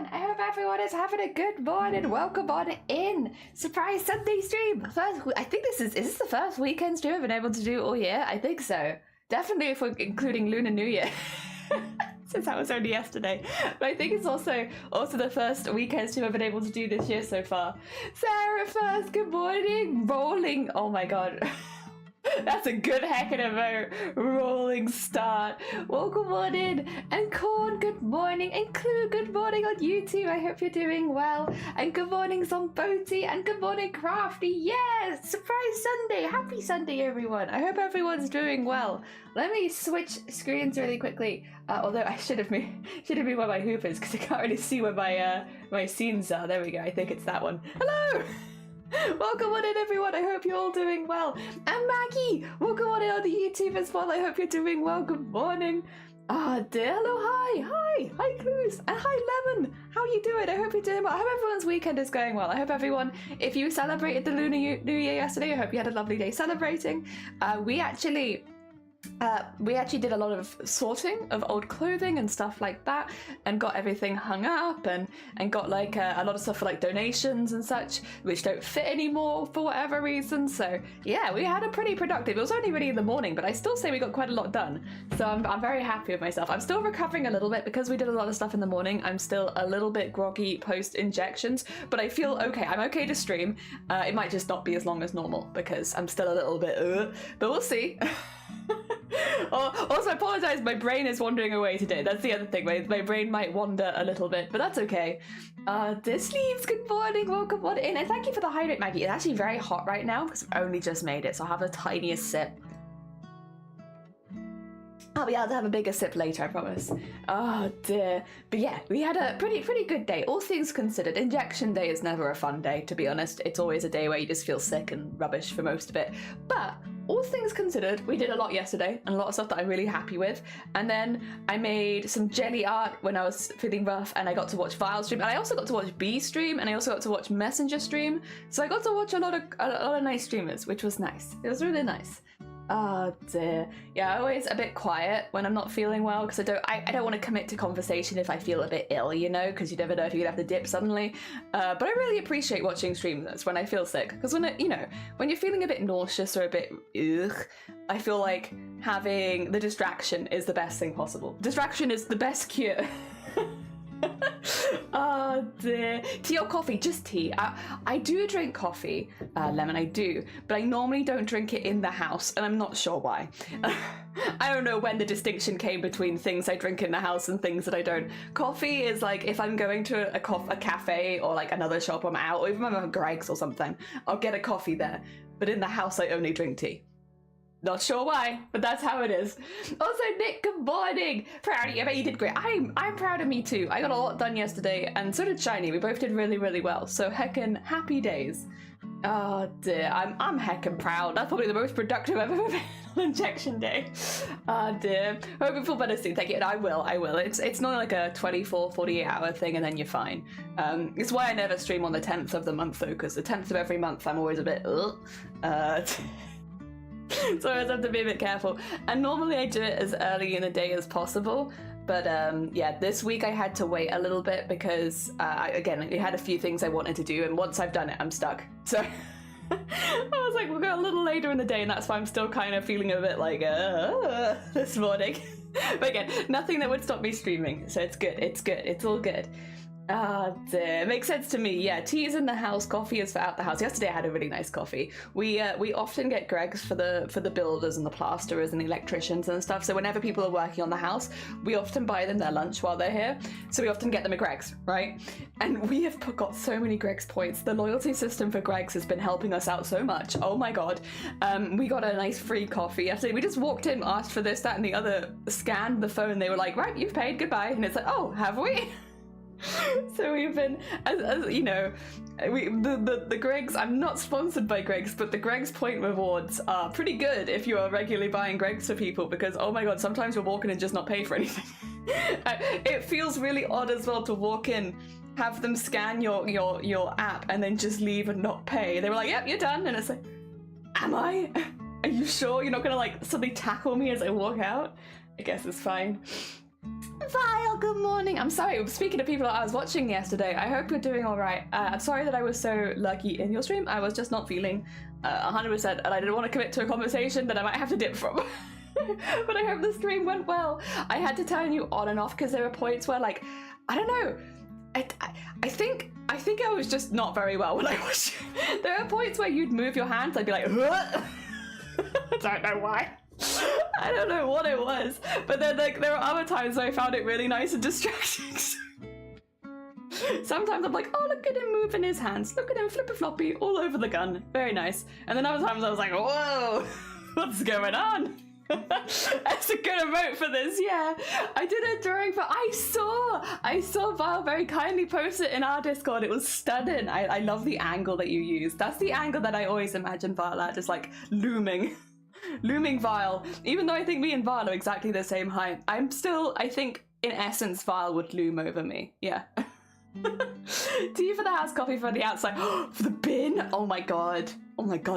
everyone! I hope everyone is having a good morning. Welcome on in. Surprise Sunday stream. I think is this the first weekend stream I've been able to do all year? I think so. Definitely if we're including Lunar New Year. Since that was only yesterday. But I think it's also the first weekend stream I've been able to do this year so far. Sarah first, good morning. Rolling, oh my god. That's a good heck of a vote. Rolling start. Welcome on in. And Corn, good morning. And Clue, good morning on YouTube. I hope you're doing well. And good morning Zomboti. And good morning Crafty. Yes! Surprise Sunday. Happy Sunday, everyone. I hope everyone's doing well. Let me switch screens really quickly. Although I should have been where my hoop is because I can't really see where my scenes are. There we go. I think it's that one. Hello! Welcome on in, everyone. I hope you're all doing well. And Maggie, welcome on in on the YouTube as well. I hope you're doing well. Good morning. Dear, hello, hi Clues, and hi Lemon. How are you doing? I hope you're doing well. I hope everyone's weekend is going well. I hope everyone, if you celebrated the Lunar New Year yesterday, I hope you had a lovely day celebrating. We actually did a lot of sorting of old clothing and stuff like that, and got everything hung up, and got like a lot of stuff for like donations and such, which don't fit anymore for whatever reason. So yeah, we had a pretty productive. It was only really in the morning, but I still say we got quite a lot done. So I'm very happy with myself. I'm still recovering a little bit because we did a lot of stuff in the morning. I'm still a little bit groggy post injections, but I feel okay. I'm okay to stream. It might just not be as long as normal because I'm still a little bit, but we'll see. Also, I apologize, my brain is wandering away today. That's the other thing, my brain might wander a little bit, but that's okay. This leaves, good morning, welcome on in, and thank you for the hydrate, Maggie. It's actually very hot right now because I've only just made it, so I'll have the tiniest sip. I'll be able to have a bigger sip later, I promise. Oh dear. But yeah, we had a pretty good day, all things considered. Injection day is never a fun day, to be honest. It's always a day where you just feel sick and rubbish for most of it. But all things considered, we did a lot yesterday and a lot of stuff that I'm really happy with. And then I made some jelly art when I was feeling rough, and I got to watch Vile stream, and I also got to watch B stream, and I also got to watch Messenger stream. So I got to watch a lot of nice streamers, which was nice. It was really nice. Oh dear. Yeah, I'm always a bit quiet when I'm not feeling well because I don't want to commit to conversation if I feel a bit ill, you know, because you never know if you're gonna have to dip suddenly. But I really appreciate watching streams when I feel sick, because when you're feeling a bit nauseous or a bit ugh, I feel like having the distraction is the best thing possible. Distraction is the best cure. Oh dear. Tea or coffee? Just tea. I do drink coffee, Lemon, I do, but I normally don't drink it in the house, and I'm not sure why. I don't know when the distinction came between things I drink in the house and things that I don't. Coffee is like if I'm going to a cafe or like another shop, I'm out, or even when I'm at Greg's or something, I'll get a coffee there, but in the house I only drink tea. Not sure why, but that's how it is. Also, Nick, good morning. Proud of you. I bet you did great. I'm proud of me too. I got a lot done yesterday, and so did Shiny. We both did really, really well. So heckin' happy days. Oh dear, I'm heckin' proud. That's probably the most productive I've ever been on injection day. Oh dear. I hope you feel better soon. Thank you. And I will. It's not like a 24, 48 hour thing and then you're fine. It's why I never stream on the 10th of the month though, because the 10th of every month I'm always a bit so I always have to be a bit careful. And normally I do it as early in the day as possible. But yeah, this week I had to wait a little bit because, again, I had a few things I wanted to do. And once I've done it, I'm stuck. So I was like, we'll go a little later in the day. And that's why I'm still kind of feeling a bit like this morning. But again, nothing that would stop me streaming. So it's good. It's good. It's all good. Ah, dear. Makes sense to me. Yeah, tea is in the house, coffee is for out the house. Yesterday I had a really nice coffee. We often get Greg's for the builders and the plasterers and the electricians and stuff. So whenever people are working on the house, we often buy them their lunch while they're here. So we often get them a Greg's, right? And we have got so many Greg's points. The loyalty system for Greg's has been helping us out so much. Oh my god. We got a nice free coffee yesterday. We just walked in, asked for this, that, and the other, scanned the phone. They were like, right, you've paid, goodbye. And it's like, oh, have we? So we've been, as you know, the Greg's, I'm not sponsored by Greg's, but the Greg's point rewards are pretty good if you are regularly buying Greg's for people, because oh my god, sometimes you're walking and just not pay for anything. It feels really odd as well to walk in, have them scan your app and then just leave and not pay. They were like, yep, you're done. And it's like, am I? Are you sure you're not gonna like suddenly tackle me as I walk out? I guess it's fine. Vile, good morning. I'm sorry, speaking of people I was watching yesterday, I hope you're doing all right. I'm sorry that I was so lucky in your stream. I was just not feeling 100%, and I didn't want to commit to a conversation that I might have to dip from. But I hope the stream went well. I had to turn you on and off because there were points where, like, I don't know, I think I was just not very well when I watched you. There are points where you'd move your hands, I'd be like, I don't know why. I don't know what it was, but then like there were other times where I found it really nice and distracting. Sometimes I'm like, oh, look at him moving his hands, look at him flippy floppy all over the gun, very nice. And then other times I was like, whoa, what's going on? That's a good emote for this. Yeah, I did a drawing for I saw Val very kindly post it in our Discord. It was stunning. I love the angle that you used. That's the angle that I always imagine Val at, just like looming Vile. Even though I think me and Vile are exactly the same height, I think in essence Vile would loom over me. Yeah. Tea for the house, coffee for the outside. For the bin. Oh my god,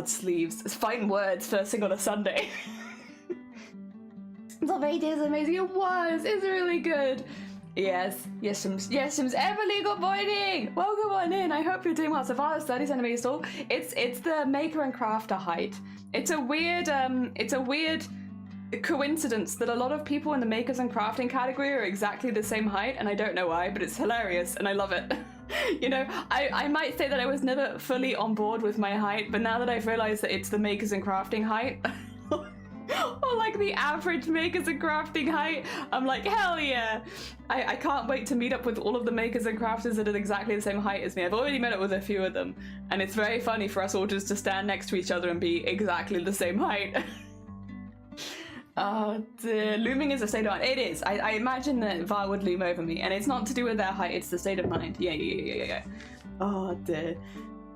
sleeves. It's fighting words first thing on a Sunday. The video is amazing. It was. It's really good. Yes, Sims. Emily, good morning. Welcome on in. I hope you're doing well. So far, 30 centimeters tall. It's the maker and crafter height. It's a weird coincidence that a lot of people in the makers and crafting category are exactly the same height, and I don't know why, but it's hilarious and I love it. You know, I might say that I was never fully on board with my height, but now that I've realized that it's the makers and crafting height, or like the average makers and crafting height, I'm like, hell yeah. I can't wait to meet up with all of the makers and crafters that are exactly the same height as me. I've already met up with a few of them, and it's very funny for us all just to stand next to each other and be exactly the same height. Oh dear, looming is a state of mind. It is. I imagine that Var would loom over me, and it's not to do with their height, it's the state of mind. Yeah. Oh dear.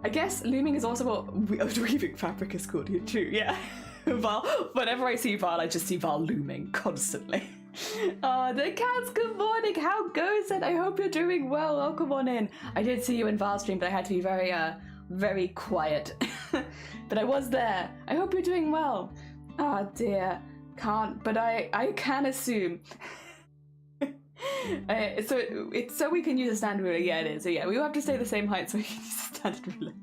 I guess looming is also what weaving fabric is called here too, yeah. Val, whenever I see Val, I just see Val looming constantly. The cats, good morning. How goes it? I hope you're doing well. Welcome on in. I did see you in Val's stream, but I had to be very quiet. But I was there. I hope you're doing well. Oh dear. Can't, but I can assume. So it's so we can use a standard ruler. Yeah, it is. So yeah, we will have to stay the same height so we can use a standard ruler.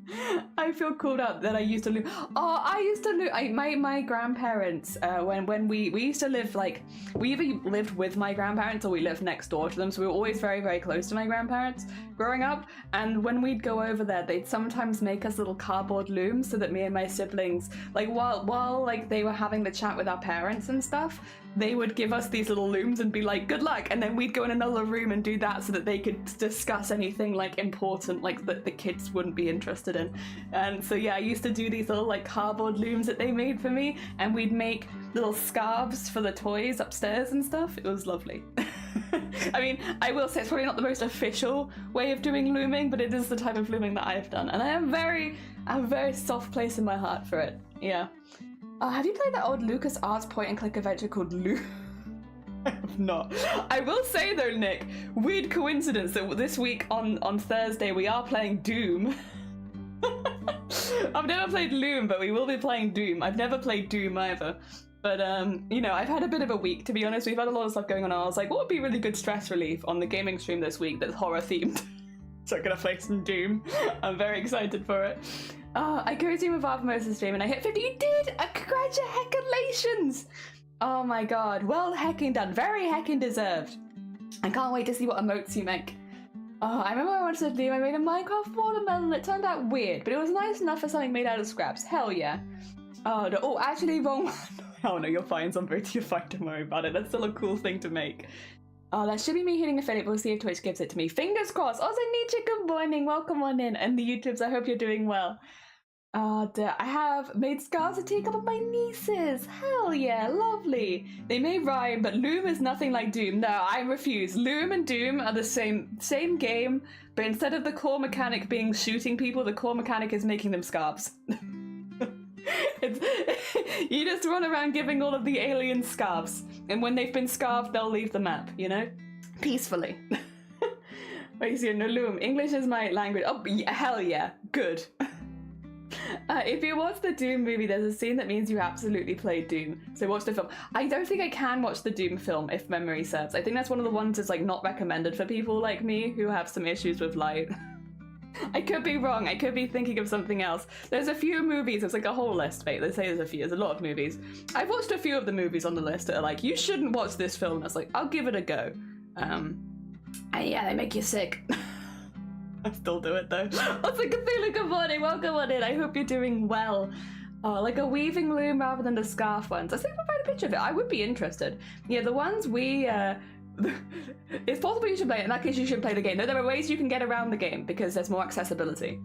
I feel called out that I used to loom. Oh, I used to loom. My grandparents, when we used to live, like, we either lived with my grandparents or we lived next door to them, so we were always very close to my grandparents growing up. And when we'd go over there, they'd sometimes make us little cardboard looms so that me and my siblings, like, while like they were having the chat with our parents and stuff, they would give us these little looms and be like, good luck, and then we'd go in another room and do that so that they could discuss anything like important, like that the kids wouldn't be interested in. And so yeah, I used to do these little like cardboard looms that they made for me, and we'd make little scarves for the toys upstairs and stuff. It was lovely. I mean, I will say it's probably not the most official way of doing looming, but it is the type of looming that I've done, and I have a very soft place in my heart for it. Yeah. Have you played that old Lucas Arts point and click adventure called Loom? I have not. I will say though, Nick, weird coincidence that this week on Thursday we are playing Doom. I've never played Loom, but we will be playing Doom. I've never played Doom either. But, you know, I've had a bit of a week, to be honest. We've had a lot of stuff going on. I was like, what would be really good stress relief on the gaming stream this week that's horror themed? So I'm gonna play some Doom. I'm very excited for it. I co-streamed with Artemosa's stream and I hit 50. You did! Congratulations! Oh my god. Well hecking done. Very hecking deserved. I can't wait to see what emotes you make. I remember I wanted to do, I made a Minecraft watermelon. It turned out weird, but it was nice enough for something made out of scraps. Hell yeah. Oh, no. Oh, actually, wrong one. Oh no, you're fine, Zombie. You're fine, don't worry about it. That's still a cool thing to make. Oh, that should be me hitting affiliate. We'll see if Twitch gives it to me. Fingers crossed. Also, Nietzsche, good morning. Welcome on in. And the YouTubes, I hope you're doing well. I have made scarves to take up of my nieces. Hell yeah, lovely. They may rhyme, but Loom is nothing like Doom. No, I refuse. Loom and Doom are the same game, but instead of the core mechanic being shooting people, the core mechanic is making them scarves. You just run around giving all of the aliens scarves, and when they've been scarved, they'll leave the map, you know? Peacefully. Wait, so no Loom. English is my language. Oh, yeah, hell yeah. Good. If you watch the Doom movie, there's a scene that means you absolutely played Doom. So watch the film. I don't think I can watch the Doom film if memory serves. I think that's one of the ones that's like not recommended for people like me who have some issues with light. I could be wrong. I could be thinking of something else. There's a few movies. There's like a whole list. Wait, they say there's a few. There's a lot of movies. I've watched a few of the movies on the list that are like, you shouldn't watch this film. I was like, I'll give it a go. And yeah, they make you sick. I still do it though. What's a Cthulhu? Good morning. Welcome on in. I hope you're doing well. Like a weaving loom rather than the scarf ones. I think we'll find a picture of it. I would be interested. Yeah, the ones we it's possible you should play it. In that case, you should play the game. There are ways you can get around the game because there's more accessibility.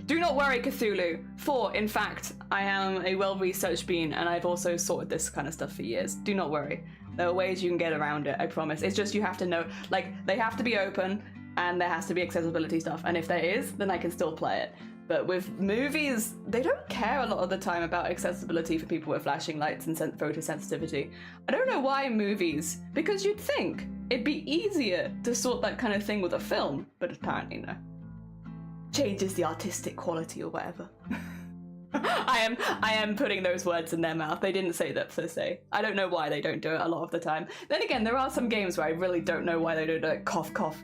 Do not worry, Cthulhu. For, in fact, I am a well-researched being and I've also sorted this kind of stuff for years. Do not worry. There are ways you can get around it, I promise. It's just you have to know, like, they have to be open and there has to be accessibility stuff. And if there is, then I can still play it. But with movies, they don't care a lot of the time about accessibility for people with flashing lights and photosensitivity. I don't know why movies, because you'd think it'd be easier to sort that kind of thing with a film, but apparently no. Changes the artistic quality or whatever. I am putting those words in their mouth. They didn't say that per se. I don't know why they don't do it a lot of the time. Then again, there are some games where I really don't know why they don't do it. Cough, cough.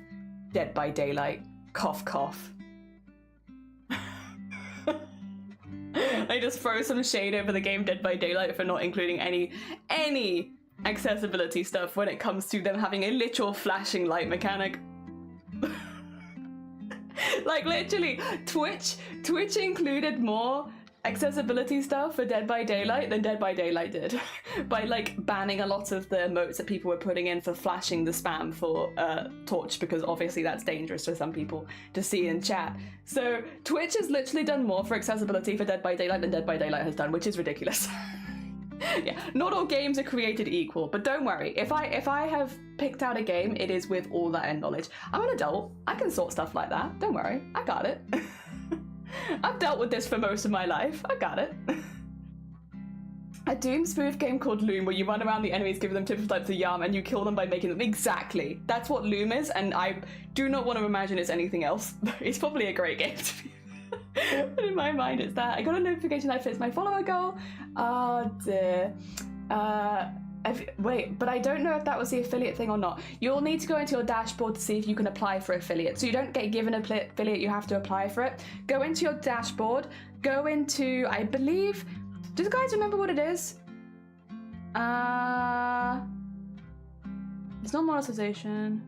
Dead by Daylight. Cough, cough. I just throw some shade over the game Dead by Daylight for not including any accessibility stuff when it comes to them having a literal flashing light mechanic. Like literally, Twitch included more accessibility stuff for Dead by Daylight than Dead by Daylight did by like banning a lot of the emotes that people were putting in for flashing the spam for Torch, because obviously that's dangerous for some people to see in chat. So Twitch has literally done more for accessibility for Dead by Daylight than Dead by Daylight has done, which is ridiculous. Yeah, not all games are created equal, but don't worry. If I have picked out a game, it is with all that end knowledge. I'm an adult. I can sort stuff like that. Don't worry. I got it. I've dealt with this for most of my life. I got it. A Doom spoof game called Loom, where you run around the enemies, giving them different types of yam, and you kill them by making them. Exactly. That's what Loom is, and I do not want to imagine it's anything else. It's probably a great game to be. But in my mind, it's that. I got a notification that fits my follower goal. Oh dear. Wait, but I don't know if that was the affiliate thing or not. You'll need to go into your dashboard to see if you can apply for affiliate. So you don't get given an affiliate, you have to apply for it. Go into your dashboard, go into, I believe, do you guys remember what it is? It's not monetization.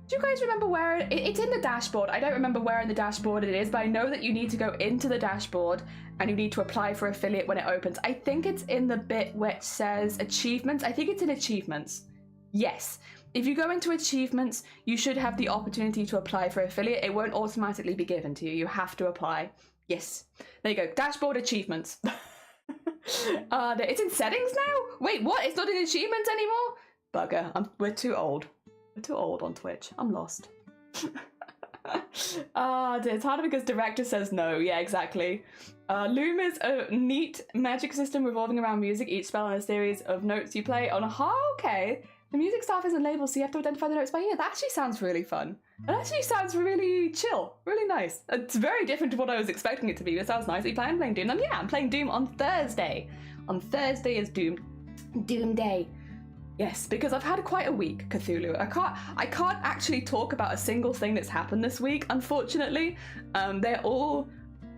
Do you guys remember where it's in the dashboard? I don't remember where in the dashboard it is, but I know that you need to go into the dashboard and you need to apply for affiliate when it opens. I think it's in the bit which says achievements. I think it's in achievements. Yes. If you go into achievements, you should have the opportunity to apply for affiliate. It won't automatically be given to you. You have to apply. Yes. There you go. Dashboard achievements. It's in settings now? Wait, what? It's not in achievements anymore? Bugger. We're too old. We're too old on Twitch. I'm lost. It's harder because director says no. Yeah, exactly. Loom is a neat magic system revolving around music. Each spell and a series of notes you play on a... Oh, okay. The music staff isn't labeled, so you have to identify the notes by ear. That actually sounds really fun. That actually sounds really chill. Really nice. It's very different to what I was expecting it to be. It sounds nice. Are you playing Doom? Yeah, I'm playing Doom on Thursday. On Thursday is Doom Day. Yes, because I've had quite a week, Cthulhu. I can't actually talk about a single thing that's happened this week, unfortunately.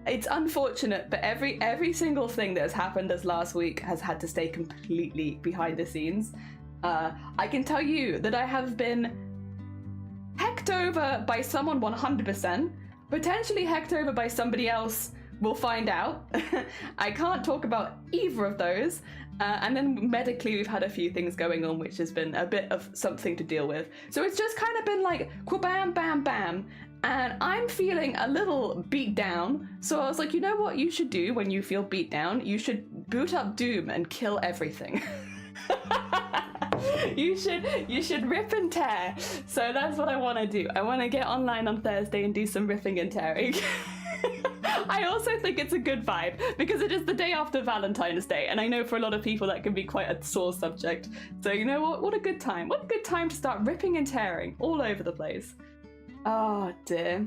It's unfortunate, but every single thing that has happened this last week has had to stay completely behind the scenes. I can tell you that I have been hecked over by someone 100%, potentially hecked over by somebody else. We'll find out. I can't talk about either of those. And then medically we've had a few things going on, which has been a bit of something to deal with. So it's just kind of been like, bam, bam, bam. And I'm feeling a little beat down. So I was like, you know what you should do when you feel beat down? You should boot up Doom and kill everything. You should rip and tear. So that's what I want to do. I want to get online on Thursday and do some ripping and tearing. I also think it's a good vibe because it is the day after Valentine's Day, and I know for a lot of people that can be quite a sore subject. So you know what? What a good time. What a good time to start ripping and tearing all over the place. Oh dear.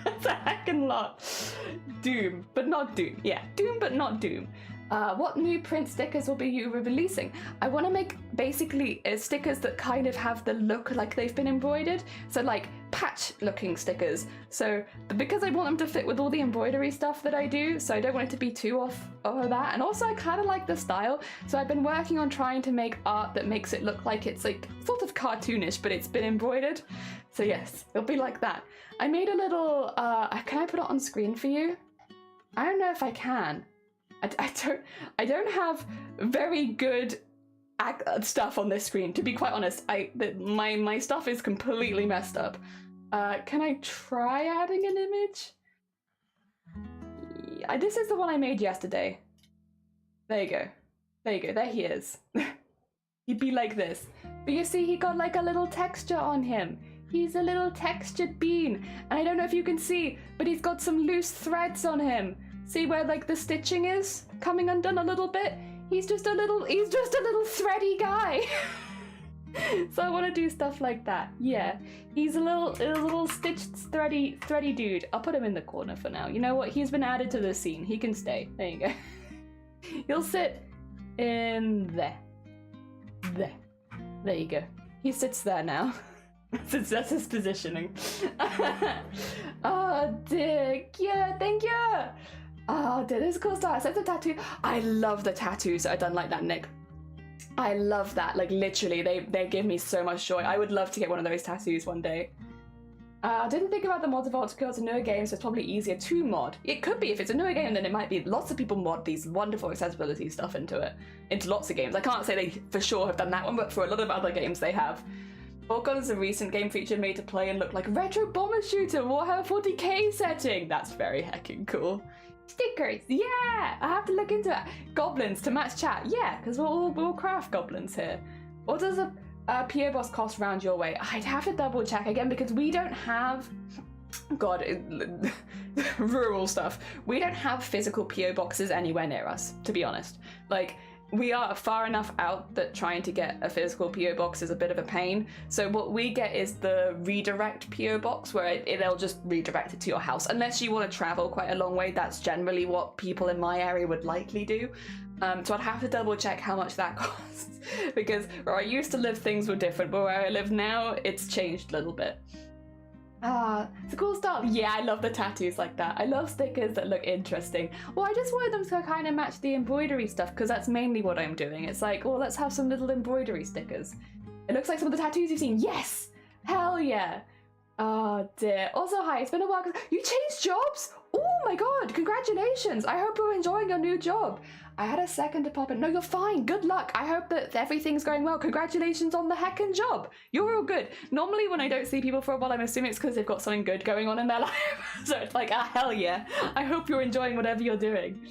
That's a heckin' lot. Doom, but not Doom. Yeah, Doom, but not Doom. What new print stickers will be you releasing? I want to make basically stickers that kind of have the look like they've been embroidered. So like patch looking stickers. So because I want them to fit with all the embroidery stuff that I do, so I don't want it to be too off of that. And also I kind of like the style. So I've been working on trying to make art that makes it look like it's like sort of cartoonish, but it's been embroidered. So yes, it'll be like that. I made a little, can I put it on screen for you? I don't know if I can. I don't have very good stuff on this screen, to be quite honest. My stuff is completely messed up. Can I try adding an image? Yeah, this is the one I made yesterday. There you go. There you go. There he is. He'd be like this. But you see, he got like a little texture on him. He's a little textured bean. And I don't know if you can see, but he's got some loose threads on him. See where like the stitching is coming undone a little bit? He's just a little thready guy. So I want to do stuff like that. Yeah, he's a little stitched thready dude. I'll put him in the corner for now. You know what? He's been added to the scene. He can stay. There you go. He'll sit in there. There you go. He sits there now. That's his positioning. Oh dear. Yeah, thank you. Oh, dude, this is cool stuff. Except the tattoo. I love the tattoos that are done like that, Nick. I love that. Like, literally, they give me so much joy. I would love to get one of those tattoos one day. I didn't think about the mods evolved because it's a newer game, so it's probably easier to mod. It could be. If it's a newer game, then it might be. Lots of people mod these wonderful accessibility stuff into lots of games. I can't say they for sure have done that one, but for a lot of other games they have. Volcon is a recent game feature made to play and look like a retro bomber shooter Warhammer 40k setting. That's very heckin' cool. Stickers, yeah! I have to look into it. Goblins to match chat, yeah, because we'll craft goblins here. What does a PO box cost round your way? I'd have to double check again because we don't have, rural stuff. We don't have physical PO boxes anywhere near us, to be honest. Like, we are far enough out that trying to get a physical PO box is a bit of a pain. So what we get is the redirect PO box where it'll just redirect it to your house. Unless you want to travel quite a long way, that's generally what people in my area would likely do. So I'd have to double check how much that costs because where I used to live things were different, but where I live now it's changed a little bit. It's a cool stuff. Yeah, I love the tattoos like that. I love stickers that look interesting. Well, I just wanted them to kind of match the embroidery stuff because that's mainly what I'm doing. It's like, well, let's have some little embroidery stickers. It looks like some of the tattoos you've seen. Yes! Hell yeah! Oh dear. Also, hi, it's been a while. You changed jobs? Oh my god, congratulations! I hope you're enjoying your new job. I had a second to pop in. No, you're fine. Good luck. I hope that everything's going well. Congratulations on the heckin' job. You're all good. Normally when I don't see people for a while, I'm assuming it's because they've got something good going on in their life. So it's like, hell yeah. I hope you're enjoying whatever you're doing.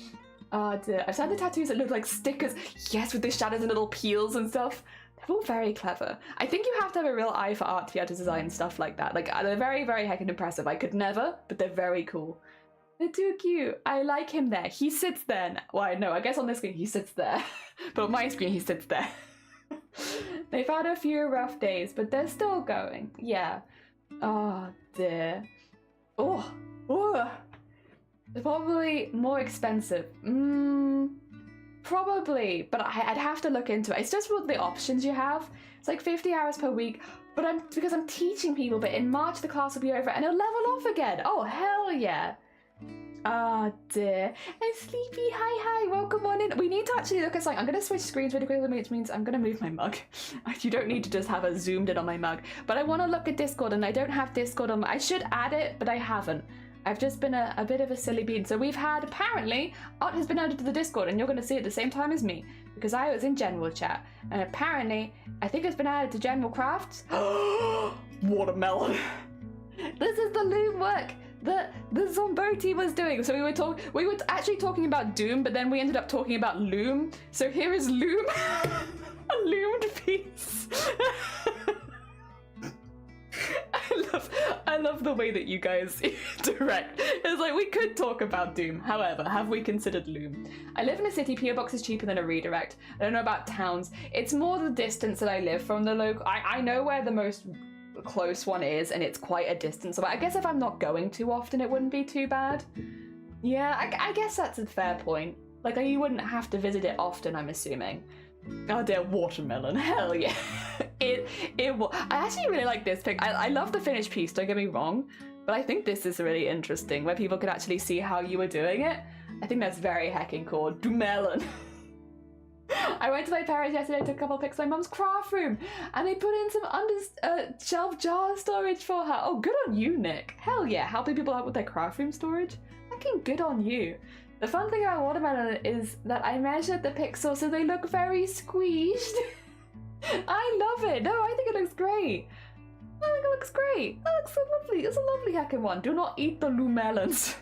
Dear. I've seen the tattoos that look like stickers. Yes, with the shadows and little peels and stuff. They're all very clever. I think you have to have a real eye for art to be able to design stuff like that. Like, they're very, very heckin' impressive. I could never, but they're very cool. They're too cute. I like him there. He sits there. Well, no, I guess on this screen he sits there. But on my screen he sits there. They've had a few rough days, but they're still going. Yeah. Oh, dear. Oh. They're probably more expensive. Probably, but I'd have to look into it. It's just what the options you have. It's like 50 hours per week, but because I'm teaching people, but in March the class will be over and it'll level off again. Oh, hell yeah. Ah, dear. I'm sleepy. Hi, welcome on in. We need to actually look at something. I'm going to switch screens really quickly, which means I'm going to move my mug. You don't need to just have a zoomed in on my mug. But I want to look at Discord, and I don't have Discord on. I should add it, but I haven't. I've just been a bit of a silly bean. So we've had, apparently, Art has been added to the Discord, and you're going to see it at the same time as me, because I was in general chat. And apparently, I think it's been added to general crafts. Watermelon. This is the loom work that the Zomboti was doing. So we were actually talking about Doom, but then we ended up talking about loom. So here is loom, a loomed piece. I love the way that you guys direct. It's like, we could talk about Doom. However, have we considered loom? I live in a city. PO box is cheaper than a redirect. I don't know about towns. It's more the distance that I live from the local. I know where the most close one is, and it's quite a distance away. I guess if I'm not going too often, it wouldn't be too bad. Yeah, I guess that's a fair point. Like, you wouldn't have to visit it often, I'm assuming. Oh dear, watermelon, hell yeah. I actually really like this pic. I love the finished piece, don't get me wrong, but I think this is really interesting, where people could actually see how you were doing it. I think that's very heckin' cool. Do melon. I went to my parents yesterday, took a couple of pics of my mum's craft room, and they put in some shelf jar storage for her. Oh, good on you, Nick. Hell yeah, helping people out with their craft room storage. Fucking good on you. The fun thing about watermelon is that I measured the pixels so they look very squeezed. I love it. No, I think it looks great. I think it looks great. That looks so lovely. It's a lovely heckin' one. Do not eat the lumelons.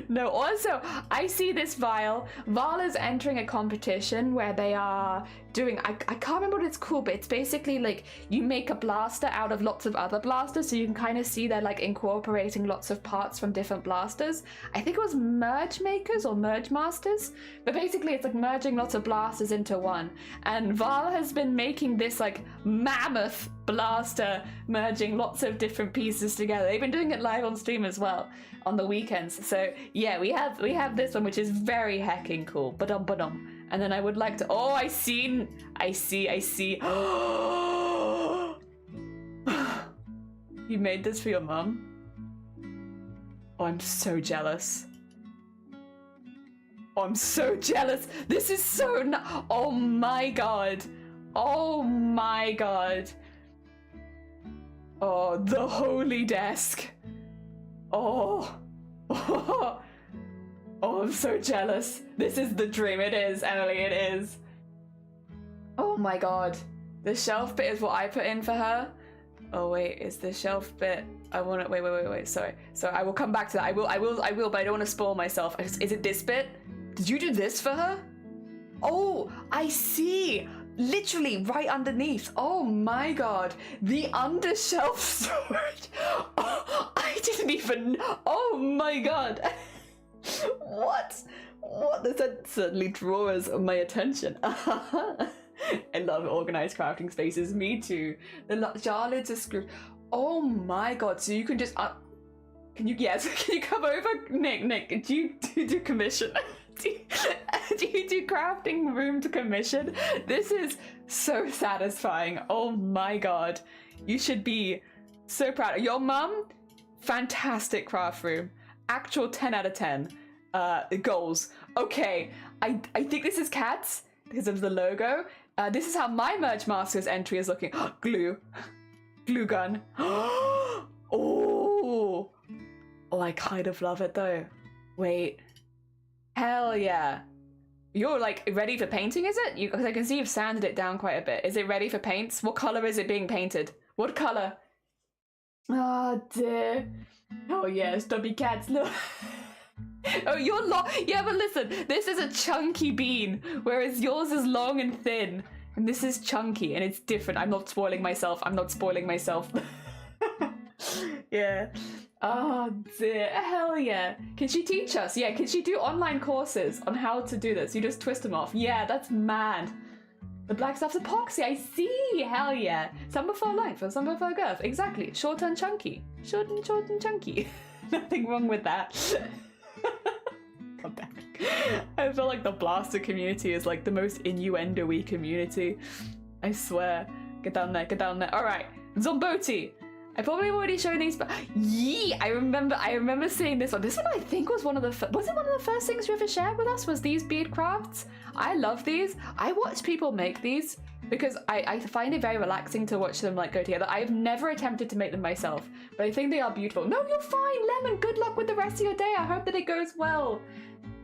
No, also, I see this Vile. Vile is entering a competition where they are doing, I can't remember what it's called, but it's basically like you make a blaster out of lots of other blasters, so you can kind of see they're like incorporating lots of parts from different blasters. I think it was Merge Makers or Merge Masters, but basically it's like merging lots of blasters into one. And Vile has been making this like mammoth blaster, merging lots of different pieces together. They've been doing it live on stream as well on the weekends. So yeah, we have this one, which is very heckin' cool. Ba-dum. And then I would like to, oh, I see. You made this for your mum? Oh, I'm so jealous. Oh, I'm so jealous. This is so oh my god. Oh my god. Oh, the holy desk. Oh. Oh. Oh, I'm so jealous. This is the dream. It is, Emily, it is. Oh my god. The shelf bit is what I put in for her. Oh wait, is the shelf bit? I want to, wait. Sorry. So I will come back to that. I will, but I don't want to spoil myself. Is it this bit? Did you do this for her? Oh, I see. Literally right underneath. Oh my god. The undershelf storage. Oh, I didn't even, oh my god. What? That certainly draws my attention. I love organized crafting spaces. Me too. The jar lids are screwed. Oh my god. So you can just can you come over, Nick? Do you do commission? Do you do crafting room to commission? This is so satisfying. Oh my god. You should be so proud. Your mum, fantastic craft room. Actual 10 out of 10 goals. Okay, I think this is cats because of the logo. This is how my Merge Masters entry is looking. Glue gun. Oh, I kind of love it though. Wait, hell yeah. You're like ready for painting, is it? Because I can see you've sanded it down quite a bit. Is it ready for paints? What color is it being painted? What color? Oh dear. Oh yeah, stubby cats, look. Oh, you're long. Yeah, but listen, this is a chunky bean, whereas yours is long and thin. And this is chunky, and it's different. I'm not spoiling myself. Yeah. Oh dear, hell yeah. Can she teach us? Yeah, can she do online courses on how to do this? You just twist them off. Yeah, that's mad. The black stuff's epoxy, I see! Hell yeah! Some before length and some before girth. Exactly. Short and chunky. Short and chunky. Nothing wrong with that. Come back. I feel like the blaster community is like the most innuendo-y community. I swear. Get down there. Alright. Zomboti! I probably have already shown these, but yee! I remember seeing this one. This one I think was one of the was it one of the first things you ever shared with us? Was these bead crafts? I love these. I watch people make these because I find it very relaxing to watch them like go together. I've never attempted to make them myself, but I think they are beautiful. No, you're fine, Lemon. Good luck with the rest of your day. I hope that it goes well.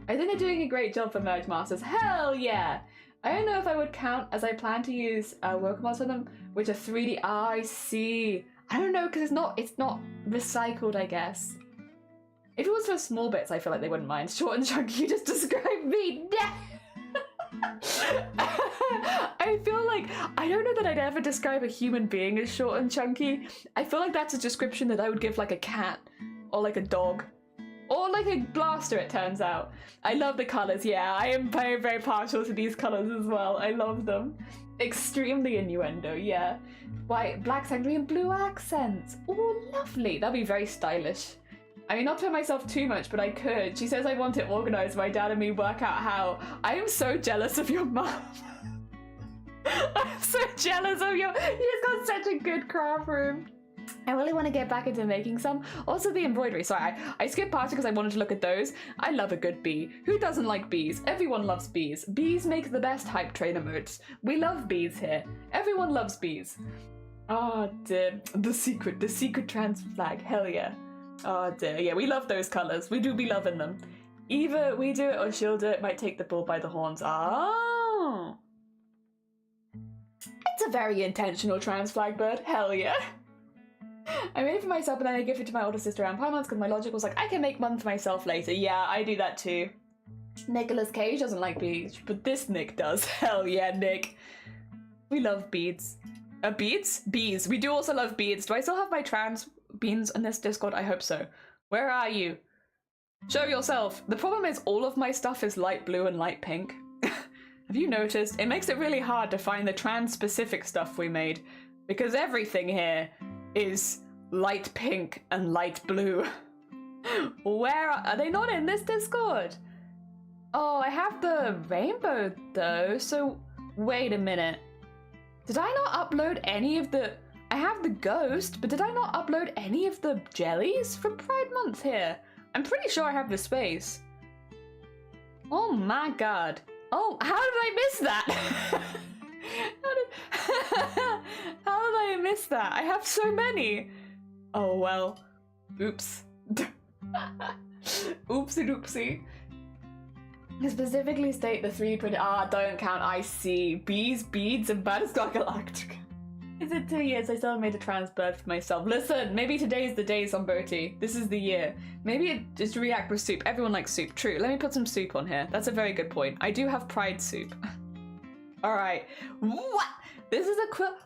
I think they're doing a great job for Merge Masters. Hell yeah! I don't know if I would count as I plan to use work mods for them, which are 3D. Ah, I see. I don't know, because it's not recycled, I guess. If it was for small bits, I feel like they wouldn't mind. Short and chunky, you just described me. I feel like, I don't know that I'd ever describe a human being as short and chunky. I feel like that's a description that I would give like a cat, or like a dog, Or like a blaster, it turns out. I love the colors, yeah. I am very, very partial to these colors as well. I love them. Extremely innuendo, yeah. White, black secondary, and blue accents. Oh, lovely. That'd be very stylish. I mean, not to myself too much, but I could. She says I want it organized. My dad and me work out how. I am so jealous of your mum. I'm so jealous of you. You've got such a good craft room. I really want to get back into making some. Also the embroidery. Sorry, I skipped past it because I wanted to look at those. I love a good bee. Who doesn't like bees? Everyone loves bees. Bees make the best hype train emotes. We love bees here. Everyone loves bees. Oh dear. The secret trans flag. Hell yeah. Oh dear. Yeah, we love those colours. We do be loving them. Either we do it or she'll do it. Might take the bull by the horns. Oh. It's a very intentional trans flag bird. Hell yeah. I made it for myself and then I gifted it to my older sister around Prime Months because my logic was like, I can make one for myself later. Yeah, I do that too. Nicolas Cage doesn't like beads, but this Nick does. Hell yeah, Nick. We love beads. Beads? Bees. We do also love beads. Do I still have my trans beans in this Discord? I hope so. Where are you? Show yourself. The problem is all of my stuff is light blue and light pink. Have you noticed? It makes it really hard to find the trans-specific stuff we made because everything here is light pink and light blue. Where are they? Not in this Discord? Oh, I have the rainbow though, so wait a minute. Did I not upload any of the... I have the ghost, but did I not upload any of the jellies for Pride Month here? I'm pretty sure I have the space. Oh my god. Oh, how did I miss that? How did I miss that? I have so many. Oh well. Oops. Oopsie doopsie. Specifically state the 3 printed. Ah, don't count. I see. Bees, beads, and Battlestar Galactica. Is it 2 years? I still made a trans bird for myself. Listen, maybe today's the day, Somberti. This is the year. Maybe it just react with soup. Everyone likes soup. True. Let me put some soup on here. That's a very good point. I do have pride soup. All right. What? This is a quilt.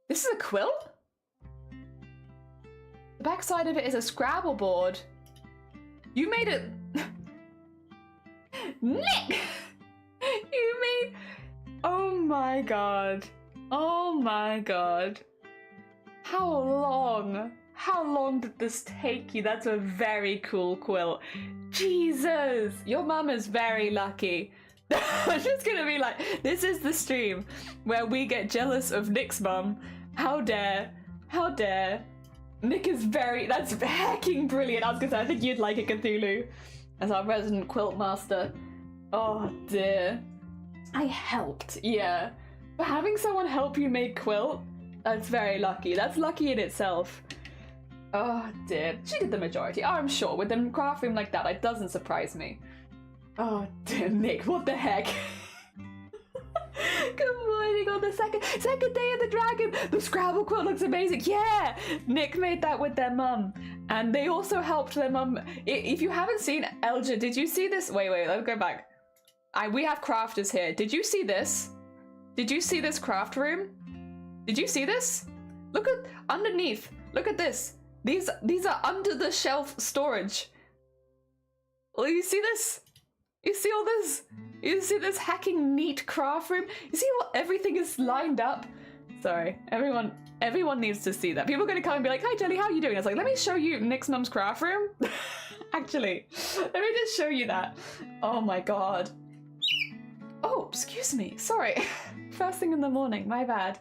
This is a quilt? The back side of it is a Scrabble board. You made it. Nick! You made... Oh my god. Oh my god. How long? How long did this take you? That's a very cool quilt. Jesus! Your mum is very lucky. I'm just gonna be like, this is the stream where we get jealous of Nick's mum. How dare? How dare? Nick is very... That's hecking brilliant. I was gonna say, I think you'd like it, Cthulhu. As our resident quilt master. Oh dear. I helped, yeah. But having someone help you make quilt, that's very lucky. That's lucky in itself. Oh dear. She did the majority, I'm sure. With them craft room like that, it doesn't surprise me. Oh dear, Nick, what the heck? Good morning on the second day of the dragon. The Scrabble quilt looks amazing. Yeah, Nick made that with their mum, and they also helped their mum. If you haven't seen Elja, did you see this? Wait, let's go back. We have crafters here. Did you see this? Did you see this craft room? Did you see this? Look at underneath. Look at this. These are under the shelf storage. Well, you see this? You see all this? You see this hacking neat craft room? You see what everything is lined up? Sorry, everyone needs to see that. People are gonna come and be like, hi Jelly, how are you doing? It's like, let me show you Nick's mum's craft room. Actually, let me just show you that. Oh my god. Oh, excuse me, sorry. First thing in the morning, my bad.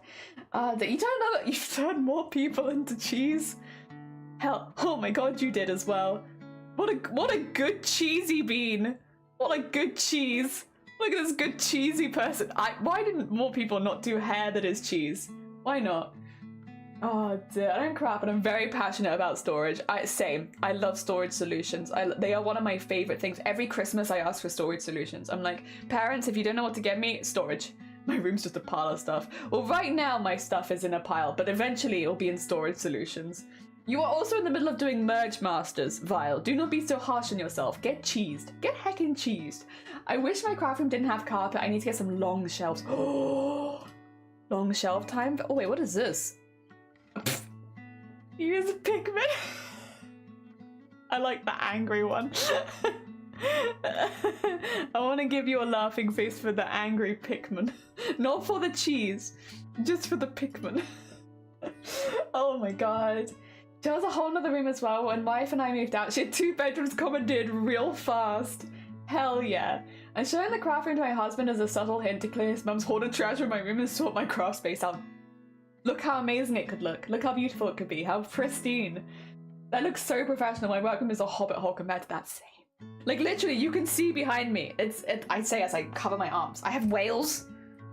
You don't know that you've turned more people into cheese? Hell, oh my god, you did as well. What a good cheesy bean. What a good cheese. Look at this good cheesy person. Why didn't more people not do hair that is cheese? Why not? Oh dear, I don't crap, but I'm very passionate about storage. Same. I love storage solutions. They are one of my favorite things. Every Christmas I ask for storage solutions. I'm like, parents, if you don't know what to get me, storage. My room's just a pile of stuff. Well, right now my stuff is in a pile, but eventually it'll be in storage solutions. You are also in the middle of doing Merge Masters, Vile. Do not be so harsh on yourself. Get cheesed. Get heckin' cheesed. I wish my craft room didn't have carpet. I need to get some long shelves. Oh, long shelf time? Oh wait, what is this? Use pigment. I like the angry one. I want to give you a laughing face for the angry Pikmin. Not for the cheese, just for the Pikmin. Oh my god. There was a whole nother room as well. When wife and I moved out, she had 2 bedrooms commandeered real fast. Hell yeah. I'm showing the craft room to my husband as a subtle hint to clear his mum's hoarded treasure in my room and sort my craft space out. Look how amazing it could look. Look how beautiful it could be. How pristine. That looks so professional. My workroom is a hobbit hole compared to that. Same. Like literally, you can see behind me. I say as I cover my arms. I have whales.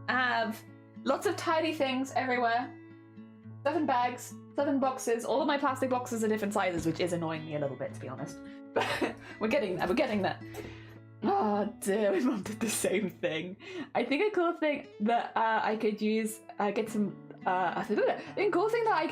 I have lots of tidy things everywhere. 7 bags, 7 boxes. All of my plastic boxes are different sizes, which is annoying me a little bit, to be honest. But we're getting there. We're getting there. Oh dear, my mum did the same thing. I think a cool thing that I could use, get some. I think a cool thing that I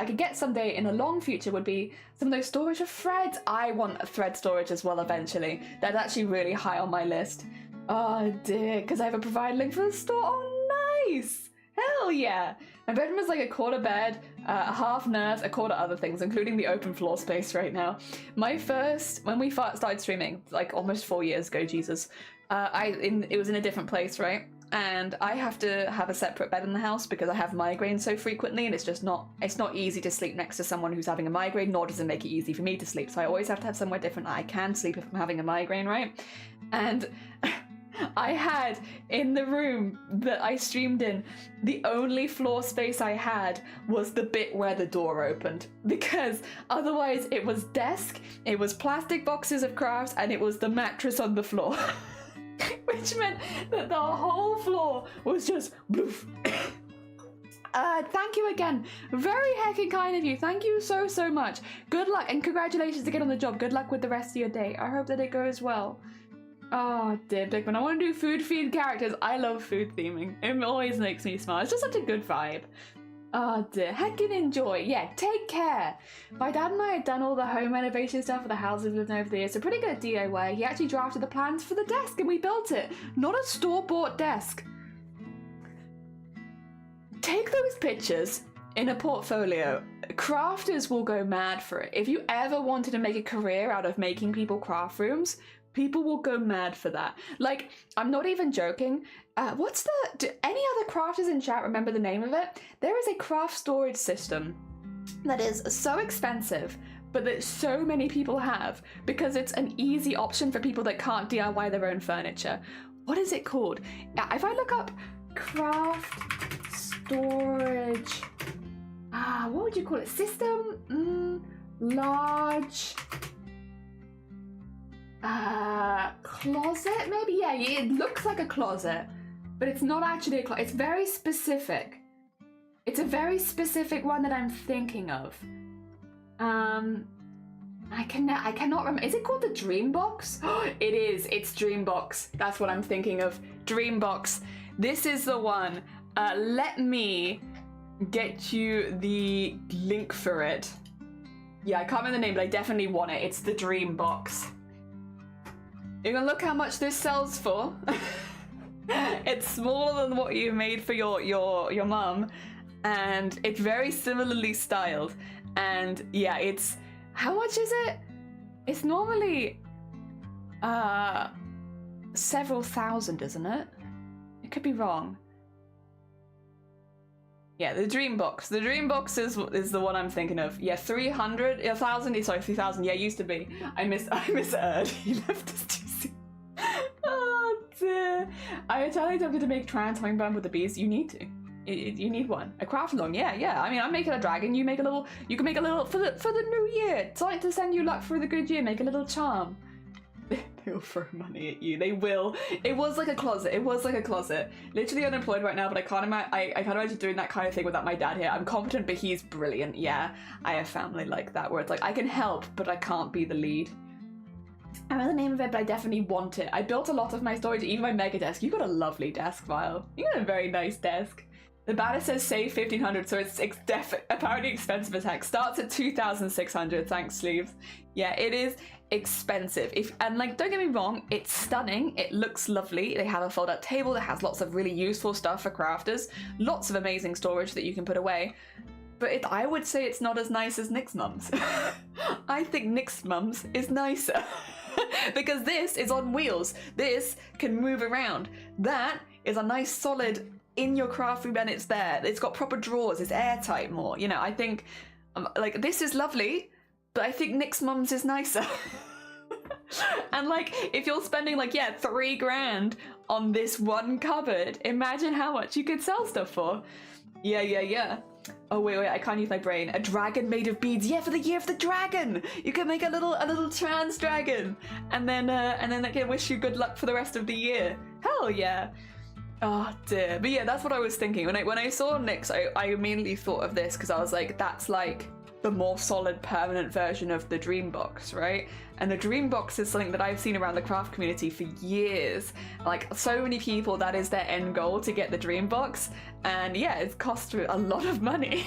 could get someday in the long future would be some of those storage of threads. I want a thread storage as well eventually. That's actually really high on my list. Oh dear, because I have a provide link for the store. Oh nice! Hell yeah! My bedroom is like a quarter bed, a half nurse, a quarter other things, including the open floor space right now. When we started streaming, like almost 4 years ago, Jesus, it was in a different place, right? And I have to have a separate bed in the house because I have migraines so frequently, and it's not easy to sleep next to someone who's having a migraine, nor does it make it easy for me to sleep. So I always have to have somewhere different that I can sleep if I'm having a migraine, right? And I had in the room that I streamed in, the only floor space I had was the bit where the door opened, because otherwise it was desk, it was plastic boxes of crafts, and it was the mattress on the floor. Which meant that the whole floor was just bloof. Thank you again. Very heckin' kind of you. Thank you so much. Good luck and congratulations again on the job. Good luck with the rest of your day. I hope that it goes well. Oh dear, Pikmin. I want to do food themed characters. I love food theming. It always makes me smile. It's just such a good vibe. Oh dear, heckin' enjoy. Yeah, take care. My dad and I had done all the home renovation stuff for the houses we've lived in over the years, so pretty good at DIY. He actually drafted the plans for the desk and we built it. Not a store-bought desk. Take those pictures in a portfolio. Crafters will go mad for it. If you ever wanted to make a career out of making people craft rooms, people will go mad for that. Like, I'm not even joking. Do any other crafters in chat remember the name of it? There is a craft storage system that is so expensive, but that so many people have because it's an easy option for people that can't DIY their own furniture. What is it called? If I look up craft storage, what would you call it? System? Large... closet maybe? Yeah, it looks like a closet, but it's not actually a closet. It's very specific. It's a very specific one that I'm thinking of. I cannot remember. Is it called the Dreambox? It is. It's Dreambox. That's what I'm thinking of. Dreambox. This is the one. Let me get you the link for it. Yeah, I can't remember the name, but I definitely want it. It's the Dreambox. You're gonna look how much this sells for. It's smaller than what you made for your mum, and it's very similarly styled. And yeah, it's how much is it? It's normally several thousand, isn't it? It could be wrong. Yeah, the Dreambox. The Dreambox is the one I'm thinking of. Yeah, 300, 1,000. Sorry, 3,000. Yeah, it used to be. I misheard. He left us too soon. Oh dear. I'm totally tempted to make trans hummingbird with the bees. You need to. You need one. A craft along. Yeah. I mean, I'm making a dragon. You make a little. You can make a little for the new year. It's like to send you luck for the good year. Make a little charm. They'll throw money at you. They will. It was like a closet. Literally unemployed right now, but I can't imagine doing that kind of thing without my dad here. I'm competent, but he's brilliant. Yeah, I have family like that where it's like I can help, but I can't be the lead. I don't know the name of it, but I definitely want it. I built a lot of my storage, even my mega desk. You got a lovely desk, Vile. You got a very nice desk. The banner says save 1,500, so it's apparently expensive as heck. Starts at 2,600. Thanks, sleeves. Yeah, it is expensive. And like, don't get me wrong, it's stunning. It looks lovely. They have a fold-out table that has lots of really useful stuff for crafters. Lots of amazing storage that you can put away. but I would say it's not as nice as Nick's mum's. I think Nick's mum's is nicer. Because this is on wheels. This can move around. That is a nice solid in your craft room and it's there. It's got proper drawers, it's airtight more. You know, I think, like, this is lovely, but I think Nick's mum's is nicer. And like, if you're spending like, yeah, $3,000 on this one cupboard, imagine how much you could sell stuff for. Yeah. Oh wait, I can't use my brain. A dragon made of beads. Yeah, for the year of the dragon. You can make a little trans dragon, and then I can wish you good luck for the rest of the year. Hell yeah. Oh dear. But yeah, that's what I was thinking when I saw Nick's. I immediately thought of this because I was like, that's like the more solid permanent version of the dream box, right? And the dream box is something that I've seen around the craft community for years. Like, so many people, that is their end goal, to get the dream box. And yeah, it's cost a lot of money.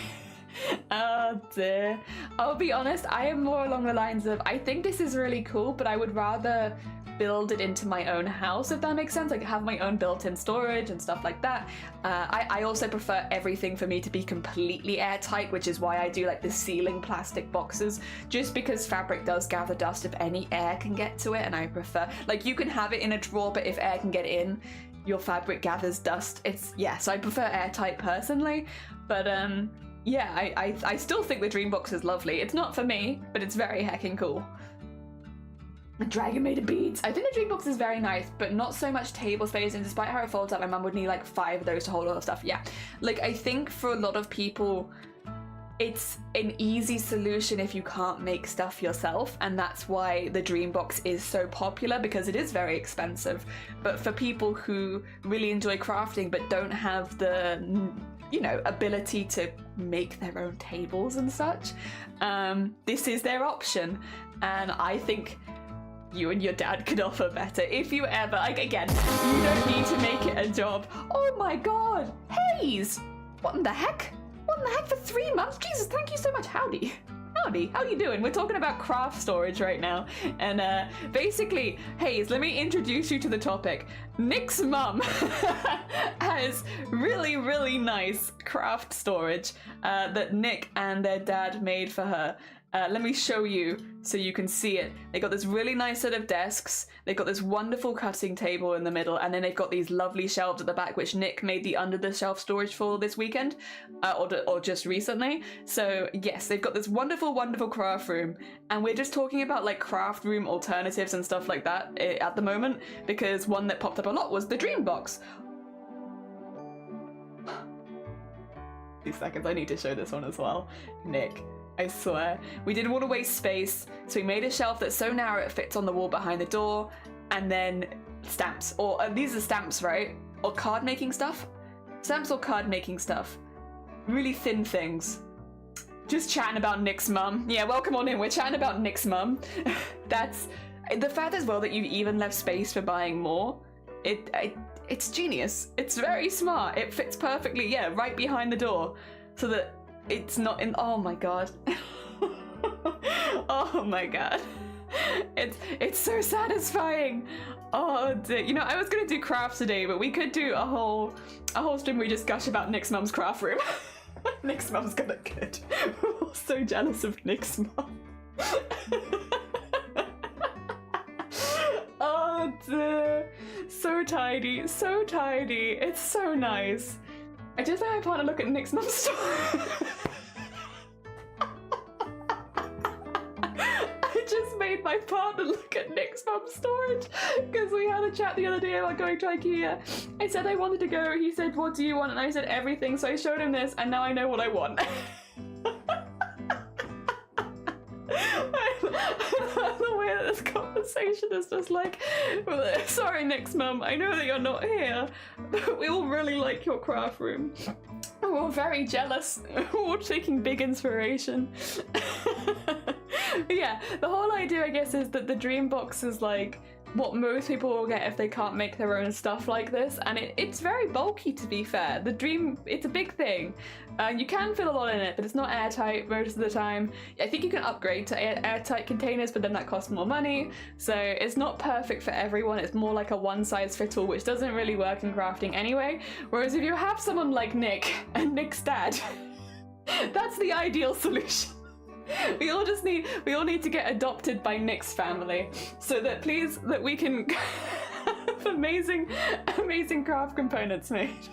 Oh dear. I'll be honest, I am more along the lines of, I think this is really cool, but I would rather build it into my own house, if that makes sense. Like, have my own built-in storage and stuff like that. I also prefer everything for me to be completely airtight, which is why I do like the ceiling plastic boxes, just because fabric does gather dust if any air can get to it, and I prefer, like, you can have it in a drawer, but if air can get in, your fabric gathers dust. So I prefer airtight personally, but yeah, I still think the dream box is lovely. It's not for me, but it's very heckin' cool. A dragon made of beads. I think the dream box is very nice, but not so much table space, and despite how it folds up, my mum would need like 5 of those to hold all the stuff. Yeah, like, I think for a lot of people it's an easy solution if you can't make stuff yourself, and that's why the dream box is so popular, because it is very expensive. But for people who really enjoy crafting but don't have the, you know, ability to make their own tables and such, this is their option. And I think you and your dad could offer better if you ever, like, again, you don't need to make it a job. Oh my god, Hayes! What in the heck? What in the heck, for 3 months? Jesus, thank you so much. Howdy. Howdy, how you doing? We're talking about craft storage right now. And basically, Hayes, let me introduce you to the topic. Nick's mum has really, really nice craft storage that Nick and their dad made for her. Let me show you so you can see it. They got this really nice set of desks. They've got this wonderful cutting table in the middle, and then they've got these lovely shelves at the back, which Nick made the under the shelf storage for this weekend, or just recently. So yes, they've got this wonderful, wonderful craft room, and we're just talking about like craft room alternatives and stuff like that at the moment, because one that popped up a lot was the dream box. 2 seconds, I need to show this one as well. Nick, I swear. We didn't want to waste space, so we made a shelf that's so narrow it fits on the wall behind the door, and then stamps. Or these are stamps, right? Or card making stuff? Stamps or card making stuff. Really thin things. Just chatting about Nick's mum. Yeah, welcome on in. We're chatting about Nick's mum. That's the fact as well that you've even left space for buying more. It's genius. It's very smart. It fits perfectly, yeah, right behind the door, so that it's not in. Oh my god. Oh my god. It's so satisfying. Oh dear. You know, I was gonna do crafts today, but we could do a whole stream where we just gush about Nick's mum's craft room. Nick's mum's got it good. We're all so jealous of Nick's mum. Oh dear. So tidy, so tidy. It's so nice. I just made my partner look at Nick's mum's story. I just made my partner look at Nick's mum's storage because we had a chat the other day about going to IKEA. I said I wanted to go. He said, "What do you want?" And I said, "Everything." So I showed him this, and now I know what I want. The way that this conversation is just like, sorry Nick's mum, I know that you're not here, but we all really like your craft room. We're all very jealous. We're all taking big inspiration. But yeah, the whole idea, I guess, is that the dream box is like what most people will get if they can't make their own stuff like this, and it's very bulky, to be fair. The dream, it's a big thing. You can fit a lot in it, but it's not airtight most of the time. I think you can upgrade to airtight containers, but then that costs more money, so it's not perfect for everyone. It's more like a one-size-fits-all, which doesn't really work in crafting anyway. Whereas if you have someone like Nick and Nick's dad, That's the ideal solution. We all need to get adopted by Nick's family, so that we can have amazing craft components made.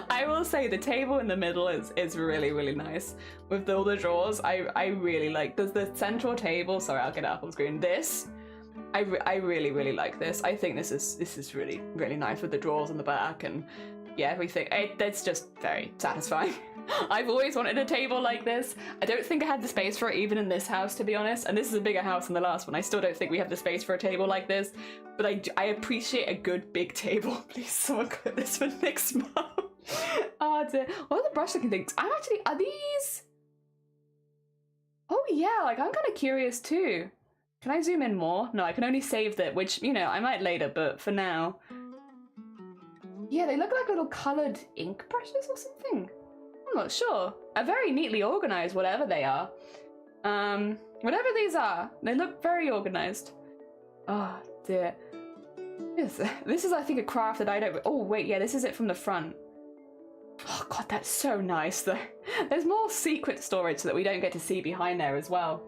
I will say the table in the middle is really, really nice with all the drawers. I really like the central table. Sorry, I'll get it up on screen. I really, really like this. I think this is really, really nice with the drawers on the back and yeah, everything. It's just very satisfying. I've always wanted a table like this. I don't think I had the space for it even in this house, to be honest. And this is a bigger house than the last one. I still don't think we have the space for a table like this. But I appreciate a good big table. Please, someone put this for Nick's mum. Oh dear. What are the brush looking things? Are these? Oh yeah, like I'm kind of curious too. Can I zoom in more? No, I can only save that, which, you know, I might later, but for now. Yeah, they look like little coloured ink brushes or something. I'm not sure. Are very neatly organised, whatever they are. Whatever these are, they look very organised. Oh dear. This is, I think, a craft that I don't... Oh wait, yeah, this is it from the front. Oh god, that's so nice though. There's more secret storage so that we don't get to see behind there as well.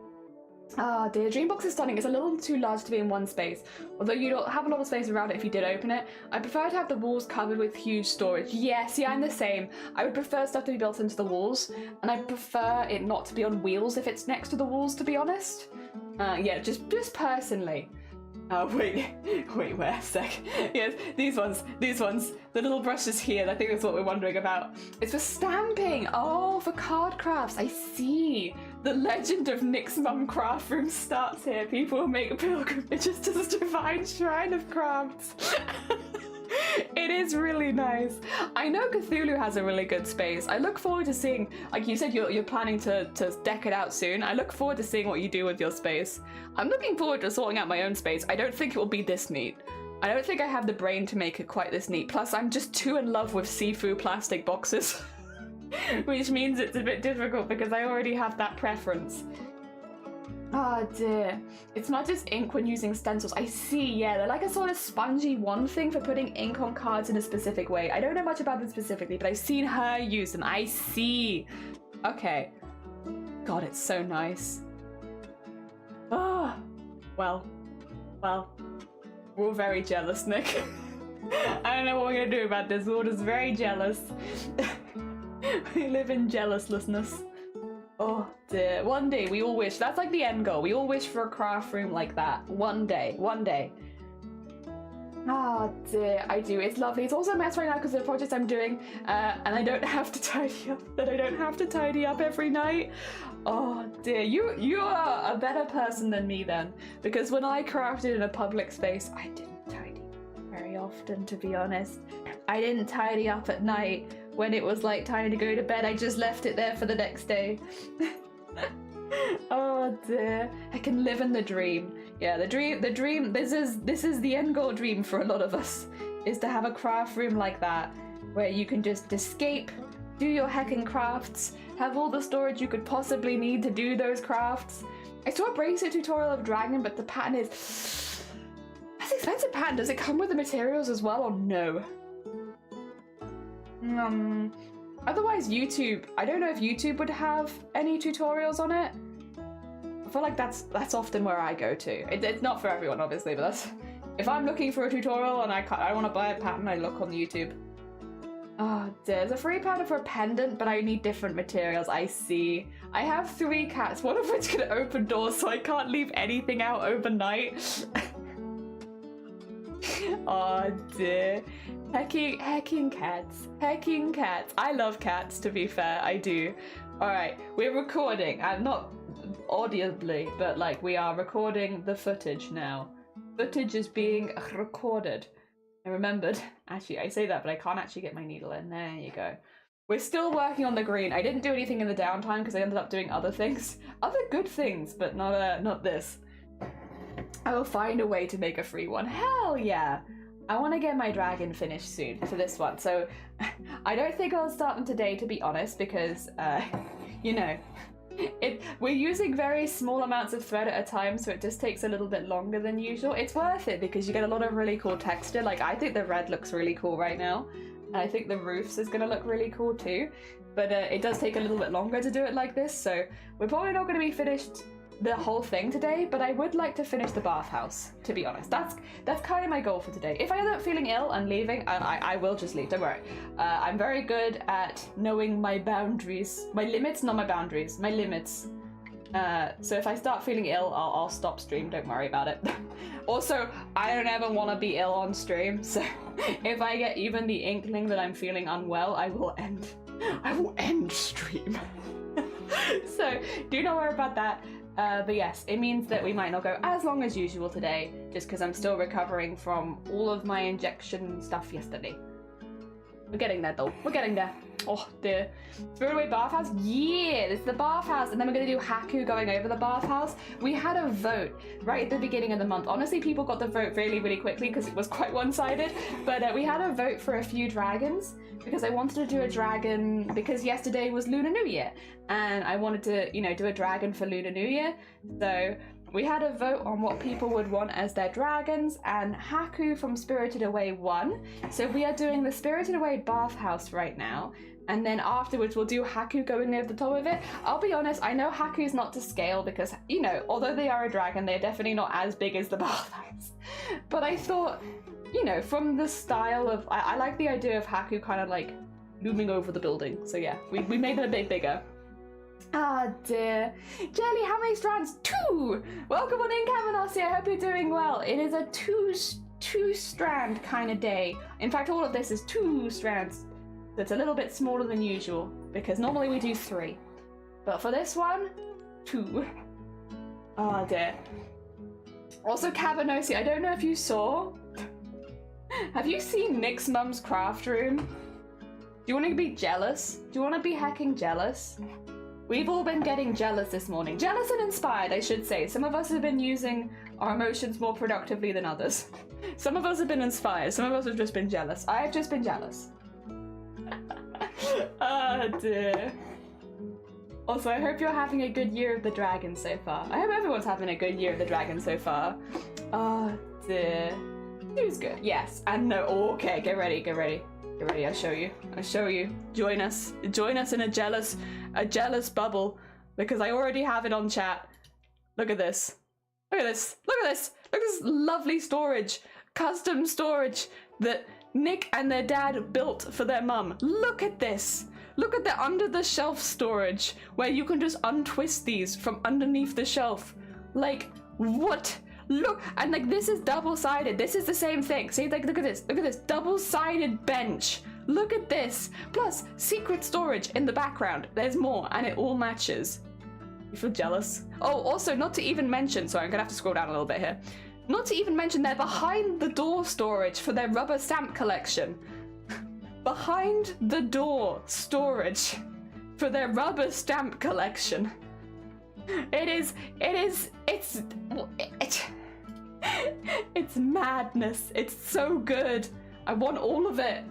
Ah dear, Dreambox is stunning. It's a little too large to be in one space. Although you don't have a lot of space around it if you did open it. I prefer to have the walls covered with huge storage. Yes, yeah, I'm the same. I would prefer stuff to be built into the walls. And I prefer it not to be on wheels if it's next to the walls, to be honest. Yeah, just personally. Wait, wait a sec. Yes, these ones, the little brushes here, I think that's what we're wondering about. It's for stamping. Oh, for card crafts, I see. The legend of Nick's mum craft room starts here. People make pilgrimages to the divine shrine of crafts. It is really nice. I know Cthulhu has a really good space. I look forward to seeing, like you said, you're planning to deck it out soon. I look forward to seeing what you do with your space. I'm looking forward to sorting out my own space. I don't think it will be this neat. I don't think I have the brain to make it quite this neat. Plus, I'm just too in love with see-through plastic boxes. Which means it's a bit difficult because I already have that preference. Oh dear. It's not just ink when using stencils. I see, yeah, they're like a sort of spongy wand thing for putting ink on cards in a specific way. I don't know much about them specifically, but I've seen her use them. I see. Okay. God, it's so nice. Ah, well, we're all very jealous, Nick. I don't know what we're gonna do about this. We're all just very jealous. We live in jealouslessness. Oh dear. One day we all wish. That's like the end goal. We all wish for a craft room like that. One day. Oh dear, I do. It's lovely. It's also a mess right now because of the projects I'm doing, and I don't have to tidy up. That I don't have to tidy up every night. Oh dear, you are a better person than me then, because when I crafted in a public space, I didn't tidy very often, to be honest. I didn't tidy up at night when it was like time to go to bed. I just left it there for the next day. Oh dear, I can live in the dream. Yeah, the dream, this is the end goal dream for a lot of us, is to have a craft room like that, where you can just escape, do your heckin' crafts, have all the storage you could possibly need to do those crafts. I saw a bracelet tutorial of Dragon, but the pattern is... That's an expensive pattern. Does it come with the materials as well, or no? Otherwise YouTube, I don't know if YouTube would have any tutorials on it. I feel like that's often where I go to. It's not for everyone, obviously, but that's... If I'm looking for a tutorial and I want to buy a pattern, I look on YouTube. Oh, there's a free pattern for a pendant, but I need different materials. I see. I have 3 cats, one of which can open doors, so I can't leave anything out overnight. Oh dear. Hecking cats. Hecking cats. I love cats, to be fair. I do. Alright, we're recording. I'm not audibly, but like we are recording the footage now. Footage is being recorded. I remembered. Actually, I say that, but I can't actually get my needle in. There you go. We're still working on the green. I didn't do anything in the downtime because I ended up doing other things. Other good things, but not this. I will find a way to make a free one. Hell yeah! I want to get my dragon finished soon for this one. So I don't think I'll start them today, to be honest, because, you know, we're using very small amounts of thread at a time, so it just takes a little bit longer than usual. It's worth it because you get a lot of really cool texture. Like, I think the red looks really cool right now. And I think the roofs is going to look really cool too. But it does take a little bit longer to do it like this, so we're probably not going to be finished the whole thing today, but I would like to finish the bathhouse, to be honest. That's kind of my goal for today. If I end up feeling ill and leaving, I will just leave, don't worry. I'm very good at knowing my boundaries. My limits, not my boundaries, my limits. So if I start feeling ill, I'll stop stream, don't worry about it. Also, I don't ever want to be ill on stream, so if I get even the inkling that I'm feeling unwell, I will end stream. So do not worry about that. But yes, it means that we might not go as long as usual today, just because I'm still recovering from all of my injection stuff yesterday. We're getting there though, we're getting there. Oh, the Spirit Away bathhouse? Yeah, this is the bathhouse, and then we're gonna do Haku going over the bathhouse. We had a vote right at the beginning of the month. Honestly, people got the vote really, really quickly because it was quite one-sided, but we had a vote for a few dragons because I wanted to do a dragon because yesterday was Lunar New Year, and I wanted to, you know, do a dragon for Lunar New Year. So we had a vote on what people would want as their dragons, and Haku from Spirited Away won. So we are doing the Spirited Away bathhouse right now, and then afterwards we'll do Haku going over the top of it. I'll be honest, I know Haku's not to scale because, you know, although they are a dragon, they're definitely not as big as the bathhouse. But I thought, you know, from the style of, I like the idea of Haku kind of like looming over the building. So yeah, we made it a bit bigger. Ah dear. Jelly, how many strands? 2! Welcome on in, Kavanassi. I hope you're doing well. It is a two strand kind of day. In fact, all of this is 2 strands. That's a little bit smaller than usual, because normally we do 3. But for this one, 2. Oh dear. Also, Cabanossi, I don't know if you saw. Have you seen Nick's mum's craft room? Do you want to be jealous? Do you want to be hecking jealous? We've all been getting jealous this morning. Jealous and inspired, I should say. Some of us have been using our emotions more productively than others. Some of us have been inspired. Some of us have just been jealous. I have just been jealous. Oh dear. Also, I hope you're having a good year of the dragon so far. I hope everyone's having a good year of the dragon so far. Oh dear. Who's good? Yes and no. Oh, okay, get ready, get ready. Get ready, I'll show you. I'll show you. Join us. Join us in a jealous bubble, because I already have it on chat. Look at this. Look at this. Look at this. Look at this lovely storage. Custom storage that Nick and their dad built for their mum. Look at this. Look at the under the shelf storage where you can just untwist these from underneath the shelf. Like, what? Look, and like this is double-sided. This is the same thing. See, like, look at this. Look at this double-sided bench. Look at this. Plus, secret storage in the background. There's more, and it all matches. You feel jealous? Oh, also, not to even mention, sorry, I'm gonna have to scroll down a little bit here. Not to even mention their behind the door storage for their rubber stamp collection. Behind the door storage for their rubber stamp collection. It's madness. It's so good. I want all of it.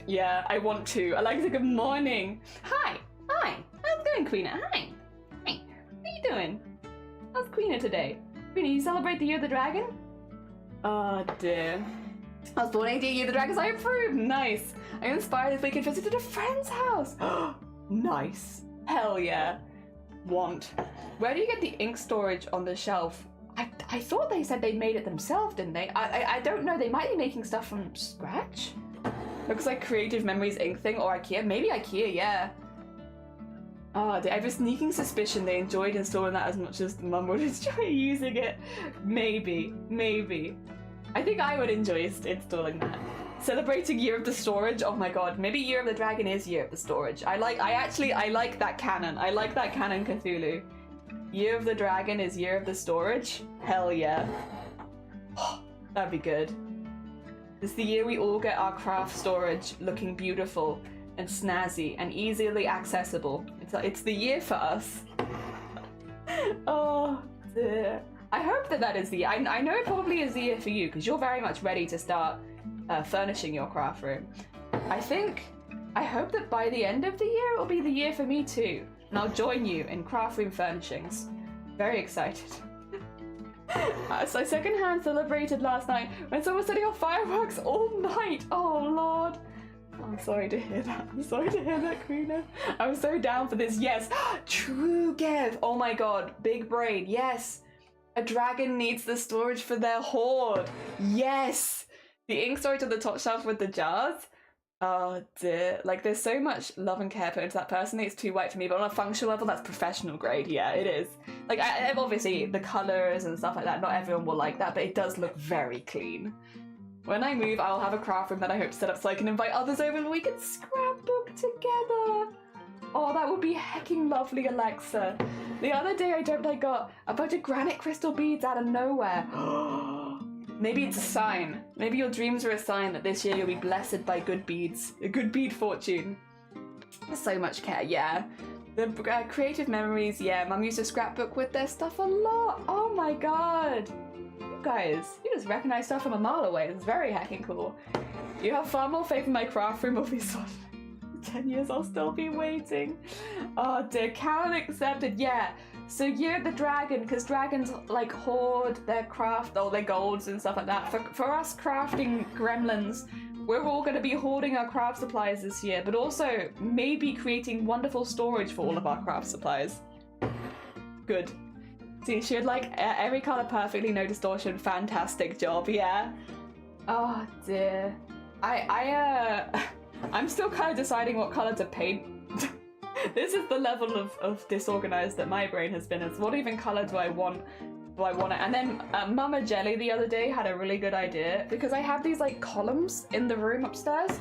Yeah, I want to. Alexa, good morning. Hi. How's it going, Queena? Hi. How you doing? How's Queena today? Queena, you celebrate the Year of the Dragon? Oh dear. I was born 80 Year of the Dragons, I approve! Nice! I'm inspired this weekend visited a friend's house! Nice! Hell yeah! Want. Where do you get the ink storage on the shelf? I thought they said they made it themselves, didn't they? I don't know, they might be making stuff from scratch? Looks like Creative Memories ink thing, or IKEA. Maybe IKEA, yeah. Oh, I have a sneaking suspicion they enjoyed installing that as much as Mum would enjoy using it. Maybe. I think I would enjoy installing that. Celebrating Year of the Storage. Oh my god, maybe Year of the Dragon is Year of the Storage. I like that canon. I like that canon Cthulhu. Year of the Dragon is Year of the Storage. Hell yeah. That'd be good. It's the year we all get our craft storage looking beautiful and snazzy and easily accessible. It's the year for us. Oh dear. I hope that is the year. I know it probably is the year for you because you're very much ready to start furnishing your craft room. I hope that by the end of the year it'll be the year for me too. And I'll join you in craft room furnishings. Very excited. So secondhand celebrated last night when someone was setting off fireworks all night. Oh lord. I'm sorry to hear that. I'm sorry to hear that, Queena. I'm so down for this. Yes. True, Gev. Oh my god. Big brain. Yes. A dragon needs the storage for their hoard. Yes. The ink storage on the top shelf with the jars. Oh dear. Like, there's so much love and care put into that. Personally, it's too white for me, but on a functional level, that's professional grade. Yeah, it is. Like, I obviously, the colours and stuff like that, not everyone will like that, but it does look very clean. When I move, I'll have a craft room that I hope to set up so I can invite others over and we can scrapbook together. Oh, that would be hecking lovely, Alexa. The other day I got a bunch of granite crystal beads out of nowhere. Maybe it's a sign. Maybe your dreams are a sign that this year you'll be blessed by good beads. A good bead fortune. So much care, yeah. The creative memories, yeah. Mum used to scrapbook with their stuff a lot. Oh my god. You guys, you just recognize stuff from a mile away. It's very hecking cool. You have far more faith in my craft room, obviously. 10 years I'll still be waiting. Oh dear, Karen accepted, yeah. So you're the dragon, because dragons like hoard their craft, all their golds and stuff like that. For us crafting gremlins, we're all going to be hoarding our craft supplies this year, but also maybe creating wonderful storage for all of our craft supplies. Good. See, she had like every colour perfectly, no distortion, fantastic job, yeah. Oh dear. I'm still kind of deciding what colour to paint. This is the level of disorganized that my brain has been. It's what even colour do I want? And then Mama Jelly the other day had a really good idea, because I have these like columns in the room upstairs.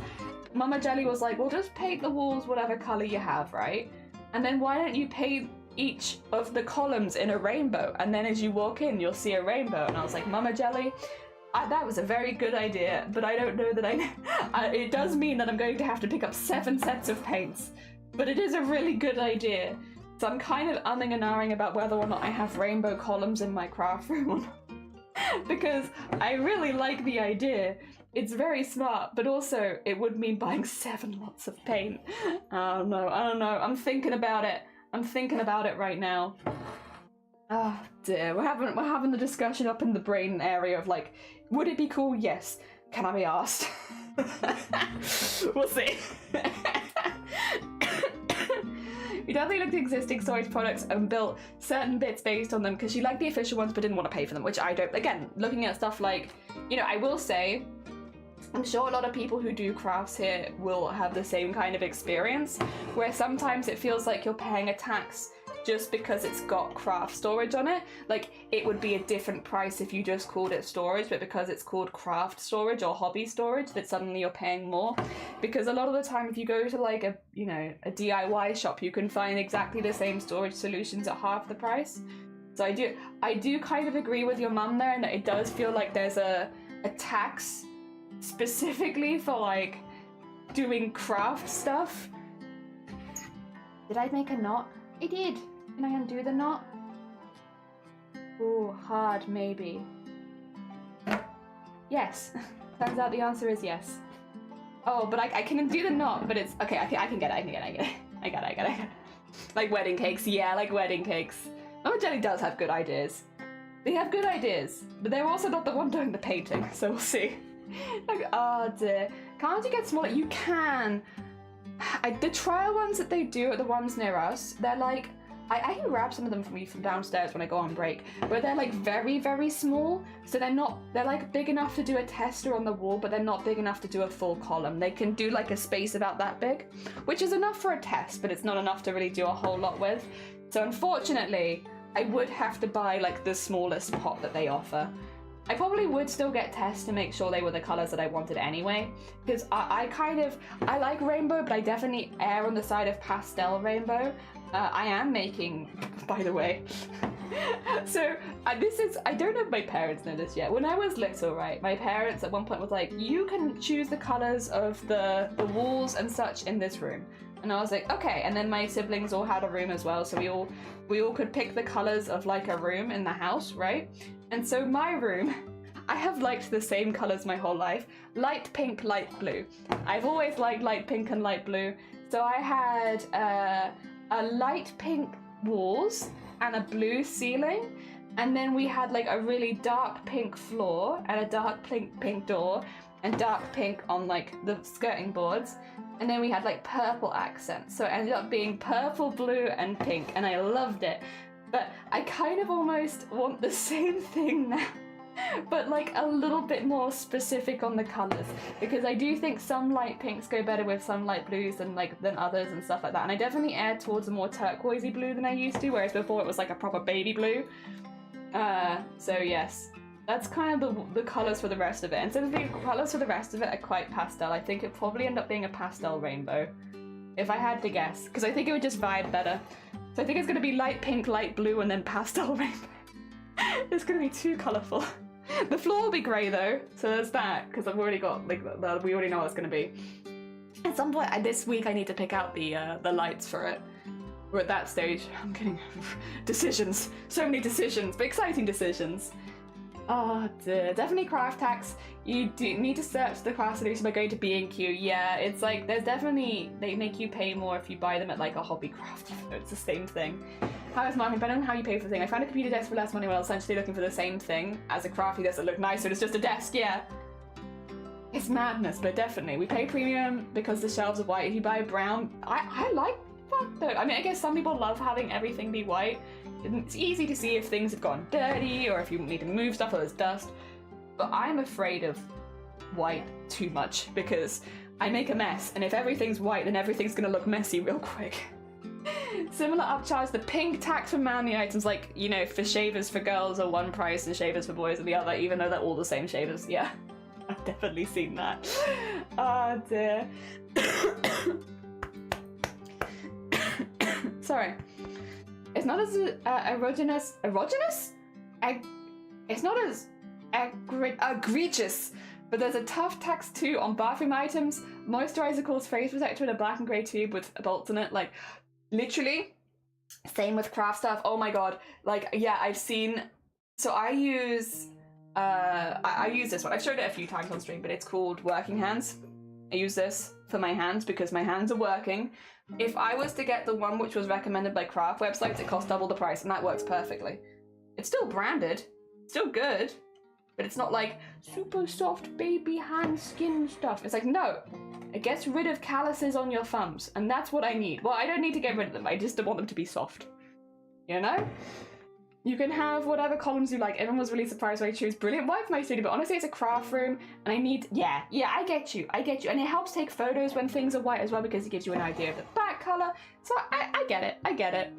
Mama Jelly was like, well, just paint the walls whatever colour you have, right? And then why don't you paint each of the columns in a rainbow? And then as you walk in, you'll see a rainbow. And I was like, Mama Jelly, that was a very good idea, but I don't know that it does mean that I'm going to have to pick up 7 sets of paints. But it is a really good idea. So I'm kind of umming and ahhing about whether or not I have rainbow columns in my craft room or not. Because I really like the idea. It's very smart, but also it would mean buying 7 lots of paint. I don't know. I'm thinking about it. I'm thinking about it right now. Oh dear, we're having the discussion up in the brain area of like, would it be cool? Yes. Can I be asked? We'll see. We definitely looked at existing storage products and built certain bits based on them because she liked the official ones but didn't want to pay for them, which I don't. Again, looking at stuff like, you know, I will say, I'm sure a lot of people who do crafts here will have the same kind of experience, where sometimes it feels like you're paying a tax just because it's got craft storage on it. Like, it would be a different price if you just called it storage, but because it's called craft storage or hobby storage, that suddenly you're paying more. Because a lot of the time, if you go to like a DIY shop, you can find exactly the same storage solutions at half the price. So I do kind of agree with your mum there, and that it does feel like there's a tax specifically for like doing craft stuff. Did I make a knot? I did. Can I undo the knot? Ooh, hard, maybe. Yes. Turns out the answer is yes. Oh, but I can undo the knot, but it's... Okay, I can get it, I get it. Like wedding cakes, yeah, like wedding cakes. Mama Jelly does have good ideas. They have good ideas, but they're also not the one doing the painting, so we'll see. Like, oh dear. Can't you get smaller? You can. The trial ones that they do are the ones near us. They're like, I can grab some of them from downstairs when I go on break, but they're like very, very small. So they're like big enough to do a tester on the wall, but they're not big enough to do a full column. They can do like a space about that big, which is enough for a test, but it's not enough to really do a whole lot with. So unfortunately, I would have to buy like the smallest pot that they offer. I probably would still get tests to make sure they were the colours that I wanted anyway, because I like rainbow, but I definitely err on the side of pastel rainbow. I am making, by the way. So I don't know if my parents know this yet. When I was little, right, my parents at one point was like, you can choose the colours of the walls and such in this room. And I was like, okay. And then my siblings all had a room as well, so we all could pick the colours of like a room in the house, right? And so my room, I have liked the same colours my whole life. Light pink, light blue. I've always liked light pink and light blue. So I had a light pink walls and a blue ceiling. And then we had like a really dark pink floor and a dark pink door and dark pink on like the skirting boards. And then we had like purple accents. So it ended up being purple, blue, and pink, and I loved it. But I kind of almost want the same thing now, but like a little bit more specific on the colours, because I do think some light pinks go better with some light blues than others and stuff like that. And I definitely erred towards a more turquoisey blue than I used to, whereas before it was like a proper baby blue. So yes. That's kind of the colours for the rest of it. And since the colours for the rest of it are quite pastel, I think it'd probably end up being a pastel rainbow, if I had to guess, because I think it would just vibe better. So I think it's going to be light pink, light blue, and then pastel rainbow. It's going to be too colourful. The floor will be grey though, so there's that, because I've already got, like, we already know what it's going to be. At some point this week I need to pick out the lights for it. We're at that stage. I'm getting decisions. So many decisions, but exciting decisions. Oh dear, definitely craft tax. You do need to search the craft solution by going to B&Q. Yeah, it's like, there's definitely, they make you pay more if you buy them at like a hobby craft, even though it's the same thing. How is marketing? Depending on how you pay for the thing. I found a computer desk for less money while essentially looking for the same thing as a crafty desk that looked nicer. It's just a desk, yeah. It's madness, but definitely. We pay premium because the shelves are white. If you buy brown, I like that though. I mean, I guess some people love having everything be white. It's easy to see if things have gone dirty or if you need to move stuff or there's dust. But I'm afraid of white too much because I make a mess, and if everything's white, then everything's gonna look messy real quick. Similar upcharge, the pink tax for manly items, like, you know, for shavers for girls are one price and shavers for boys are the other, even though they're all the same shavers. Yeah, I've definitely seen that. Oh dear. Sorry. It's not as it's not as egregious, but there's a tough tax too on bathroom items. Moisturizer called face protector in a black and grey tube with bolts in it. Like, literally, same with craft stuff. Oh my god. Like, yeah, I've seen. So I use this one. I've showed it a few times on stream, but it's called Working Hands. I use this for my hands because my hands are working. If I was to get the one which was recommended by craft websites, it costs double the price, and that works perfectly. It's still branded, still good, but it's not like super soft baby hand skin stuff. It's like, no, it gets rid of calluses on your thumbs, and that's what I need. Well, I don't need to get rid of them, I just want them to be soft. You know? You can have whatever columns you like. Everyone was really surprised when I choose Brilliant White for my studio, but honestly it's a craft room, and I need, yeah, I get you. And it helps take photos when things are white as well, because it gives you an idea of the back colour. So I get it.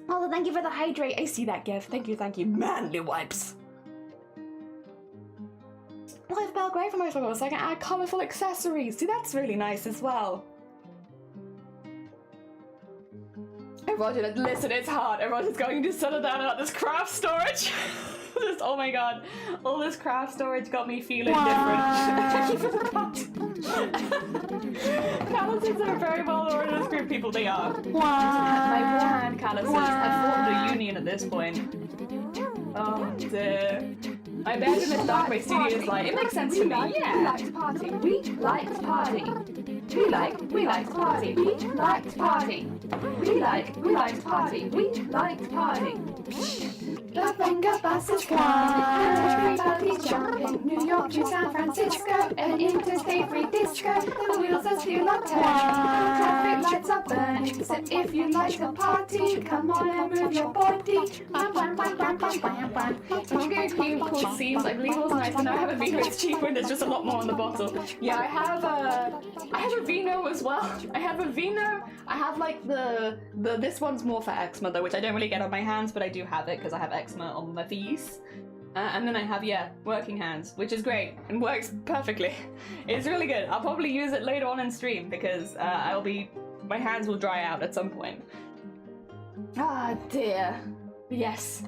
Oh, thank you for the hydrate. I see that, Gev. Thank you. Manly wipes. Light bell grey for my photos, so I can add colourful accessories. See, that's really nice as well. Roger, listen, it's hard. Roger's going to settle down about this craft storage. Oh my god. All this craft storage got me feeling different. Thank you for the pot. Calluses are a very well-organized group of people, they are. My hand calluses have formed a union at this point. Oh dear. My bedroom is dark, my studio is light. It makes sense to me, yeah. We like to party. We like to party. We like to party. We like to party. We like to party. We like to party. The finger bus is coming, and everybody's jumping. New York to San Francisco, an interstate free disco. The wheels are still not turning, traffic lights are burning. So if you like a party, come on and move your body. If you get a cream called Seams, I believe it was nice, and now I have a vino. It's cheaper and there's just a lot more on the bottle. Yeah, I have a vino as well. I have a vino. I have like this one's more for eczema though, which I don't really get on my hands, but I do have it because I have eczema on my face. And then I have, Working Hands, which is great and works perfectly. It's really good. I'll probably use it later on in stream because my hands will dry out at some point. Ah dear. Yes.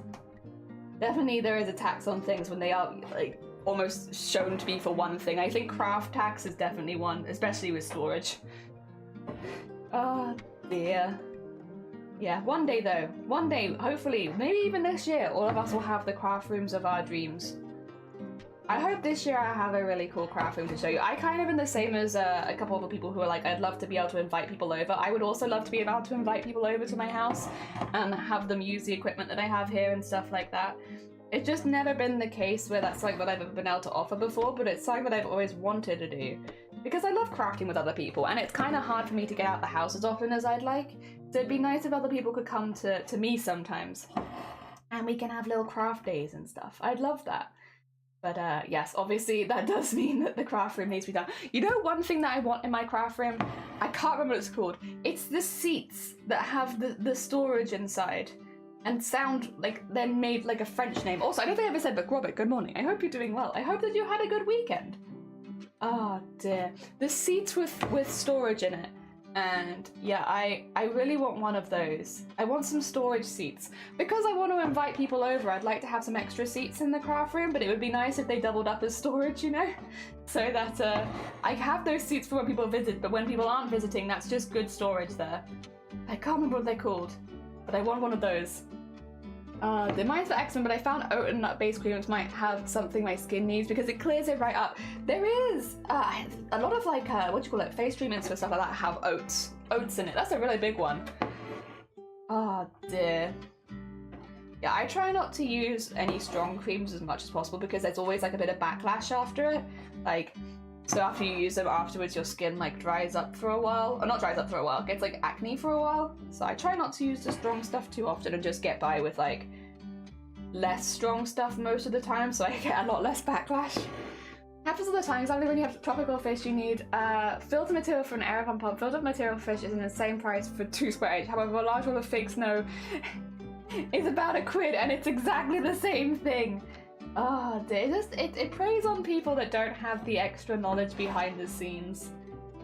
Definitely there is a tax on things when they are like almost shown to be for one thing. I think craft tax is definitely one, especially with storage. Oh dear. Yeah, one day though. One day, hopefully, maybe even this year, all of us will have the craft rooms of our dreams. I hope this year I have a really cool craft room to show you. I kind of am the same as a couple other people who are like, I'd love to be able to invite people over. I would also love to be able to invite people over to my house and have them use the equipment that I have here and stuff like that. It's just never been the case where that's something that I've ever been able to offer before, but it's something that I've always wanted to do. Because I love crafting with other people, and it's kind of hard for me to get out the house as often as I'd like. So it'd be nice if other people could come to me sometimes. And we can have little craft days and stuff. I'd love that. But yes, obviously that does mean that the craft room needs to be done. You know one thing that I want in my craft room? I can't remember what it's called. It's the seats that have the storage inside and sound like they're made like a French name. Also, I don't think I ever said, but Robert, good morning. I hope you're doing well. I hope that you had a good weekend. Oh dear. The seats with storage in it. And yeah, I really want one of those. I want some storage seats. Because I want to invite people over, I'd like to have some extra seats in the craft room, but it would be nice if they doubled up as storage, you know? So that I have those seats for when people visit, but when people aren't visiting, that's just good storage there. I can't remember what they're called, but I want one of those. Mine's for eczema, but I found oat and nut base creams might have something my skin needs because it clears it right up. There is a lot of like, what do you call it, face treatments for stuff like that have oats in it. That's a really big one. Oh dear. Yeah, I try not to use any strong creams as much as possible because there's always like a bit of backlash after it. Like, so after you use them afterwards, your skin like dries up for a while. Or not dries up for a while, gets like acne for a while. So I try not to use the strong stuff too often and just get by with like less strong stuff most of the time so I get a lot less backlash. Happens all the time, exactly when you have tropical fish you need filter material for an aeroplan pump. Filtered material fish is in the same price for 2 square inch. However, a large roll of fake snow is about £1 and it's exactly the same thing. Oh dear, it preys on people that don't have the extra knowledge behind the scenes.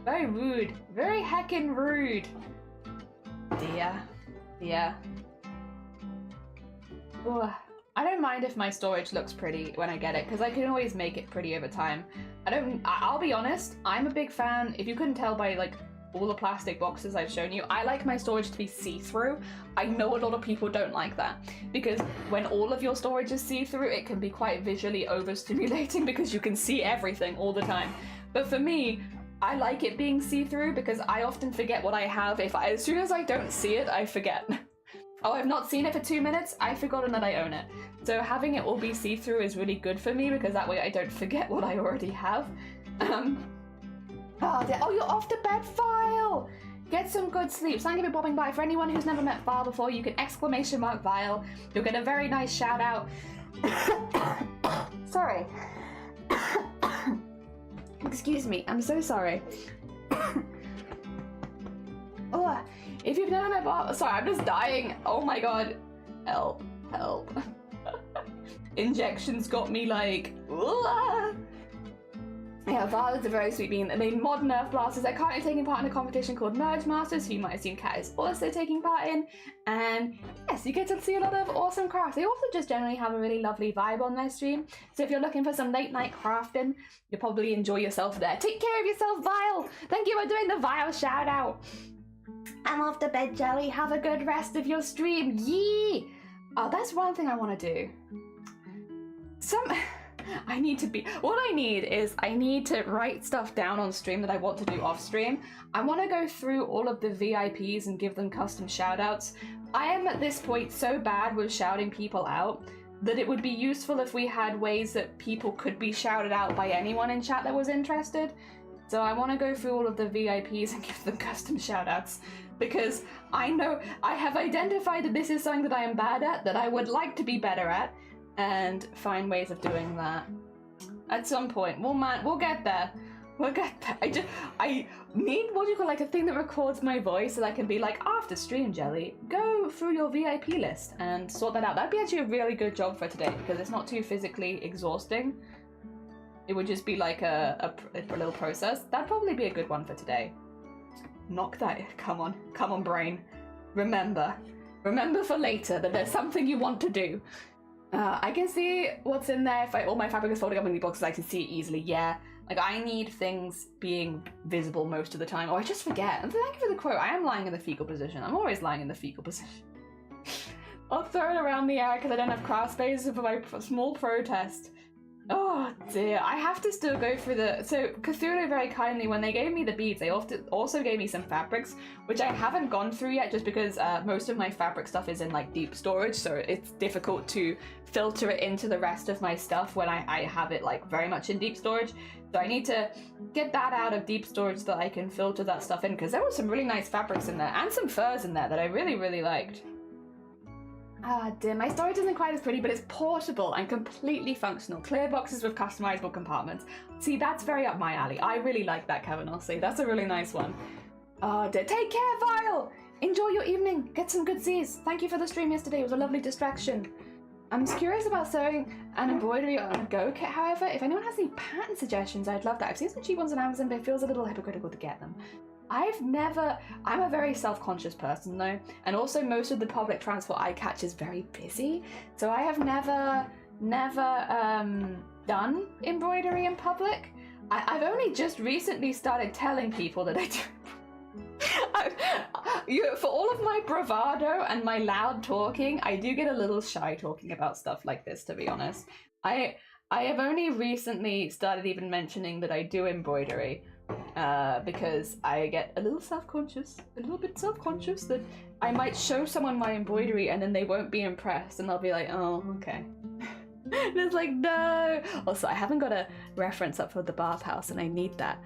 Very rude. Very heckin' rude. Dear. Yeah. Ugh. I don't mind if my storage looks pretty when I get it, because I can always make it pretty over time. I'll be honest, I'm a big fan, if you couldn't tell by like all the plastic boxes I've shown you, I like my storage to be see-through. I know a lot of people don't like that, because when all of your storage is see-through, it can be quite visually overstimulating because you can see everything all the time. But for me, I like it being see-through because I often forget what I have. As soon as I don't see it, I forget. Oh, I've not seen it for 2 minutes, I've forgotten that I own it. So having it all be see-through is really good for me because that way I don't forget what I already have. Oh, you're off to bed, Vile! Get some good sleep. Thank you for bobbing by. For anyone who's never met Vile before, you can ! Vile. You'll get a very nice shout out. Sorry. Excuse me, I'm so sorry. Oh, if you've never met Vile, sorry, I'm just dying. Oh my god. Help, help. Injections got me like, yeah, Vile is a very sweet being. They mod Nerf blasters. They're currently taking part in a competition called Merge Masters, who you might assume Cat is also taking part in. And yes, you get to see a lot of awesome crafts. They also just generally have a really lovely vibe on their stream. So if you're looking for some late night crafting, you'll probably enjoy yourself there. Take care of yourself, Vile. Thank you for doing the Vile shout out. I'm off to bed, Jelly. Have a good rest of your stream. Yee! Oh, that's one thing I want to do. I need to write stuff down on stream that I want to do off stream. I want to go through all of the VIPs and give them custom shout outs. I am at this point so bad with shouting people out that it would be useful if we had ways that people could be shouted out by anyone in chat that was interested. So I want to go through all of the VIPs and give them custom shout outs because I know I have identified that this is something that I am bad at, that I would like to be better at, and find ways of doing that. At some point, we'll get there. We'll get there. I need, what do you call, like a thing that records my voice so that I can be like, after stream, Jelly, go through your VIP list and sort that out. That'd be actually a really good job for today because it's not too physically exhausting. It would just be like a little process. That'd probably be a good one for today. Knock that, come on brain. Remember for later that there's something you want to do. I can see what's in there if all my fabric is folding up in the boxes. I can see it easily. Yeah, like I need things being visible most of the time. Oh, I just forget. And thank you for the quote. I am lying in the fecal position. I'm always lying in the fecal position. I'll throw it around the air because I don't have craft space for my small protest. Oh dear, I have to still go through the... So Cthulhu very kindly, when they gave me the beads, they also gave me some fabrics, which I haven't gone through yet just because most of my fabric stuff is in like deep storage, so it's difficult to filter it into the rest of my stuff when I have it like very much in deep storage. So I need to get that out of deep storage so that I can filter that stuff in, because there were some really nice fabrics in there and some furs in there that I really, really liked. Ah, dear, my storage isn't quite as pretty, but it's portable and completely functional. Clear boxes with customizable compartments. See, that's very up my alley. I really like that, Kevin, I'll say. That's a really nice one. Oh, dear. Take care, Vile! Enjoy your evening. Get some good Z's. Thank you for the stream yesterday. It was a lovely distraction. I'm curious about sewing and embroidery on a Go kit, however. If anyone has any pattern suggestions, I'd love that. I've seen some cheap ones on Amazon, but it feels a little hypocritical to get them. I'm a very self-conscious person though, and also most of the public transport I catch is very busy, so I have never done embroidery in public. I've only just recently started telling people that I do. For all of my bravado and my loud talking, I do get a little shy talking about stuff like this, to be honest. I have only recently started even mentioning that I do embroidery. Because I get a little bit self-conscious that I might show someone my embroidery and then they won't be impressed and they'll be like, oh, okay. And it's like, no. Also, I haven't got a reference up for the bathhouse and I need that.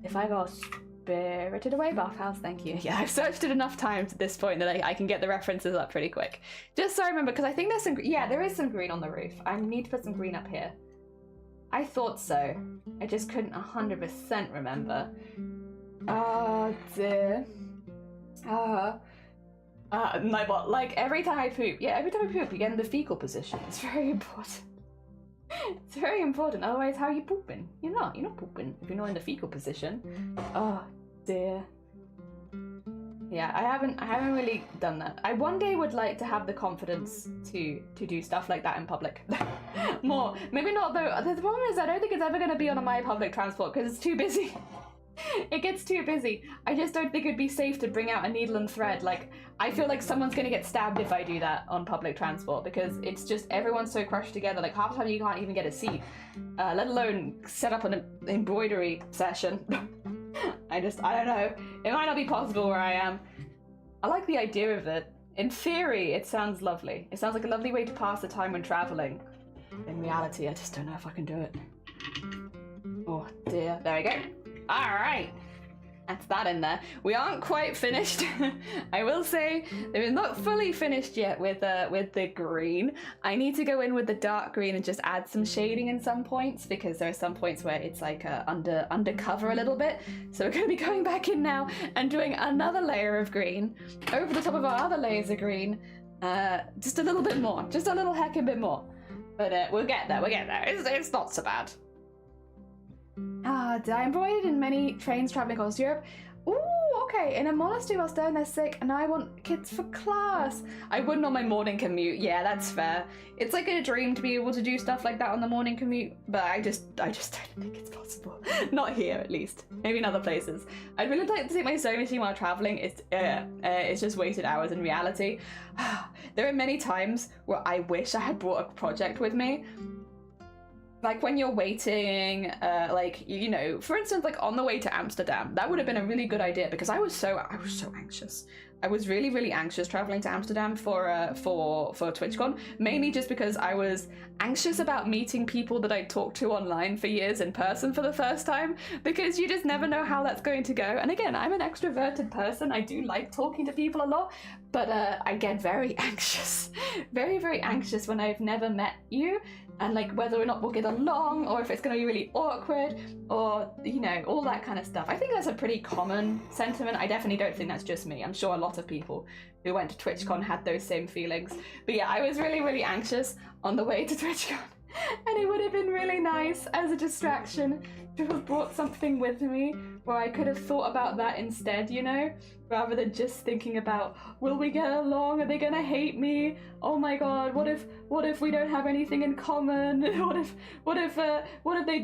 If I got Spirited Away bathhouse, thank you. Yeah, I've searched it enough times at this point that I can get the references up pretty quick. Just so I remember, because I think there's some, yeah, there is some green on the roof. I need to put some green up here. I thought so. I just couldn't 100% remember. Oh dear. Like every time I poop, you get in the fecal position. It's very important. It's very important. Otherwise, how are you pooping? You're not pooping if you're not in the fecal position. Oh dear. Yeah, I haven't really done that. I one day would like to have the confidence to do stuff like that in public. More. Maybe not though. The problem is I don't think it's ever going to be on my public transport because it's too busy. It gets too busy. I just don't think it'd be safe to bring out a needle and thread. Like, I feel like someone's going to get stabbed if I do that on public transport because it's just everyone's so crushed together. Like half the time you can't even get a seat, let alone set up an embroidery session. I don't know. It might not be possible where I am. I like the idea of it. In theory, it sounds lovely. It sounds like a lovely way to pass the time when traveling. In reality, I just don't know if I can do it. Oh dear. There we go. All right. That's that in there. We aren't quite finished. I will say they're not fully finished yet with the green. I need to go in with the dark green and just add some shading in some points because there are some points where it's like undercover a little bit. So we're going to be going back in now and doing another layer of green over the top of our other layers of green. Just a little bit more, just a little heckin' bit more. But we'll get there. We'll get there. It's not so bad. I embroidered in many trains traveling across Europe. Ooh, okay. In a monastery while staying there sick, and I want kids for class. I wouldn't on my morning commute. Yeah, that's fair. It's like a dream to be able to do stuff like that on the morning commute, but I just don't think it's possible. Not here, at least. Maybe in other places. I'd really like to take my sewing machine while traveling. It's just wasted hours in reality. There are many times where I wish I had brought a project with me. Like when you're waiting, like, you know, for instance, like on the way to Amsterdam, that would have been a really good idea because I was so anxious. I was really, really anxious traveling to Amsterdam for TwitchCon, mainly just because I was anxious about meeting people that I'd talked to online for years in person for the first time, because you just never know how that's going to go. And again, I'm an extroverted person. I do like talking to people a lot, but I get very anxious, very, very anxious when I've never met you. And like whether or not we'll get along, or if it's going to be really awkward, or, you know, all that kind of stuff. I think that's a pretty common sentiment. I definitely don't think that's just me. I'm sure a lot of people who went to TwitchCon had those same feelings. But yeah, I was really, really anxious on the way to TwitchCon. And it would have been really nice as a distraction to have brought something with me where I could have thought about that instead, you know, rather than just thinking about, will we get along? Are they gonna hate me? Oh my god, what if we don't have anything in common? What if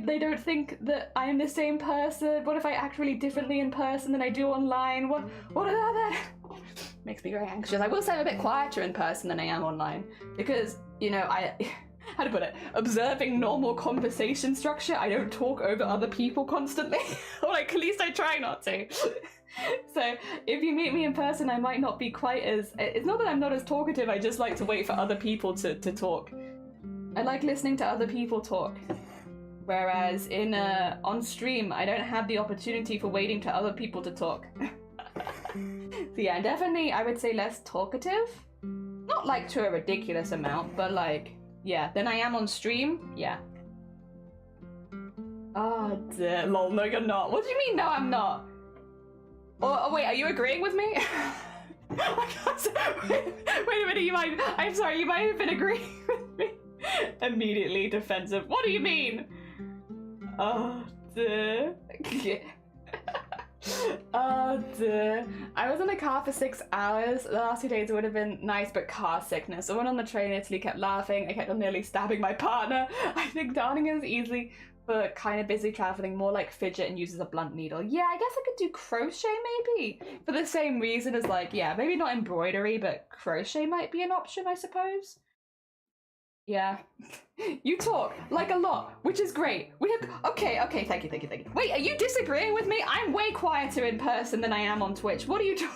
they don't think that I am the same person? What if I act really differently in person than I do online? What are that? Makes me very anxious. I will say I'm a bit quieter in person than I am online because, you know, how to put it, observing normal conversation structure. I don't talk over other people constantly. Or like, at least I try not to. So if you meet me in person, I might not be quite as, it's not that I'm not as talkative, I just like to wait for other people to talk. I like listening to other people talk. Whereas on stream, I don't have the opportunity for waiting to other people to talk. So yeah, definitely I would say less talkative. Not like to a ridiculous amount, but like, yeah, than I am on stream, yeah. Oh, dear. Lol, no you're not. What do you mean, no I'm not? Oh wait, are you agreeing with me? Wait a minute, I'm sorry, you might have been agreeing with me. Immediately defensive. What do you mean? Oh, dear. Oh, dear. I was in a car for 6 hours. The last 2 days would have been nice, but car sickness. I went on the train in Italy, kept laughing. I kept on nearly stabbing my partner. I think darning is easy, but kind of busy traveling, more like fidget and uses a blunt needle. Yeah, I guess I could do crochet maybe. For the same reason as like, yeah, maybe not embroidery, but crochet might be an option, I suppose. Yeah. You talk, like a lot, which is great. We have, okay, thank you. Wait, are you disagreeing with me? I'm way quieter in person than I am on Twitch. What are you talking?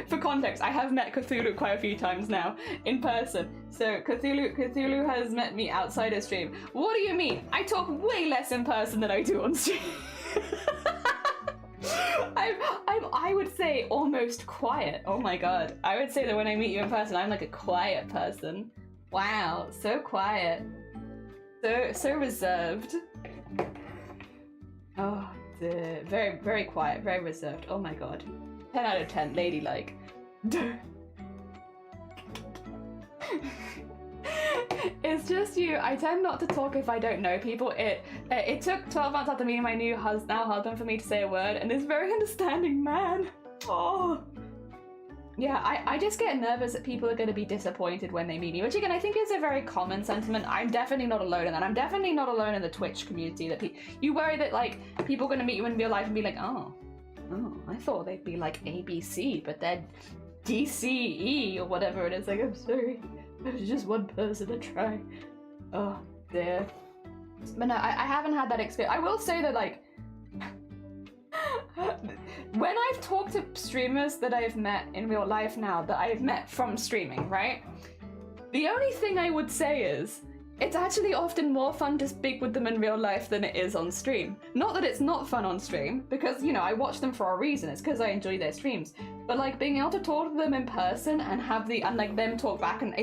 For context, I have met Cthulhu quite a few times now, in person. So Cthulhu has met me outside of stream. What do you mean? I talk way less in person than I do on stream. I would say almost quiet. Oh my god. I would say that when I meet you in person, I'm like a quiet person. Wow, so quiet. So reserved. Oh, dear. Very, very quiet, very reserved. Oh my god. 10 out of 10, ladylike. It's just you. I tend not to talk if I don't know people. It took 12 months after meeting my new now husband for me to say a word, and this very understanding man. Oh. Yeah, I just get nervous that people are going to be disappointed when they meet me, which again I think is a very common sentiment. I'm definitely not alone in that. I'm definitely not alone in the Twitch community. That you worry that like people are going to meet you in real life and be like, oh, I thought they'd be like ABC, but they're DCE or whatever it is. Like, I'm sorry. There's just one person to try. Oh, dear. But no, I haven't had that experience. I will say that, like, when I've talked to streamers that I've met in real life now, that I've met from streaming, right? The only thing I would say is, it's actually often more fun to speak with them in real life than it is on stream. Not that it's not fun on stream, because, you know, I watch them for a reason. It's because I enjoy their streams. But, like, being able to talk to them in person and like, them talk back, and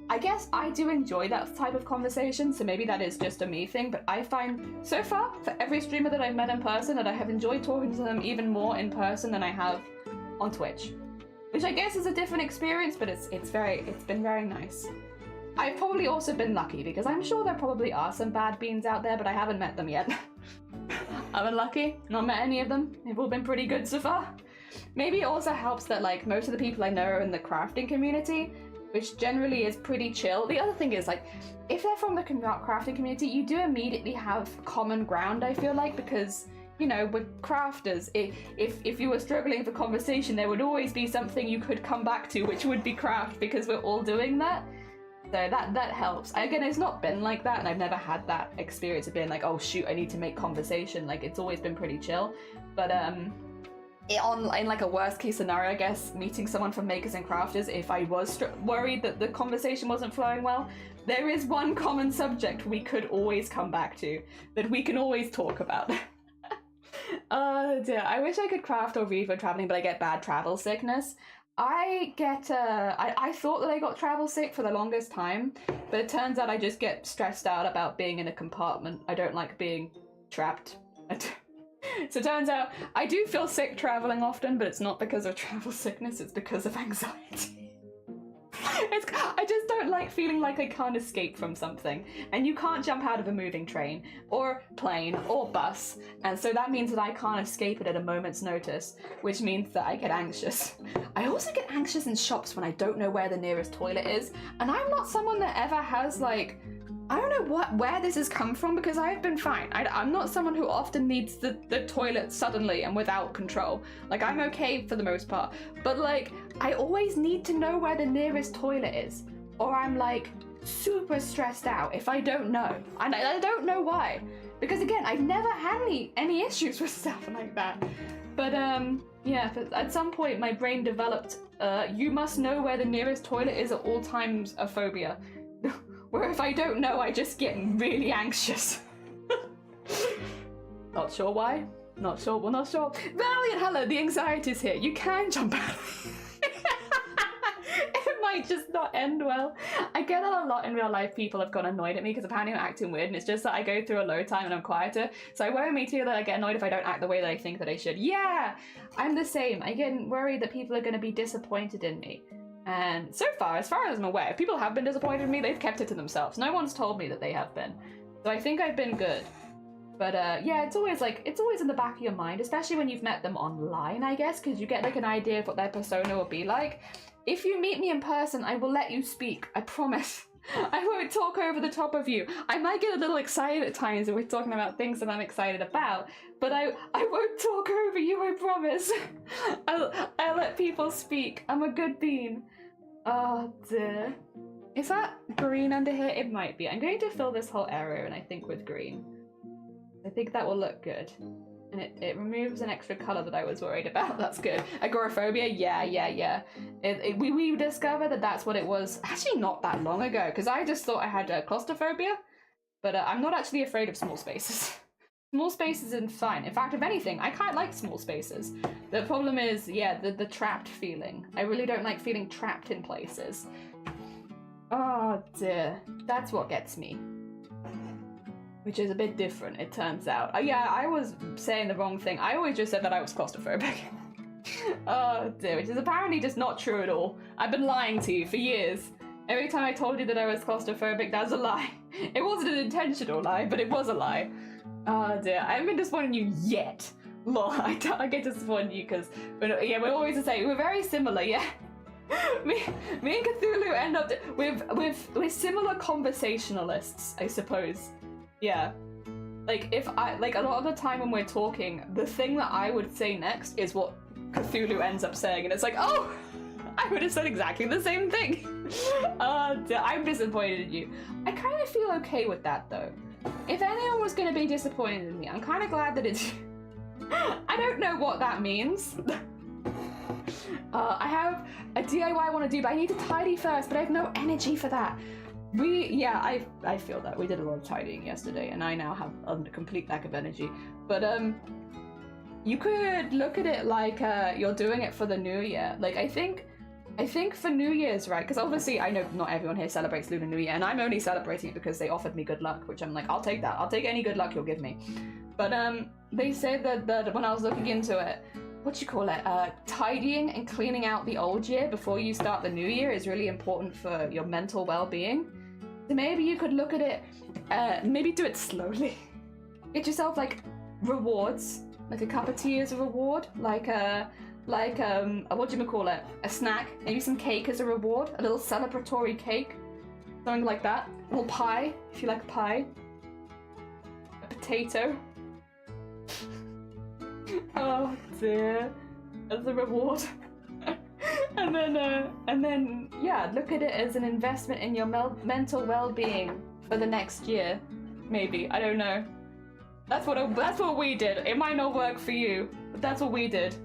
I guess I do enjoy that type of conversation, so maybe that is just a me thing, but I find, so far, for every streamer that I've met in person, that I have enjoyed talking to them even more in person than I have on Twitch. Which I guess is a different experience, but it's been very nice. I've probably also been lucky, because I'm sure there probably are some bad beans out there, but I haven't met them yet. I've been lucky, not met any of them. They've all been pretty good so far. Maybe it also helps that, like, most of the people I know are in the crafting community, which generally is pretty chill. The other thing is, like, if they're from the crafting community, you do immediately have common ground, I feel like, because, you know, we're crafters. If you were struggling for conversation, there would always be something you could come back to, which would be craft, because we're all doing that. So that helps. Again, it's not been like that, and I've never had that experience of being like, oh shoot, I need to make conversation. Like, it's always been pretty chill. But in like a worst case scenario, I guess, meeting someone from Makers and Crafters, if I was worried that the conversation wasn't flowing well, there is one common subject we could always come back to, that we can always talk about. Oh dear, I wish I could craft or read when traveling, but I get bad travel sickness. I thought that I got travel sick for the longest time, but it turns out I just get stressed out about being in a compartment. I don't like being trapped. So it turns out I do feel sick traveling often, but it's not because of travel sickness, it's because of anxiety. I just don't like feeling like I can't escape from something, and you can't jump out of a moving train or plane or bus, and so that means that I can't escape it at a moment's notice, which means that I get anxious. I also get anxious in shops when I don't know where the nearest toilet is, and I'm not someone that ever has, like, I don't know where this has come from, because I've been fine. I'm not someone who often needs the toilet suddenly and without control. Like, I'm okay for the most part. But, like, I always need to know where the nearest toilet is. Or I'm, like, super stressed out if I don't know. And I don't know why. Because again, I've never had any issues with stuff like that. But yeah, but at some point my brain developed you must know where the nearest toilet is at all times a phobia. Where if I don't know, I just get really anxious. Not sure why. Not sure. Well, not sure. Valiant, hello. The anxiety's here. You can jump out. It might just not end well. I get that a lot in real life. People have got annoyed at me because apparently I'm acting weird, and it's just that I go through a low time and I'm quieter. So I worry me too that I get annoyed if I don't act the way that I think that I should. Yeah, I'm the same. I get worried that people are going to be disappointed in me. And so far as I'm aware, if people have been disappointed in me, they've kept it to themselves. No one's told me that they have been. So I think I've been good. But yeah, it's always in the back of your mind, especially when you've met them online, I guess, because you get like an idea of what their persona will be like. If you meet me in person, I will let you speak. I promise. I won't talk over the top of you. I might get a little excited at times if we're talking about things that I'm excited about, but I won't talk over you, I promise. I'll let people speak. I'm a good bean. Oh dear. Is that green under here? It might be. I'm going to fill this whole area, and I think with green. I think that will look good. And it removes an extra colour that I was worried about. That's good. Agoraphobia? Yeah. We discovered that that's what it was actually not that long ago, because I just thought I had claustrophobia, but I'm not actually afraid of small spaces. Small spaces are fine. In fact, if anything, I quite like small spaces. The problem is, yeah, the trapped feeling. I really don't like feeling trapped in places. Oh dear. That's what gets me. Which is a bit different, it turns out. Yeah, I was saying the wrong thing. I always just said that I was claustrophobic. Oh dear, which is apparently just not true at all. I've been lying to you for years. Every time I told you that I was claustrophobic, that's a lie. It wasn't an intentional lie, but it was a lie. Oh dear, I haven't been disappointing you yet. Lol, I get disappointed you because, yeah, we're always the same. We're very similar, yeah. me and Cthulhu end up we're similar conversationalists, I suppose. Yeah. Like, if I, like, a lot of the time when we're talking, the thing that I would say next is what Cthulhu ends up saying, and it's like, oh, I would have said exactly the same thing. I'm disappointed in you. I kind of feel okay with that, though. If anyone was going to be disappointed in me, I'm kind of glad that it's... I don't know what that means. I have a DIY I want to do, but I need to tidy first, but I have no energy for that. I feel that. We did a lot of tidying yesterday, and I now have a complete lack of energy. But, you could look at it like, you're doing it for the new year. Like, I think for New Year's, right? Because obviously I know not everyone here celebrates Lunar New Year, and I'm only celebrating it because they offered me good luck, which I'm like, I'll take that. I'll take any good luck you'll give me. But, they said that when I was looking into it, tidying and cleaning out the old year before you start the new year is really important for your mental well-being. So maybe you could look at it, maybe do it slowly. Get yourself, like, rewards. Like a cup of tea as a reward. Like a snack. Maybe some cake as a reward. A little celebratory cake. Something like that. A little pie, if you like pie. A potato. Oh dear. As a reward. And then, yeah, look at it as an investment in your mental well-being for the next year. Maybe, I don't know. That's what we did. It might not work for you, but that's what we did.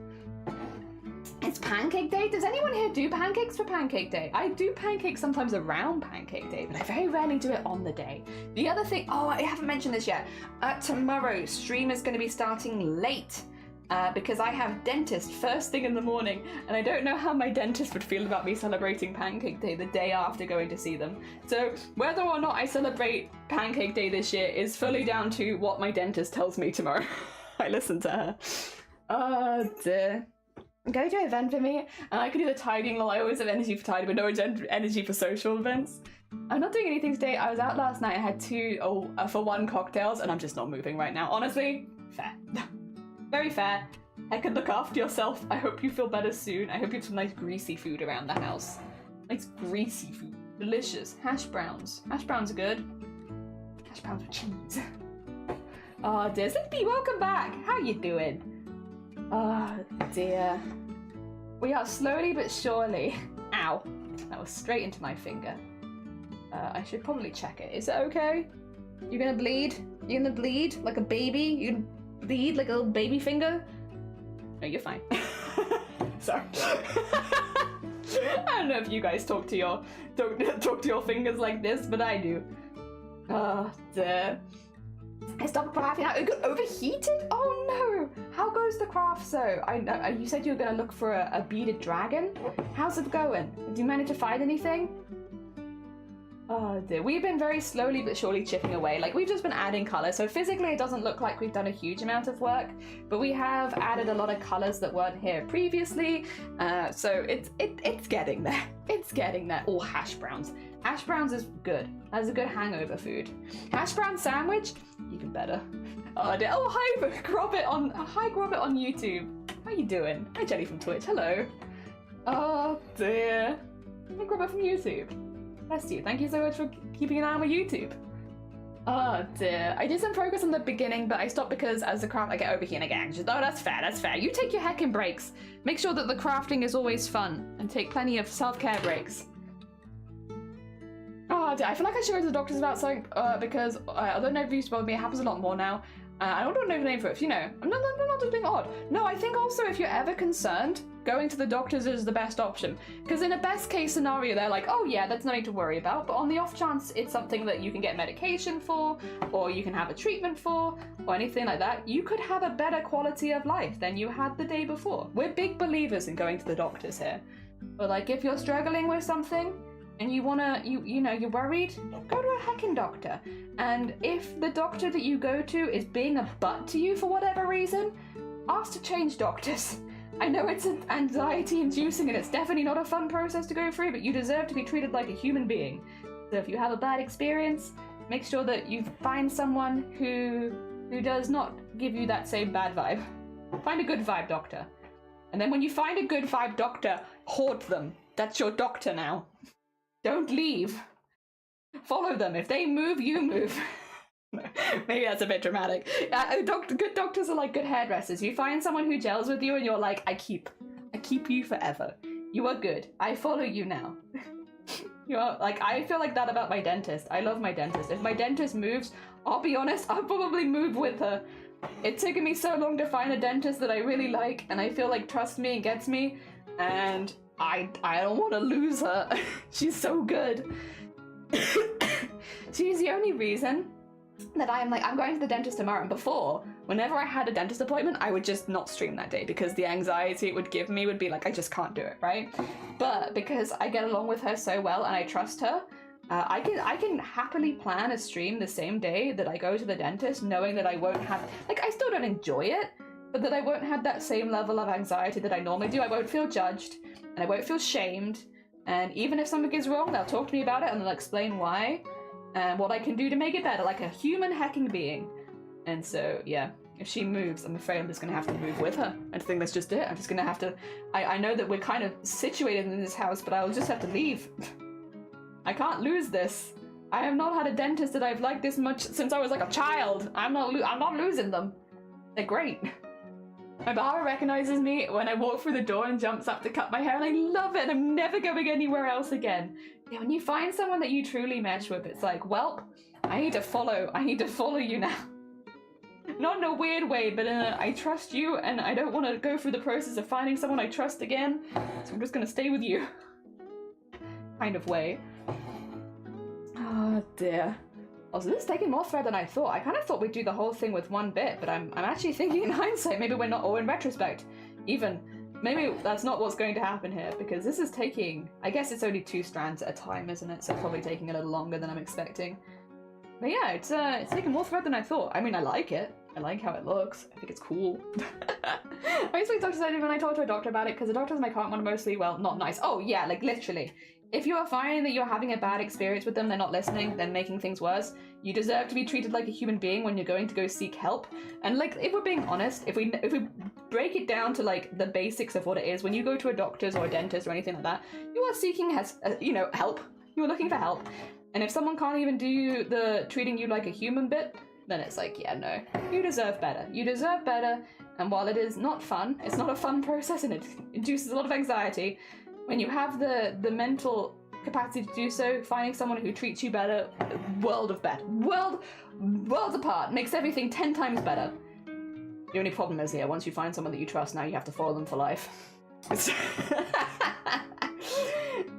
It's Pancake Day? Does anyone here do pancakes for Pancake Day? I do pancakes sometimes around Pancake Day, but I very rarely do it on the day. The other thing, oh, I haven't mentioned this yet. Tomorrow, stream is going to be starting late. Because I have dentist first thing in the morning, and I don't know how my dentist would feel about me celebrating Pancake Day the day after going to see them. So whether or not I celebrate Pancake Day this year is fully down to what my dentist tells me tomorrow. I listen to her. Oh dear. Go to an event for me, and I could do the tidying. Well, I always have energy for tidying, but no energy for social events. I'm not doing anything today. I was out last night. I had 2 for 1 cocktails, and I'm just not moving right now. Honestly, fair. Very fair. I could look after yourself. I hope you feel better soon. I hope you have some nice greasy food around the house. Nice greasy food. Delicious. Hash browns. Hash browns are good. Hash browns with cheese. Oh dear. Sleepy, welcome back. How you doing? Oh dear. We are slowly but surely. Ow. That was straight into my finger. I should probably check it. Is it okay? You're gonna bleed? You're gonna bleed like a baby? You gonna bleed like a little baby finger? No, you're fine. Sorry. I don't know if you guys talk to your fingers like this, but I do. Dear. I stopped crafting out. It got overheated? Oh no! How goes the craft so? I know you said you were gonna look for a beaded dragon. How's it going? Did you manage to find anything? Oh dear, we've been very slowly but surely chipping away. Like, we've just been adding colour, so physically it doesn't look like we've done a huge amount of work, but we have added a lot of colours that weren't here previously, so it's getting there. It's getting there. Oh, hash browns. Hash browns is good. That's a good hangover food. Hash brown sandwich, even better. Oh dear. Oh, hi Grobbit on YouTube. How you doing? Hi Jenny from Twitch. Hello. Oh dear. Hi Grobbit from YouTube. Bless you. Thank you so much for keeping an eye on my YouTube. Oh dear. I did some progress in the beginning, but I stopped because as the craft I get over here and again. Just, oh, that's fair, that's fair. You take your heckin' breaks. Make sure that the crafting is always fun and take plenty of self-care breaks. Oh dear. I feel like I should go to the doctors about something because although nobody used to bother me, it happens a lot more now. I don't know the name for it, you know. I'm not just being odd. No, I think also if you're ever concerned, going to the doctors is the best option. Because in a best case scenario, they're like, oh yeah, that's nothing to worry about. But on the off chance it's something that you can get medication for, or you can have a treatment for, or anything like that, you could have a better quality of life than you had the day before. We're big believers in going to the doctors here. But like, if you're struggling with something, and you wanna, you know, you're worried, go to a heckin' doctor. And if the doctor that you go to is being a butt to you for whatever reason, ask to change doctors. I know it's anxiety inducing and it's definitely not a fun process to go through, but you deserve to be treated like a human being. So if you have a bad experience, make sure that you find someone who does not give you that same bad vibe. Find a good vibe doctor. And then when you find a good vibe doctor, hoard them. That's your doctor now. Don't leave. Follow them. If they move, you move. Maybe that's a bit dramatic. Good doctors are like good hairdressers. You find someone who gels with you and you're like, I keep you forever. You are good. I follow you now. You know, like, I feel like that about my dentist. I love my dentist. If my dentist moves, I'll be honest, I'll probably move with her. It's taken me so long to find a dentist that I really like and I feel like trusts me and gets me, and I don't want to lose her. She's so good. She's the only reason that I'm going to the dentist tomorrow. And before, whenever I had a dentist appointment, I would just not stream that day because the anxiety it would give me would be like, I just can't do it, right? But because I get along with her so well and I trust her, I can happily plan a stream the same day that I go to the dentist, knowing that I won't have, like, I still don't enjoy it, but that I won't have that same level of anxiety that I normally do. I won't feel judged, and I won't feel shamed, and even if something is wrong, they'll talk to me about it and they'll explain why, and what I can do to make it better, like a human hecking being. And so, yeah, if she moves, I'm afraid I'm just gonna have to move with her. I think that's just it. I'm just gonna have to, I know that we're kind of situated in this house, but I'll just have to leave. I can't lose this. I have not had a dentist that I've liked this much since I was like a child. I'm not losing them. They're great. My barber recognizes me when I walk through the door and jumps up to cut my hair, and I love it, and I'm never going anywhere else again. Yeah, when you find someone that you truly mesh with, it's like, well, I need to follow you now. Not in a weird way, but in a, I trust you, and I don't want to go through the process of finding someone I trust again, so I'm just going to stay with you. Kind of way. Oh dear. Also, this is taking more thread than I thought. I kind of thought we'd do the whole thing with one bit, but I'm actually thinking in hindsight, maybe we're not, or in retrospect, even, maybe that's not what's going to happen here, because this is taking, I guess it's only 2 strands at a time, isn't it? So it's probably taking a little longer than I'm expecting. But yeah, it's taking more thread than I thought. I mean, I like it. I like how it looks. I think it's cool. I used to be doctor when I talked to a doctor about it, because the doctors in my current one are mostly, well, not nice. Oh yeah, like literally. If you are finding that you're having a bad experience with them, they're not listening, they're making things worse, you deserve to be treated like a human being when you're going to go seek help. And like, if we're being honest, if we break it down to like the basics of what it is, when you go to a doctor's or a dentist or anything like that, you are seeking help. You are looking for help. And if someone can't even do the treating you like a human bit, then it's like, yeah, no, you deserve better. You deserve better. And while it is not fun, it's not a fun process and it induces a lot of anxiety, when you have the mental capacity to do so, finding someone who treats you better, worlds apart, makes everything 10 times better. The only problem is, yeah, once you find someone that you trust, now you have to follow them for life.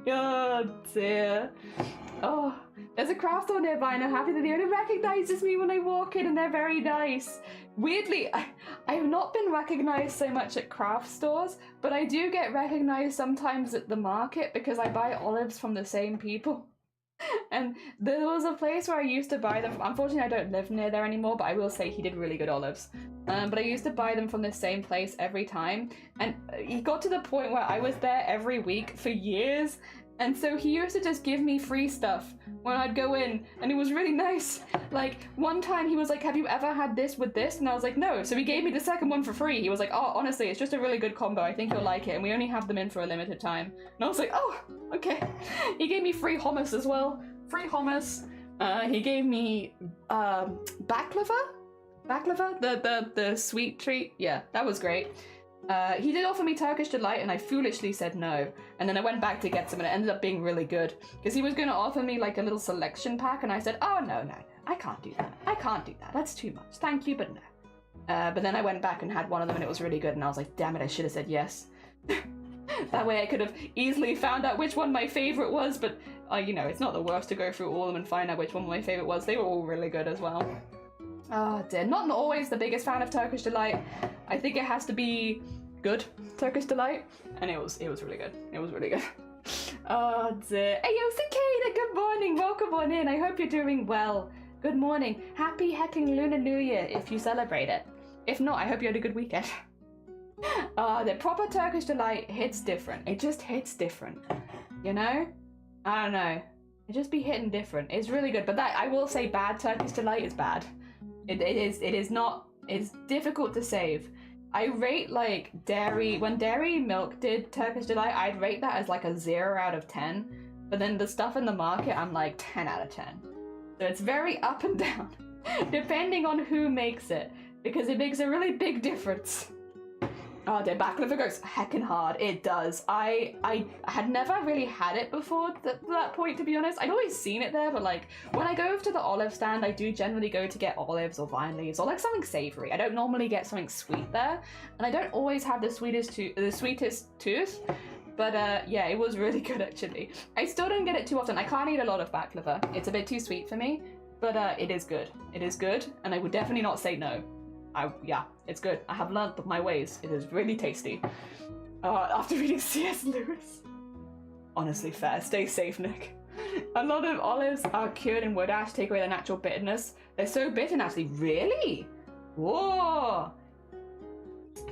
Oh dear. Oh, there's a craft store nearby and I'm happy that the owner recognizes me when I walk in and they're very nice. Weirdly, I've not been recognized so much at craft stores, but I do get recognized sometimes at the market because I buy olives from the same people. And there was a place where I used to buy them from. Unfortunately, I don't live near there anymore, but I will say he did really good olives. But I used to buy them from the same place every time. And he got to the point where I was there every week for years. And so he used to just give me free stuff when I'd go in, and it was really nice. Like, one time he was like, have you ever had this with this? And I was like, no. So he gave me the second one for free. He was like, oh, honestly, it's just a really good combo. I think you'll like it. And we only have them in for a limited time. And I was like, oh, okay. He gave me free hummus as well. Free hummus. He gave me baklava? Baklava? The sweet treat? Yeah, that was great. He did offer me Turkish Delight and I foolishly said no. And then I went back to get some and it ended up being really good. Because he was going to offer me like a little selection pack and I said, oh no, I can't do that. I can't do that. That's too much. Thank you, but no. But then I went back and had one of them and it was really good and I was like, damn it, I should have said yes. That way I could have easily found out which one my favorite was, but you know, it's not the worst to go through all of them and find out which one my favorite was. They were all really good as well. Oh dear, not always the biggest fan of Turkish Delight. I think it has to be good Turkish Delight, and it was really good. It was really good. Oh dear. Hey yo, Cicada, good morning. Welcome on in. I hope you're doing well. Good morning. Happy hecking Lunar New Year if you celebrate it. If not, I hope you had a good weekend. The proper Turkish Delight hits different. It just hits different. You know? I don't know. It just be hitting different. It's really good, but that I will say bad Turkish Delight is bad. It is not, it's difficult to save. I rate like dairy, when Dairy Milk did Turkish Delight, I'd rate that as like a 0 out of 10. But then the stuff in the market, I'm like 10 out of 10. So it's very up and down, depending on who makes it, because it makes a really big difference. Oh, the baklava goes heckin' hard. It does. I had never really had it before that point, to be honest. I'd always seen it there, but like when I go to the olive stand, I do generally go to get olives or vine leaves or like something savory. I don't normally get something sweet there, and I don't always have the sweetest tooth. But yeah, it was really good actually. I still don't get it too often. I can't eat a lot of baklava. It's a bit too sweet for me, but it is good. It is good, and I would definitely not say no. Yeah, it's good. I have learnt my ways. It is really tasty. After reading C.S. Lewis. Honestly, fair. Stay safe, Nick. A lot of olives are cured in wood ash, take away their natural bitterness. They're so bitter naturally. Really? Whoa.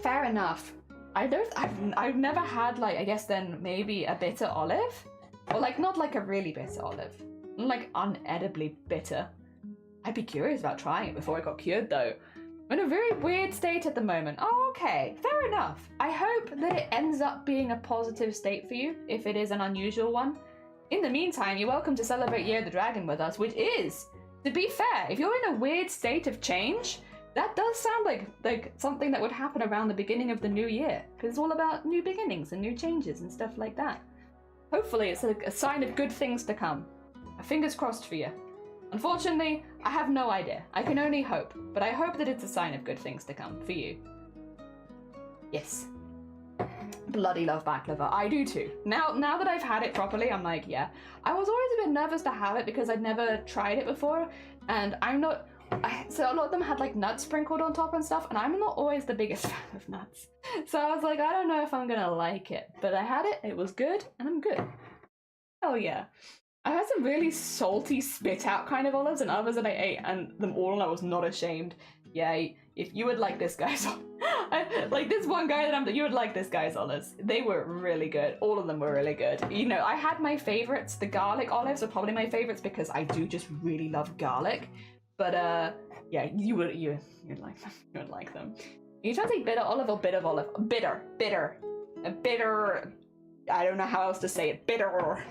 Fair enough. I've never had like, I guess then maybe a bitter olive? Or like, not like a really bitter olive. Like unedibly bitter. I'd be curious about trying it before it got cured though. I'm in a very weird state at the moment. Oh, okay. Fair enough. I hope that it ends up being a positive state for you, if it is an unusual one. In the meantime, you're welcome to celebrate Year of the Dragon with us, which is, to be fair, if you're in a weird state of change, that does sound like something that would happen around the beginning of the new year, because it's all about new beginnings and new changes and stuff like that. Hopefully it's a sign of good things to come. Fingers crossed for you. Unfortunately, I have no idea. I can only hope, but I hope that it's a sign of good things to come for you. Yes. Bloody love baklava. I do too. Now that I've had it properly, I'm like, yeah. I was always a bit nervous to have it because I'd never tried it before, and so a lot of them had like nuts sprinkled on top and stuff, and I'm not always the biggest fan of nuts. So I was like, I don't know if I'm gonna like it, but I had it, it was good, and I'm good. Hell yeah. I had some really salty spit out kind of olives and others that I ate, and them all, and I was not ashamed. Yeah, if you would like this guy's like this one guy that you would like this guy's olives. They were really good. All of them were really good. You know, I had my favorites. The garlic olives are probably my favorites because I do just really love garlic. But yeah, you'd like them. You would like them. You trying to say bitter olive or bit of olive? Bitter. A bitter. I don't know how else to say it. Bitter.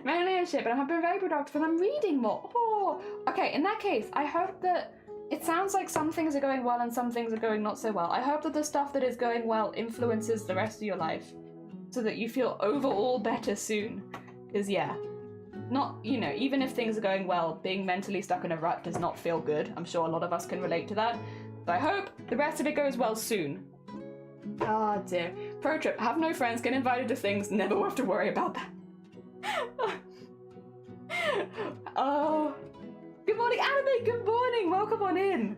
Mainly a shit, but I've been very productive and I'm reading more. Oh, okay. In that case, I hope that it sounds like some things are going well and some things are going not so well. I hope that the stuff that is going well influences the rest of your life. so that you feel overall better soon. Because yeah, not, you know, even if things are going well, being mentally stuck in a rut does not feel good. I'm sure a lot of us can relate to that. So I hope the rest of it goes well soon. Oh dear. Pro tip, have no friends, get invited to things, never have to worry about that. Oh, good morning Anime, good morning, welcome on in.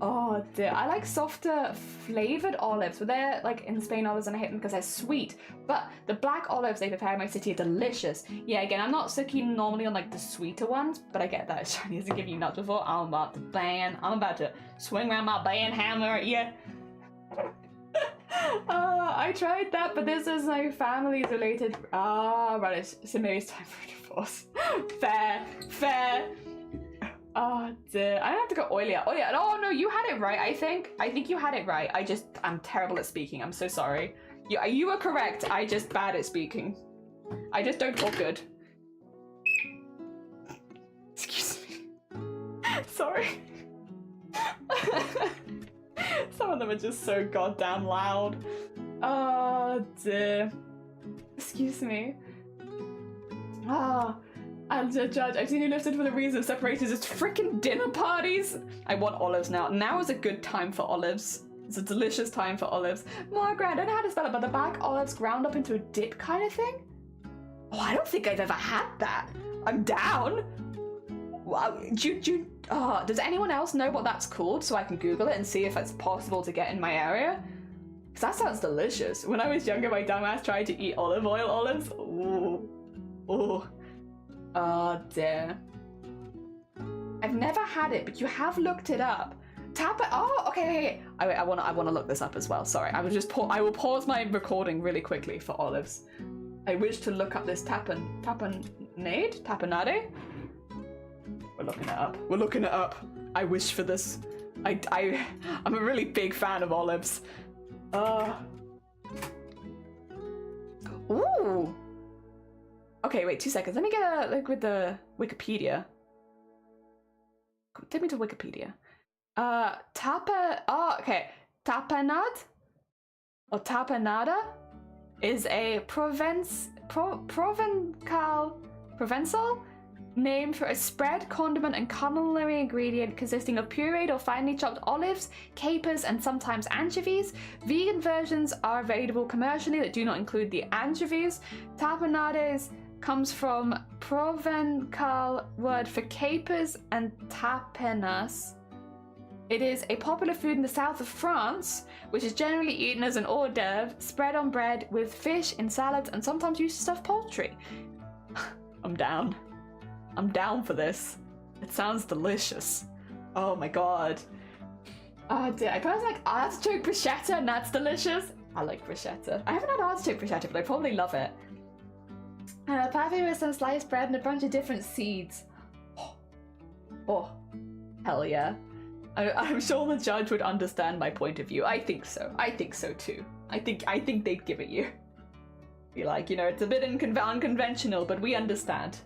Oh dear, I like softer flavoured olives, but they're like in Spain olives and I hate them because they're sweet. But the black olives they prepare in my city are delicious. Yeah, again, I'm not so keen normally on like the sweeter ones, but I get that Shiny hasn't given you nuts before. I'm about to swing around my band hammer at you. I tried that, but this is no family related. Right, so maybe it's time for a divorce. Fair. Oh dear, I have to go oilier. Oh no, you had it right, I think you had it right. I'm terrible at speaking, I'm so sorry. You were correct, I just bad at speaking. I just don't talk good. Excuse me. Sorry. Some of them are just so goddamn loud. Oh dear. Excuse me. As a judge, I've seen you listed for the reason of separators as frickin' dinner parties. I want olives now. Now is a good time for olives. It's a delicious time for olives. Margaret, I don't know how to spell it, but the black olives ground up into a dip kind of thing? Oh, I don't think I've ever had that. I'm down. Wow, does anyone else know what that's called so I can Google it and see if it's possible to get in my area? Because that sounds delicious. When I was younger, my dumbass tried to eat olive oil olives. Ooh. Oh dear. I've never had it, but you have looked it up. Okay. I want to look this up as well. Sorry, I will pause my recording really quickly for olives. I wish to look up this tapenade. We're looking it up. I wish for this. I'm a really big fan of olives. Ooh. Okay, wait 2 seconds. Let me get with the Wikipedia. Take me to Wikipedia. Okay. Tapenade or tapenada is a Provençal name for a spread, condiment, and culinary ingredient consisting of pureed or finely chopped olives, capers, and sometimes anchovies. Vegan versions are available commercially that do not include the anchovies. Tapenades comes from Provençal word for capers and tapenas. It is a popular food in the south of France, which is generally eaten as an hors d'oeuvre, spread on bread with fish in salads, and sometimes used to stuff poultry. I'm down. I'm down for this. It sounds delicious. Oh my god. Oh dear, I personally like artichoke bruschetta and that's delicious. I like bruschetta. I haven't had artichoke bruschetta, but I probably love it. Parfait with some sliced bread and a bunch of different seeds. Oh, hell yeah. I'm sure the judge would understand my point of view. I think so. I think so too. I think they'd give it you. Be like, you know, it's a bit unconventional, but we understand.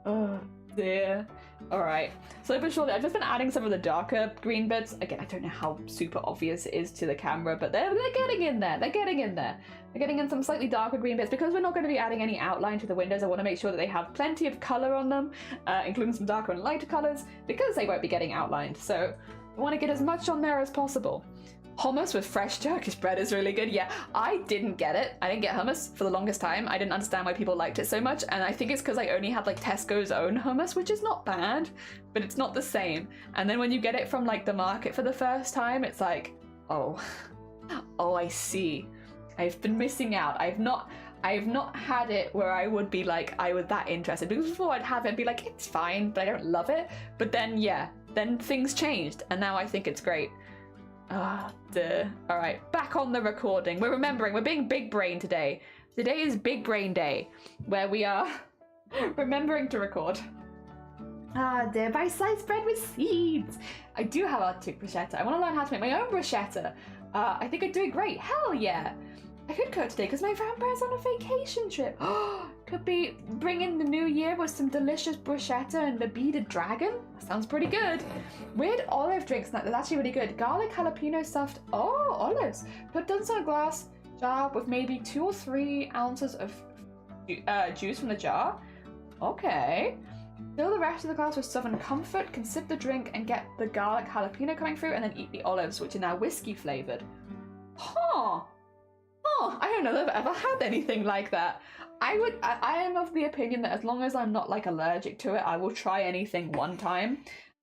Oh dear. Alright, so but surely I've just been adding some of the darker green bits. Again, I don't know how super obvious it is to the camera, but they're getting in there. They're getting in there. They're getting in some slightly darker green bits. Because we're not going to be adding any outline to the windows, I want to make sure that they have plenty of colour on them, including some darker and lighter colours, because they won't be getting outlined. So I want to get as much on there as possible. Hummus with fresh Turkish bread is really good. Yeah, I didn't get it. I didn't get hummus for the longest time. I didn't understand why people liked it so much, and I think it's because I only had like Tesco's own hummus, which is not bad, but it's not the same. And then when you get it from like the market for the first time, it's like, oh, I see. I've been missing out. I've not had it where I would be like, I was that interested. Because before I'd have it and be like, it's fine, but I don't love it. But then, yeah, then things changed, and now I think it's great. Ah, duh. Alright, back on the recording. We're remembering, we're being big brain today. Today is Big Brain Day, where we are remembering to record. Ah, dear, buy sliced bread with seeds. I do have artichoke bruschetta. I want to learn how to make my own bruschetta. I think I'd do it great. Hell yeah. I could cook today because my grandpa's on a vacation trip. Could be bringing the new year with some delicious bruschetta and the beaded dragon. That sounds pretty good. Weird olive drink snack. That's actually really good. Garlic jalapeno stuffed. Oh, olives. Put those on a glass. jar with maybe 2 or 3 ounces of juice from the jar. Okay. Fill the rest of the glass with Southern Comfort, can sip the drink and get the garlic jalapeno coming through, and then eat the olives, which are now whiskey flavored. Huh. Huh. I don't know that I've ever had anything like that. I am of the opinion that as long as I'm not like allergic to it, I will try anything one time.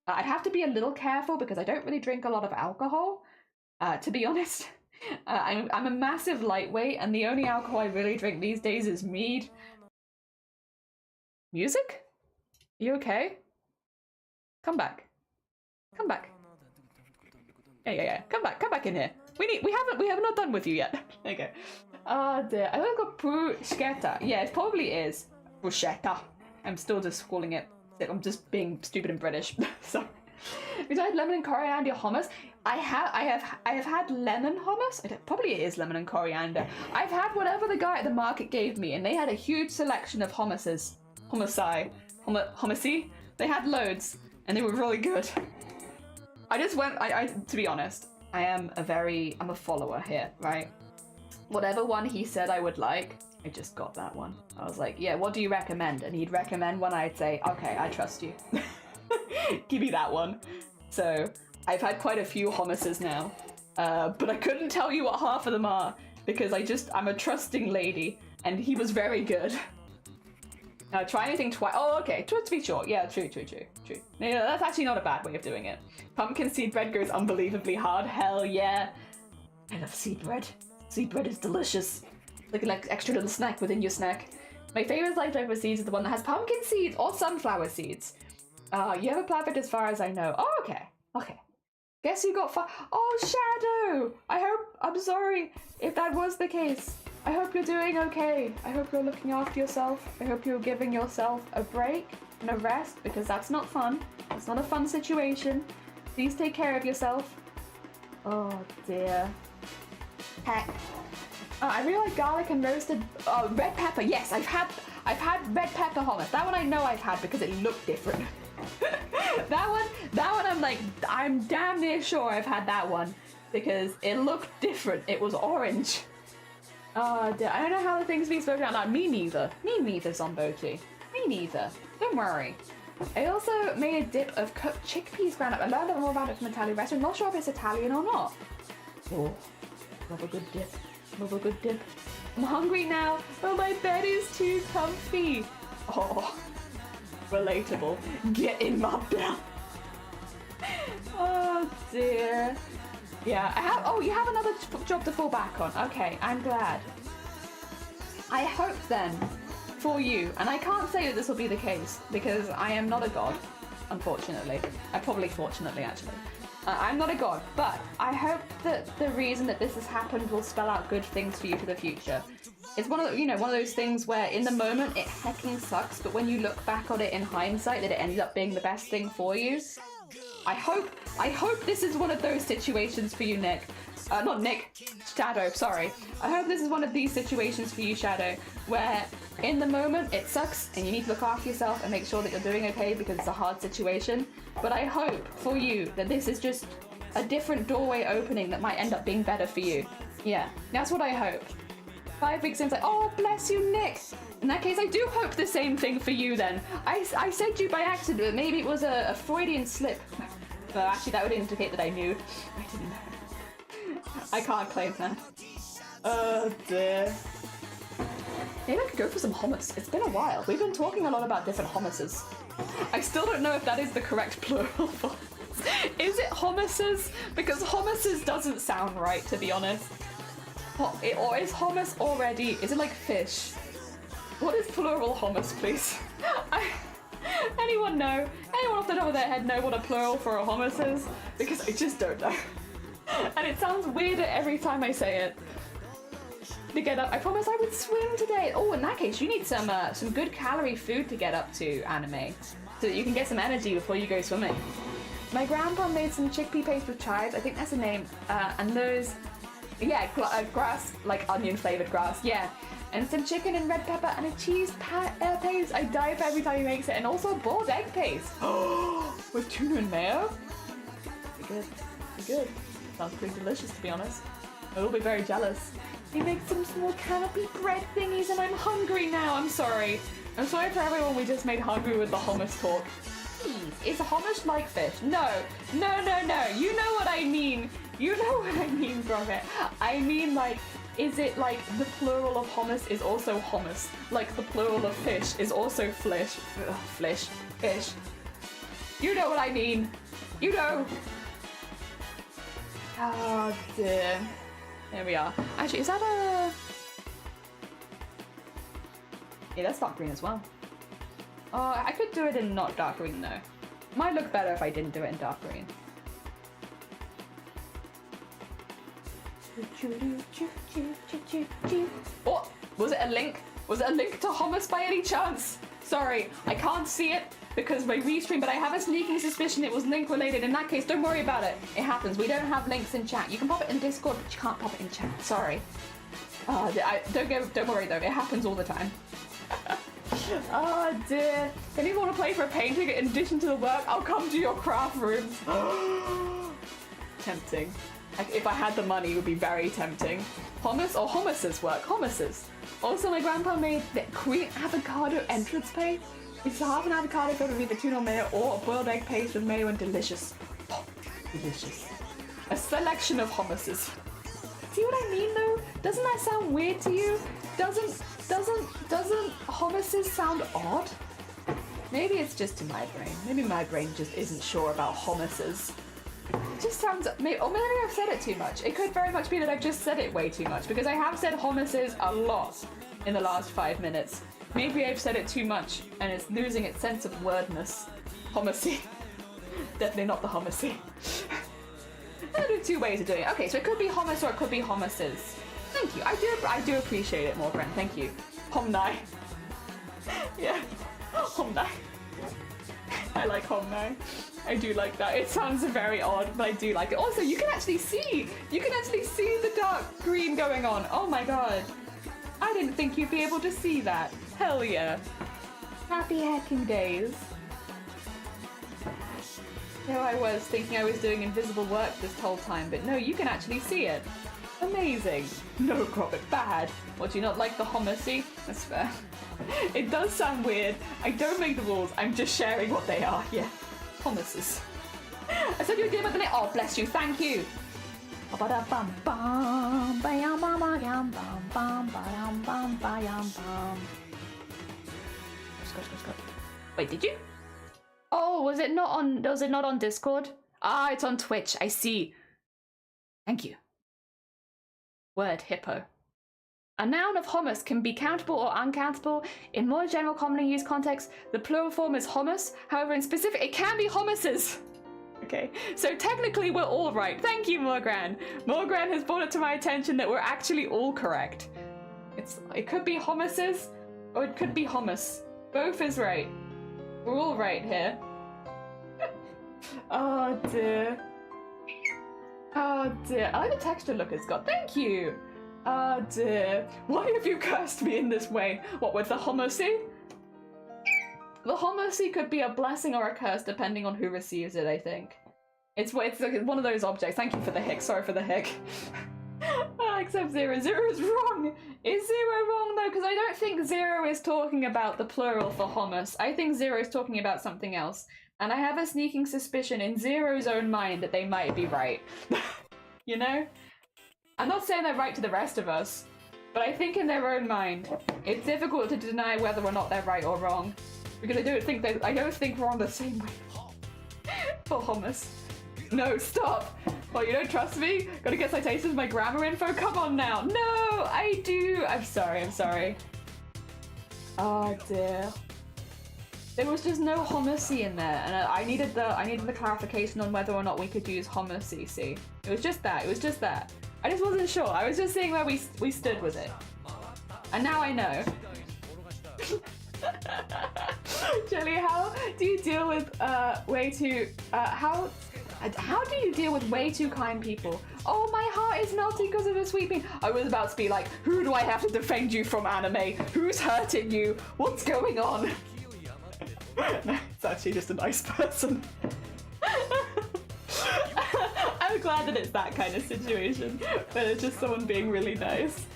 I'd have to be a little careful because I don't really drink a lot of alcohol, to be honest. I'm a massive lightweight, and the only alcohol I really drink these days is mead. Music? You okay? Come back. Come back. Yeah. Come back in here. We have not done with you yet. Okay. Oh dear. I think got bruschetta. Yeah, it probably is bruschetta. I'm still just calling it. I'm just being stupid and British. Sorry. We tried lemon and coriander hummus. I have had lemon hummus. Probably it is lemon and coriander. I've had whatever the guy at the market gave me, and they had a huge selection of hummuses. Hummusy. They had loads, and they were really good. I just went. To be honest, I'm a follower here, right? Whatever one he said I would like, I just got that one. I was like, yeah, what do you recommend? And he'd recommend one. I'd say, okay, I trust you. Give me that one. So I've had quite a few hummuses now, but I couldn't tell you what half of them are because I'm a trusting lady, and he was very good. Now try anything twice. Oh, okay. To be sure. Yeah, true. Yeah, that's actually not a bad way of doing it. Pumpkin seed bread goes unbelievably hard. Hell yeah. I love seed bread. Seed bread is delicious. Like extra little snack within your snack. My favorite leftover seeds is the one that has pumpkin seeds or sunflower seeds. You have a perfect as far as I know. Oh, okay. Guess you got Oh, Shadow! I'm sorry if that was the case. I hope you're doing okay. I hope you're looking after yourself. I hope you're giving yourself a break and a rest, because that's not fun. It's not a fun situation. Please take care of yourself. Oh dear. Heck. I really like garlic and roasted red pepper. Yes, I've had red pepper hummus. That one I know I've had because it looked different. that one I'm damn near sure I've had that one because it looked different. It was orange. I don't know how the things being spoken out loud. Me neither, Zomboti. Me neither. Don't worry. I also made a dip of cooked chickpeas ground up. I learned a little more about it from an Italian restaurant. Not sure if it's Italian or not. Oh, love a good dip. I'm hungry now. Oh, my bed is too comfy. Oh, relatable. Get in my bed. Oh dear. Yeah, you have another job to fall back on. Okay, I'm glad. I hope then, for you, and I can't say that this will be the case, because I am not a god, unfortunately. Fortunately, actually. I'm not a god, but I hope that the reason that this has happened will spell out good things for you for the future. It's one of those things where in the moment it hecking sucks, but when you look back on it in hindsight, that it ended up being the best thing for you. I hope this is one of those situations for you, Nick. Not Nick, Shadow, sorry. I hope this is one of these situations for you, Shadow, where in the moment it sucks and you need to look after yourself and make sure that you're doing okay because it's a hard situation. But I hope for you that this is just a different doorway opening that might end up being better for you. Yeah, that's what I hope. 5 weeks in, it's like, oh, bless you, Nick. In that case, I do hope the same thing for you then. I said you by accident, but maybe it was a Freudian slip. Well, actually, that would indicate that I knew. I didn't know. I can't claim that. Oh, dear. Maybe I could go for some hummus. It's been a while. We've been talking a lot about different hummuses. I still don't know if that is the correct plural for Is it hummuses? Because hummuses doesn't sound right, to be honest. Or is hummus already... Is it like fish? What is plural hummus, please? Anyone know? Anyone off the top of their head know what a plural for a hummus is? Because I just don't know. And it sounds weirder every time I say it. To get up, I promised I would swim today. Oh, in that case, you need some good calorie food to get up to, Anime, so that you can get some energy before you go swimming. My grandpa made some chickpea paste with chives. I think that's the name. And those, yeah, grass, like onion flavored grass, yeah. And some chicken and red pepper and a cheese paste. I die for every time he makes it. And also boiled egg paste. Oh, with tuna and mayo. Pretty good. Pretty good. Sounds pretty delicious, to be honest. I will be very jealous. He makes some small canopy bread thingies and I'm hungry now. I'm sorry. I'm sorry for everyone we just made hungry with the hummus talk. Please, is hummus like fish? No. No, no, no. You know what I mean. You know what I mean, Gromit. I mean, like, is it like the plural of hummus is also hummus? Like the plural of fish is also fish. Fish. You know what I mean. You know. Oh dear. There we are. Actually, is that a... Yeah, that's dark green as well. I could do it in not dark green though. Might look better if I didn't do it in dark green. Oh, was it a link? Was it a link to hummus by any chance? Sorry, I can't see it because my restream, but I have a sneaking suspicion it was link related. In that case, don't worry about it. It happens. We don't have links in chat. You can pop it in Discord, but you can't pop it in chat. Sorry. Don't worry though. It happens all the time. Oh dear. If anyone want to play for a painting in addition to the work, I'll come to your craft rooms. Tempting. If I had the money, it would be very tempting. Hummus or hummuses work. Hummuses. Also, my grandpa made the Korean avocado entrance paste. It's half an avocado filled with either tuna or mayo or a boiled egg paste with mayo and delicious. Oh, delicious. A selection of hummuses. See what I mean though? Doesn't that sound weird to you? Doesn't hummuses sound odd? Maybe it's just in my brain. Maybe my brain just isn't sure about hummuses. It just sounds, or maybe I've said it too much. It could very much be that I've just said it way too much because I have said hummuses a lot in the last 5 minutes. Maybe I've said it too much and it's losing its sense of wordness. Hummusy. Definitely not the hummusy. There are 2 ways of doing it. Okay, so it could be hummus or it could be hummuses. Thank you. I do appreciate it, Morgren. Thank you. Homnai. Yeah. Homnai. I like homnai. I do like that. It sounds very odd, but I do like it. Also, you can actually see the dark green going on. Oh my god. I didn't think you'd be able to see that. Hell yeah. Happy hacking days. Here I was thinking I was doing invisible work this whole time, but no, you can actually see it. Amazing. No, Gromit, bad. What, do you not like the hummusy? That's fair. It does sound weird. I don't make the rules. I'm just sharing what they are. Yeah. Hummuses. I said you were doing my minute. Oh, bless you. Thank you. Wait, did you? Oh, was it not on Discord? Ah, it's on Twitch. I see. Thank you. Word hippo. A noun of hummus can be countable or uncountable. In more general commonly used context, the plural form is hummus. However, in specific, it can be hummuses. Okay, so technically we're all right. Thank you, Morgran. Morgran has brought it to my attention that we're actually all correct. It could be hummuses or it could be hummus. Both is right. We're all right here. Oh dear. Oh dear. I like the texture look it's got. Thank you. Oh dear. Why have you cursed me in this way? What, with the hummusy? The hummusy could be a blessing or a curse depending on who receives it, I think. It's like one of those objects. Thank you for the hick. Sorry for the hick. Except 0. 0 is wrong. Is 0 wrong though? Because I don't think 0 is talking about the plural for hummus. I think 0 is talking about something else. And I have a sneaking suspicion in 0's own mind that they might be right. You know? I'm not saying they're right to the rest of us, but I think in their own mind, it's difficult to deny whether or not they're right or wrong. Because I don't think we're on the same way for hummus. No, stop! Well, you don't trust me? Gotta get citations of my grammar info? Come on now! No, I do! I'm sorry. Oh dear. There was just no hummusy in there, and I needed the clarification on whether or not we could use hummusy, see? It was just that. I just wasn't sure. I was just seeing where we stood with it. And now I know. Jelly, how do you deal with how do you deal with way too kind people? Oh, my heart is melting because of a sweeping. I was about to be like, who do I have to defend you from anime? Who's hurting you? What's going on? No, it's actually just a nice person. I'm glad that it's that kind of situation, but it's just someone being really nice.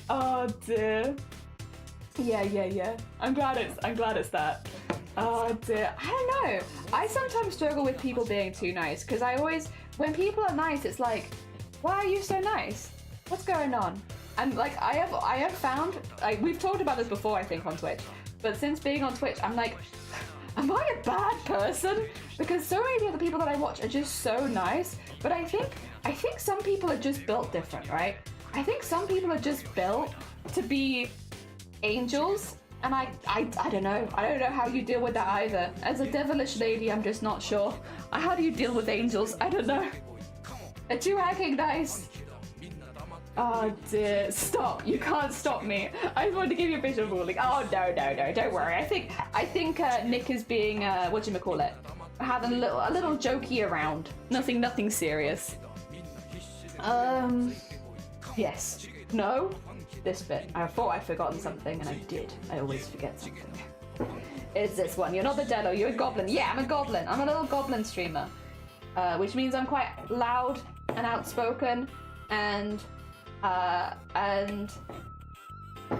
Oh dear. Yeah. I'm glad it's that. Oh dear. I don't know. I sometimes struggle with people being too nice because when people are nice, it's like, why are you so nice? What's going on? And like I have found, like, we've talked about this before, I think, on Twitch. But since being on Twitch, I'm like, am I a bad person? Because so many of the people that I watch are just so nice. But I think some people are just built different, right? I think some people are just built to be angels. And I don't know. I don't know how you deal with that either. As a devilish lady, I'm just not sure. How do you deal with angels? I don't know. They're too hacking nice. Oh dear, stop. You can't stop me. I just wanted to give you a visual ruling. Oh no, don't worry. I think Nick is being, whatchamacallit, having a little jokey around. Nothing serious. Yes. No? This bit. I thought I'd forgotten something, and I did. I always forget something. It's this one. You're not the Dello, you're a goblin. Yeah, I'm a goblin. I'm a little goblin streamer. Which means I'm quite loud and outspoken, and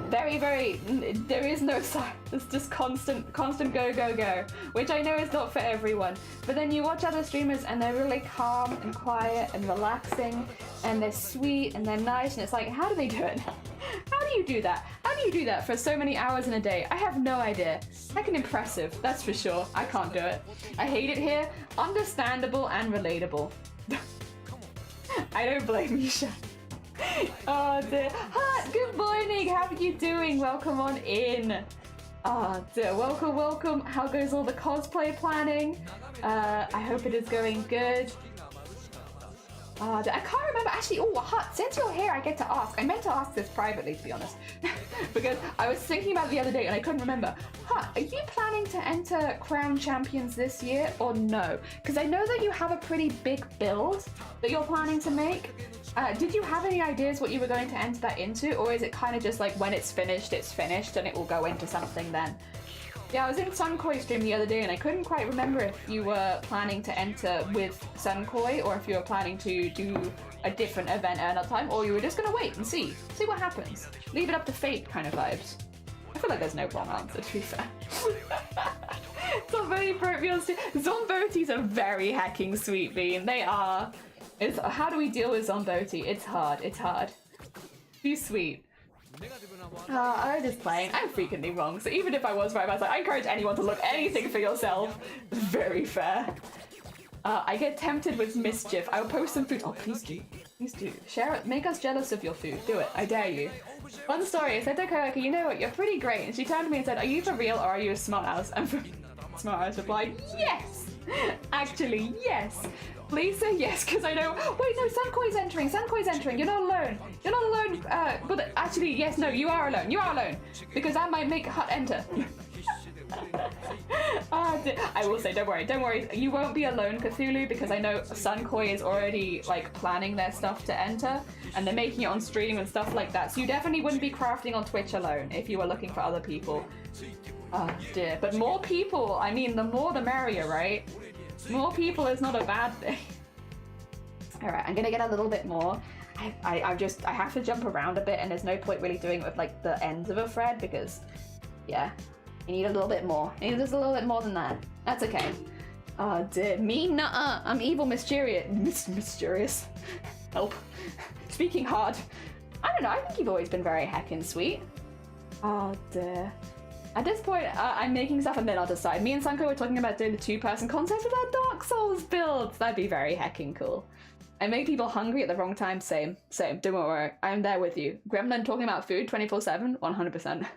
very, there is no sign. It's just constant go, which I know is not for everyone. But then you watch other streamers and they're really calm and quiet and relaxing, and they're sweet and they're nice, and it's like, how do they do it? How do you do that? How do you do that for so many hours in a day? I have no idea. Heckin' impressive, that's for sure. I can't do it. I hate it here. Understandable and relatable. I don't blame you, Sha. Oh dear. Hi, good morning. How are you doing? Welcome on in. Oh dear. Welcome. How goes all the cosplay planning? I hope it is going good. I can't remember actually. Oh, Hut, since you're here, I get to ask. I meant to ask this privately, to be honest, because I was thinking about it the other day and I couldn't remember. Hut, are you planning to enter Crown Champions this year or no? Because I know that you have a pretty big build that you're planning to make. Did you have any ideas what you were going to enter that into, or is it kind of just like when it's finished and it will go into something then? Yeah, I was in Sunkoi stream the other day and I couldn't quite remember if you were planning to enter with Sunkoi or if you were planning to do a different event at another time, or you were just going to wait and see what happens. Leave it up to fate kind of vibes. I feel like there's no wrong answer, to be fair. Zombotis are very hacking sweet bean. They are. How do we deal with Zomboti? It's hard. Too sweet. I was just playing. I'm frequently wrong, so even if I was right, I was like, I encourage anyone to look anything for yourself. Very fair. I get tempted with mischief. I will post some food. Oh, please do. Please do. Share it. Make us jealous of your food. Do it. I dare you. One story. I said to Koyaki, you know what? You're pretty great. And she turned to me and said, are you for real or are you a smartass? And smartass replied, yes! Actually, yes. Please say yes, because I know. Wait, no, Sunkoi's entering. You're not alone. But actually, yes, no, you are alone. Because that might make Hut enter. I will say, don't worry. You won't be alone, Cthulhu, because I know Sunkoi is already like planning their stuff to enter, and they're making it on stream and stuff like that. So you definitely wouldn't be crafting on Twitch alone if you were looking for other people. Oh dear, but more people. I mean, the more the merrier, right? More people is not a bad thing. All right, I'm gonna get a little bit more. I have to jump around a bit, and there's no point really doing it with like the ends of a thread because, yeah, you need a little bit more. You need just a little bit more than that. That's okay. Oh dear, me nuh-uh. I'm evil, mysterious. Help. Speaking hard. I don't know. I think you've always been very heckin' sweet. Oh dear. At this point, I'm making stuff and then I'll decide. Me and Sanko were talking about doing the 2-person contest with our Dark Souls builds. That'd be very heckin' cool. I make people hungry at the wrong time. Same. Don't worry. I'm there with you. Gremlin talking about food 24/7, 100%.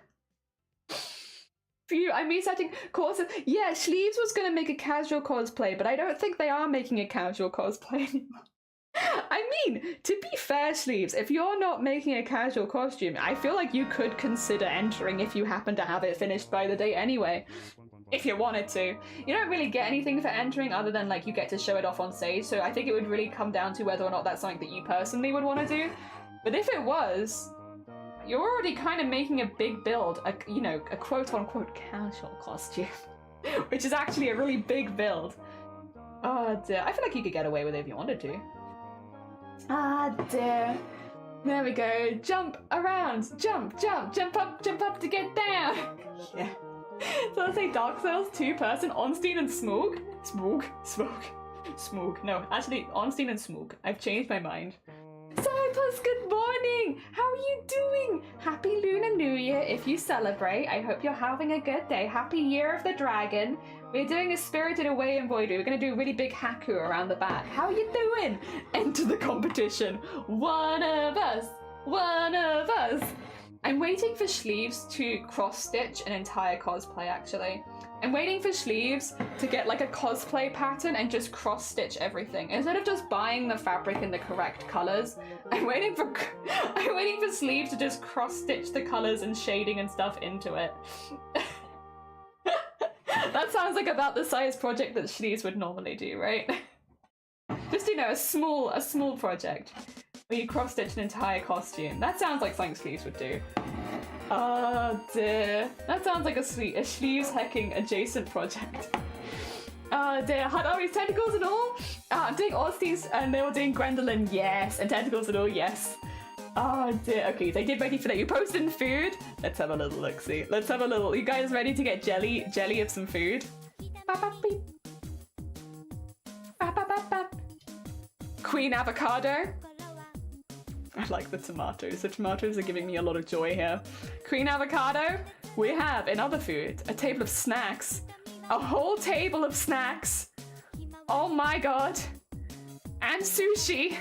For you, I'm researching courses. Yeah, Sleeves was going to make a casual cosplay, but I don't think they are making a casual cosplay anymore. I mean, to be fair, Sleeves, if you're not making a casual costume, I feel like you could consider entering if you happen to have it finished by the date anyway. If you wanted to. You don't really get anything for entering other than like you get to show it off on stage, so I think it would really come down to whether or not that's something that you personally would want to do. But if it was, you're already kind of making a big build, a quote-unquote casual costume, which is actually a really big build. Oh dear, I feel like you could get away with it if you wanted to. Ah dear. There we go. Jump around. Jump, jump, jump up to get down. Yeah. So let's say Dark Souls 2-person, Onstein and Smoog. Smoog. No, actually, Onstein and Smoog. I've changed my mind. Cypus, good morning! How are you doing? Happy Lunar New Year if you celebrate. I hope you're having a good day. Happy Year of the Dragon. We're doing a Spirited Away embroidery. We're going to do a really big haku around the back. How are you doing? Enter the competition. One of us. I'm waiting for sleeves to cross-stitch an entire cosplay, actually. I'm waiting for sleeves to get like a cosplay pattern and just cross-stitch everything. Instead of just buying the fabric in the correct colors, I'm waiting for sleeves to just cross-stitch the colors and shading and stuff into it. That sounds like about the size project that sleeves would normally do, right? Just, you know, a small project where you cross-stitch an entire costume. That sounds like something sleeves would do. Oh dear. That sounds like a sleeves hacking adjacent project. Oh dear. Hadari's tentacles and all? I'm doing Aussies and they were doing Gwendolyn, yes. And tentacles and all, yes. Oh dear. Okay, so get ready for that. You posted in food? Let's have a little look-see. Let's have a little. You guys ready to get jelly of some food? Queen avocado. I like the tomatoes. The tomatoes are giving me a lot of joy here. Queen avocado. We have, in other food, a table of snacks. A whole table of snacks. Oh my god. And sushi.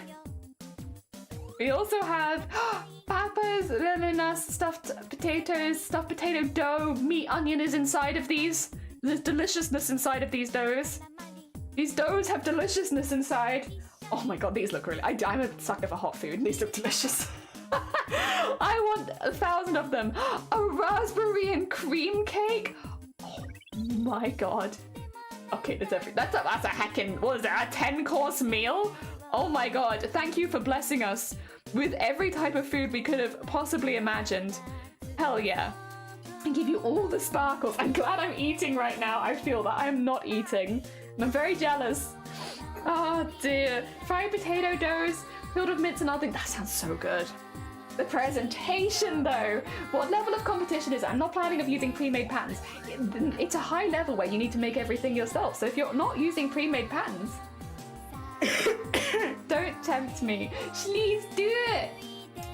We also have papas, ananas, stuffed potatoes, stuffed potato dough, meat, onion is inside of these. There's deliciousness inside of these doughs. These doughs have deliciousness inside. Oh my god, these look really... I'm a sucker for hot food and these look delicious. I want 1,000 of them. A raspberry and cream cake? Oh my god. Okay, that's a heckin'... What is that? A 10-course meal? Oh my god, thank you for blessing us with every type of food we could have possibly imagined. Hell yeah. I give you all the sparkles. I'm glad I'm eating right now. I feel that I'm not eating. And I'm very jealous. Oh dear. Fried potato doughs filled with mince and other things. That sounds so good. The presentation though. What level of competition is it? I'm not planning of using pre-made patterns. It's a high level where you need to make everything yourself. So if you're not using pre-made patterns, don't tempt me. Please do it.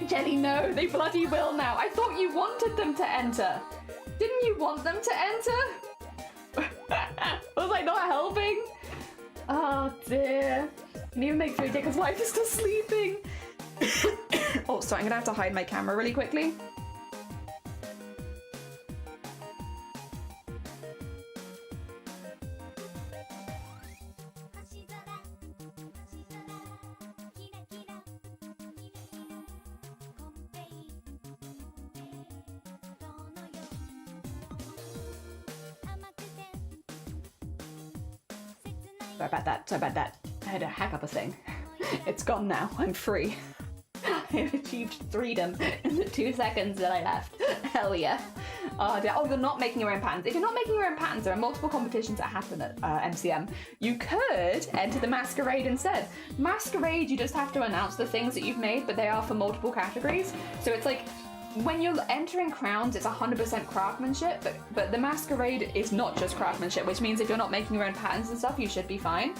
Jelly, no, they bloody will now. I thought you wanted them to enter. Didn't you want them to enter? Was I not helping? Oh dear. I need to make food because wife is still sleeping. Oh, sorry, I'm gonna have to hide my camera really quickly. Sorry about that. I had to hack up a thing. It's gone now. I'm free. I've achieved freedom in the 2 seconds that I left. Hell yeah. Oh, you're not making your own patterns. If you're not making your own patterns, there are multiple competitions that happen at MCM. You could enter the Masquerade instead. Masquerade, you just have to announce the things that you've made, but they are for multiple categories. So it's like, when you're entering crowns, it's 100% craftsmanship, but the Masquerade is not just craftsmanship, which means if you're not making your own patterns and stuff, you should be fine.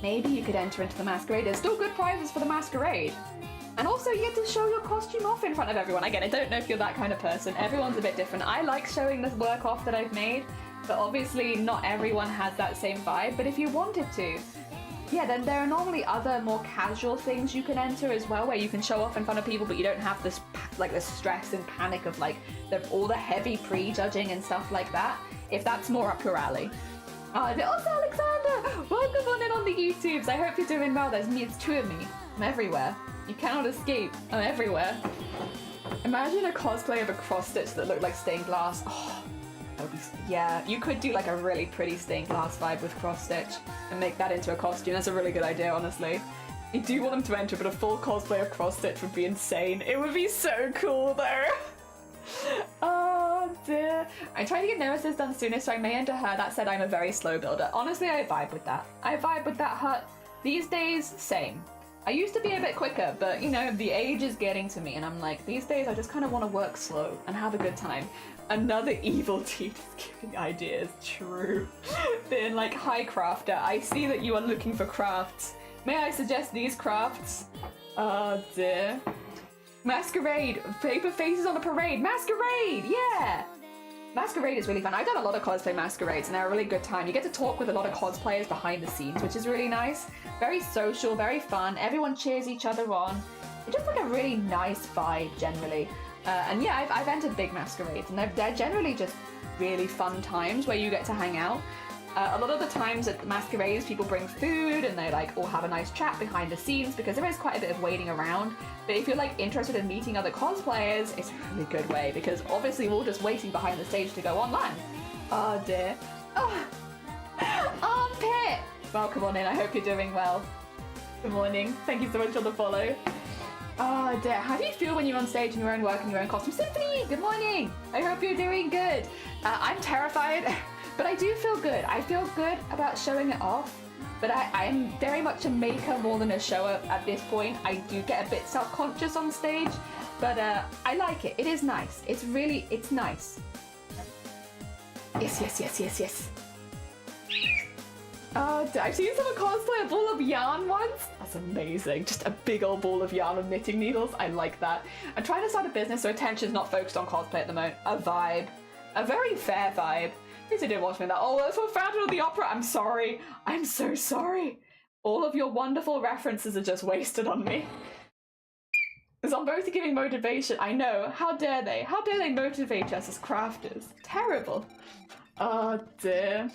Maybe you could enter into the Masquerade. There's still good prizes for the Masquerade. And also, you get to show your costume off in front of everyone. Again, I don't know if you're that kind of person. Everyone's a bit different. I like showing the work off that I've made, but obviously not everyone has that same vibe. But if you wanted to, yeah, then there are normally other more casual things you can enter as well, where you can show off in front of people, but you don't have this this stress and panic of like all the heavy pre-judging and stuff like that. If that's more up your alley. Also, Alexander, welcome on in on the YouTubes. I hope you're doing well. There's me. It's 2 of me. I'm everywhere. You cannot escape. I'm everywhere. Imagine a cosplay of a cross stitch that looked like stained glass. Oh, that would be... Yeah, you could do like a really pretty stained glass vibe with cross stitch and make that into a costume. That's a really good idea, honestly. I do want them to enter, but a full cosplay of cross stitch would be insane. It would be so cool though. Oh dear. I'm trying to get Nemesis done sooner, so I may enter her. That said, I'm a very slow builder. Honestly, I vibe with that. I vibe with that hut. These days, same. I used to be a bit quicker, but you know, the age is getting to me and I'm like, these days I just kind of want to work slow and have a good time. Another evil team is giving ideas, true. Being like, hi crafter, I see that you are looking for crafts. May I suggest these crafts? Oh dear. Masquerade, paper faces on a parade, masquerade, yeah! Masquerade is really fun. I've done a lot of cosplay masquerades and they're a really good time. You get to talk with a lot of cosplayers behind the scenes, which is really nice. Very social, very fun. Everyone cheers each other on. It's just like a really nice vibe generally. And yeah, I've entered big masquerades and they're generally just really fun times where you get to hang out. A lot of the times at masquerades, people bring food and they like all have a nice chat behind the scenes because there is quite a bit of waiting around. But if you're like interested in meeting other cosplayers, it's a really good way because obviously we're all just waiting behind the stage to go online. Oh dear. Oh, Armpit! Welcome on in, I hope you're doing well. Good morning, thank you so much for the follow. Oh dear, how do you feel when you're on stage in your own work and your own costume? Symphony, good morning! I hope you're doing good. I'm terrified. But I do feel good. I feel good about showing it off, but I am very much a maker more than a shower at this point. I do get a bit self-conscious on stage, but I like it. It is nice. It's nice. Yes, yes, yes, yes, yes. Oh, I've seen someone cosplay a ball of yarn once. That's amazing. Just a big old ball of yarn with knitting needles. I like that. I'm trying to start a business so attention's not focused on cosplay at the moment. A vibe. A very fair vibe. At least I didn't watch me that. Oh, that's what Phantom of the Opera. I'm sorry. I'm so sorry. All of your wonderful references are just wasted on me. Because I'm both giving motivation. I know. How dare they? How dare they motivate us as crafters? Terrible. Oh dear.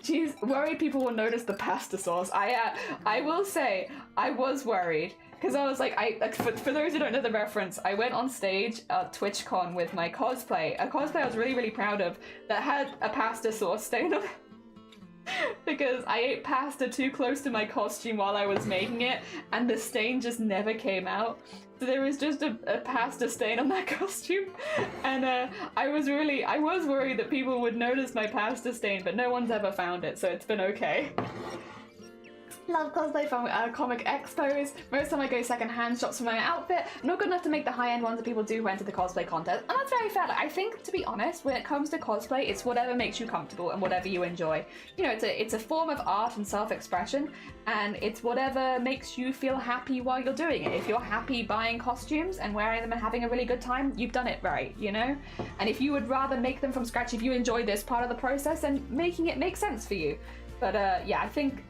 She's worried people will notice the pasta sauce. I will say, I was worried. Because I was like, for those who don't know the reference, I went on stage at TwitchCon with my cosplay. A cosplay I was really, really proud of that had a pasta sauce stain on it. Because I ate pasta too close to my costume while I was making it, and the stain just never came out. So there was just a pasta stain on that costume. And I was worried that people would notice my pasta stain, but no one's ever found it, so it's been okay. Love cosplay from comic expos. Most of the time I go second-hand shops for my outfit. I'm not good enough to make the high-end ones that people do who enter the cosplay contest. And that's very fair. Like, I think, to be honest, when it comes to cosplay, it's whatever makes you comfortable and whatever you enjoy. You know, it's a form of art and self-expression, and it's whatever makes you feel happy while you're doing it. If you're happy buying costumes and wearing them and having a really good time, you've done it right, you know? And if you would rather make them from scratch, if you enjoy this part of the process, then making it make sense for you. But yeah, I think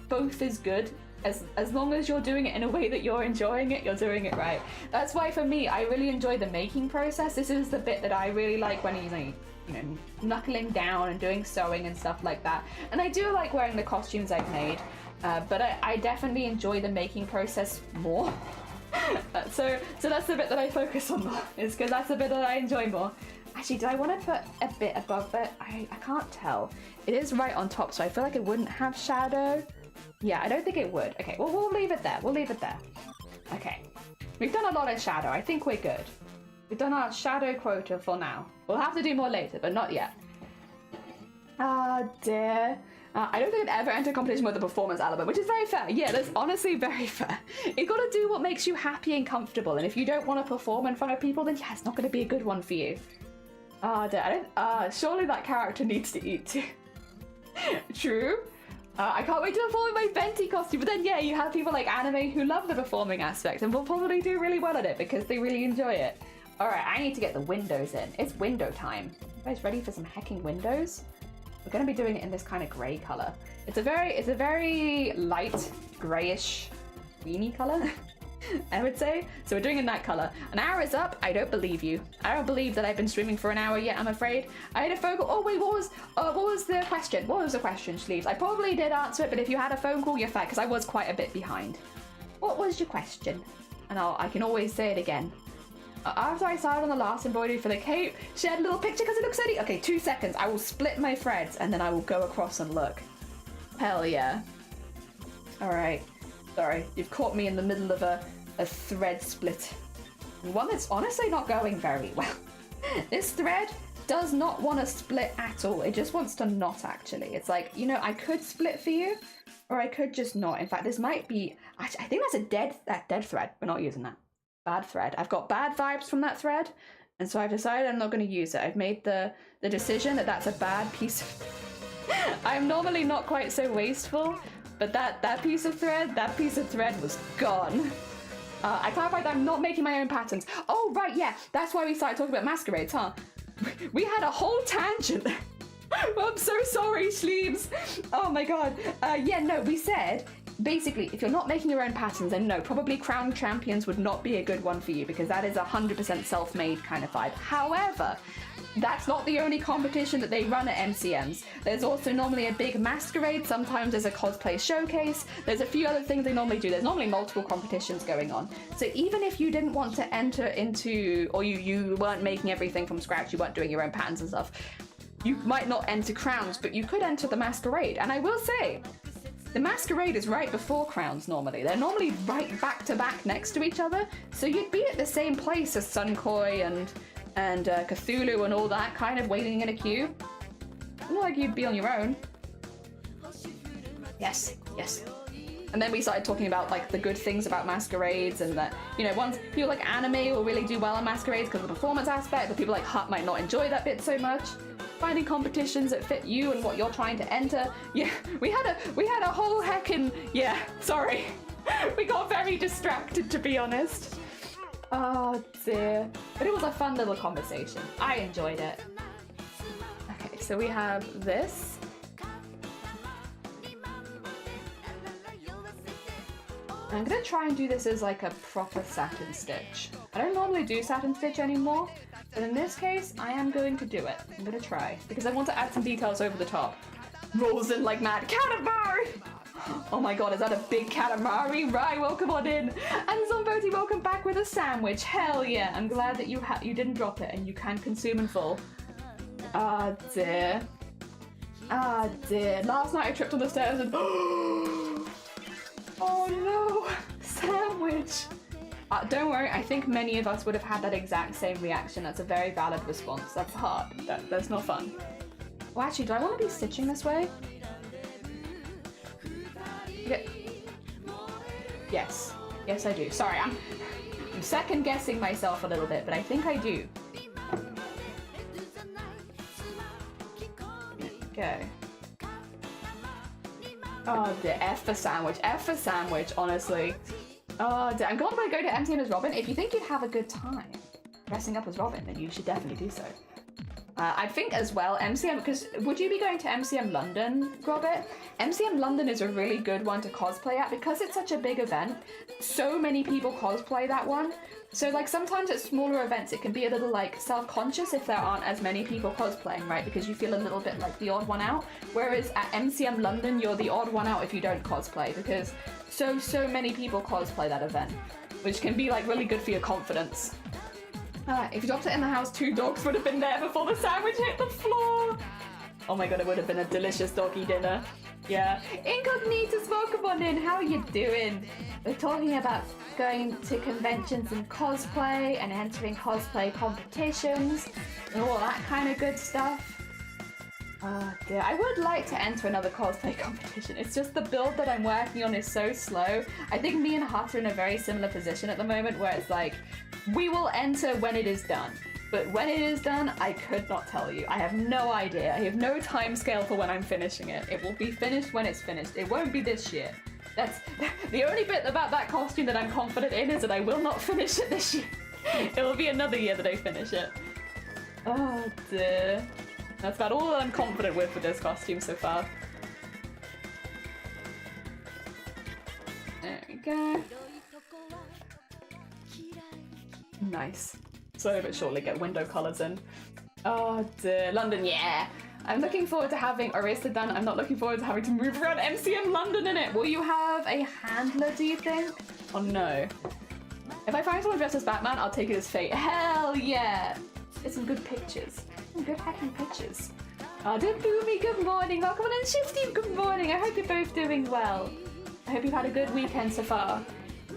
both is good. As long as you're doing it in a way that you're enjoying it, you're doing it right. That's why for me, I really enjoy the making process. This is the bit that I really like when you know, knuckling down and doing sewing and stuff like that. And I do like wearing the costumes I've made, but I definitely enjoy the making process more. So that's the bit that I focus on more, is because that's the bit that I enjoy more. Actually, do I want to put a bit above it? I can't tell. It is right on top, so I feel like it wouldn't have shadow. Yeah, I don't think it would. Okay, well, we'll leave it there. We'll leave it there. Okay. We've done a lot of shadow. I think we're good. We've done our shadow quota for now. We'll have to do more later, but not yet. Ah, dear. I don't think I'd ever enter a competition with a performance element, which is very fair. Yeah, that's honestly very fair. You've got to do what makes you happy and comfortable, and if you don't want to perform in front of people, then yeah, it's not going to be a good one for you. Ah, dear. Surely that character needs to eat too. True. I can't wait to perform in my Venti costume, but then yeah, you have people like Anime who love the performing aspect and will probably do really well at it because they really enjoy it. Alright, I need to get the windows in. It's window time. You guys ready for some hecking windows? We're going to be doing it in this kind of grey colour. It's a very light greyish greeny colour, I would say. So we're doing it in that colour. An hour is up. I don't believe you. I don't believe that I've been streaming for an hour yet, I'm afraid. I had a phone call. Oh wait, what was the question? What was the question, Sleeves? I probably did answer it, but if you had a phone call, you're fine, because I was quite a bit behind. What was your question? And I can always say it again. After I started on the last embroidery for the cape, shared a little picture because it looks so neat. Okay, 2 seconds. I will split my threads and then I will go across and look. Hell yeah. Alright. Sorry, you've caught me in the middle of a thread split. One that's honestly not going very well. This thread does not want to split at all. It just wants to knot, actually. It's like, you know, I could split for you, Or I could just not. In fact, this might be... Actually, I think that's a dead thread. We're not using that. Bad thread. I've got bad vibes from that thread, and so I've decided I'm not going to use it. I've made the decision that that's a bad piece of... I'm normally not quite so wasteful, but that piece of thread was gone. I clarified that I'm not making my own patterns. Oh, right, yeah. That's why we started talking about masquerades, huh? We had a whole tangent. I'm so sorry, Sleeves. Oh my god. Yeah, no, we said, basically, if you're not making your own patterns, then no, probably Crown Champions would not be a good one for you because that is 100% self-made kind of vibe. However, that's not the only competition that they run at MCMs. There's also normally a big masquerade, sometimes there's a cosplay showcase, there's a few other things they normally do. There's normally multiple competitions going on. So even if you didn't want to enter into, or you weren't making everything from scratch, you weren't doing your own patterns and stuff, you might not enter Crowns, but you could enter the Masquerade. And I will say, the Masquerade is right before Crowns normally. They're normally right back to back next to each other. So you'd be at the same place as Sunkoi and Cthulhu and all that, kind of waiting in a queue. Not like you'd be on your own. Yes, yes. And then we started talking about like the good things about masquerades and that, you know, once people like anime will really do well on masquerades because of the performance aspect, but people like Hut might not enjoy that bit so much. Finding competitions that fit you and what you're trying to enter. Yeah, we had a whole heckin', yeah, sorry. We got very distracted, to be honest. Oh dear. But it was a fun little conversation. I enjoyed it. Okay, so we have this. I'm gonna try and do this as like a proper satin stitch. I don't normally do satin stitch anymore, but in this case, I am going to do it. I'm gonna try, because I want to add some details over the top. Rolls in like mad. Katamari! Oh my god, is that a big Katamari? Right, welcome on in. And Zomboti, welcome back with a sandwich. Hell yeah, I'm glad that you didn't drop it and you can consume in full. Ah dear. Ah dear. Last night I tripped on the stairs and... Oh no, sandwich. Don't worry, I think many of us would have had that exact same reaction. That's a very valid response. That's hard. That's not fun. Well, actually, do I want to be stitching this way? Yeah. Yes. Yes, I do. Sorry, I'm second guessing myself a little bit, but I think I do. There we go. Oh, the F for sandwich. F for sandwich, honestly. Oh, dear. I'm glad when I go to MCM as Robin. If you think you'd have a good time dressing up as Robin, then you should definitely do so. I think as well, MCM, because would you be going to MCM London, Robert? MCM London is a really good one to cosplay at because it's such a big event. So many people cosplay that one. So like sometimes at smaller events, it can be a little like self-conscious if there aren't as many people cosplaying, right? Because you feel a little bit like the odd one out. Whereas at MCM London, you're the odd one out if you don't cosplay because so many people cosplay that event, which can be like really good for your confidence. If you dropped it in the house, 2 dogs would have been there before the sandwich hit the floor. Oh my god, it would have been a delicious doggy dinner. Yeah. Incognitus, welcome on in. How are you doing? We're talking about going to conventions and cosplay and entering cosplay competitions and all that kind of good stuff. Oh dear, I would like to enter another cosplay competition. It's just the build that I'm working on is so slow. I think me and Hut are in a very similar position at the moment where it's like, we will enter when it is done. But when it is done, I could not tell you. I have no idea. I have no time scale for when I'm finishing it. It will be finished when it's finished. It won't be this year. That's the only bit about that costume that I'm confident in is that I will not finish it this year. It will be another year that I finish it. Oh dear. That's about all I'm confident with this costume so far. There we go. Nice. Slowly but surely get window colours in. Oh dear. London, yeah! I'm looking forward to having Orisa done. I'm not looking forward to having to move around MCM London in it. Will you have a handler, do you think? Oh no. If I find someone dressed as Batman, I'll take it as fate. Hell yeah! Get some good pictures. Some good hacking pictures. Oh, Boomy, good morning. Welcome on in. Shifty, good morning. I hope you're both doing well. I hope you've had a good weekend so far.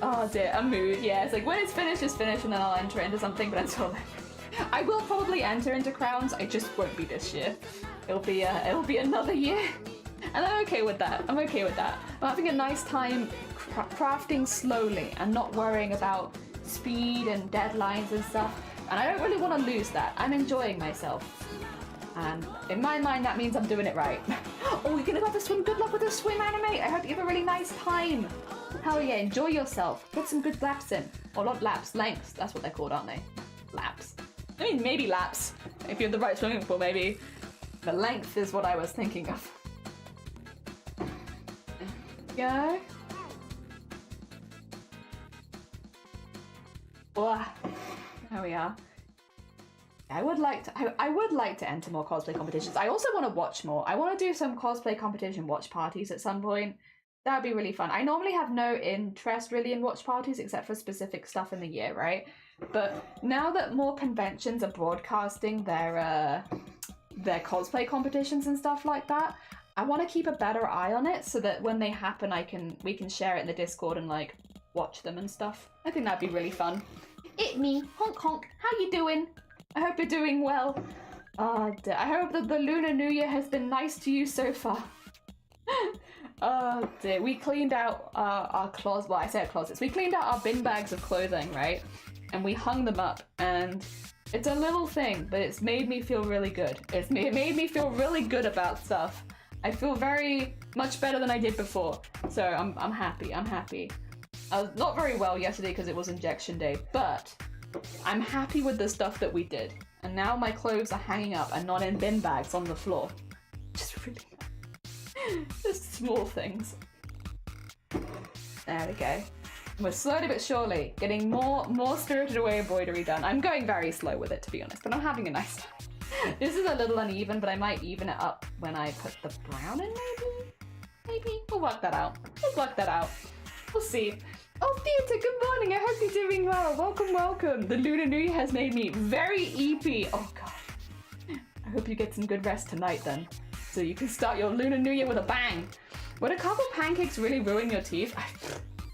Oh dear, a mood, yeah. It's like when it's finished, it's finished, and then I'll enter into something, but until then. I will probably enter into Crowns, I just won't be this year. It'll be another year. And I'm okay with that. I'm okay with that. I'm having a nice time crafting slowly and not worrying about speed and deadlines and stuff. And I don't really want to lose that. I'm enjoying myself. And in my mind, that means I'm doing it right. Oh, you're gonna go to swim. Good luck with the swim, anime. I hope you have a really nice time. Hell yeah, enjoy yourself. Get some good laps in. Or not laps, lengths. That's what they're called, aren't they? Laps. I mean, maybe laps. If you're in the right swimming pool, maybe. The length is what I was thinking of. Go. Oh, there we are. I would like to enter more cosplay competitions. I also want to watch more. I want to do some cosplay competition watch parties at some point. That would be really fun. I normally have no interest really in watch parties except for specific stuff in the year, right? But now that more conventions are broadcasting their cosplay competitions and stuff like that, I want to keep a better eye on it so that when they happen, we can share it in the Discord and like watch them and stuff. I think that'd be really fun. It me, honk honk. How you doing? I hope you're doing well. I hope that the Lunar New Year has been nice to you so far. Oh dear, we cleaned out our closets. Well, I say our closets. We cleaned out our bin bags of clothing, right? And we hung them up, and it's a little thing, but it's made me feel really good. It made me feel really good about stuff. I feel very much better than I did before, so I'm happy. I'm happy. I was not very well yesterday because it was injection day, but I'm happy with the stuff that we did. And now my clothes are hanging up and not in bin bags on the floor. Just really just small things. There we go. We're slowly but surely getting more Spirited Away embroidery done. I'm going very slow with it, to be honest, but I'm having a nice time. This is a little uneven, but I might even it up when I put the brown in, maybe? Maybe? We'll work that out. We'll work that out. We'll see. Oh, Theatre, good morning. I hope you're doing well. Welcome, welcome. The Lunar New Year has made me very eepy. Oh, God. I hope you get some good rest tonight, then, so you can start your Lunar New Year with a bang. Would a couple pancakes really ruin your teeth?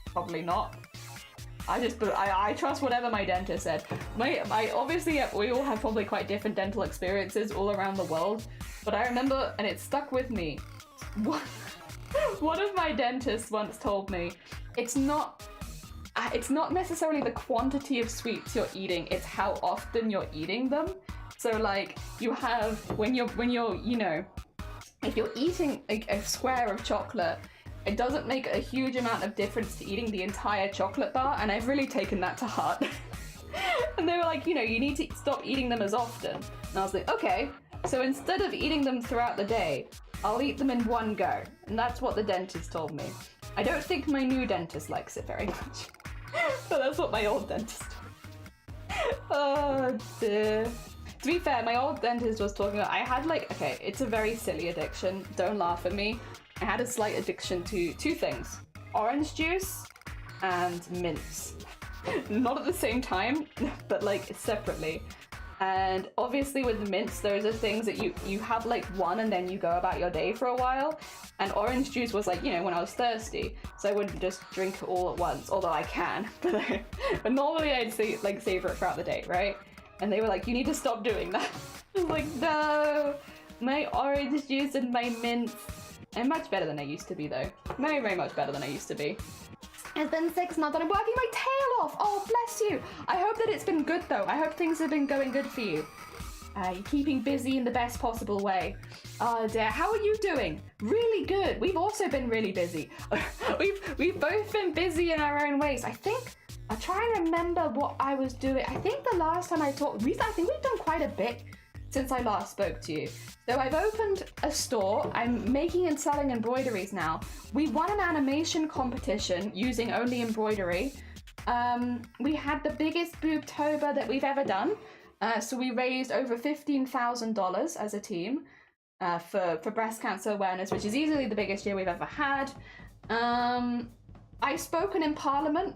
Probably not. I trust whatever my dentist said. Obviously, we all have probably quite different dental experiences all around the world, but I remember, and it stuck with me, one of my dentists once told me, it's not necessarily the quantity of sweets you're eating, it's how often you're eating them. So like, you have, when you're, you know, if you're eating a square of chocolate, it doesn't make a huge amount of difference to eating the entire chocolate bar, and I've really taken that to heart. And they were like, you know, you need to stop eating them as often. And I was like, okay, so instead of eating them throughout the day, I'll eat them in one go. And that's what the dentist told me. I don't think my new dentist likes it very much. But that's what my old dentist told me. Oh dear. To be fair, my old dentist was talking about, I had like, okay, it's a very silly addiction. Don't laugh at me. I had a slight addiction to two things. Orange juice and mints. Not at the same time, but like separately. And obviously with the mints, those are things that you have like one and then you go about your day for a while. And orange juice was like, you know, when I was thirsty, so I wouldn't just drink it all at once, although I can. But normally I'd savor it throughout the day, right? And they were like, you need to stop doing that. I was like, no, my orange juice and my mints. I'm much better than I used to be though. Very, very much better than I used to be. It's been 6 months and I'm working my tail off. Oh, bless you. I hope that it's been good though. I hope things have been going good for you. You're keeping busy in the best possible way. Oh dear, how are you doing? Really good. We've also been really busy. We've both been busy in our own ways. I think, I'll try and remember what I was doing. I think the last time I talked, I think we've done quite a bit since I last spoke to you. So I've opened a store. I'm making and selling embroideries now. We won an animation competition using only embroidery. We had the biggest boobtober that we've ever done. So we raised over $15,000 as a team for breast cancer awareness, which is easily the biggest year we've ever had. I've spoken in Parliament.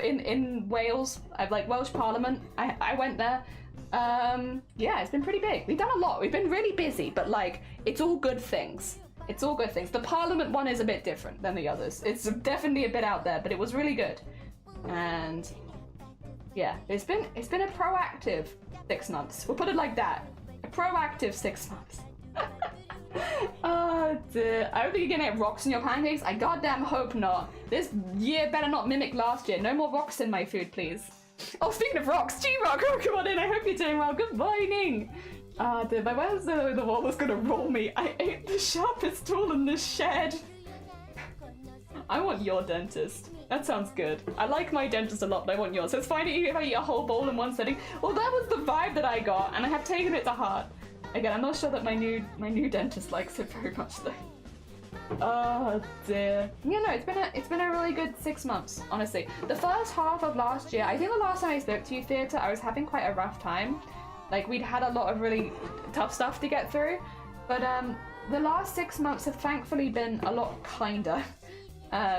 In Wales, I've like Welsh Parliament. I went there. Yeah, it's been pretty big. We've done a lot. We've been really busy, but like, it's all good things. It's all good things. The Parliament one is a bit different than the others. It's definitely a bit out there, but it was really good. And yeah, it's been a proactive 6 months. We'll put it like that. A proactive 6 months. Oh dear. I hope that you're gonna get rocks in your pancakes. I goddamn hope not. This year better not mimic last year. No more rocks in my food, please. Oh, speaking of rocks, G-Rock, oh, come on in. I hope you're doing well. Good morning. Dude, my where's the wall was gonna roll me. I ate the sharpest tool in this shed. I want your dentist. That sounds good. I like my dentist a lot, but I want yours. So it's fine if I eat a whole bowl in one sitting. Well, that was the vibe that I got, and I have taken it to heart. Again, I'm not sure that my new dentist likes it very much though. Oh dear. Yeah, no, it's been a really good 6 months, honestly. The first half of last year, I think the last time I spoke to you, Theatre, I was having quite a rough time. Like, we'd had a lot of really tough stuff to get through, but the last 6 months have thankfully been a lot kinder.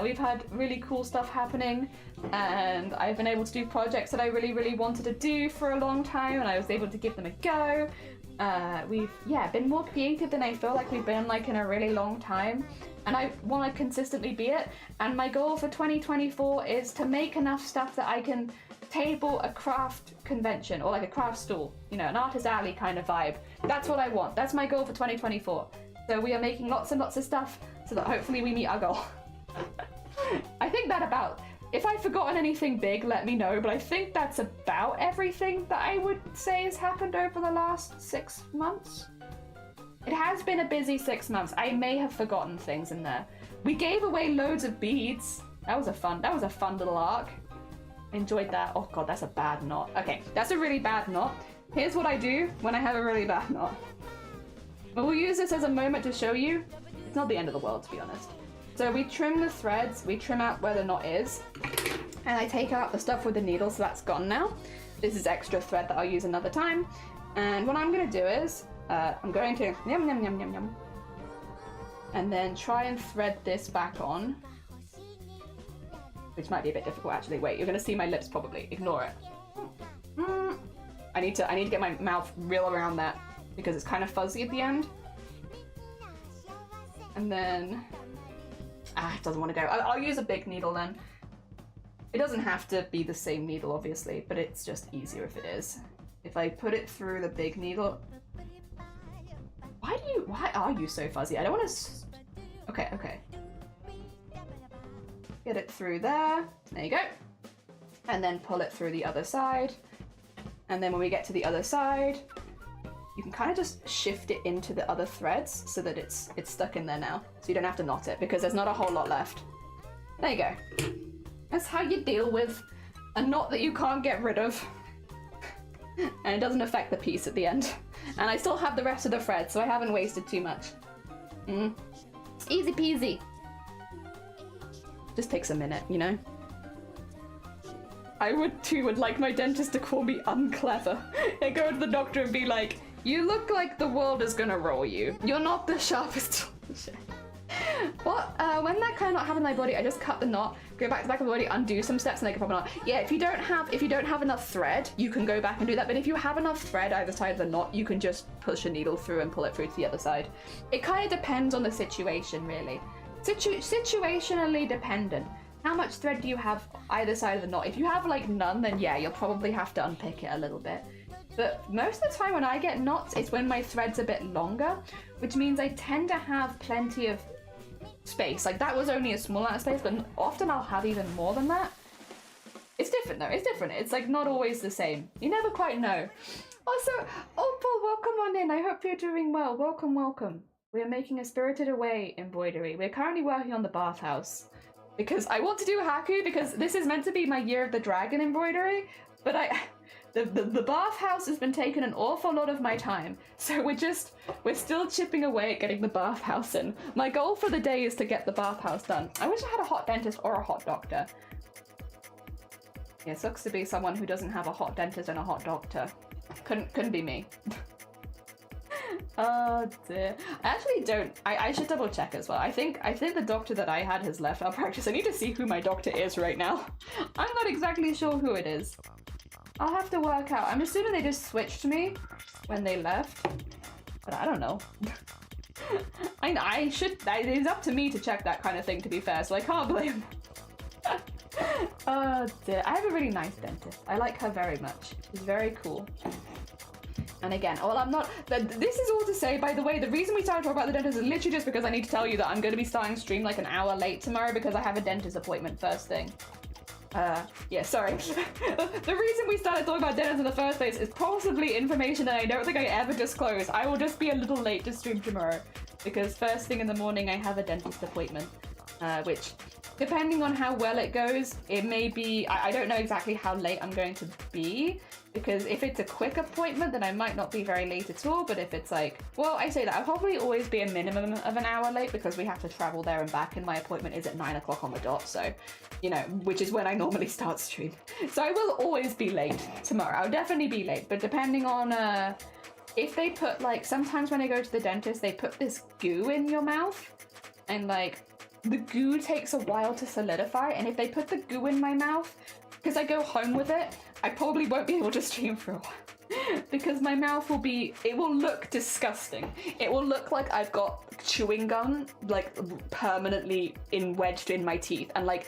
We've had really cool stuff happening, and I've been able to do projects that I really wanted to do for a long time, and I was able to give them a go. We've been more creative than I feel like we've been like in a really long time, and I want to consistently be it. And my goal for 2024 is to make enough stuff that I can table a craft convention or like a craft stall, you know, an artist alley kind of vibe. That's what I want. That's my goal for 2024. So we are making lots and lots of stuff so that hopefully we meet our goal. I think that about, if I've forgotten anything big, let me know, but I think that's about everything that I would say has happened over the last 6 months. It has been a busy 6 months. I may have forgotten things in there. We gave away loads of beads. That was a fun little arc. Enjoyed that. Oh god, that's a bad knot. Okay, that's a really bad knot. Here's what I do when I have a really bad knot. But we'll use this as a moment to show you. It's not the end of the world, to be honest. So we trim the threads, we trim out where the knot is, and I take out the stuff with the needle, so that's gone now. This is extra thread that I'll use another time. And what I'm going to do is, I'm going to yum, and then try and thread this back on, which might be a bit difficult actually. Wait, you're going to see my lips probably. Ignore it. I need to get my mouth real around that because it's kind of fuzzy at the end. And then it doesn't want to go. I'll use a big needle then. It doesn't have to be the same needle, obviously, but it's just easier if it is. If I put it through the big needle... Why are you so fuzzy? I don't want to... Okay. Get it through there. There you go. And then pull it through the other side. And then when we get to the other side, you can kind of just shift it into the other threads so that it's stuck in there now. So you don't have to knot it because there's not a whole lot left. There you go. That's how you deal with a knot that you can't get rid of. And it doesn't affect the piece at the end. And I still have the rest of the thread, so I haven't wasted too much. It's easy peasy. Just takes a minute, you know? I would like my dentist to call me unclever. I go to the doctor and be like, you look like the world is gonna roll you. You're not the sharpest tool in the shed. What? When that kind of knot happened in my body, I just cut the knot, go back to the back of the body, undo some steps, and make a proper knot. Yeah, if you don't have enough thread, you can go back and do that. But if you have enough thread either side of the knot, you can just push a needle through and pull it through to the other side. It kind of depends on the situation, really. Situationally dependent. How much thread do you have either side of the knot? If you have like none, then yeah, you'll probably have to unpick it a little bit. But most of the time when I get knots, it's when my thread's a bit longer, which means I tend to have plenty of space. Like that was only a small amount of space, but often I'll have even more than that. It's different though, it's different. It's like not always the same. You never quite know. Also, Opal, welcome on in. I hope you're doing well. Welcome. We are making a Spirited Away embroidery. We're currently working on the bathhouse. Because I want to do Haku, because this is meant to be my Year of the Dragon embroidery, but the bathhouse has been taking an awful lot of my time, so we're still chipping away at getting the bathhouse in. My goal for the day is to get the bathhouse done. I wish I had a hot dentist or a hot doctor. Yeah, it sucks to be someone who doesn't have a hot dentist and a hot doctor. Couldn't be me. Oh dear. I actually don't. I should double check as well. I think the doctor that I had has left our practice. I need to see who my doctor is right now. I'm not exactly sure who it is. I'll have to work out. I'm assuming they just switched me when they left, but I don't know. I should. It's up to me to check that kind of thing, to be fair, so I can't blame. Oh dear. I have a really nice dentist. I like her very much. She's very cool. And again, well, I'm not, this is all to say, by the way, the reason we started talking about the dentist is literally just because I need to tell you that I'm going to be starting stream like an hour late tomorrow because I have a dentist appointment first thing. Yeah, sorry. The reason we started talking about dentists in the first place is possibly information that I don't think I ever disclose. I will just be a little late to stream tomorrow because first thing in the morning I have a dentist appointment, which, depending on how well it goes, it may be, I don't know exactly how late I'm going to be, because if it's a quick appointment, then I might not be very late at all, but if it's like, well, I say that, I'll probably always be a minimum of an hour late because we have to travel there and back, and my appointment is at 9 o'clock on the dot, so, you know, which is when I normally start stream. So I will always be late tomorrow. I'll definitely be late, but depending on, if they put, like, sometimes when I go to the dentist, they put this goo in your mouth, and, like, the goo takes a while to solidify, and if they put the goo in my mouth, because I go home with it, I probably won't be able to stream for a while. Because my mouth will be, it will look disgusting. It will look like I've got chewing gum, like, permanently wedged in my teeth. And, like,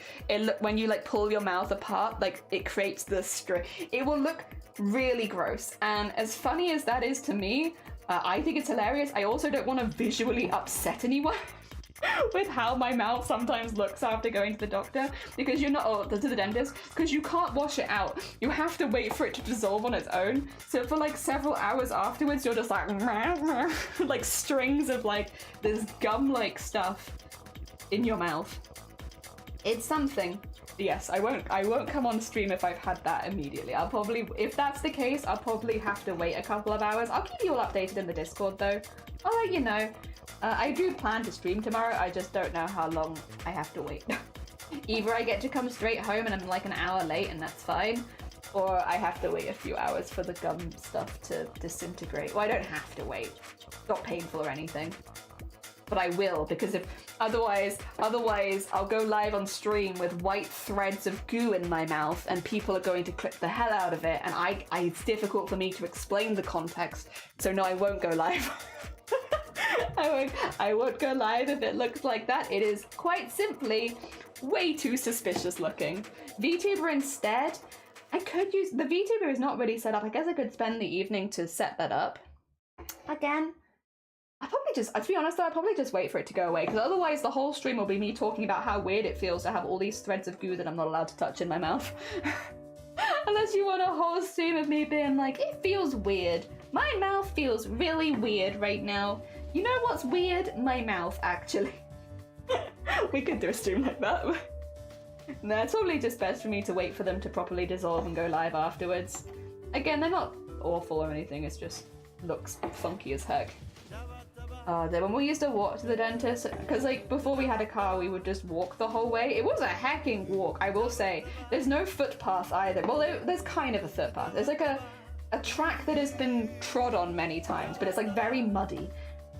when you, like, pull your mouth apart, like, it creates this string. It will look really gross. And as funny as that is to me, I think it's hilarious. I also don't want to visually upset anyone. With how my mouth sometimes looks after going to the doctor, because you're not, or to the dentist, because you can't wash it out. You have to wait for it to dissolve on its own. So for like several hours afterwards, you're just like, like strings of like this gum-like stuff in your mouth. It's something. Yes, I won't come on stream if I've had that immediately. I'll probably, if that's the case, I'll probably have to wait a couple of hours. I'll keep you all updated in the Discord though. I'll let you know. I do plan to stream tomorrow, I just don't know how long I have to wait. Either I get to come straight home and I'm like an hour late and that's fine, or I have to wait a few hours for the gum stuff to disintegrate. Well, I don't have to wait. It's not painful or anything. But I will, because if otherwise I'll go live on stream with white threads of goo in my mouth and people are going to clip the hell out of it, and it's difficult for me to explain the context, so no, I won't go live. I won't go live if it looks like that. It is quite simply way too suspicious looking. VTuber instead, I could use, the VTuber is not really set up. I guess I could spend the evening to set that up. Again, I probably just, to be honest though, I'll probably just wait for it to go away, because otherwise the whole stream will be me talking about how weird it feels to have all these threads of goo that I'm not allowed to touch in my mouth. Unless you want a whole stream of me being like, it feels weird. My mouth feels really weird right now. You know what's weird? My mouth, actually. We could do a stream like that. No, it's probably just best for me to wait for them to properly dissolve and go live afterwards. Again, they're not awful or anything, it's just looks funky as heck. Then when we used to walk to the dentist, because like before we had a car, we would just walk the whole way. It was a hecking walk, I will say. There's no footpath either. Well, there's kind of a footpath. There's like a track that has been trod on many times, but it's like very muddy.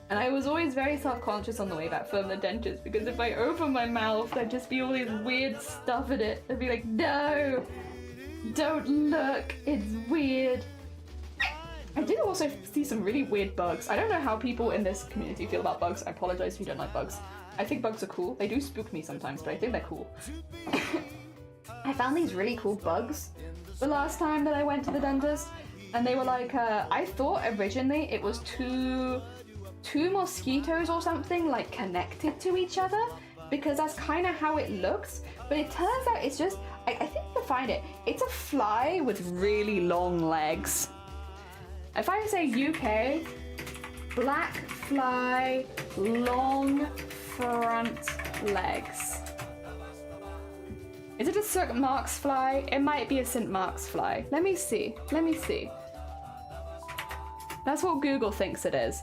And I was always very self-conscious on the way back from the dentist, because if I open my mouth, there'd just be all this weird stuff in it. They'd be like, no, don't look, it's weird. I did also see some really weird bugs. I don't know how people in this community feel about bugs. I apologize if you don't like bugs. I think bugs are cool. They do spook me sometimes, but I think they're cool. I found these really cool bugs the last time that I went to the dentist, and they were like, I thought originally it was two mosquitoes or something like connected to each other, because that's kind of how it looks, but it turns out it's just, I think you'll find it, it's a fly with really long legs. If I say UK, black fly, long front legs. Is it a St. Mark's fly? It might be a St. Mark's fly. Let me see. That's what Google thinks it is.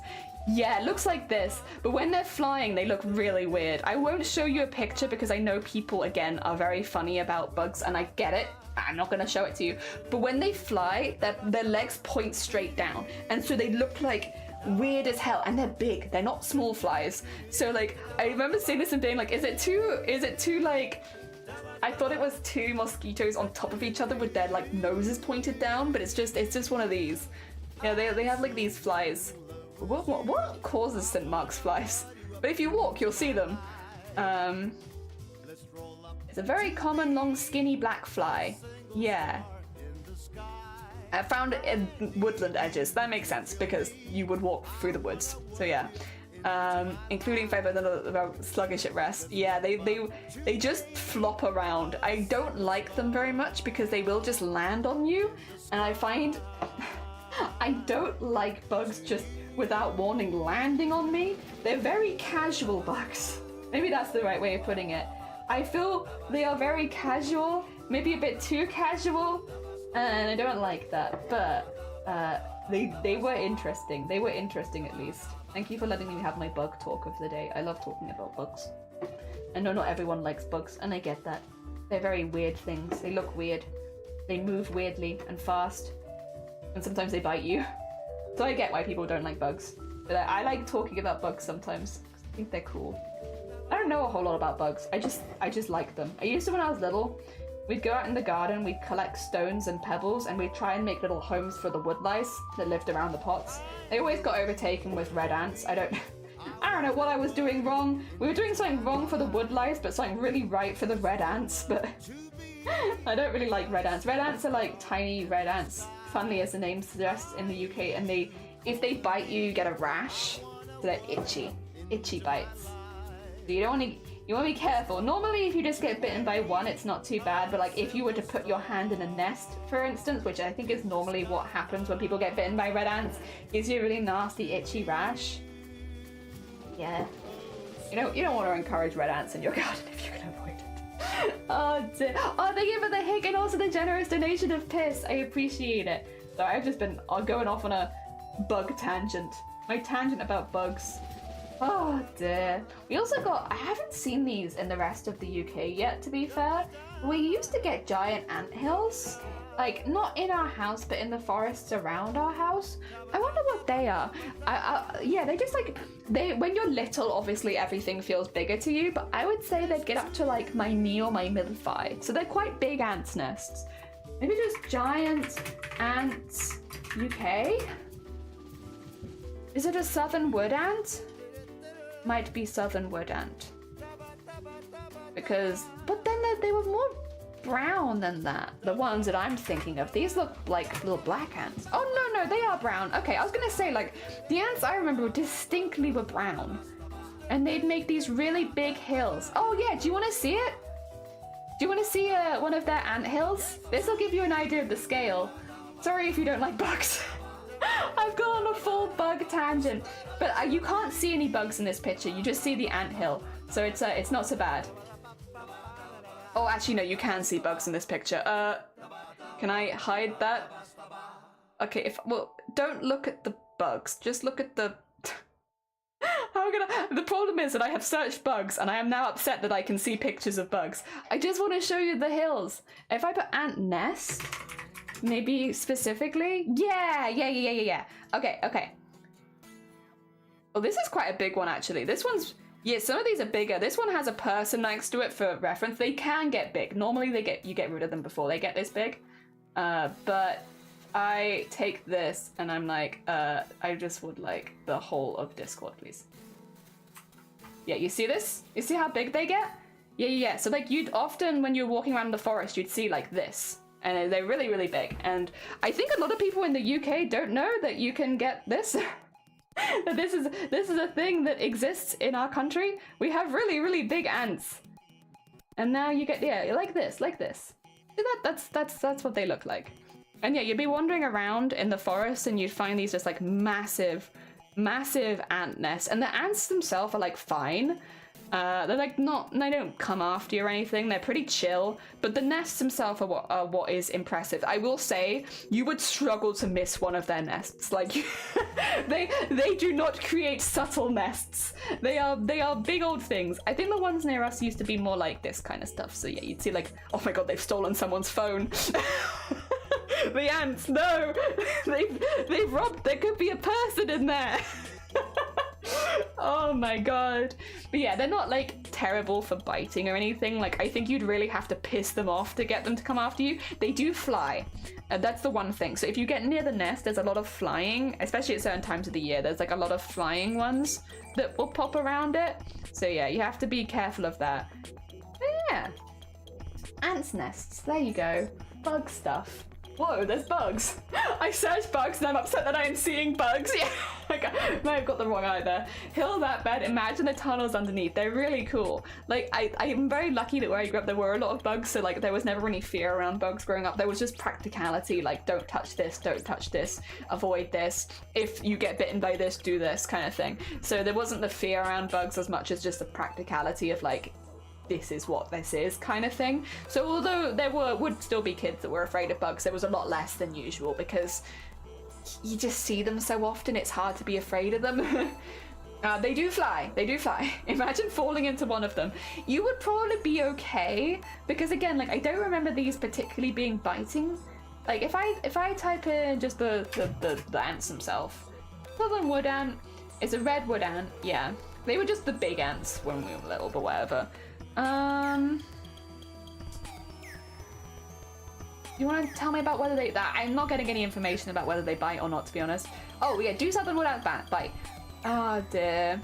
Yeah, it looks like this, but when they're flying, they look really weird. I won't show you a picture because I know people, again, are very funny about bugs, and I get it. I'm not gonna show it to you. But when they fly, their legs point straight down, and so they look like weird as hell, and they're big. They're not small flies. So like, I remember seeing this and being like, is it too like, I thought it was two mosquitoes on top of each other with their like noses pointed down, but it's just one of these. Yeah, they have like these flies. What causes St. Mark's flies? But if you walk, you'll see them. It's a very common, long, skinny black fly. Yeah. I found it in woodland edges. That makes sense because you would walk through the woods. So yeah. Including fiber that are sluggish at rest. Yeah, they just flop around. I don't like them very much because they will just land on you, and I find I don't like bugs just without warning landing on me. They're very casual bugs. Maybe that's the right way of putting it. I feel they are very casual, maybe a bit too casual, and I don't like that. But they were interesting. They were interesting at least. Thank you for letting me have my bug talk of the day. I love talking about bugs. I know not everyone likes bugs, and I get that. They're very weird things. They look weird. They move weirdly and fast. And sometimes they bite you. So I get why people don't like bugs. But I like talking about bugs sometimes, because I think they're cool. I don't know a whole lot about bugs. I just like them. I used to when I was little. We'd go out in the garden, we'd collect stones and pebbles, and we'd try and make little homes for the wood lice that lived around the pots. They always got overtaken with red ants. I don't know what I was doing wrong. We were doing something wrong for the wood lice, but something really right for the red ants, but I don't really like red ants. Red ants are like tiny red ants, funnily as the name suggests, in the UK, and if they bite you, you get a rash. So they're itchy bites. So you want to be careful. Normally, if you just get bitten by one, it's not too bad. But like, if you were to put your hand in a nest, for instance, which I think is normally what happens when people get bitten by red ants, gives you a really nasty, itchy rash. Yeah. You don't want to encourage red ants in your garden if you can avoid it. Oh dear. Oh, thank you for the hick and also the generous donation of piss. I appreciate it. So I've just been going off on a bug tangent. My tangent about bugs. Oh dear. We also got, I haven't seen these in the rest of the UK yet, to be fair. We used to get giant anthills. Like, not in our house, but in the forests around our house. I wonder what they are. Yeah, they just like, when you're little, obviously everything feels bigger to you, but I would say they'd get up to like my knee or my middle thigh. So they're quite big ants nests. Maybe just giant ants UK? Is it a southern wood ant? Might be southern wood ant. But then they were more brown than that. The ones that I'm thinking of. These look like little black ants. Oh no, they are brown. Okay, I was gonna say like, the ants I remember distinctly were brown. And they'd make these really big hills. Oh yeah, do you wanna see it? Do you wanna see one of their ant hills? This will give you an idea of the scale. Sorry if you don't like bugs. I've gone on a full bug tangent, but you can't see any bugs in this picture. You just see the anthill, so it's not so bad. Oh, actually no, you can see bugs in this picture. Can I hide that? Okay, don't look at the bugs. Just look at the. The problem is that I have searched bugs, and I am now upset that I can see pictures of bugs. I just want to show you the hills. If I put ant nest. Maybe specifically? Yeah. Okay. Oh, this is quite a big one, actually. This one's... Yeah, some of these are bigger. This one has a person next to it for reference. They can get big. Normally, you get rid of them before they get this big. But I take this, and I'm like, I just would like the whole of Discord, please. Yeah, you see this? You see how big they get? Yeah. So, like, you'd often, when you're walking around the forest, you'd see, like, this. And they're really, really big. And I think a lot of people in the UK don't know that you can get this. That this is a thing that exists in our country. We have really, really big ants. And now you get, yeah, like this. See that's what they look like. And yeah, you'd be wandering around in the forest and you'd find these just like massive ant nests. And the ants themselves are like fine. They're like they don't come after you or anything. They're pretty chill, but the nests themselves are what is impressive. I will say you would struggle to miss one of their nests. Like they do not create subtle nests. They are big old things. I think the ones near us used to be more like this kind of stuff. So yeah, you'd see like, oh my god, they've stolen someone's phone. The ants, no, they've robbed. There could be a person in there. Oh my god. But yeah, they're not like terrible for biting or anything. Like, I think you'd really have to piss them off to get them to come after you. They do fly. That's the one thing. So if you get near the nest, there's a lot of flying, especially at certain times of the year. There's like a lot of flying ones that will pop around it. So yeah, you have to be careful of that. But yeah. Ants' nests. There you go. Bug stuff. Whoa, there's bugs. I searched bugs and I'm upset that I am seeing bugs. Yeah, I may have got the wrong eye there. Hill that bed, imagine the tunnels underneath. They're really cool. Like, I'm very lucky that where I grew up there were a lot of bugs, so like there was never any fear around bugs growing up. There was just practicality, like don't touch this, avoid this. If you get bitten by this, do this kind of thing. So there wasn't the fear around bugs as much as just the practicality of like, this is what this is kind of thing. So although there would still be kids that were afraid of bugs, there was a lot less than usual because you just see them so often, it's hard to be afraid of them. They do fly. Imagine falling into one of them. You would probably be okay because again, like I don't remember these particularly being biting. Like if I type in just the ants themselves, southern wood ant is a red wood ant. Yeah, they were just the big ants when we were little, but whatever. You want to tell me about whether I'm not getting any information about whether they bite or not, to be honest. Oh yeah, do southern wood ants bite? Oh dear.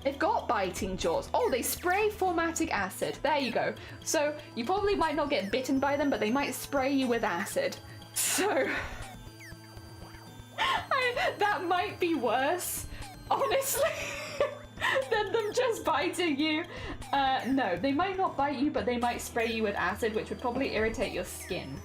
They've got biting jaws. Oh, they spray formatic acid. There you go. So you probably might not get bitten by them, but they might spray you with acid. So that might be worse, honestly. Than them just biting you. No, they might not bite you, but they might spray you with acid, which would probably irritate your skin.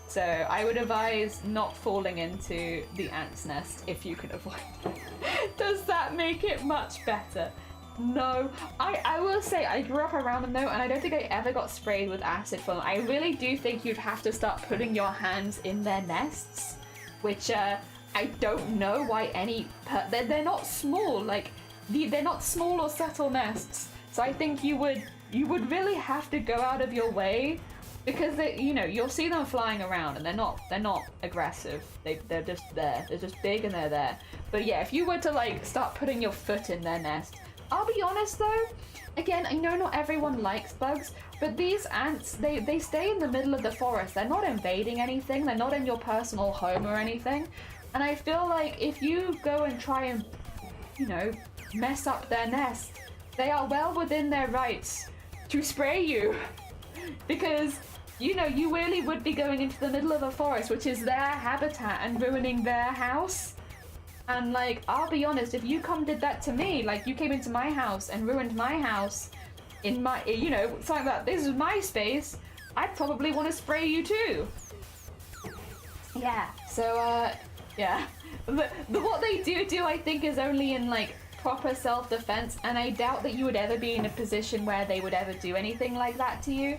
So I would advise not falling into the ant's nest if you can avoid it. Does that make it much better? No. I will say I grew up around them though, and I don't think I ever got sprayed with acid from them. I really do think you'd have to start putting your hands in their nests, which I don't know why they're not small, like they're not small or subtle nests, so I think you would really have to go out of your way because you'll see them flying around and they're not aggressive. They're just there. They're just big and they're there. But yeah, if you were to like start putting your foot in their nest, I'll be honest though. Again, I know not everyone likes bugs, but these ants they stay in the middle of the forest. They're not invading anything. They're not in your personal home or anything. And I feel like if you go and try and mess up their nest, they are well within their rights to spray you because you really would be going into the middle of a forest, which is their habitat, and ruining their house. And like, I'll be honest, if you did that to me, like you came into my house and ruined my house in my something like this is my space, I'd probably want to spray you too. Yeah, so yeah, what they do I think is only in like proper self-defense, and I doubt that you would ever be in a position where they would ever do anything like that to you,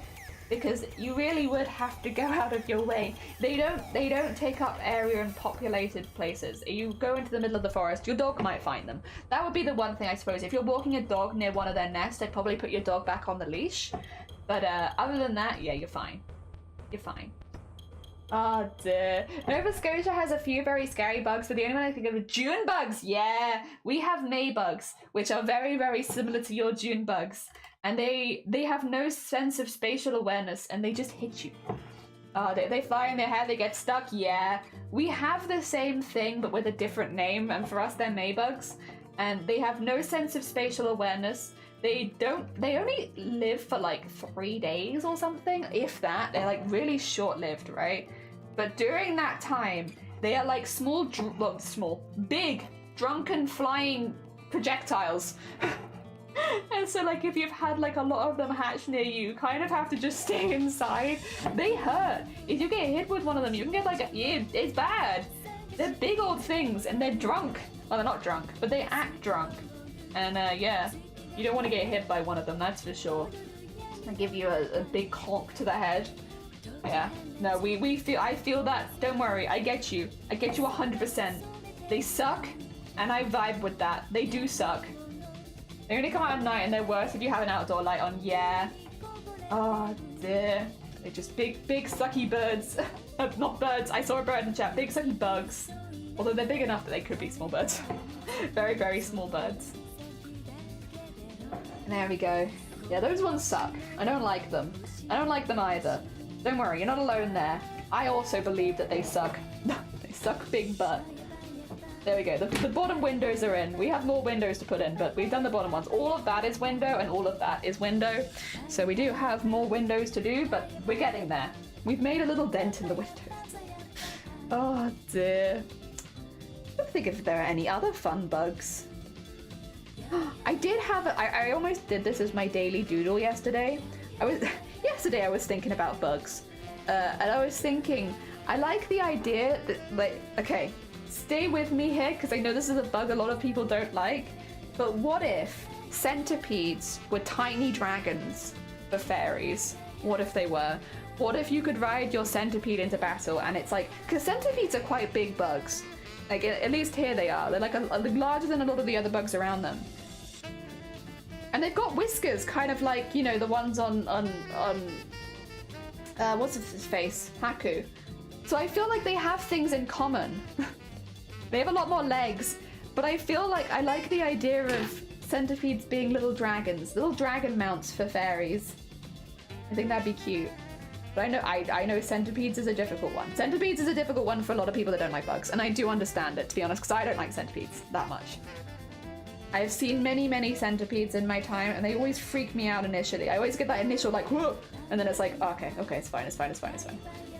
because you really would have to go out of your way. They don't take up area in populated places. You go into the middle of the forest, your dog might find them. That would be the one thing, I suppose. If you're walking a dog near one of their nests, I'd probably put your dog back on the leash. But other than that, yeah, you're fine. You're fine. Oh dear. Nova Scotia has a few very scary bugs, but the only one I think of are June bugs. Yeah, we have May bugs, which are very, very similar to your June bugs. And they have no sense of spatial awareness, and they just hit you. They fly in their hair, they get stuck. Yeah, we have the same thing, but with a different name, and for us they're May bugs. And they have no sense of spatial awareness. They only live for like 3 days or something, if that. They're like really short-lived, right? But during that time, they are like big, drunken flying projectiles. And so like if you've had like a lot of them hatch near you, you kind of have to just stay inside. They hurt. If you get hit with one of them, you can get like it's bad. They're big old things and they're drunk. Well, they're not drunk, but they act drunk. And yeah, you don't want to get hit by one of them, that's for sure. I give you a big conk to the head. Yeah, no, I feel that. Don't worry, I get you 100%. They suck, and I vibe with that. They do suck. They only come out at night, and they're worse if you have an outdoor light on. Yeah. Oh dear. They're just big sucky birds. Not birds. I saw a bird in chat. Big sucky bugs. Although they're big enough that they could be small birds. Very, very small birds. And there we go. Yeah, those ones suck. I don't like them. I don't like them either. Don't worry, you're not alone there. I also believe that they suck. They suck big butt. There we go. The bottom windows are in. We have more windows to put in, but we've done the bottom ones. All of that is window, and all of that is window. So we do have more windows to do, but we're getting there. We've made a little dent in the windows. Oh dear. I don't think if there are any other fun bugs. I did have I almost did this as my daily doodle yesterday. Yesterday I was thinking about bugs. And I was thinking, I like the idea that, like, okay, stay with me here, because I know this is a bug a lot of people don't like, but what if centipedes were tiny dragons for fairies? What if they were? What if you could ride your centipede into battle, and it's like, because centipedes are quite big bugs. Like, at least here they are. They're like larger than a lot of the other bugs around them. And they've got whiskers, kind of like, you know, the ones on what's his face? Haku. So I feel like they have things in common. They have a lot more legs, but I feel like I like the idea of centipedes being little dragons, little dragon mounts for fairies. I think that'd be cute. But I know centipedes is a difficult one. Centipedes is a difficult one for a lot of people that don't like bugs, and I do understand it, to be honest, because I don't like centipedes that much. I've seen many, many centipedes in my time, and they always freak me out initially. I always get that initial, like, whoa, and then it's like, oh, okay, it's fine.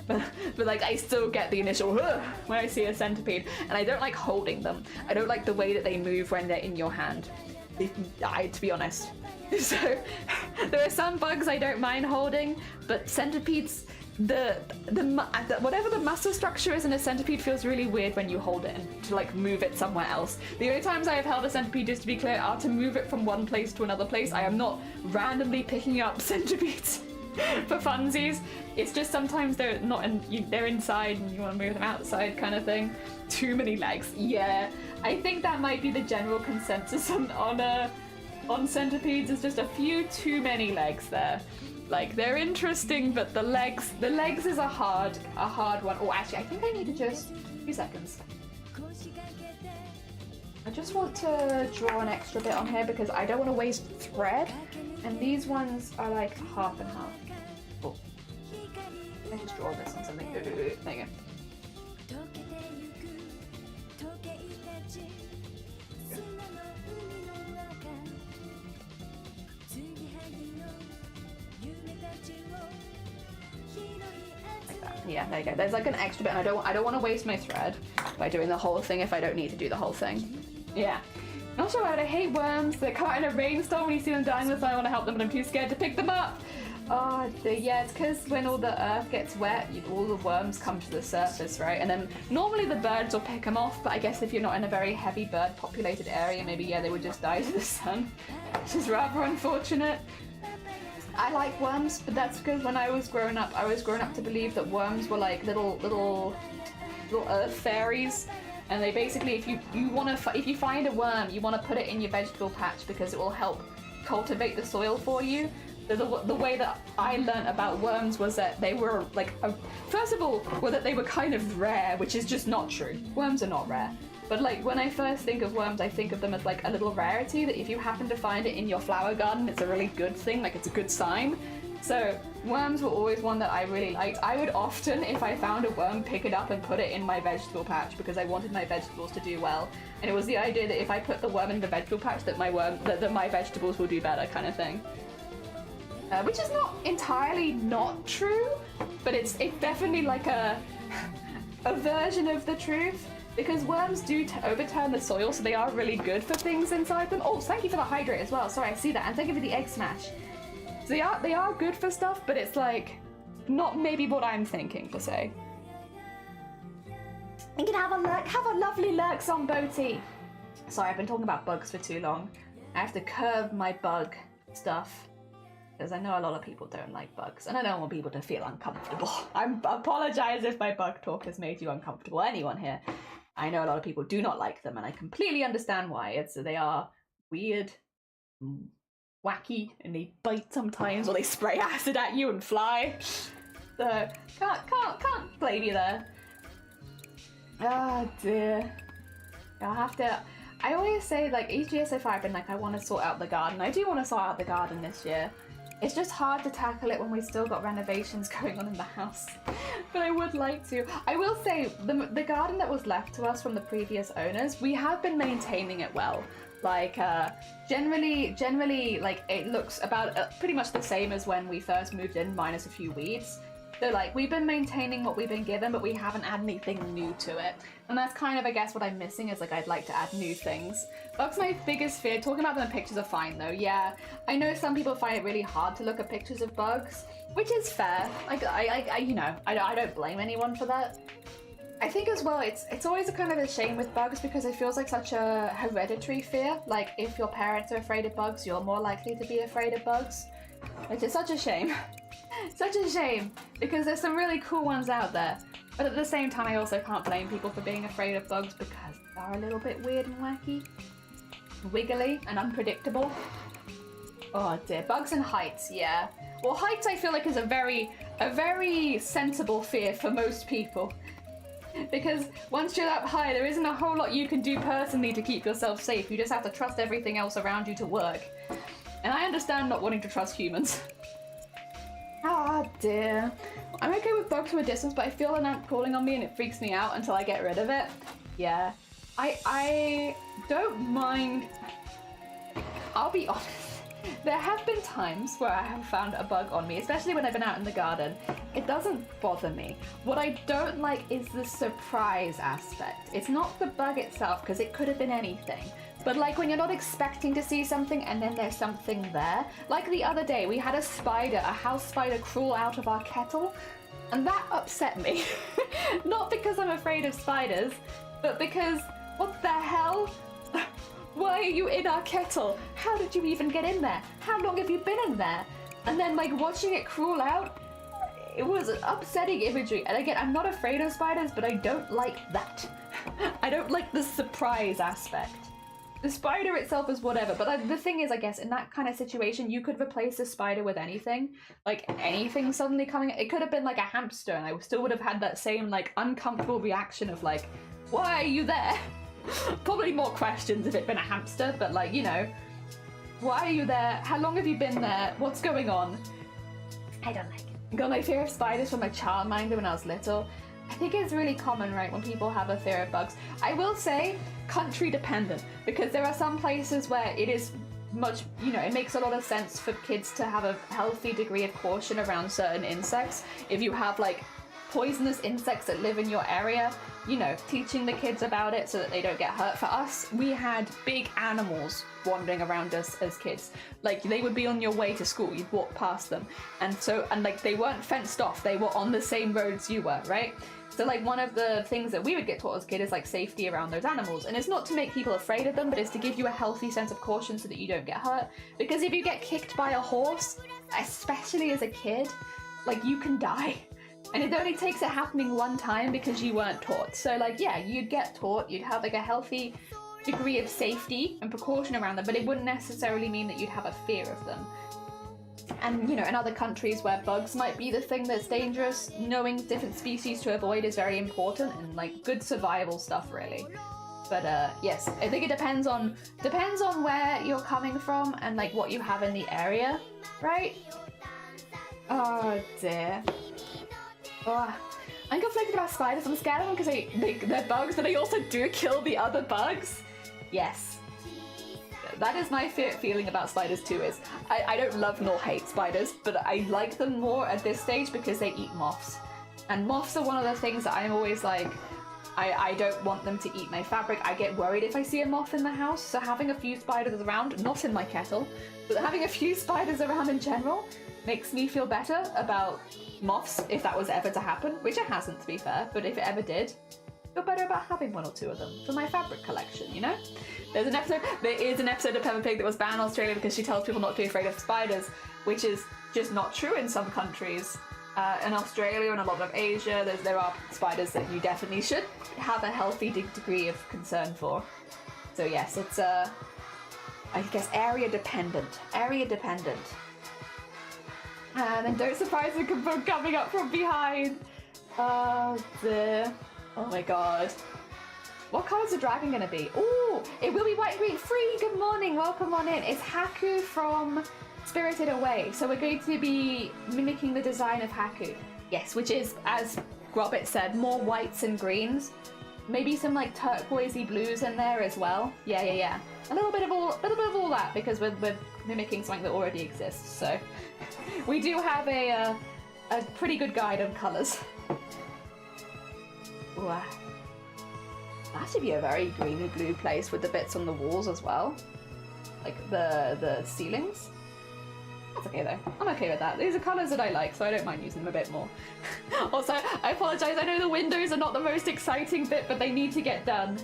But like, I still get the initial whoa when I see a centipede, and I don't like holding them. I don't like the way that they move when they're in your hand, to be honest. So, there are some bugs I don't mind holding, but centipedes, whatever the muscle structure is in a centipede feels really weird when you hold it and to like move it somewhere else. The only times I have held a centipede, just to be clear, are to move it from one place to another place. I am not randomly picking up centipedes for funsies. It's just sometimes they're not they're inside and you want to move them outside, kind of thing. Too many legs. Yeah, I think that might be the general consensus on centipedes. Is just a few too many legs there. Like, they're interesting, but the legs is a hard one. Oh, actually, I think I need to just 2 seconds. I just want to draw an extra bit on here because I don't want to waste thread, and these ones are like half and half. Oh, let me just draw this on something. There you go. Like that. Yeah, there you go. There's like an extra bit, and I don't want to waste my thread by doing the whole thing if I don't need to do the whole thing. Yeah. Not sure why, but I hate worms. They're caught in a rainstorm when you see them dying in the sun. I want to help them, but I'm too scared to pick them up. Oh, yeah, it's because when all the earth gets wet, all the worms come to the surface, right? And then normally the birds will pick them off, but I guess if you're not in a very heavy bird-populated area, maybe, yeah, they would just die to the sun, which is rather unfortunate. I like worms, but that's because when I was growing up to believe that worms were like little earth fairies. And they basically, if you find a worm, you want to put it in your vegetable patch because it will help cultivate the soil for you. The way that I learned about worms was that they were like, first of all, that they were kind of rare, which is just not true. Worms are not rare. But like, when I first think of worms, I think of them as like a little rarity that if you happen to find it in your flower garden, it's a really good thing, like it's a good sign. So worms were always one that I really liked. I would often, if I found a worm, pick it up and put it in my vegetable patch because I wanted my vegetables to do well. And it was the idea that if I put the worm in the vegetable patch, that my vegetables will do better, kind of thing. Which is not entirely not true, but it's definitely like a version of the truth, because worms do overturn the soil, so they are really good for things inside them. Oh, thank you for the hydrate as well. Sorry, I see that, and thank you for the egg smash. So they are good for stuff, but it's like not maybe what I'm thinking per se. You can have a lurk, have a lovely lurk, Zomboti. Sorry, I've been talking about bugs for too long. I have to curb my bug stuff, because I know a lot of people don't like bugs, and I don't want people to feel uncomfortable. I apologize if my bug talk has made you uncomfortable. Anyone here, I know a lot of people do not like them, and I completely understand why. They are weird, wacky, and they bite sometimes, or they spray acid at you and fly. So can't blame you there. Oh dear. I'll have to. I always say, like, each year so far I've been like, I want to sort out the garden. I do want to sort out the garden this year. It's just hard to tackle it when we've still got renovations going on in the house. But I would like to. I will say, the garden that was left to us from the previous owners, we have been maintaining it well. Like, generally, like, it looks about pretty much the same as when we first moved in, minus a few weeds. So, like, we've been maintaining what we've been given, but we haven't added anything new to it. And that's kind of, I guess, what I'm missing is, like, I'd like to add new things. Bugs my biggest fear. Talking about them in pictures are fine, though. Yeah, I know some people find it really hard to look at pictures of bugs, which is fair. Like, I don't blame anyone for that. I think as well, it's always a kind of a shame with bugs because it feels like such a hereditary fear. Like, if your parents are afraid of bugs, you're more likely to be afraid of bugs. Which is such a shame. Such a shame, because there's some really cool ones out there. But at the same time, I also can't blame people for being afraid of bugs because they're a little bit weird and wacky. Wiggly and unpredictable. Oh dear, bugs and heights, yeah. Well, heights I feel like is a very sensible fear for most people. Because once you're up high, there isn't a whole lot you can do personally to keep yourself safe. You just have to trust everything else around you to work. And I understand not wanting to trust humans. Ah, dear. I'm okay with bugs from a distance, but I feel an ant crawling on me and it freaks me out until I get rid of it. Yeah. I don't mind... I'll be honest. There have been times where I have found a bug on me, especially when I've been out in the garden. It doesn't bother me. What I don't like is the surprise aspect. It's not the bug itself, because it could have been anything. But like when you're not expecting to see something and then there's something there. Like the other day, we had a spider, a house spider, crawl out of our kettle. And that upset me. Not because I'm afraid of spiders, but because, what the hell? Why are you in our kettle? How did you even get in there? How long have you been in there? And then like watching it crawl out, it was upsetting imagery. And again, I'm not afraid of spiders, but I don't like that. I don't like the surprise aspect. The spider itself is whatever, but the thing is, I guess, in that kind of situation, you could replace a spider with anything. Like, anything suddenly coming... It could have been like a hamster, and I still would have had that same, like, uncomfortable reaction of, like, why are you there? Probably more questions if it'd been a hamster, but, like, you know, why are you there? How long have you been there? What's going on? I don't like it. I got my fear of spiders from my childminder when I was little. I think it's really common, right, when people have a fear of bugs. I will say, country dependent, because there are some places where it is much, you know, it makes a lot of sense for kids to have a healthy degree of caution around certain insects. If you have, like, poisonous insects that live in your area, you know, teaching the kids about it so that they don't get hurt. For us, we had big animals wandering around us as kids. Like, they would be on your way to school, you'd walk past them. And like, they weren't fenced off, they were on the same roads you were, right? So, like, one of the things that we would get taught as kids is, like, safety around those animals. And it's not to make people afraid of them, but it's to give you a healthy sense of caution so that you don't get hurt. Because if you get kicked by a horse, especially as a kid, like, you can die. And it only takes it happening one time because you weren't taught. So, like, yeah, you'd get taught, you'd have, like, a healthy degree of safety and precaution around them, but it wouldn't necessarily mean that you'd have a fear of them. And, you know, in other countries where bugs might be the thing that's dangerous, knowing different species to avoid is very important and, like, good survival stuff, really. But, yes, I think it depends on where you're coming from and, like, what you have in the area, right? Oh, dear. Oh, I'm conflicted about spiders. I'm scared of them because they're bugs, but they also do kill the other bugs. Yes. That is my feeling about spiders too, is I don't love nor hate spiders, but I like them more at this stage because they eat moths. And moths are one of the things that I'm always like, I don't want them to eat my fabric. I get worried if I see a moth in the house, so having a few spiders around, not in my kettle, but having a few spiders around in general makes me feel better about moths, if that was ever to happen, which it hasn't, to be fair, but if it ever did, I feel better about having one or two of them for my fabric collection, you know? There is an episode of Peppa Pig that was banned in Australia because she tells people not to be afraid of spiders, which is just not true in some countries. In Australia and a lot of Asia, there are spiders that you definitely should have a healthy degree of concern for. So yes, it's, I guess, area dependent. Area dependent. And then don't surprise me from coming up from behind. Oh dear. Oh my god. What colour is the dragon going to be? Ooh, it will be white and green. Free, good morning, welcome on in. It's Haku from Spirited Away. So we're going to be mimicking the design of Haku. Yes, which is, as Grobbit said, more whites and greens. Maybe some like turquoisey blues in there as well. Yeah. A little bit of all that, because we're mimicking something that already exists. So we do have a pretty good guide on colours. Wow. That should be a very greeny blue place with the bits on the walls as well. Like the ceilings. That's okay though. I'm okay with that. These are colours that I like, so I don't mind using them a bit more. Also, I apologise, I know the windows are not the most exciting bit, but they need to get done.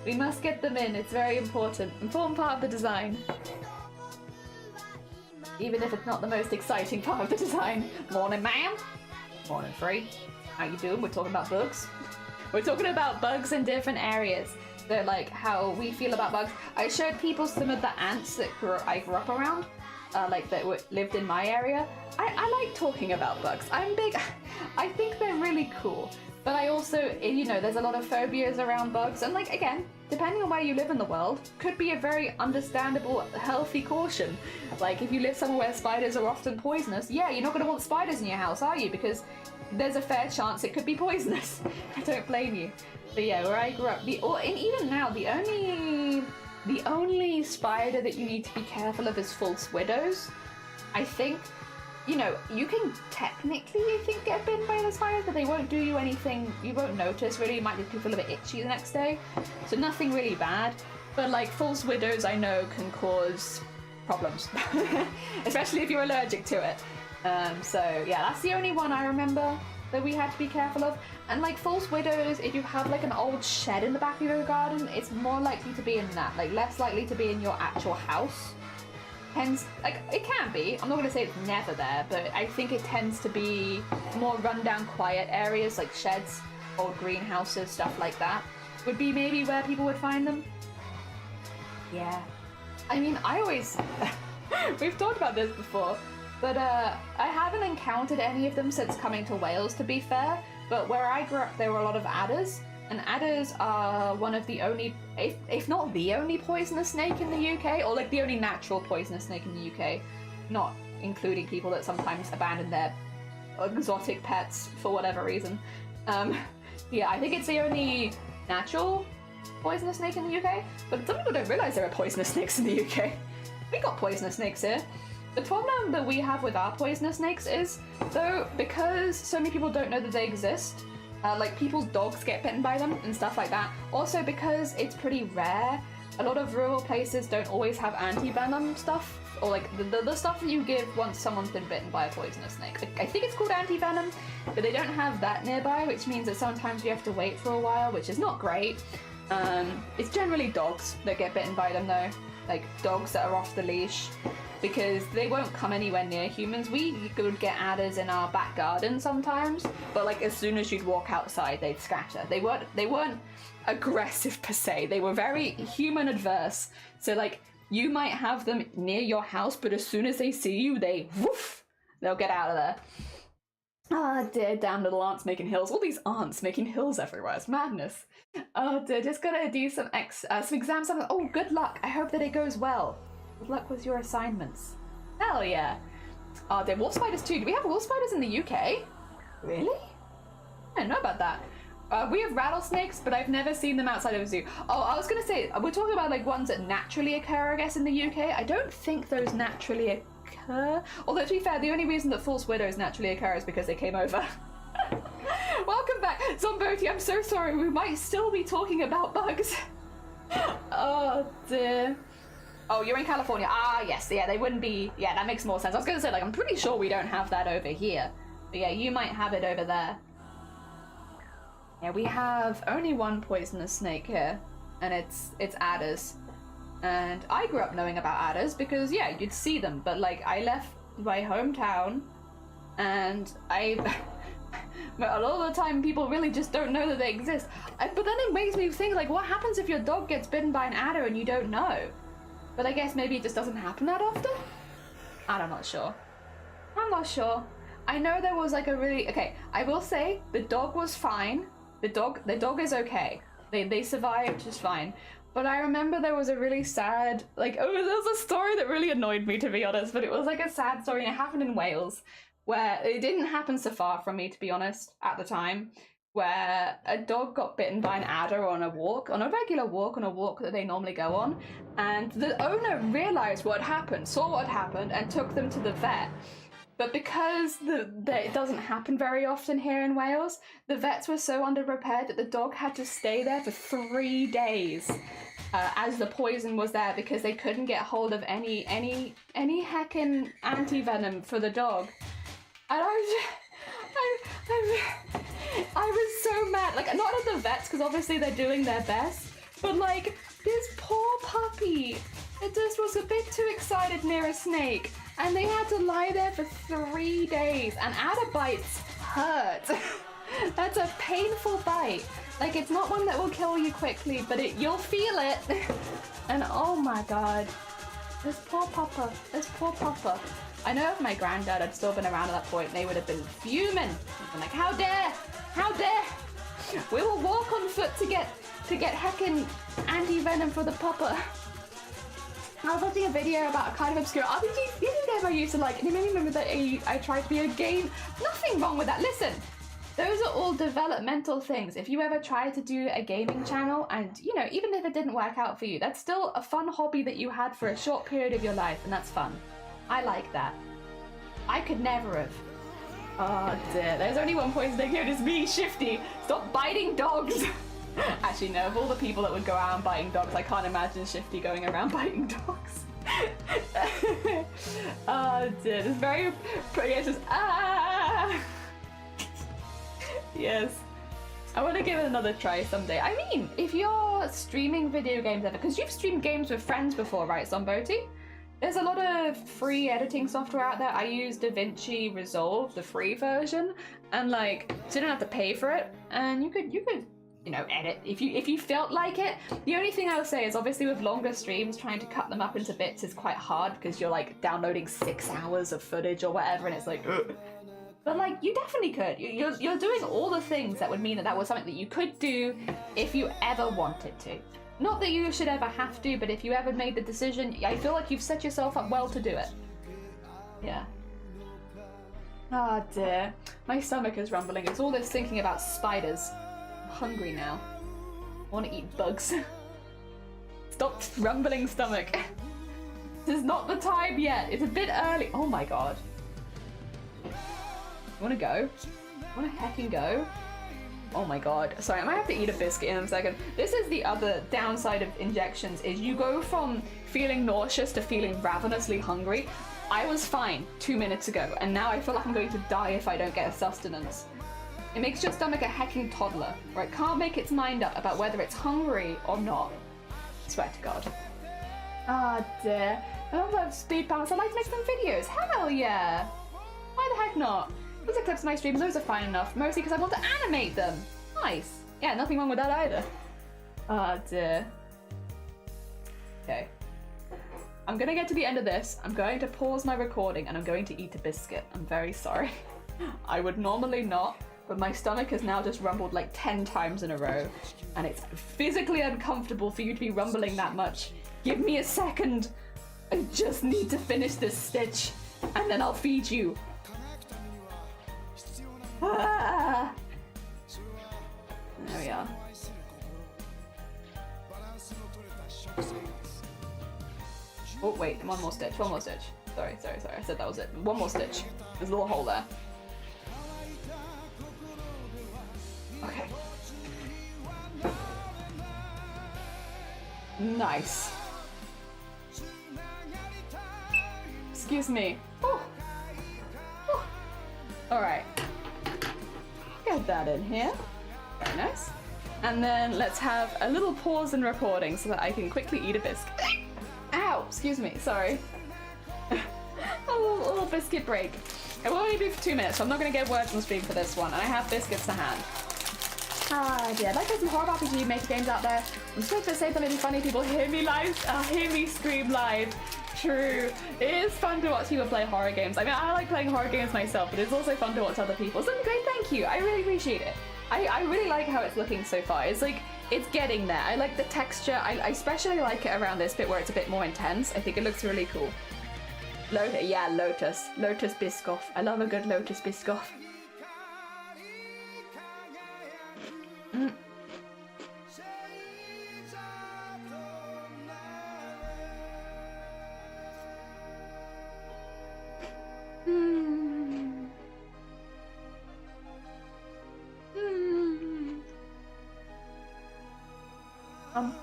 We must get them in, it's very important. Important part of the design. Even if it's not the most exciting part of the design. Morning, ma'am. Morning, Free. How you doing? We're talking about bugs. We're talking about bugs in different areas. They're like how we feel about bugs. I showed people some of the ants that I grew up around, like that lived in my area. I like talking about bugs. I'm big. I think they're really cool. But I also, you know, there's a lot of phobias around bugs, and like again, depending on where you live in the world, could be a very understandable, healthy caution. Like if you live somewhere where spiders are often poisonous, yeah, you're not going to want spiders in your house, are you? Because there's a fair chance it could be poisonous. I don't blame you. But yeah, where I grew up, and even now, the only spider that you need to be careful of is false widows. I think, you know, you can technically, I think, get bitten by the spiders, but they won't do you anything. You won't notice really. You might just feel a bit itchy the next day. So nothing really bad. But like false widows, I know can cause problems, especially if you're allergic to it. So yeah, that's the only one I remember that we had to be careful of. And like false widows, if you have like an old shed in the back of your garden, it's more likely to be in that, like less likely to be in your actual house. Hence, like it can be, I'm not going to say it's never there, but I think it tends to be more rundown, quiet areas like sheds, old greenhouses, stuff like that, would be maybe where people would find them. Yeah. I mean, I always, we've talked about this before, but I haven't encountered any of them since coming to Wales, to be fair. But where I grew up, there were a lot of adders, and adders are one of the only, if not the only poisonous snake in the UK, or like the only natural poisonous snake in the UK, not including people that sometimes abandon their exotic pets for whatever reason. Yeah, I think it's the only natural poisonous snake in the UK, but some people don't realise there are poisonous snakes in the UK. We got poisonous snakes here. The problem that we have with our poisonous snakes is, though, because so many people don't know that they exist, like people's dogs get bitten by them and stuff like that. Also because it's pretty rare, a lot of rural places don't always have anti-venom stuff, or like the stuff that you give once someone's been bitten by a poisonous snake. I think it's called anti-venom, but they don't have that nearby, which means that sometimes you have to wait for a while, which is not great. It's generally dogs that get bitten by them though, like dogs that are off the leash, because they won't come anywhere near humans. We would get adders in our back garden sometimes, but like as soon as you'd walk outside, they'd scatter. They weren't aggressive per se. They were very human adverse. So like you might have them near your house, but as soon as they see you, they'll get out of there. Ah, dear, damn little ants making hills. All these ants making hills everywhere. It's madness. Oh dear, just gotta do some exams. Oh, good luck. I hope that it goes well. Good luck with your assignments. Hell yeah. Oh, they're wolf spiders too. Do we have wolf spiders in the UK? Really? I don't know about that. We have rattlesnakes, but I've never seen them outside of a zoo. Oh, I was gonna say, we're talking about like ones that naturally occur, I guess, in the UK. I don't think those naturally occur. Although, to be fair, the only reason that false widows naturally occur is because they came over. Welcome back, Zomboti. I'm so sorry. We might still be talking about bugs. Oh, dear. Oh, you're in California. Ah, yes. Yeah, they wouldn't be... Yeah, that makes more sense. I was going to say, like, I'm pretty sure we don't have that over here. But yeah, you might have it over there. Yeah, we have only one poisonous snake here, and it's adders. And I grew up knowing about adders because, yeah, you'd see them. But, like, I left my hometown, and a lot of the time people really just don't know that they exist. But then it makes me think, like, what happens if your dog gets bitten by an adder and you don't know? But I guess maybe it just doesn't happen that often? I'm not sure. I'm not sure. I know there was like a really... Okay, I will say the dog was fine. The dog is okay. They survived just fine. But I remember there was a really sad... Like, oh, there was a story that really annoyed me, to be honest. But it was like a sad story, and it happened in Wales. where it didn't happen so far from me, to be honest, at the time, where a dog got bitten by an adder on a walk, on a regular walk, on a walk that they normally go on, and the owner realized what happened, saw what happened, and took them to the vet. But because it doesn't happen very often here in Wales, the vets were so under-repaired that the dog had to stay there for 3 days as the poison was there, because they couldn't get hold of any heckin' anti-venom for the dog. And I was so mad. Like, not at the vets, because obviously they're doing their best, but like, this poor puppy, it just was a bit too excited near a snake, and they had to lie there for 3 days, and adder bites hurt. That's a painful bite. Like, it's not one that will kill you quickly, but you'll feel it. And oh my god, this poor papa, this poor papa. I know if my granddad had still been around at that point, they would have been fuming. Been like, how dare, how dare. We will walk on foot to get heckin' anti-venom for the papa. I was watching a video about a kind of obscure RPG game I used to like, and it made me remember that I tried to be a game. Nothing wrong with that. Listen, those are all developmental things. If you ever try to do a gaming channel and, you know, even if it didn't work out for you, that's still a fun hobby that you had for a short period of your life, and that's fun. I like that. I could never have. Oh dear, there's only one poisoning here, it's me, Shifty. Stop biting dogs. Actually, no, of all the people that would go around biting dogs, I can't imagine Shifty going around biting dogs. Oh dear, it's very pretty. It's just, ah! Yes. I want to give it another try someday. I mean, if you're streaming video games ever, because you've streamed games with friends before, right, Zomboti? There's a lot of free editing software out there. I use DaVinci Resolve, the free version, and like, so you don't have to pay for it, and you could, you know, edit if you felt like it. The only thing I would say is, obviously with longer streams, trying to cut them up into bits is quite hard, because you're like downloading 6 hours of footage or whatever, and it's like, ugh. But like, you definitely could. You're doing all the things that would mean that that was something that you could do if you ever wanted to. Not that you should ever have to, but if you ever made the decision, I feel like you've set yourself up well to do it. Yeah. Ah, oh dear. My stomach is rumbling. It's all this thinking about spiders. I'm hungry now. I want to eat bugs. Stop rumbling, stomach. This is not the time yet. It's a bit early. Oh my god. You want to go? You want to heckin' go? Oh my god. Sorry, I might have to eat a biscuit in a second. This is the other downside of injections, is you go from feeling nauseous to feeling ravenously hungry. I was fine 2 minutes ago, and now I feel like I'm going to die if I don't get a sustenance. It makes your stomach a hecking toddler, where it can't make its mind up about whether it's hungry or not. I swear to god. Ah, dear. I love speed balance. I'd like to make some videos. Hell yeah! Why the heck not? Those are clips of my streams, those are fine enough, mostly because I want to animate them. Nice. Yeah, nothing wrong with that either. Oh dear. Okay. I'm gonna get to the end of this, I'm going to pause my recording, and I'm going to eat a biscuit. I'm very sorry. I would normally not, but my stomach has now just rumbled like 10 times in a row, and it's physically uncomfortable for you to be rumbling that much. Give me a second. I just need to finish this stitch, and then I'll feed you. Ah. There we are. Oh wait, one more stitch, one more stitch. Sorry, I said that was it. One more stitch. There's a little hole there. Okay. Nice. Excuse me. Oh. Oh. Alright. Get that in here. Very nice. And then let's have a little pause in recording so that I can quickly eat a biscuit. Ow! Excuse me, sorry. a little biscuit break. It will only be for 2 minutes, so I'm not going to get words on stream for this one, and I have biscuits to hand. Ah, yeah, I'd like to have some horror RPG maker games out there. I'm just going to say something funny. People hear me live, hear me scream live. True. It is fun to watch people play horror games. I mean, I like playing horror games myself, but it's also fun to watch other people. So great, thank you. I really appreciate it. I really like how it's looking so far. It's like, it's getting there. I like the texture. I especially like it around this bit where it's a bit more intense. I think it looks really cool. Yeah, Lotus. Lotus Biscoff. I love a good Lotus Biscoff. Mm. Mm. Mm.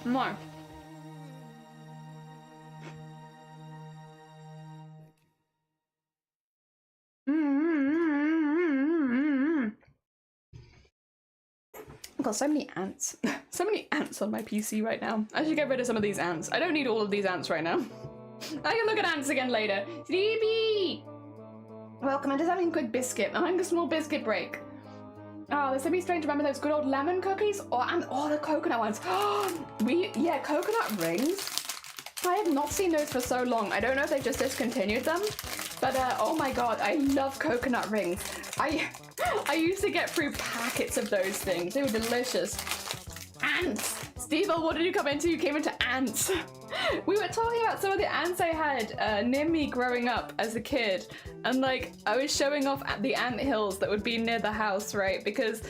More. I've got so many ants. So many ants on my PC right now. I should get rid of some of these ants. I don't need all of these ants right now. I can look at ants again later. Sleepy! Welcome, I'm just having a quick biscuit. I'm having a small biscuit break. Oh, there's something strange. Remember those good old lemon cookies? Oh, the coconut ones. Yeah, coconut rings. I have not seen those for so long. I don't know if they just discontinued them. But, oh my god, I love coconut rings. I used to get through packets of those things. They were delicious. Ants! Steve, what did you come into? You came into ants. We were talking about some of the ants I had near me growing up as a kid. And, like, I was showing off at the ant hills that would be near the house, right? Because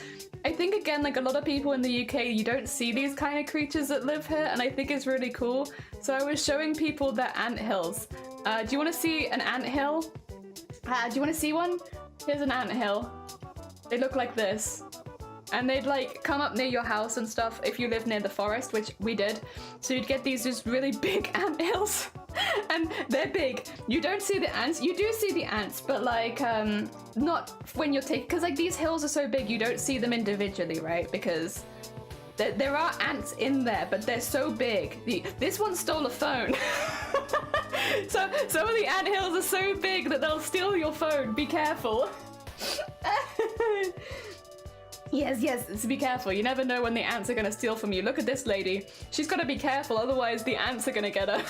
I think, again, like, a lot of people in the UK, you don't see these kind of creatures that live here. And I think it's really cool. So I was showing people their ant hills. Do you want to see an ant hill? Do you want to see one? Here's an ant hill. They look like this. And they'd like come up near your house and stuff if you live near the forest, which we did. So you'd get these just really big ant hills. And they're big. You don't see the ants. You do see the ants, but like not when you're taking, because like these hills are so big, you don't see them individually, right? Because there are ants in there, but they're so big. This one stole a phone. So some of the ant hills are so big that they'll steal your phone. Be careful. Yes, so be careful. You never know when the ants are going to steal from you. Look at this lady. She's got to be careful, otherwise the ants are going to get her.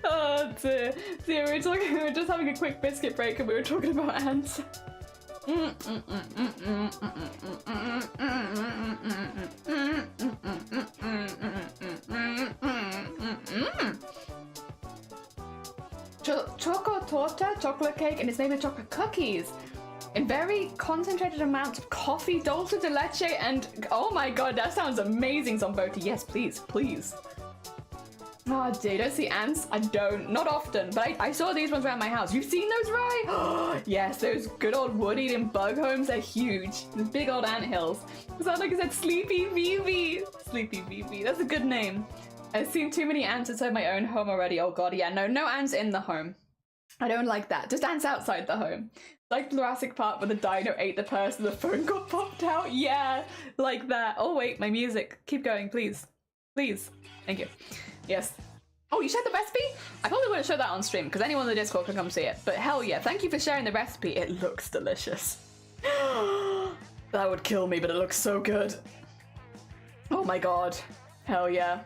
Oh dear. See, we were just having a quick biscuit break and we were talking about ants. Choco torta, chocolate cake, and it's made with chocolate cookies. In very concentrated amounts of coffee, dulce de leche, and oh my god, that sounds amazing, Zomboti. Yes, please, please. Oh dear, you don't see ants? I don't, not often, but I saw these ones around my house. You've seen those, right? Yes, those good old wood-eating bug homes are huge. The big old ant hills. It sounds like I said Sleepy Vivi. Sleepy Vivi, that's a good name. I've seen too many ants inside my own home already. Oh god, yeah, no ants in the home. I don't like that. Just ants outside the home. Like Jurassic Park where the dino ate the person, the phone got popped out. Yeah, like that. Oh wait, my music. Keep going, please. Please. Thank you. Yes. Oh, you shared the recipe? I probably wouldn't show that on stream because anyone in the Discord can come see it. But hell yeah, thank you for sharing the recipe. It looks delicious. That would kill me, but it looks so good. Oh my god. Hell yeah.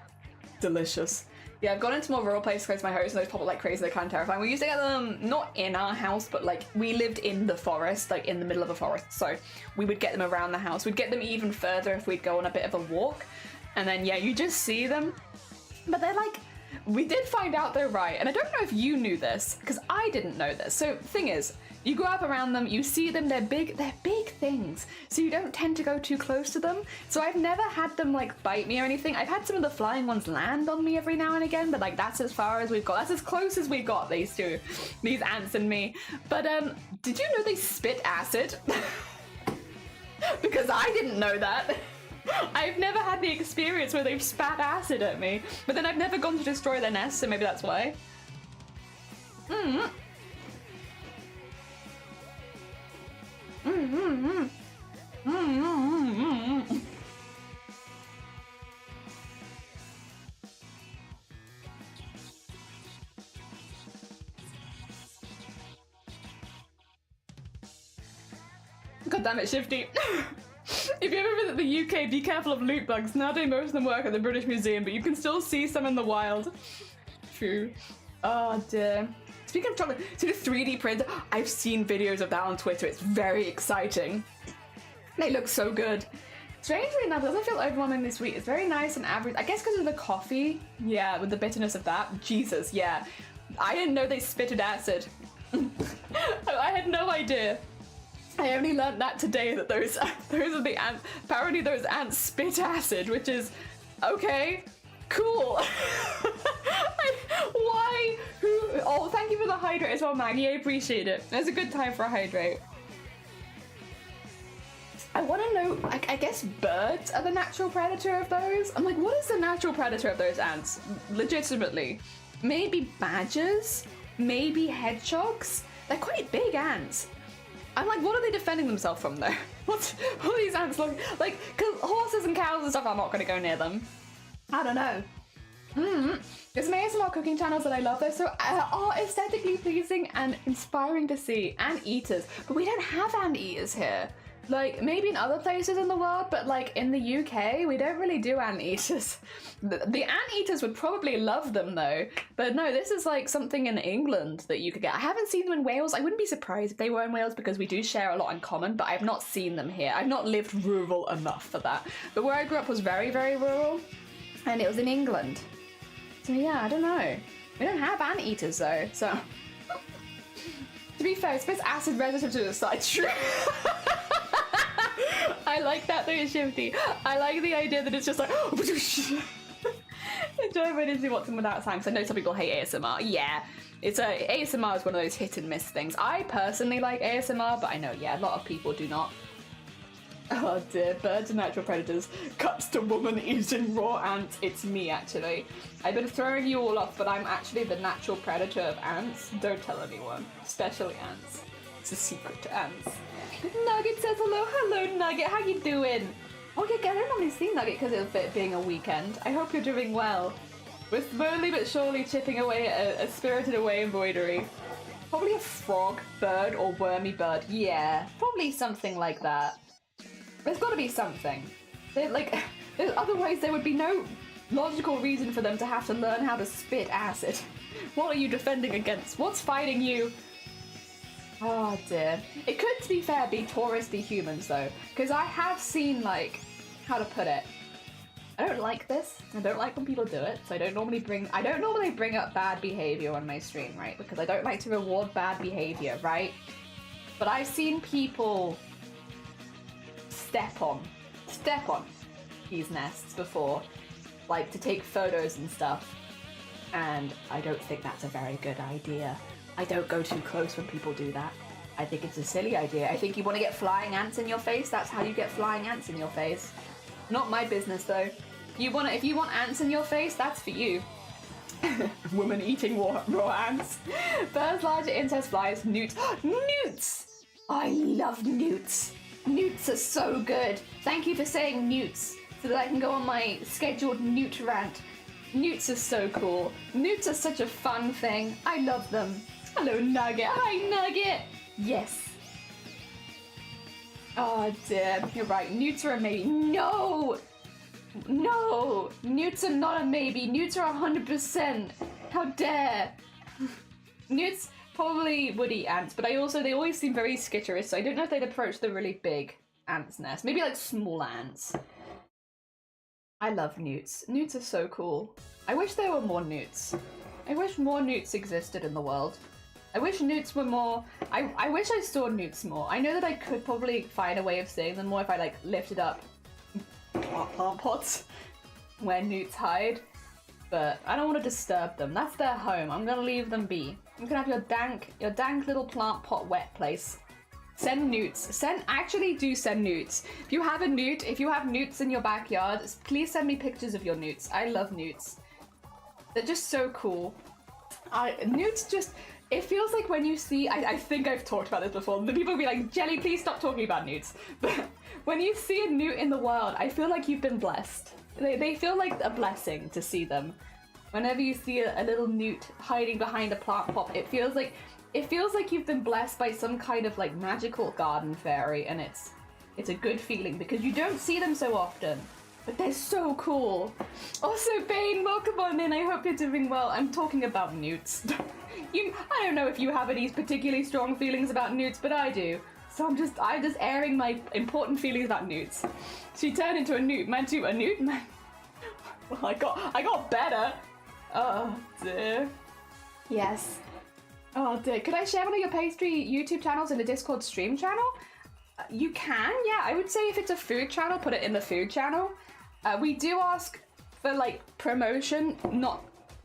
Delicious. Yeah, I've gone into more rural places close to my house and those pop up like crazy. They're kind of terrifying. We used to get them not in our house, but like we lived in the forest, like in the middle of a forest. So we would get them around the house. We'd get them even further if we'd go on a bit of a walk. And then, yeah, you just see them. But they're like, we did find out they're right. And I don't know if you knew this, because I didn't know this. So the thing is, you grow up around them, you see them, they're big things. So you don't tend to go too close to them. So I've never had them like bite me or anything. I've had some of the flying ones land on me every now and again, but like that's as far as we've got. That's as close as we've got, these two, these ants and me. But did you know they spit acid? Because I didn't know that. I've never had the experience where they've spat acid at me, but then I've never gone to destroy their nest, so maybe that's why. God damn it, Shifty. If you ever visit the UK, be careful of loot bugs. Nowadays, most of them work at the British Museum, but you can still see some in the wild. True. Oh dear. Speaking of chocolate, see the 3D print? I've seen videos of that on Twitter. It's very exciting. They look so good. Strangely enough, it doesn't feel overwhelmingly sweet. It's very nice and average. I guess because of the coffee. Yeah, with the bitterness of that. Jesus, yeah. I didn't know they spitted acid. I had no idea. I only learned that today, that those are the ants. Apparently those ants spit acid, which is okay, cool. Why? Who? Oh, thank you for the hydrate as well, Maggie. I appreciate it. It's a good time for a hydrate. I want to know, I guess birds are the natural predator of those? I'm like, what is the natural predator of those ants? Legitimately. Maybe badgers? Maybe hedgehogs? They're quite big ants. I'm like, what are they defending themselves from though? What are these ants look like? Because horses and cows and stuff, I'm not going to go near them. I don't know. There's some ASMR cooking channels that I love. They're so are aesthetically pleasing and inspiring to see. Anteaters. But we don't have anteaters here. Like, maybe in other places in the world, but like in the UK, we don't really do anteaters. The anteaters would probably love them though. But no, this is like something in England that you could get. I haven't seen them in Wales. I wouldn't be surprised if they were in Wales because we do share a lot in common, but I've not seen them here. I've not lived rural enough for that. But where I grew up was very, very rural, and it was in England. So yeah, I don't know. We don't have anteaters though, so. To be fair, it spits acid relative to the side. True. I like that though, Shifty. I like the idea that it's just like enjoy when watching without sound, because I know some people hate ASMR. Yeah, ASMR is one of those hit and miss things. I personally like ASMR, but I know, yeah, a lot of people do not. Oh dear, birds are natural predators. Cuts to woman eating raw ants. It's me, actually. I've been throwing you all off, but I'm actually the natural predator of ants. Don't tell anyone, especially ants. It's a secret to ants. Nugget says hello. Hello, Nugget. How you doing? Okay, I don't normally see Nugget because of it being a weekend. I hope you're doing well. We're slowly but surely chipping away at a Spirited Away embroidery. Probably a frog, bird, or wormy bird. Yeah, probably something like that. There's got to be something. Otherwise there would be no logical reason for them to have to learn how to spit acid. What are you defending against? What's fighting you? Oh dear. It could, to be fair, be touristy humans though, because I have seen, like, how to put it. I don't like this. I don't like when people do it, so I don't normally bring up bad behavior on my stream, right? Because I don't like to reward bad behavior, right? But I've seen people step on these nests before, like to take photos and stuff, and I don't think that's a very good idea. I don't go too close when people do that. I think it's a silly idea. I think you want to get flying ants in your face, that's how you get flying ants in your face. Not my business though. If you want ants in your face, that's for you. Woman eating raw ants. Birds, larger insects, flies, newts. Newts! I love newts. Newts are so good. Thank you for saying newts, so that I can go on my scheduled newt rant. Newts are so cool. Newts are such a fun thing. I love them. Hello, Nugget. Hi, Nugget. Yes. Oh dear. You're right. Newts are a maybe. No! No! Newts are not a maybe. Newts are 100%. How dare. Newts probably would eat ants, but they always seem very skitterish, so I don't know if they'd approach the really big ants' nest. Maybe like small ants. I love newts. Newts are so cool. I wish there were more newts. I wish more newts existed in the world. I wish newts were more... I wish I saw newts more. I know that I could probably find a way of seeing them more if I, like, lifted up plant pots where newts hide. But I don't want to disturb them. That's their home. I'm gonna leave them be. You can have your dank little plant pot wet place. Send newts. Actually do send newts. If you have newts in your backyard, please send me pictures of your newts. I love newts. They're just so cool. Newts just... It feels like when you see... I think I've talked about this before. The people will be like, Jelly, please stop talking about newts. But when you see a newt in the wild, I feel like you've been blessed. They feel like a blessing to see them. Whenever you see a little newt hiding behind a plant pot, it feels like you've been blessed by some kind of like magical garden fairy, and it's a good feeling because you don't see them so often. But they're so cool. Also, Bane, welcome on in. I hope you're doing well. I'm talking about newts. I don't know if you have any particularly strong feelings about newts, but I do. So I'm just airing my important feelings about newts. She turned into a newt. Man to a newt? Man. Well, I got better. Oh dear. Yes. Oh dear. Could I share one of your pastry YouTube channels in the Discord stream channel? You can, yeah. I would say if it's a food channel, put it in the food channel. We do ask for like promotion,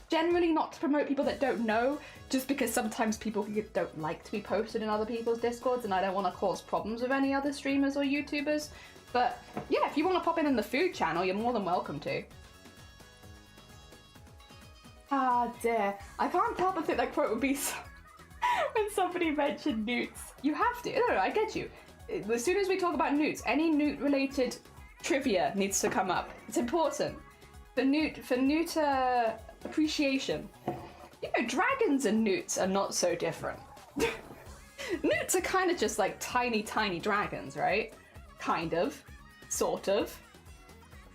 generally not to promote people that don't know, just because sometimes people don't like to be posted in other people's Discords, and I don't want to cause problems with any other streamers or YouTubers. But yeah, if you want to pop in the food channel, you're more than welcome to. Ah dear, I can't help but think that quote would be when somebody mentioned newts. You have to. No, I get you. As soon as we talk about newts, any newt-related trivia needs to come up. It's important for newt appreciation. You know, dragons and newts are not so different. Newts are kind of just like tiny dragons, right? Kind of, sort of.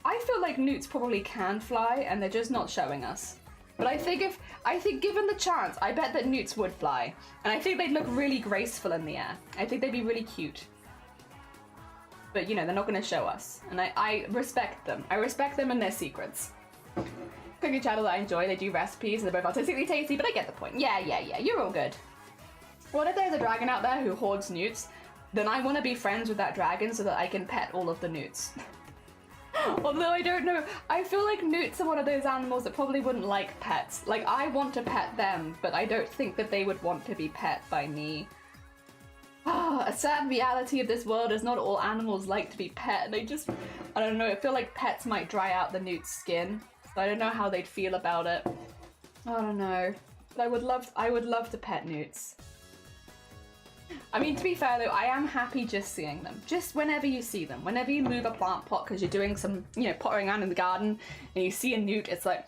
I feel like newts probably can fly, and they're just not showing us. But I think given the chance, I bet that newts would fly, and I think they'd look really graceful in the air. I think they'd be really cute. But you know, they're not going to show us, and I respect them. I respect them and their secrets. Cooking channel that I enjoy, they do recipes and they're both artistically tasty, but I get the point. Yeah, you're all good. What if there's a dragon out there who hoards newts? Then I want to be friends with that dragon so that I can pet all of the newts. Although I don't know, I feel like newts are one of those animals that probably wouldn't like pets. Like, I want to pet them, but I don't think that they would want to be pet by me. A sad reality of this world is not all animals like to be pet. I don't know, I feel like pets might dry out the newt's skin. So I don't know how they'd feel about it. I don't know. But I would love to pet newts. I mean, to be fair though, I am happy just seeing them. Just whenever you see them. Whenever you move a plant pot because you're doing some, you know, pottering around in the garden and you see a newt, it's like,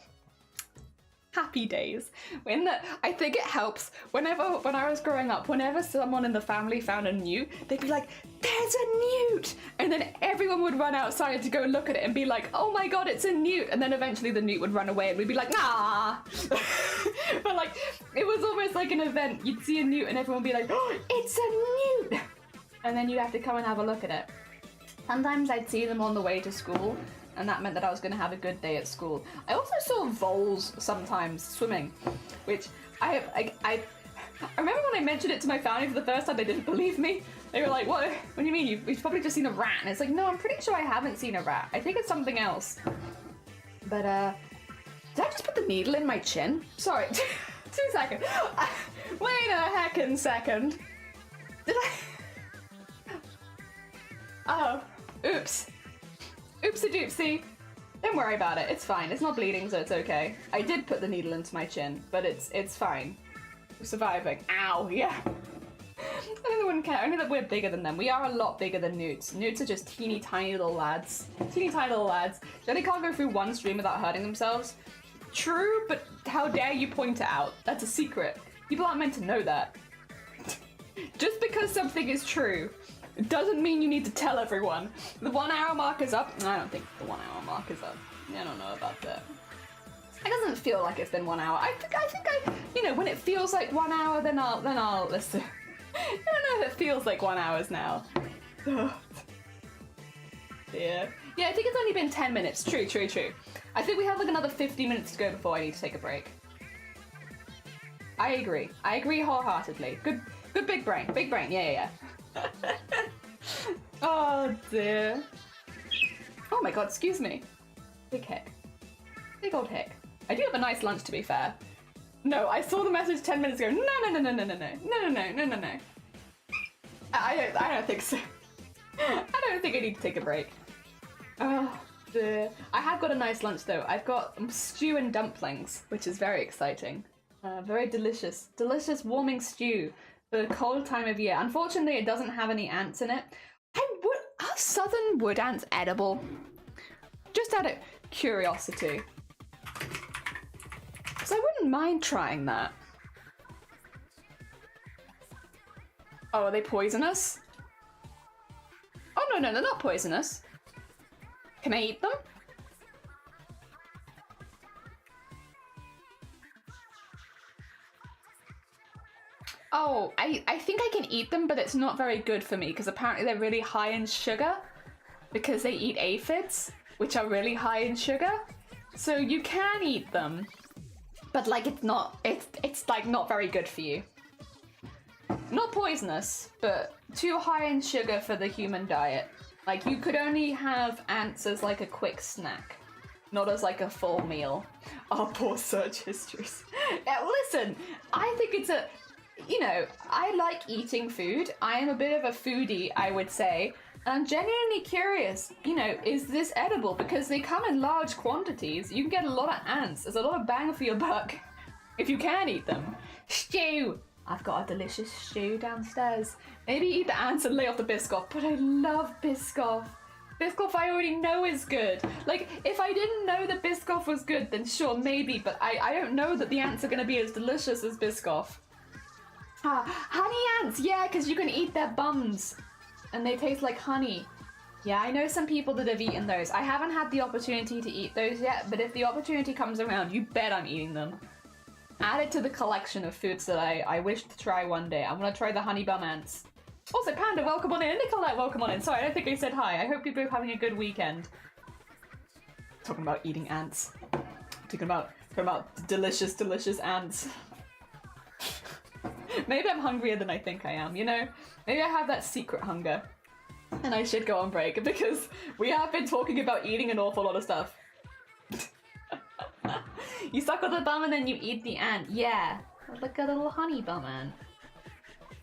happy days. I think it helps when I was growing up, whenever someone in the family found a newt, they'd be like, there's a newt! And then everyone would run outside to go look at it and be like, oh my god, it's a newt! And then eventually the newt would run away and we'd be like, nah! But like, it was almost like an event. You'd see a newt and everyone would be like, oh, it's a newt! And then you'd have to come and have a look at it. Sometimes I'd see them on the way to school, and that meant that I was going to have a good day at school. I also saw voles sometimes swimming, which I remember when I mentioned it to my family for the first time, they didn't believe me. They were like, what do you mean? You've probably just seen a rat. And it's like, no, I'm pretty sure I haven't seen a rat. I think it's something else. But, did I just put the needle in my chin? Sorry, 2 seconds. Wait a heckin' second. Did I? Oh, oops. Oopsie doopsie. Don't worry about it, it's fine. It's not bleeding, so it's okay. I did put the needle into my chin, but it's fine. We're surviving. Ow, yeah. I think they wouldn't care, only that we're bigger than them. We are a lot bigger than newts. Newts are just teeny tiny little lads. Teeny tiny little lads. They can't go through one stream without hurting themselves. True, but how dare you point it out? That's a secret. People aren't meant to know that. Just because something is true, it doesn't mean you need to tell everyone. The 1 hour mark is up. I don't think the 1 hour mark is up. I don't know about that. It doesn't feel like it's been 1 hour. I think you know, when it feels like 1 hour, then I'll listen. I don't know if it feels like 1 hour now. Yeah. Yeah, I think it's only been 10 minutes. True. I think we have like another 50 minutes to go before I need to take a break. I agree wholeheartedly. Good big brain. Big brain, yeah. Oh dear. Oh my god, excuse me. Big hick. Big old hick. I do have a nice lunch, to be fair. No, I saw the message 10 minutes ago. No. I don't think so. I don't think I need to take a break. Oh dear. I have got a nice lunch though. I've got stew and dumplings, which is very exciting. Very delicious. Delicious warming stew. The cold time of year. Unfortunately, it doesn't have any ants in it. Are southern wood ants edible? Just out of curiosity. Because I wouldn't mind trying that. Oh, are they poisonous? Oh, no, they're not poisonous. Can I eat them? Oh, Oh, I think I can eat them, but it's not very good for me because apparently they're really high in sugar because they eat aphids, which are really high in sugar. So you can eat them, but like it's like not very good for you. Not poisonous, but too high in sugar for the human diet. Like you could only have ants as like a quick snack, not as like a full meal. Our poor search histories. Yeah, listen, I think it's a, you know, I like eating food. I am a bit of a foodie, I would say. And I'm genuinely curious, you know, is this edible? Because they come in large quantities. You can get a lot of ants. There's a lot of bang for your buck if you can eat them. Stew. I've got a delicious stew downstairs. Maybe eat the ants and lay off the Biscoff, but I love Biscoff. Biscoff I already know is good. Like, if I didn't know that Biscoff was good, then sure, maybe, but I don't know that the ants are going to be as delicious as Biscoff. Ah, honey ants, yeah, because you can eat their bums. And they taste like honey. Yeah, I know some people that have eaten those. I haven't had the opportunity to eat those yet, but if the opportunity comes around, you bet I'm eating them. Add it to the collection of foods that I wish to try one day. I want to try the honey bum ants. Also, Panda, welcome on in. Nicolette, welcome on in. Sorry, I don't think I said hi. I hope you're both having a good weekend. Talking about eating ants. Talking about delicious, delicious ants. Maybe I'm hungrier than I think I am, you know? Maybe I have that secret hunger. And I should go on break, because we have been talking about eating an awful lot of stuff. You suck on the bum and then you eat the ant. Yeah. Like a little honey bum ant.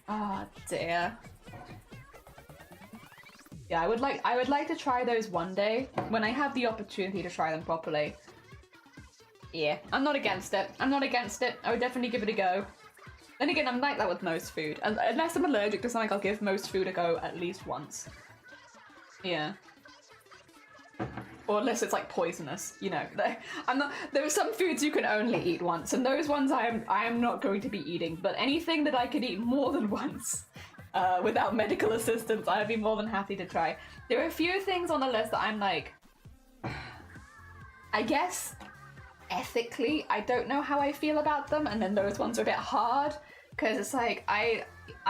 Oh dear. Yeah, I would like to try those one day when I have the opportunity to try them properly. Yeah, I'm not against it. I'm not against it. I would definitely give it a go. Then again, I'm like that with most food. Unless I'm allergic to something, I'll give most food a go at least once. Yeah. Or unless it's like poisonous, you know. There are some foods you can only eat once, and those ones I am not going to be eating. But anything that I could eat more than once, without medical assistance, I'd be more than happy to try. There are a few things on the list that I'm like, I guess ethically, I don't know how I feel about them, and then those ones are a bit hard, because it's like, I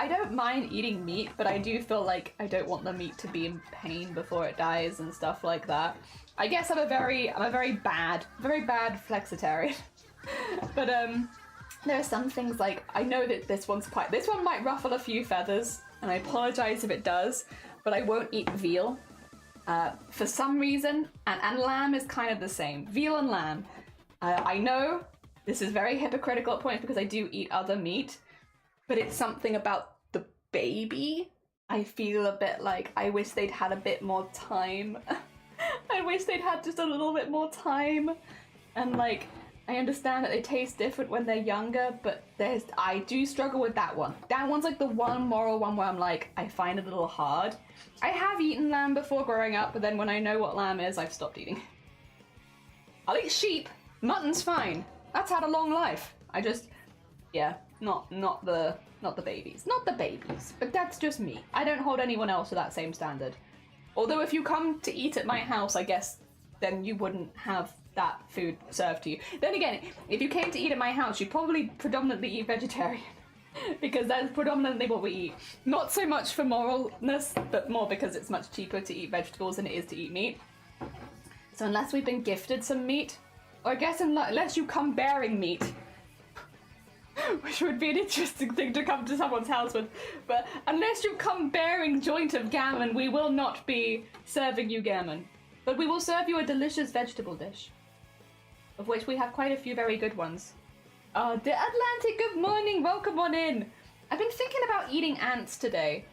don't mind eating meat, but I do feel like I don't want the meat to be in pain before it dies and stuff like that. I guess I'm a very bad flexitarian. But there are some things like, I know that this one might ruffle a few feathers, and I apologize if it does, but I won't eat veal. For some reason, and lamb is kind of the same. Veal and lamb. I know this is very hypocritical at points because I do eat other meat, but it's something about the baby. I feel a bit like I wish they'd had a bit more time. I wish they'd had just a little bit more time. And like, I understand that they taste different when they're younger, but I do struggle with that one. That one's like the one moral one where I'm like, I find it a little hard. I have eaten lamb before growing up, but then when I know what lamb is, I've stopped eating. I'll eat sheep. Mutton's fine. That's had a long life. I just, yeah, not the babies. Not the babies, but that's just me. I don't hold anyone else to that same standard. Although if you come to eat at my house, I guess then you wouldn't have that food served to you. Then again, if you came to eat at my house, you'd probably predominantly eat vegetarian. Because that's predominantly what we eat. Not so much for moralness, but more because it's much cheaper to eat vegetables than it is to eat meat. So unless we've been gifted some meat, or I guess unless you come bearing meat, which would be an interesting thing to come to someone's house with, but unless you come bearing joint of gammon, we will not be serving you gammon. But we will serve you a delicious vegetable dish, of which we have quite a few very good ones. The Atlantic, good morning, welcome on in. I've been thinking about eating ants today,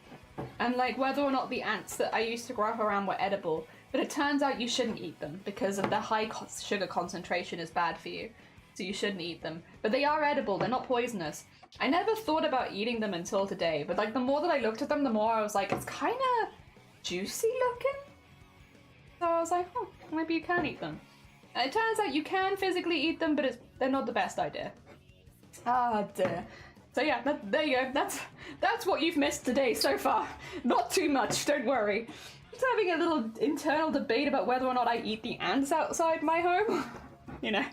and like whether or not the ants that I used to grow up around were edible, but it turns out you shouldn't eat them because of the high sugar concentration is bad for you, so you shouldn't eat them. But they are edible, they're not poisonous. I never thought about eating them until today, but like the more that I looked at them, the more I was like, it's kind of juicy looking. So I was like, oh, maybe you can eat them. And it turns out you can physically eat them, but they're not the best idea. Ah, dear. So yeah, there you go. That's what you've missed today so far. Not too much, don't worry. Just having a little internal debate about whether or not I eat the ants outside my home. You know,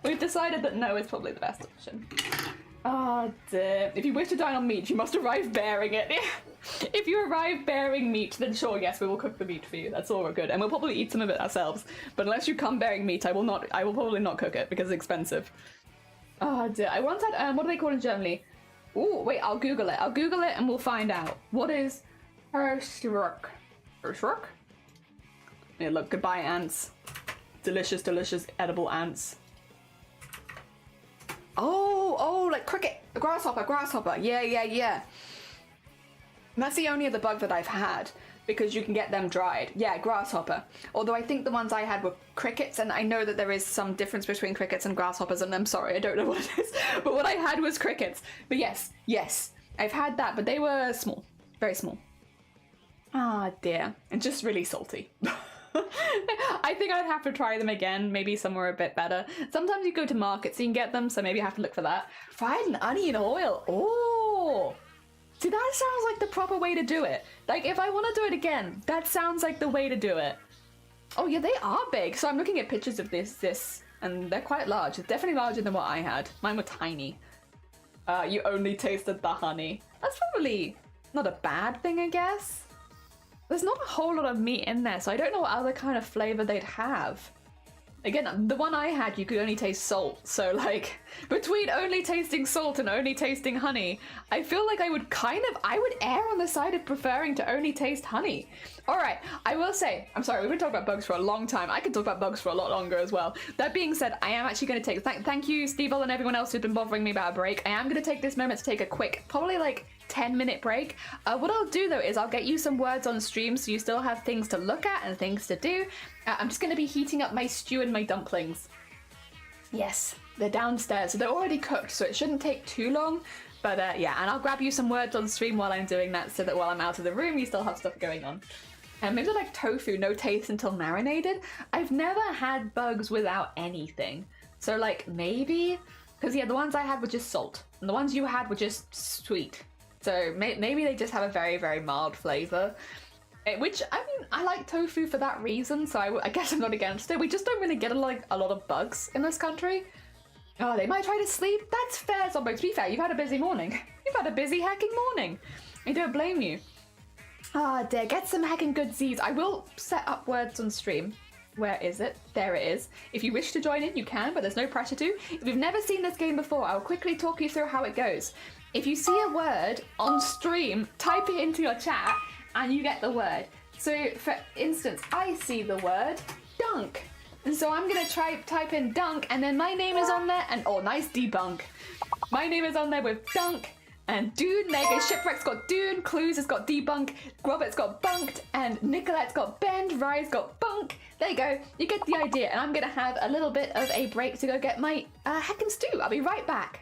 we've decided that no is probably the best option. Oh, dear. If you wish to dine on meat, you must arrive bearing it. If you arrive bearing meat, then sure, yes, we will cook the meat for you. That's all good. And we'll probably eat some of it ourselves. But unless you come bearing meat, I will probably not cook it because it's expensive. Oh, dear. I once had, what do they call in Germany? Ooh, wait, I'll Google it. I'll Google it and we'll find out. What is Hirschrock? Hirschrock? Yeah, look, goodbye, ants. Delicious, delicious, edible ants. Oh, like cricket, grasshopper. Yeah. And that's the only other bug that I've had, because you can get them dried. Yeah, grasshopper. Although I think the ones I had were crickets, and I know that there is some difference between crickets and grasshoppers, and I'm sorry, I don't know what it is. But what I had was crickets. But yes, I've had that, but they were small, very small. Ah, dear. And just really salty. I think I'd have to try them again, maybe somewhere a bit better. Sometimes you go to markets, so you can get them, so maybe I have to look for that. Fried in onion oil. Oh! See, that sounds like the proper way to do it. Like, if I want to do it again, that sounds like the way to do it. Oh, yeah, they are big. So I'm looking at pictures of this, and they're quite large. It's definitely larger than what I had. Mine were tiny. You only tasted the honey. That's probably not a bad thing, I guess. There's not a whole lot of meat in there, so I don't know what other kind of flavor they'd have. Again, the one I had, you could only taste salt. So, like, between only tasting salt and only tasting honey, I feel like I would err on the side of preferring to only taste honey. All right, I will say, I'm sorry, we've been talking about bugs for a long time. I could talk about bugs for a lot longer as well. That being said, I am actually going to take, thank you, Steve and everyone else who's been bothering me about a break. I am going to take this moment to take a quick, probably like 10-minute break. What I'll do though is I'll get you some words on stream so you still have things to look at and things to do. I'm just going to be heating up my stew and my dumplings. Yes, they're downstairs, so they're already cooked, so it shouldn't take too long. But yeah, and I'll grab you some words on stream while I'm doing that so that while I'm out of the room, you still have stuff going on. And maybe like tofu, no taste until marinated. I've never had bugs without anything. So like maybe, because yeah, the ones I had were just salt, and the ones you had were just sweet. So maybe they just have a very, very mild flavor. Which, I mean, I like tofu for that reason, so I guess I'm not against it. We just don't really get a lot of bugs in this country. Oh, they might try to sleep? That's fair, Zombo. To be fair, you've had a busy morning. You've had a busy hacking morning. I don't blame you. Ah, dear, get some hacking good Z's. I will set up words on stream. Where is it? There it is. If you wish to join in, you can, but there's no pressure to. If you've never seen this game before, I'll quickly talk you through how it goes. If you see a word on stream, type it into your chat, and you get the word. So, for instance, I see the word dunk. And so I'm going to type in dunk, and then my name is on there, and oh, nice debunk. My name is on there with dunk, and Dune, Mega, Shipwreck's got Dune, Clues has got debunk, Robert's got bunked, and Nicolette's got bend, Rise got bunk. There you go, you get the idea, and I'm going to have a little bit of a break to go get my heckin' stew. I'll be right back.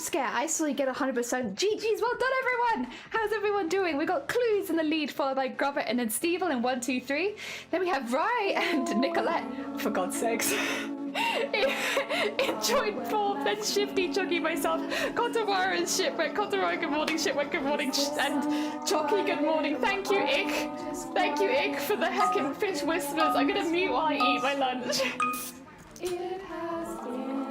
scare. I saw you get 100%. GG's, well done, everyone. How's everyone doing? We got Clues in the lead, followed by Grobert and then Stevel in 1, 2, 3. Then we have Rye and Nicolette. For God's sakes. In joint form, then Shifty, Chucky, myself, Kotawara and Shipwreck. Kotawara, good morning, Shipwreck, good morning, and Chucky, good morning. Thank you, Ick. Thank you, Ick, for the heckin' fish whispers. I'm gonna mute while I eat my lunch. It has been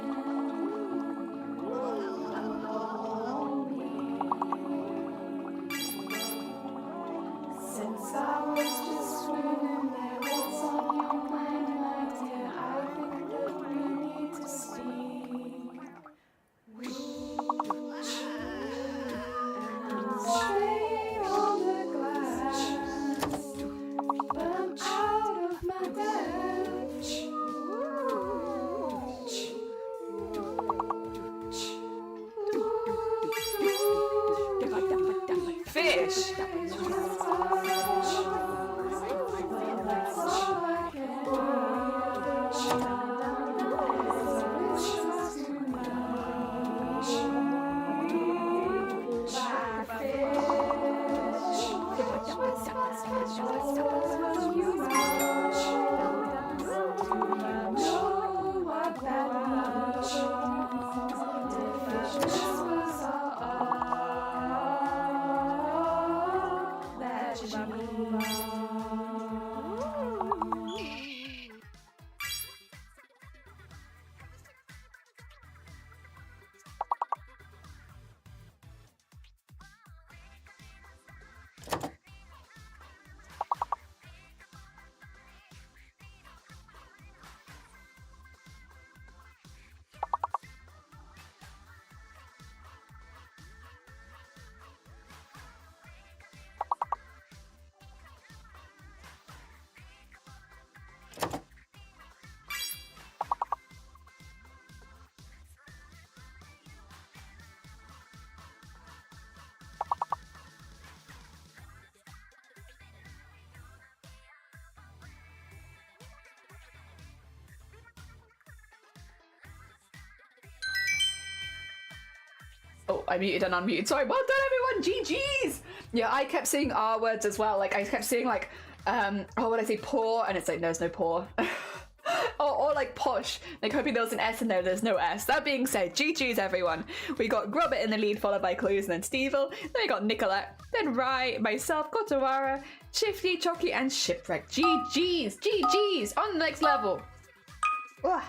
since I was just swimming there. What's on your mind, my dear? I think that we need to speak. Stay on the glass, but I'm out of my depth. Fish. Oh, I muted and unmuted. Sorry, well done, everyone. GG's. Yeah, I kept seeing R words as well. Like I kept seeing like, oh, what did I say? Poor, and it's like, no, there's no poor. or like posh. Like hoping there was an S in there. There's no S. That being said, GG's, everyone. We got Grobert in the lead, followed by Clues, and then Stevel. Then we got Nicolette, then Rye, myself, Kotawara, Shifty, Chucky, and Shipwreck. GG's, GG's. On the next level. Ugh.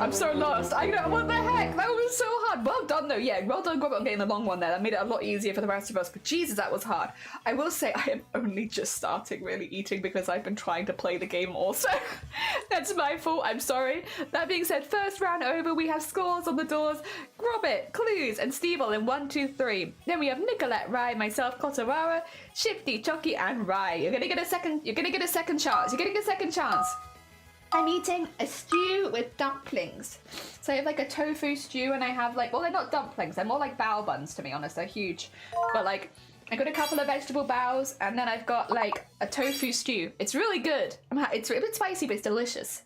I'm so lost. I know, what the heck? That was so hard. Well done, though. Yeah, well done, Grobbit, on getting the long one there. That made it a lot easier for the rest of us. But Jesus, that was hard. I will say I am only just starting really eating because I've been trying to play the game also. That's my fault. I'm sorry. That being said, first round over, we have scores on the doors. Grobbit, Clues, and Stevel in 1, 2, 3. Then we have Nicolette, Rye, myself, Kotawara, Shifty, Chucky, and Rye. You're gonna get a second chance. You're getting a second chance. I'm eating a stew with dumplings. So I have like a tofu stew and I have like, well, they're not dumplings. They're more like bao buns, to be honest. They're huge. But like, I got a couple of vegetable baos and then I've got like a tofu stew. It's really good. It's a bit spicy, but it's delicious.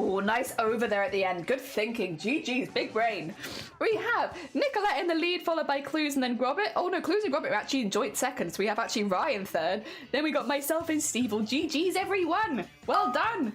Oh, nice over there at the end. Good thinking. GG's, big brain. We have Nicolette in the lead, followed by Clues and then Grobbit. Oh no, Clues and Grobbit are actually in joint seconds. We have actually Rye in third. Then we got myself and Stevel. GG's, everyone. Well done.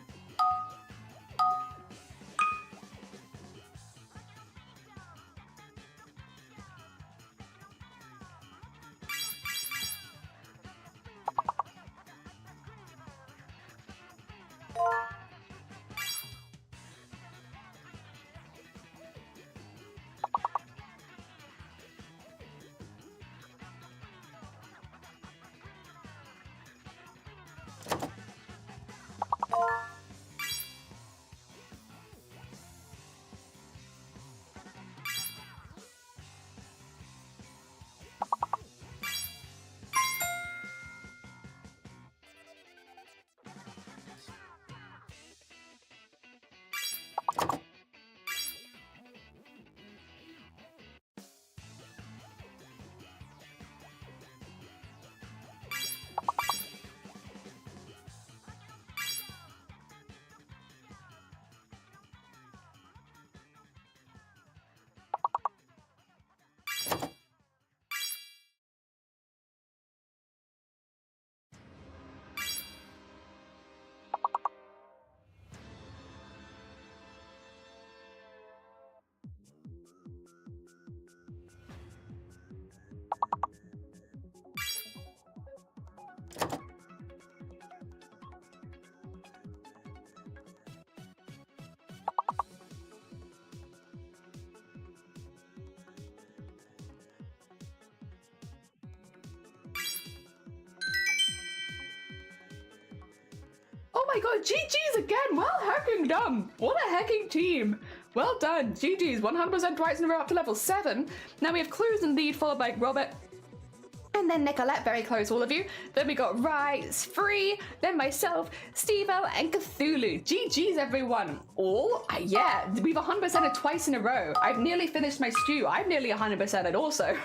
Oh my god, GG's again! Well hecking done! What a hecking team! Well done, GG's, 100% twice in a row up to level 7. Now we have Clues in lead, followed by Grobbit. And then Nicolette, very close, all of you. Then we got Rise, Free, then myself, Stevel, and Cthulhu. GG's, everyone. All? Yeah, we've 100%ed twice in a row. I've nearly finished my stew. I'm nearly 100%ed also.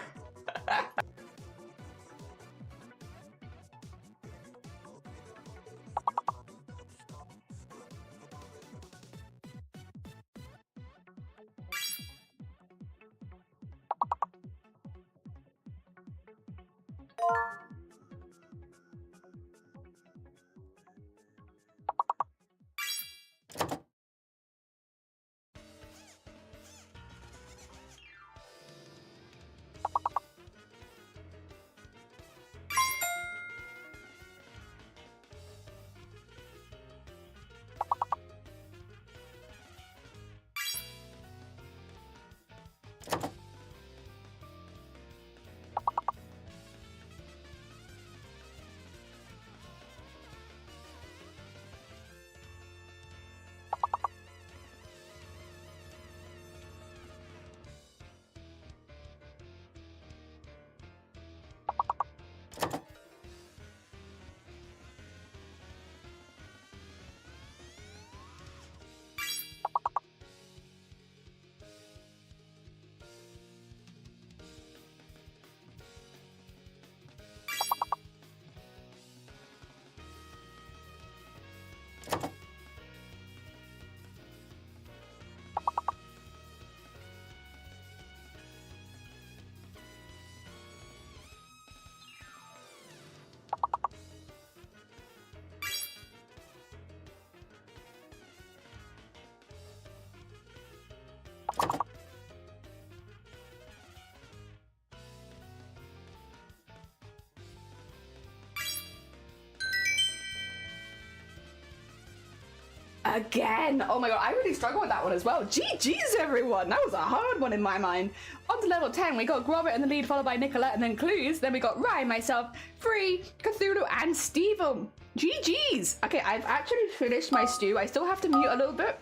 again. Oh my god, I really struggled with that one as well. GG's, everyone. That was a hard one in my mind. On to level 10, we got Robert in the lead, followed by Nicolette, and then Clues. Then we got Ryan, myself, Free, Cthulhu, and Steven. GG's. Okay, I've actually finished my stew. I still have to mute a little bit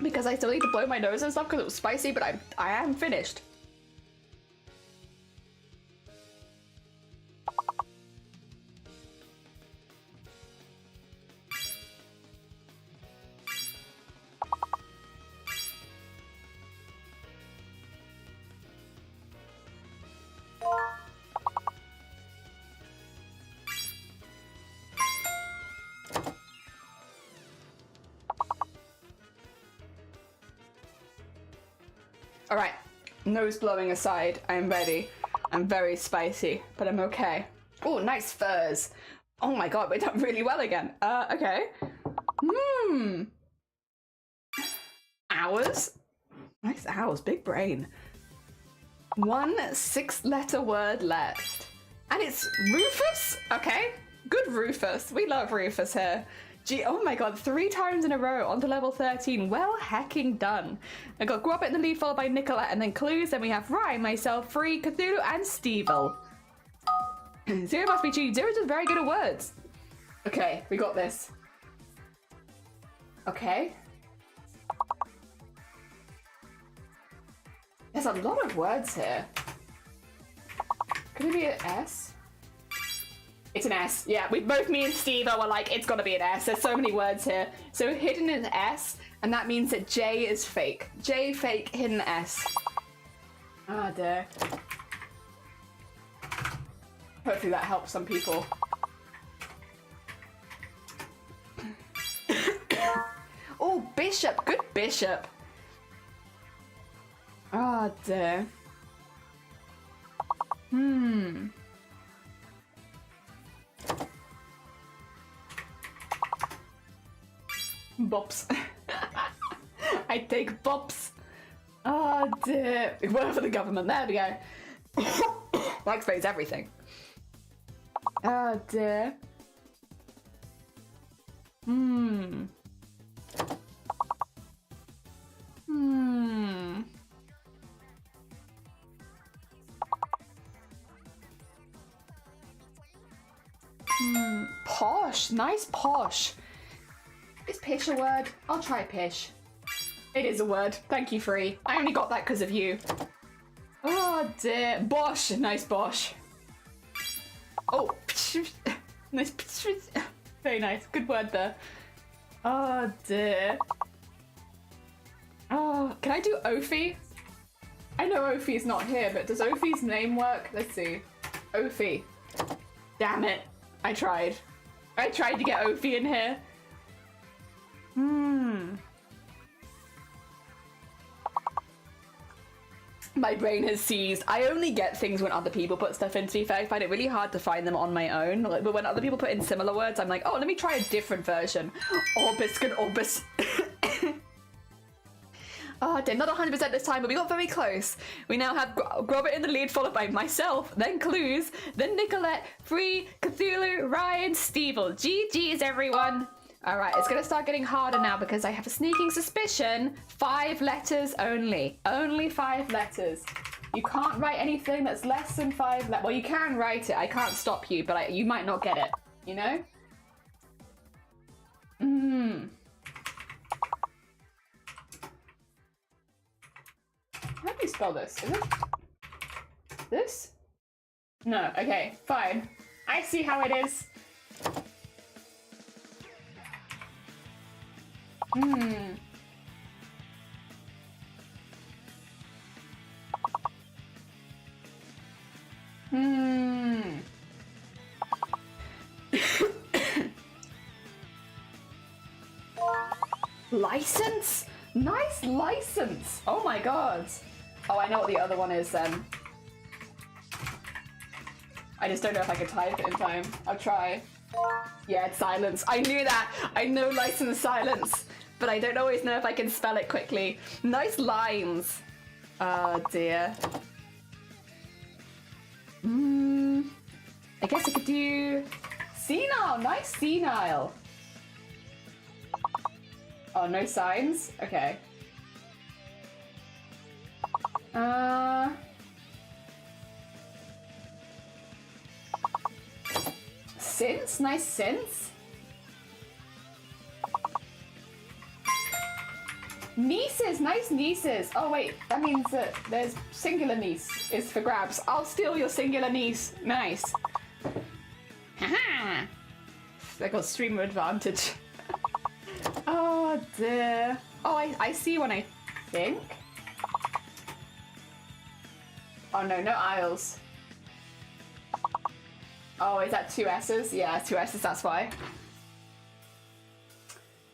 because I still need to blow my nose and stuff because it was spicy, but I am finished. All right, nose blowing aside, I'm ready. I'm very spicy, but I'm okay. Oh, nice furs. Oh my god, we're done really well again. Okay. Hours? Nice hours, big brain. 1 6-letter word left. And it's Rufus? Okay, good Rufus. We love Rufus here. Gee, oh my god, 3 times in a row onto level 13. Well hecking done. I got Grobit in the lead, followed by Nicolette, and then Clues. Then we have Ryan, myself, Free, Cthulhu, and Stevel. Zero must be cheating. Zero's just very good at words. Okay, we got this. Okay. There's a lot of words here. Could it be an S? It's an S. Yeah, we both, me and Steve, were like, it's gotta be an S. There's so many words here. So hidden is S, and that means that J is fake. J fake, hidden S. Ah, dear. Hopefully that helps some people. Oh, bishop. Good bishop. Ah, dear. Bops. I take bops. Oh dear. We work for the government. There we go. That explains everything. Oh dear. Posh. Nice posh. Is pish a word? I'll try pish. It is a word. Thank you, Free. I only got that because of you. Oh dear. Bosh. Nice bosh. Oh. Nice. Very nice. Good word there. Oh dear. Oh, can I do Ophi? I know Ophi's not here, but does Ophi's name work? Let's see. Ophi. Damn it. I tried. I tried to get Ophi in here. My brain has seized. I only get things when other people put stuff in. To be fair, I find it really hard to find them on my own. Like, but when other people put in similar words, I'm like, oh, let me try a different version. Orbis and Orbis. Oh, dear, not 100% this time, but we got very close. We now have Grobit in the lead, followed by myself, then Clues, then Nicolette, Free, Cthulhu, Ryan, Stevel. GG's, everyone. All right, it's gonna start getting harder now because I have a sneaking suspicion. 5 letters only. Only 5 letters. You can't write anything that's less than 5 letters. Well, you can write it. I can't stop you, but you might not get it. You know? How do you spell this? Is it this? No. Okay, fine. I see how it is. License? Nice license. Oh my god. Oh, I know what the other one is then. I just don't know if I can type it in time. I'll try. Yeah, it's silence. I knew that. I know license silence, but I don't always know if I can spell it quickly. Nice lines. Oh dear. I guess I could do senile. Nice senile. Oh, no signs? Okay. Synths? Nice synths. Nieces, nice nieces. Oh wait, that means that there's singular niece is for grabs. I'll steal your singular niece. Nice. Haha. I got streamer advantage. Oh dear. Oh, I see one, I think. Oh no, no aisles. Oh, is that 2 S's? Yeah, 2 S's, that's why.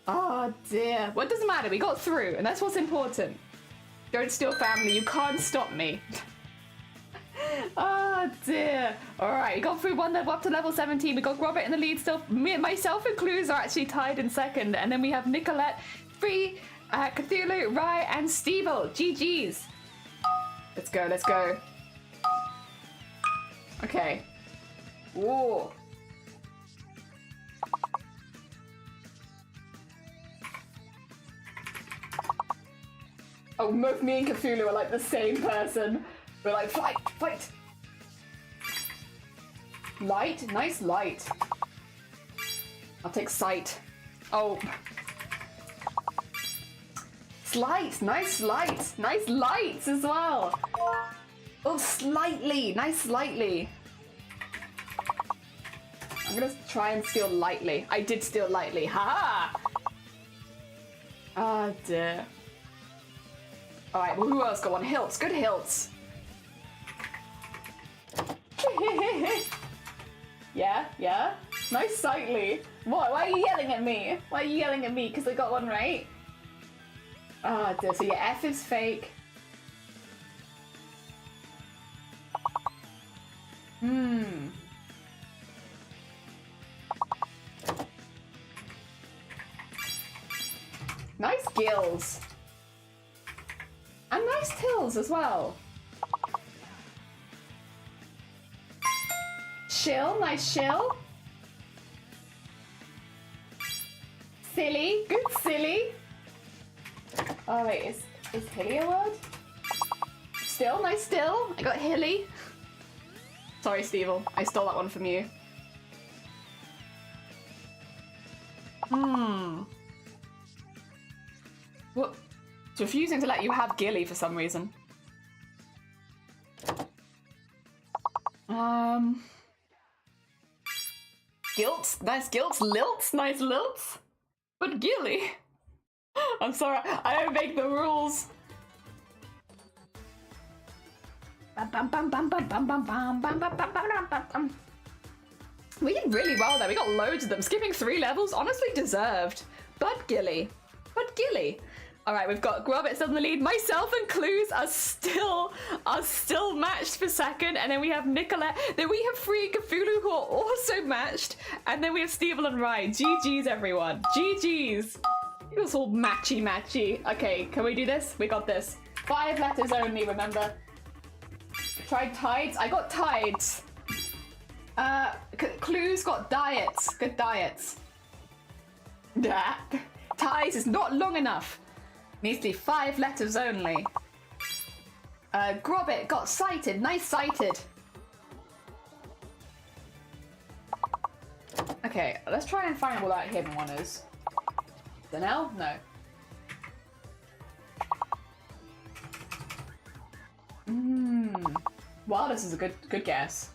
Oh dear. Well, it doesn't matter, we got through, and that's what's important. Don't steal family, you can't stop me. Oh dear. Alright, we got through 1 level up to level 17. We got Robert in the lead still. Myself and Clues are actually tied in second. And then we have Nicolette, Free, Cthulhu, Rye, and Stevel. GG's. Let's go, let's go. Okay. Whoa. Oh, both me and Cthulhu are like the same person. We're like, fight, fight. Light? Nice light. I'll take sight. Oh. Slight. Nice light. Nice lights as well. Oh, slightly. Nice slightly. I'm gonna try and steal lightly. I did steal lightly. Ha! Oh dear. Alright, well who else got one? Hilts. Good hilts. Yeah, yeah. Nice sightly. What? Why are you yelling at me? Why are you yelling at me? Because I got one right? Oh dear. So yeah, F is fake. Nice gills. And nice tills as well. Shill, nice shill. Silly, good silly. Oh wait, is hilly a word? Still, nice still. I got hilly. Sorry, Stevel, I stole that one from you. What? It's refusing to let you have Gilly for some reason. Gilts, nice gilts, lilts, nice lilts. But Gilly? I'm sorry, I don't make the rules. We did really well there, we got loads of them. Skipping 3 levels, honestly deserved. But Gilly. But Gilly. Alright, we've got Grobit still in the lead. Myself and Clues are still matched for second. And then we have Nicolette. Then we have Free Cthulhu who are also matched. And then we have Stevel and Ryan. GG's, everyone. GG's. It was all matchy. Okay, can we do this? We got this. 5 letters only, remember. Tried tides. I got tides. Clues got diets. Good diets. Ties is not long enough. Needs to be 5 letters only. Grobit got sighted. Nice sighted. Okay, let's try and find what that hidden one is. The L? No. Wow, this is a good guess.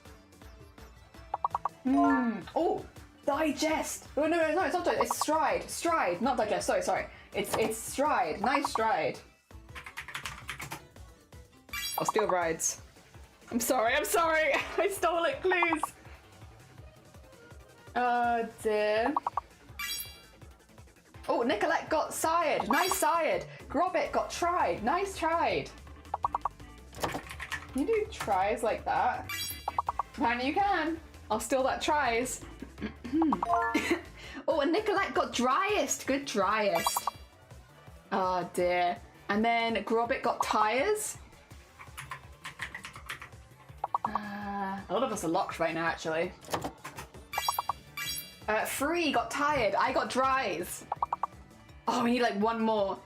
Oh, digest. Oh no, it's not digest. It's stride. Stride, not digest. Sorry. It's stride. Nice stride. I'll steal rides. I'm sorry. I stole it, Clues. Oh dear. Oh, Nicolette got sired. Nice sired. Grobit got tried. Nice tried. Can you do tries like that? Man, you can. I'll steal that tries. Oh, and Nicolette got driest. Good driest. Oh dear. And then Grobit got tires. A lot of us are locked right now, actually. Free got tired. I got dries. Oh, we need like one more.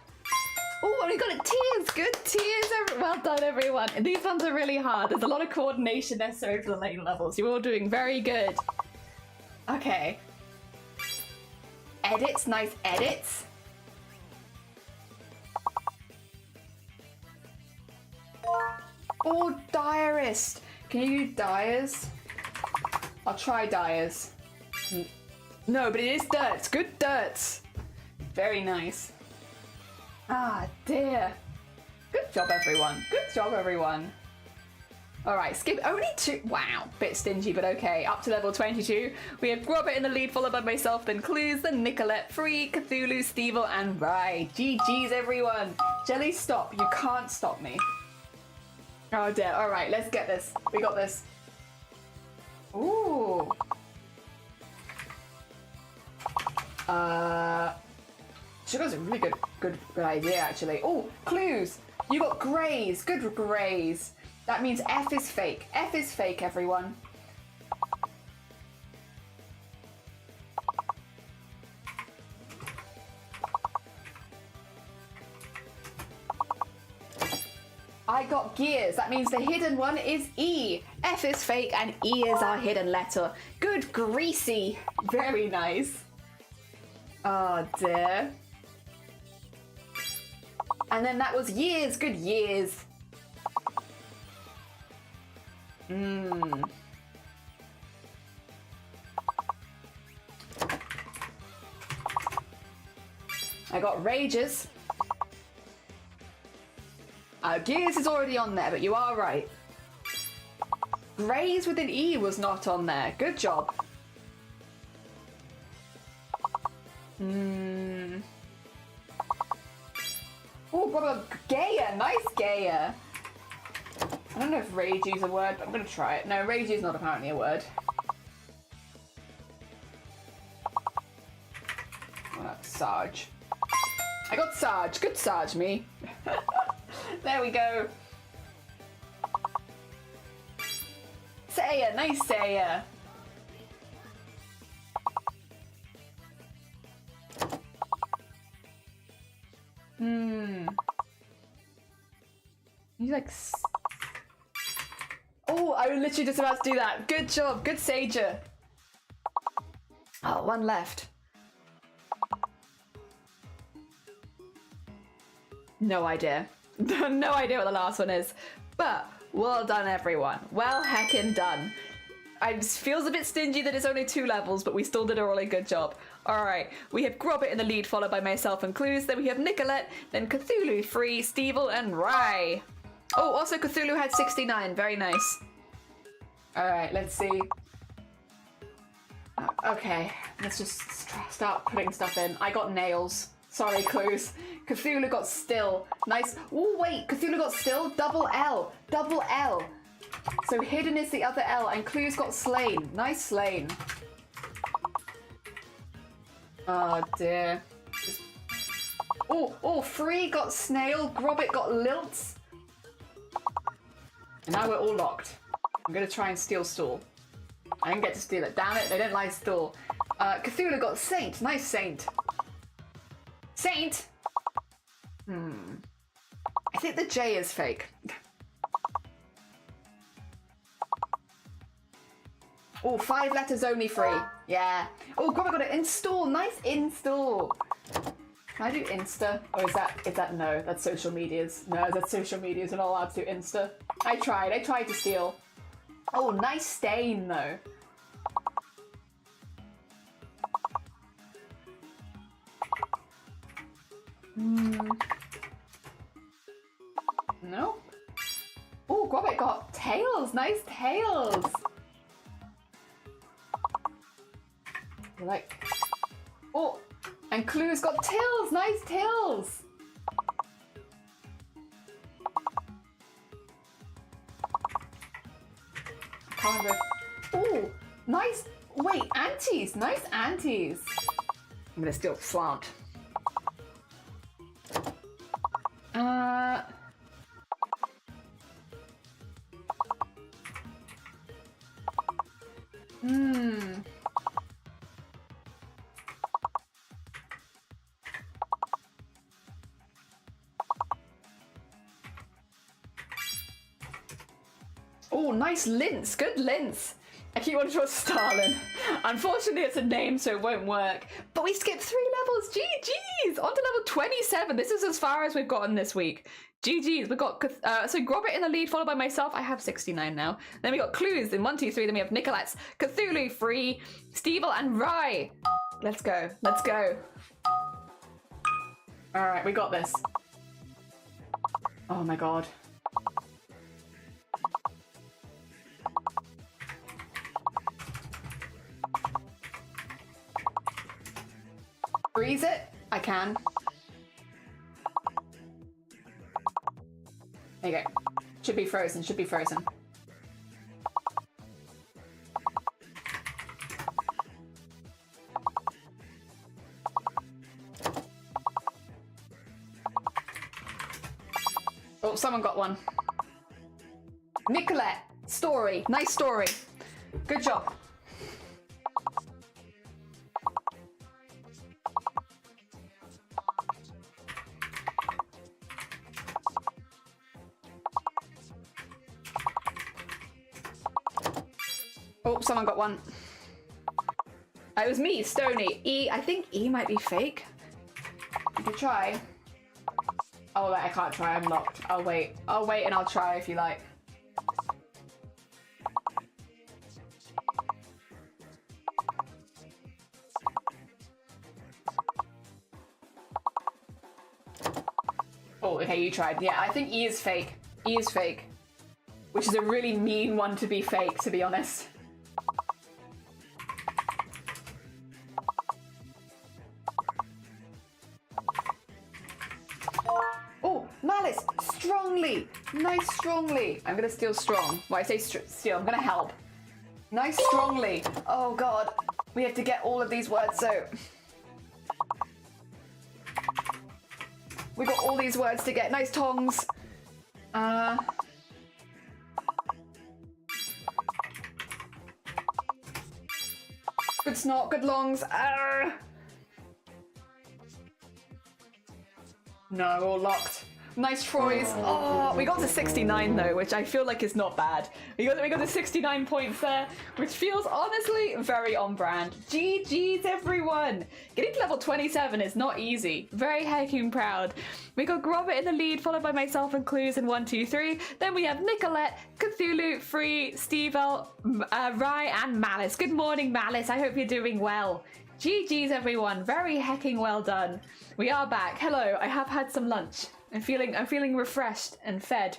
Oh, we got it. Tears. Good tears. Well done, everyone. And these ones are really hard. There's a lot of coordination necessary for the lane levels. You're all doing very good. Okay. Edits. Nice edits. Oh, diarist. Can you do dyers? I'll try dyers. No, but it is dirts. Good dirts. Very nice. Ah, dear. Good job, everyone. Good job, everyone. All right, skip only 2. Wow, bit stingy, but okay. Up to level 22. We have Grobber in the lead, followed by myself, then Clues, then Nicolette, Free, Cthulhu, Stevel, and Rye. GG's, everyone. Jelly, stop. You can't stop me. Oh, dear. All right, let's get this. We got this. Ooh. Sugar's a really good idea, actually. Oh, Clues. You got Greys. Good Greys. That means F is fake. F is fake, everyone. I got Gears. That means the hidden one is E. F is fake and E is our hidden letter. Good Greasy. Very nice. Oh, dear. And then that was Years. Good Years. I got Rages. Gears is already on there, but you are right. Grays with an E was not on there. Good job. Oh, brother, Gaia. Nice Gaia. I don't know if Rage is a word, but I'm going to try it. No, Rage is not apparently a word. Sarge. I got Sarge. Good Sarge, me. There we go. Saya. Nice Saya. You like... Oh, I was literally just about to do that. Good job. Good Sager. Oh, one left. No idea. No idea what the last one is. But well done, everyone. Well heckin' done. It feels a bit stingy that it's only 2 levels, but we still did a really good job. Alright, we have Grobber in the lead, followed by myself and Clues. Then we have Nicolette, then Cthulhu, Free, Stevel, and Rye. Oh, also Cthulhu had 69. Very nice. Alright, let's see. Okay, let's just start putting stuff in. I got nails. Sorry, Clues. Cthulhu got still. Nice. Oh, wait. Cthulhu got still. Double L. Double L. So hidden is the other L, and Clues got slain. Nice slain. Oh, dear. Oh, Free got snail. Grobbit got lilts. And now we're all locked. I'm going to try and steal stool. I didn't get to steal it. Damn it, they don't like stool. Cthulhu got Saint. Nice Saint. Saint? I think the J is fake. Oh, 5 letters only free. Yeah. Oh, God, I got to install. Nice install. Can I do Insta? Or is that no? That's social medias. No, that's social medias. We're not allowed to do Insta. I tried to steal. Oh, nice stain, though. No. Oh, Grobbit got tails. Nice tails. Like, oh, and Clue's got tails. Nice tails. Can't remember. Oh, nice. Wait, antes. Nice antes. I'm gonna steal slant. Oh, nice lints. Good lints. I keep wanting to draw Stalin. Unfortunately, it's a name, so it won't work. But we skipped 3 levels. GG's. On to level 27. This is as far as we've gotten this week. GG's. We've got so Grobert in the lead, followed by myself. I have 69 now. Then we got Clues in 1, 2, 3. Then we have Nicolet's, Cthulhu, Free, Stevel, and Rye. Let's go. Let's go. All right, we got this. Oh my god. Freeze it? I can. There you go. Should be frozen, should be frozen. Oh, someone got one. Nicolette, story. Nice story. Good job. Oh, someone got one. It was me, Stony. E, I think E might be fake. You could try. Oh, wait, I can't try. I'm locked. I'll wait. I'll wait and I'll try if you like. Oh, okay, you tried. Yeah, I think E is fake. E is fake. Which is a really mean one to be fake, to be honest. Oh, Malice! Strongly! Nice strongly! I'm gonna steal strong. Well, I say steal, I'm gonna help. Nice strongly! Oh god. We have to get all of these words, so... We got all these words to get. Nice tongs. Good snot, good longs. No, all locked. Nice Troys. Oh, we got to 69 though, which I feel like is not bad. We got to 69 points there, which feels honestly very on brand. GG's everyone. Getting to level 27 is not easy. Very hecking proud. We got Grobert in the lead, followed by myself and Clues in 1, 2, 3. Then we have Nicolette, Cthulhu, Free, Stevel, Rye, and Malice. Good morning, Malice. I hope you're doing well. GG's everyone. Very hecking well done. We are back. Hello. I have had some lunch. I'm feeling refreshed and fed.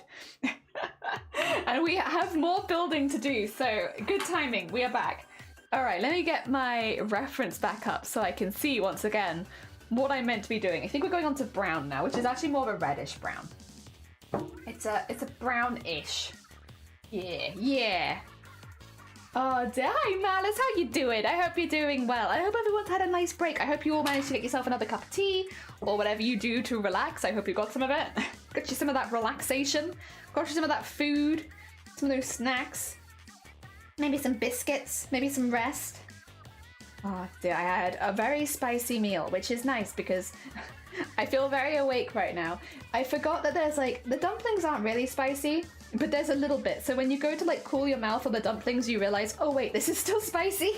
And we have more building to do, so good timing. We are back. All right, let me get my reference back up so I can see once again what I'm meant to be doing. I think we're going on to brown now, which is actually more of a reddish brown. It's a brownish. Yeah. Oh, hi Malice, how you doing? I hope you're doing well. I hope everyone's had a nice break. I hope you all managed to get yourself another cup of tea or whatever you do to relax. I hope you got some of it. Got you some of that relaxation. Got you some of that food. Some of those snacks. Maybe some biscuits. Maybe some rest. Oh dear, I had a very spicy meal, which is nice because I feel very awake right now. I forgot that there's like, the dumplings aren't really spicy. But there's a little bit, so when you go to like cool your mouth on the dumplings, you realize, oh wait, this is still spicy.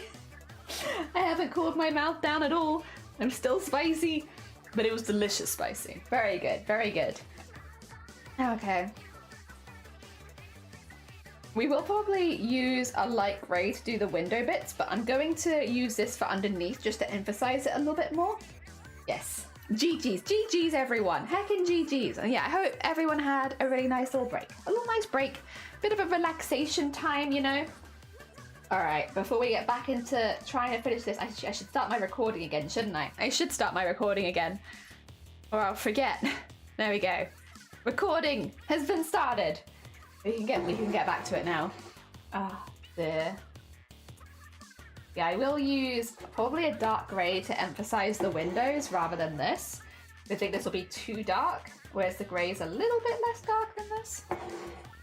I haven't cooled my mouth down at all. I'm still spicy, but it was delicious spicy. Very good, very good. Okay. We will probably use a light grey to do the window bits, but I'm going to use this for underneath just to emphasize it a little bit more. Yes. GG's everyone. Heckin' GG's. And yeah, I hope everyone had a really nice little break. A little nice break. Bit of a relaxation time, you know? Alright, before we get back into trying to finish this, I should start my recording again, shouldn't I? I should start my recording again. Or I'll forget. There we go. Recording has been started. We can get back to it now. Ah, there. Yeah, I will use probably a dark grey to emphasize the windows rather than this. I think this will be too dark, whereas the grey is a little bit less dark than this.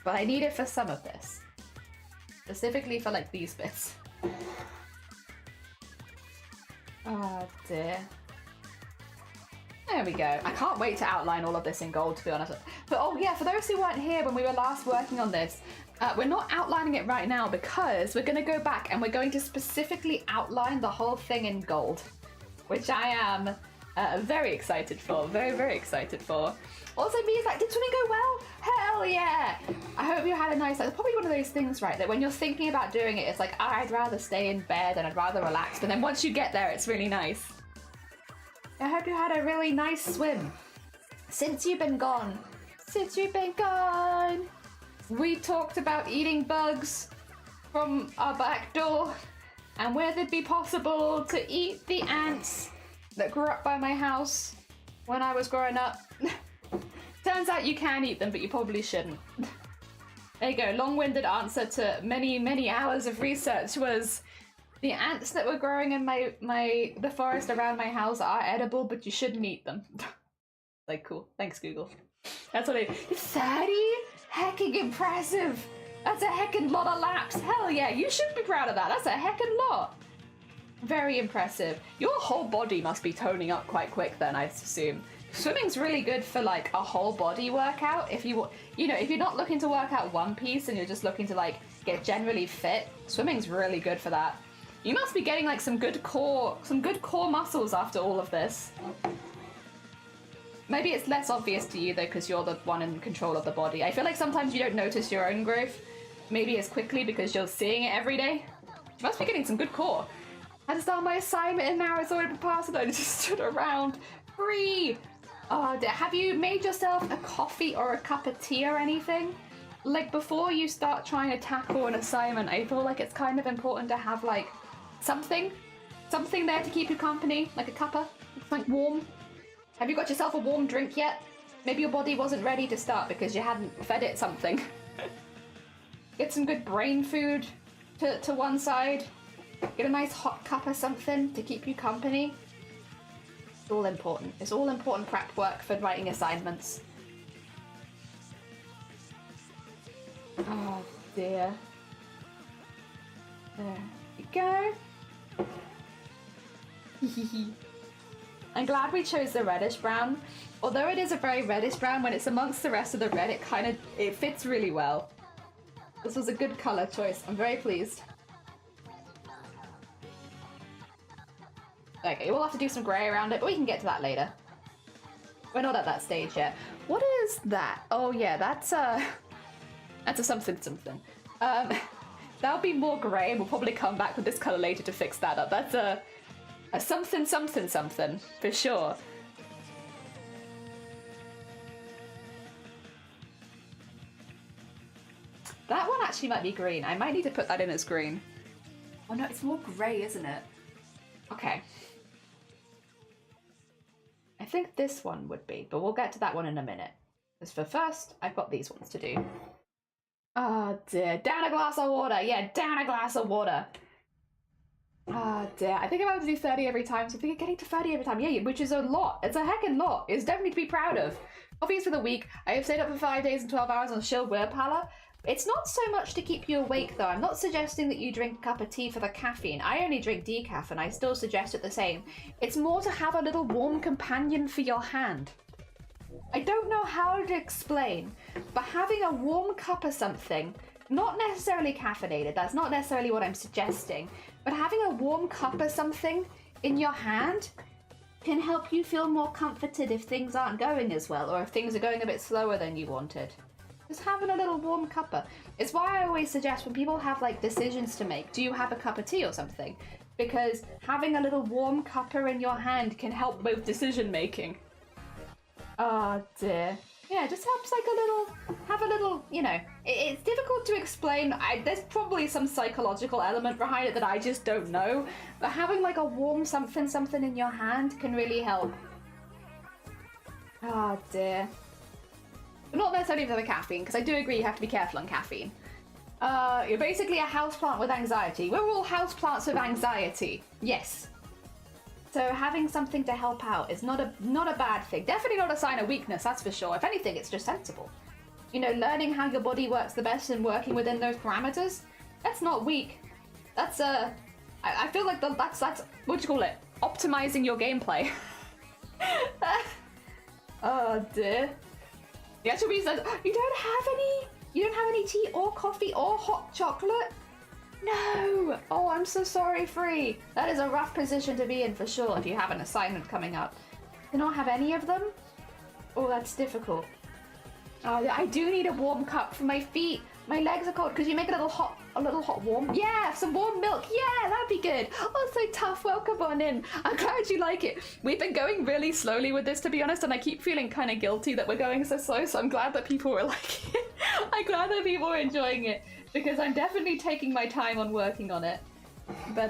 But I need it for some of this. Specifically for like these bits. Oh dear. There we go. I can't wait to outline all of this in gold, to be honest. But oh yeah, for those who weren't here when we were last working on this, we're not outlining it right now because we're going to go back and we're going to specifically outline the whole thing in gold, which I am very excited for. Very, very excited for. Also, Mia's like, did swimming go well? Hell yeah! I hope you had a nice... It's probably one of those things, right, that when you're thinking about doing it, it's like, I'd rather stay in bed and I'd rather relax. But then once you get there, it's really nice. I hope you had a really nice swim. Since you've been gone. Since you've been gone. We talked about eating bugs from our back door and whether it'd be possible to eat the ants that grew up by my house when I was growing up. Turns out you can eat them, but you probably shouldn't. There you go. Long-winded answer to many, many hours of research was the ants that were growing in the forest around my house are edible, but you shouldn't eat them. Like, cool. Thanks, Google. That's what 30? Hecking impressive. That's a heckin' lot of laps. Hell yeah, you should be proud of that. That's a heckin' lot. Very impressive. Your whole body must be toning up quite quick then, I assume. Swimming's really good for like a whole body workout. If you know, if you're not looking to work out one piece and you're just looking to like get generally fit, swimming's really good for that. You must be getting like some good core muscles after all of this. Maybe it's less obvious to you though because you're the one in control of the body. I feel like sometimes you don't notice your own growth maybe as quickly because you're seeing it every day. You must be getting some good core. I had to start my assignment and now it's already been passed and I just stood around. Free! Oh, have you made yourself a coffee or a cup of tea or anything? Like before you start trying to tackle an assignment, I feel like it's kind of important to have like something there to keep you company, like a cuppa, like warm. Have you got yourself a warm drink yet? Maybe your body wasn't ready to start because you hadn't fed it something. Get some good brain food to one side. Get a nice hot cup or something to keep you company. It's all important. It's all important prep work for writing assignments. Oh dear. There we go. I'm glad we chose the reddish brown. Although it is a very reddish brown, when it's amongst the rest of the red, it fits really well. This was a good color choice. I'm very pleased. Okay, we'll have to do some grey around it, but we can get to that later. We're not at that stage yet. What is that? Oh yeah, that's a something. That'll be more grey. We'll probably come back with this color later to fix that up. That's a something for sure. That one actually might be green. I might need to put that in as green. Oh no, it's more grey, isn't it? Okay. I think this one would be, but we'll get to that one in a minute. Because for first, I've got these ones to do. Oh dear. Down a glass of water. Yeah, down a glass of water. Oh dear. I think I'm about to do 30 every time, so I think getting to 30 every time. Yeah, which is a lot. It's a heckin' lot. It's definitely to be proud of. Coffees for the week. I have stayed up for 5 days and 12 hours on chilled willpower. It's not so much to keep you awake though. I'm not suggesting that you drink a cup of tea for the caffeine. I only drink decaf and I still suggest it the same. It's more to have a little warm companion for your hand. I don't know how to explain, but having a warm cup of something, not necessarily caffeinated, that's not necessarily what I'm suggesting, but having a warm cup of something in your hand can help you feel more comforted if things aren't going as well or if things are going a bit slower than you wanted. Just having a little warm cuppa. It's why I always suggest when people have like decisions to make, do you have a cup of tea or something? Because having a little warm cuppa in your hand can help with decision making. Oh dear. Yeah, it just helps like have a little, you know, it's difficult to explain. There's probably some psychological element behind it that I just don't know. But having like a warm something in your hand can really help. Oh dear. But not necessarily for the caffeine, because I do agree you have to be careful on caffeine. You're basically a houseplant with anxiety. We're all houseplants with anxiety. Yes. So having something to help out is not a bad thing. Definitely not a sign of weakness, that's for sure. If anything, it's just sensible. You know, learning how your body works the best and working within those parameters, that's not weak. That's I feel like that's what do you call it? Optimizing your gameplay. Oh dear. The actual reason is you don't have any tea or coffee or hot chocolate? No! Oh, I'm so sorry, Free. That is a rough position to be in for sure if you have an assignment coming up. Do not have any of them? Oh, that's difficult. Oh, I do need a warm cup for my feet. My legs are cold. Could you make a little hot warm? Yeah, some warm milk. Yeah, that'd be good. Oh, so tough. Welcome on in. I'm glad you like it. We've been going really slowly with this, to be honest, and I keep feeling kind of guilty that we're going so slow, so I'm glad that people were liking it. I'm glad that people are enjoying it, because I'm definitely taking my time on working on it. But,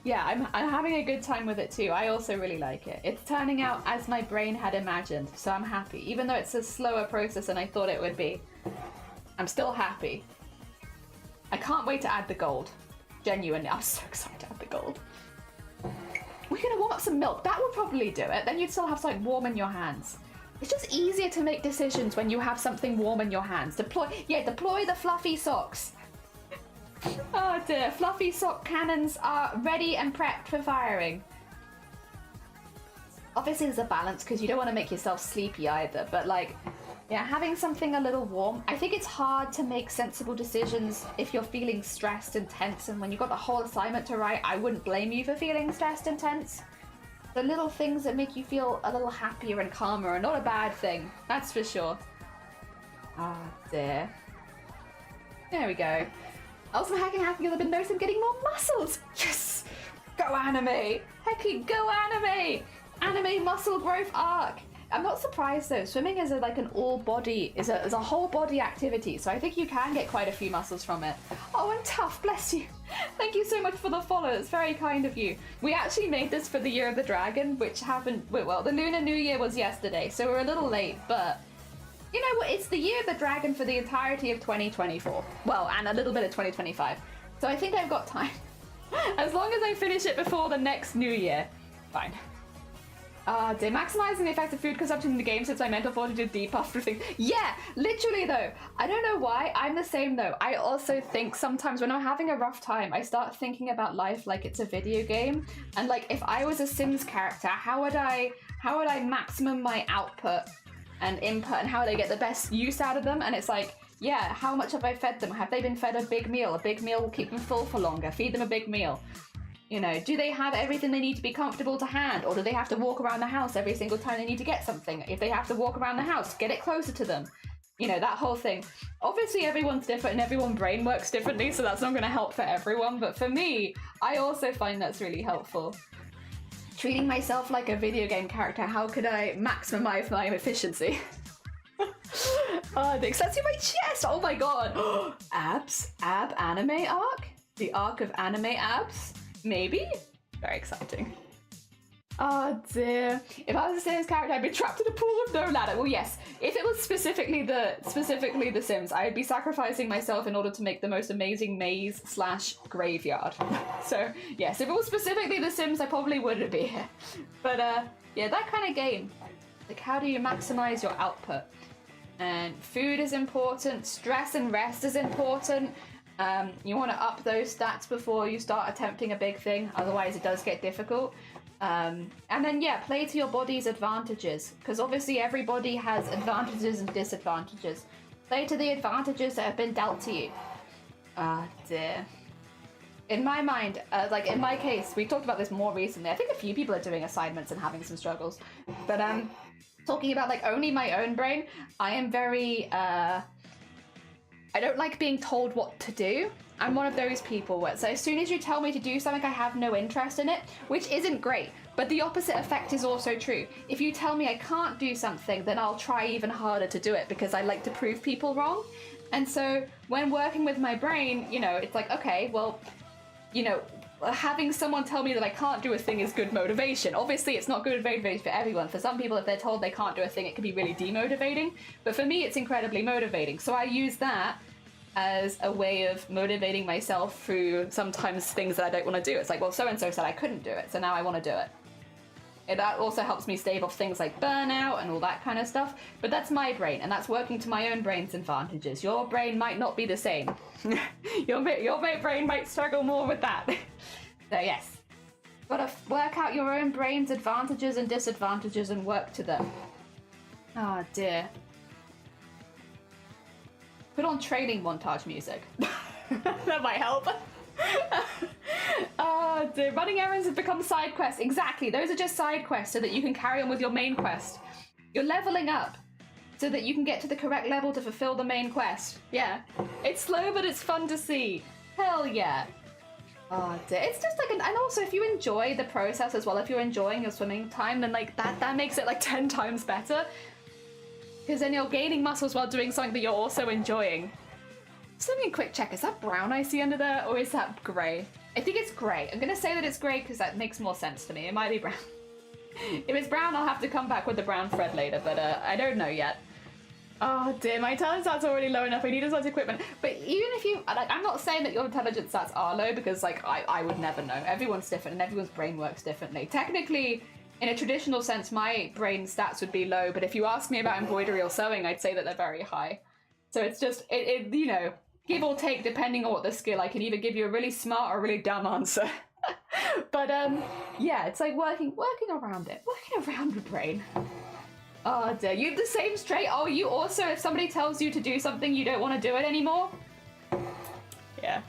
yeah, I'm having a good time with it too. I also really like it. It's turning out as my brain had imagined, so I'm happy. Even though it's a slower process than I thought it would be, I'm still happy. I can't wait to add the gold. Genuinely, I'm so excited to add the gold. We're gonna warm up some milk. That will probably do it. Then you'd still have something warm in your hands. It's just easier to make decisions when you have something warm in your hands. Deploy the fluffy socks. Oh dear, fluffy sock cannons are ready and prepped for firing. Obviously there's a balance because you don't want to make yourself sleepy either, but like, yeah, having something a little warm. I think it's hard to make sensible decisions if you're feeling stressed and tense, and when you've got the whole assignment to write, I wouldn't blame you for feeling stressed and tense. The little things that make you feel a little happier and calmer are not a bad thing, that's for sure. Oh dear. There we go. Also, hacking, I've been noticing I'm getting more muscles. Yes! Go anime! Hecky, go anime! Anime muscle growth arc. I'm not surprised though. Swimming is like an all body, is a whole body activity. So I think you can get quite a few muscles from it. Oh, and Tough, bless you. Thank you so much for the follow. It's very kind of you. We actually made this for the Year of the Dragon, which happened, well, the Lunar New Year was yesterday, so we're a little late, but you know what? It's the Year of the Dragon for the entirety of 2024. Well, and a little bit of 2025. So I think I've got time. As long as I finish it before the next New Year. Fine. They're maximizing the effect of food consumption in the game since my mental fortitude depuff for things. Yeah, literally though. I don't know why. I'm the same though. I also think sometimes when I'm having a rough time, I start thinking about life like it's a video game. And like, if I was a Sims character, how would I maximum my output and input, and how would I get the best use out of them? And it's like, yeah, how much have I fed them? Have they been fed a big meal? A big meal will keep them full for longer. Feed them a big meal. You know, do they have everything they need to be comfortable to hand? Or do they have to walk around the house every single time they need to get something? If they have to walk around the house, get it closer to them. You know, that whole thing. Obviously everyone's different and everyone's brain works differently, so that's not going to help for everyone. But for me, I also find that's really helpful. Treating myself like a video game character, how could I maximize my efficiency? The accessory my chest! Oh my god! Abs? Ab anime arc? The arc of anime abs? Maybe? Very exciting. Oh dear. If I was a Sims character, I'd be trapped in a pool with no ladder. Well, yes. If it was specifically the Sims, I'd be sacrificing myself in order to make the most amazing maze / graveyard. So, yes, if it was specifically the Sims, I probably wouldn't be here. But, yeah, that kind of game. Like, how do you maximize your output? And food is important. Stress and rest is important. You want to up those stats before you start attempting a big thing, otherwise it does get difficult. And then, yeah, play to your body's advantages, because obviously everybody has advantages and disadvantages. Play to the advantages that have been dealt to you. Ah, dear. In my mind, like in my case, we talked about this more recently. I think a few people are doing assignments and having some struggles. But talking about like only my own brain, I am very... I don't like being told what to do. I'm one of those people where, so as soon as you tell me to do something, I have no interest in it, which isn't great. But the opposite effect is also true. If you tell me I can't do something, then I'll try even harder to do it because I like to prove people wrong. And so when working with my brain, you know, it's like, okay, well, you know, having someone tell me that I can't do a thing is good motivation. Obviously, it's not good motivation for everyone. For some people, if they're told they can't do a thing, it can be really demotivating. But for me, it's incredibly motivating. So I use that as a way of motivating myself through sometimes things that I don't want to do. It's like, well, so-and-so said I couldn't do it, so now I want to do it. And that also helps me stave off things like burnout and all that kind of stuff. But that's my brain, and that's working to my own brain's advantages. Your brain might not be the same. Your brain might struggle more with that. So yes. Gotta work out your own brain's advantages and disadvantages and work to them. Oh dear. Put on training montage music. That might help. Oh dear. Running errands have become side quests. Exactly. Those are just side quests so that you can carry on with your main quest. You're leveling up so that you can get to the correct level to fulfill the main quest. Yeah. It's slow, but it's fun to see. Hell yeah. Oh dear. It's just like, and also if you enjoy the process as well, if you're enjoying your swimming time, then like that makes it like 10 times better. Because then you're gaining muscles while doing something that you're also enjoying. Just let me a quick check. Is that brown I see under there, or is that grey? I think it's grey. I'm gonna say that it's grey because that makes more sense to me. It might be brown. If it's brown, I'll have to come back with the brown thread later, but I don't know yet. Oh dear, my intelligence stats are already low enough. I need as much equipment. But even if you, like, I'm not saying that your intelligence stats are low because, like, I would never know. Everyone's different and everyone's brain works differently. Technically, in a traditional sense, my brain stats would be low, but if you ask me about embroidery or sewing, I'd say that they're very high. So it's just, it you know, give or take depending on what the skill. I can either give you a really smart or a really dumb answer. But, yeah, it's like working around it. Working around the brain. Oh dear, you have the same trait? Oh, you also, if somebody tells you to do something, you don't want to do it anymore? Yeah.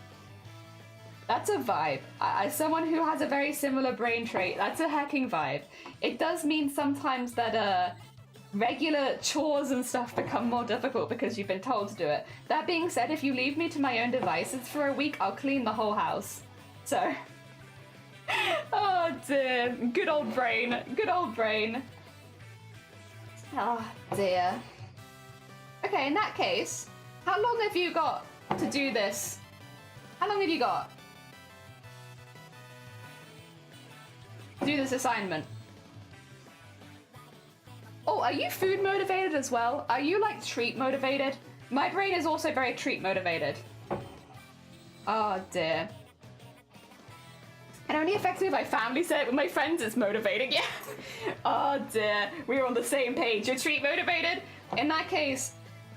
That's a vibe. As someone who has a very similar brain trait, that's a hacking vibe. It does mean sometimes that regular chores and stuff become more difficult because you've been told to do it. That being said, if you leave me to my own devices for a week, I'll clean the whole house. So... oh dear. Good old brain. Good old brain. Oh dear. Okay, in that case, how long have you got to do this? How long have you got? Do this assignment. Oh, are you food motivated as well? Are you like treat motivated? My brain is also very treat motivated. Oh dear. It only affects me if my family said it, with my friends it's motivating, yeah. Oh dear, we're on the same page. You're treat motivated? In that case,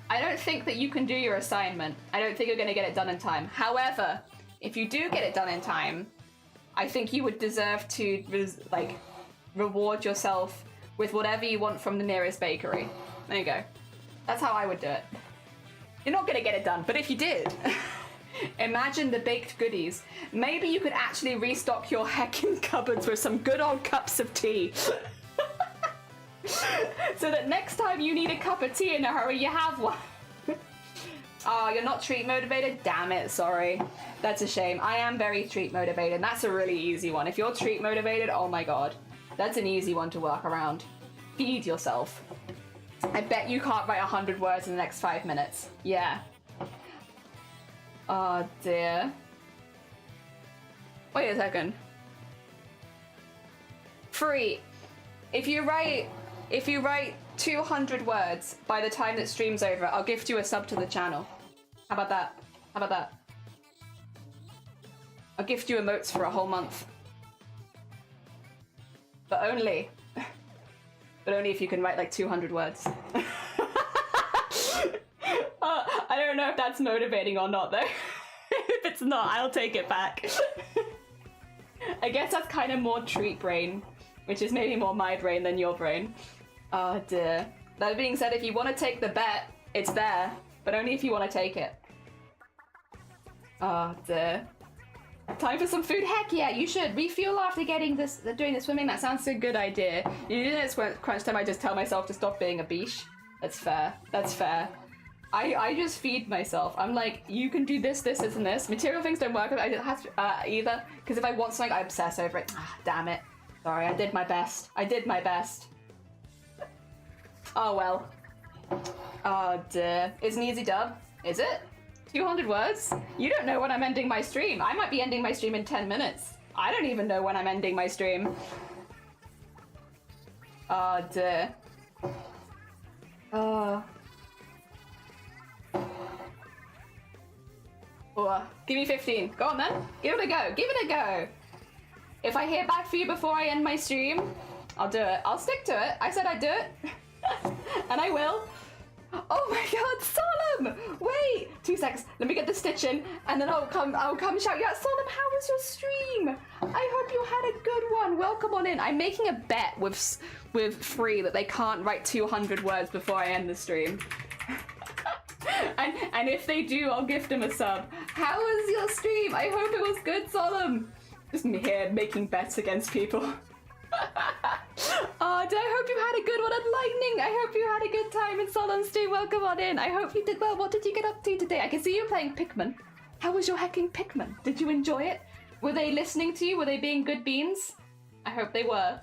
I don't think that you can do your assignment. I don't think you're gonna get it done in time. However, if you do get it done in time, I think you would deserve to, like, reward yourself with whatever you want from the nearest bakery. There you go. That's how I would do it. You're not gonna get it done, but if you did, imagine the baked goodies. Maybe you could actually restock your heckin' cupboards with some good old cups of tea. So that next time you need a cup of tea in a hurry, you have one. Oh, you're not treat motivated? Damn it, sorry. That's a shame. I am very treat motivated. That's a really easy one. If you're treat motivated, oh my god. That's an easy one to work around. Feed yourself. I bet you can't write 100 words in the next 5 minutes. Yeah. Oh dear. Wait a second. Free. If you write 200 words by the time that stream's over, I'll gift you a sub to the channel. How about that? How about that? I'll gift you emotes for a whole month. But only if you can write like 200 words. I don't know if that's motivating or not though. If it's not, I'll take it back. I guess that's kind of more treat brain, which is maybe more my brain than your brain. Oh dear. That being said, if you want to take the bet, it's there, but only if you want to take it. Oh dear. Time for some food? Heck yeah, you should. Refuel after doing the swimming. That sounds a good idea. You know, it's crunch time. I just tell myself to stop being a biche. That's fair. That's fair. I just feed myself. I'm like, you can do this, this, this, and this. Material things don't work. I don't have to, either. Because if I want something, I obsess over it. Ah, damn it. Sorry, I did my best. I did my best. Oh well. Oh dear. It's an easy dub. Is it? 200 words? You don't know when I'm ending my stream. I might be ending my stream in 10 minutes. I don't even know when I'm ending my stream. Oh dear. Oh. Give me 15. Go on then. Give it a go. Give it a go. If I hear back for you before I end my stream, I'll do it. I'll stick to it. I said I'd do it. And I will. Oh my god, Solemn! Wait! 2 seconds. Let me get the stitch in, and then I'll come shout you out. Solemn, how was your stream? I hope you had a good one. Welcome on in. I'm making a bet with Free that they can't write 200 words before I end the stream. and if they do, I'll gift them a sub. How was your stream? I hope it was good, Solemn. Just me here making bets against people. I hope you had a good one at Lightning. I hope you had a good time in Solemn stream. Welcome on in. I hope you did well. What did you get up to today? I can see you playing Pikmin. How was your hecking Pikmin? Did you enjoy it? Were they listening to you? Were they being good beans? I hope they were.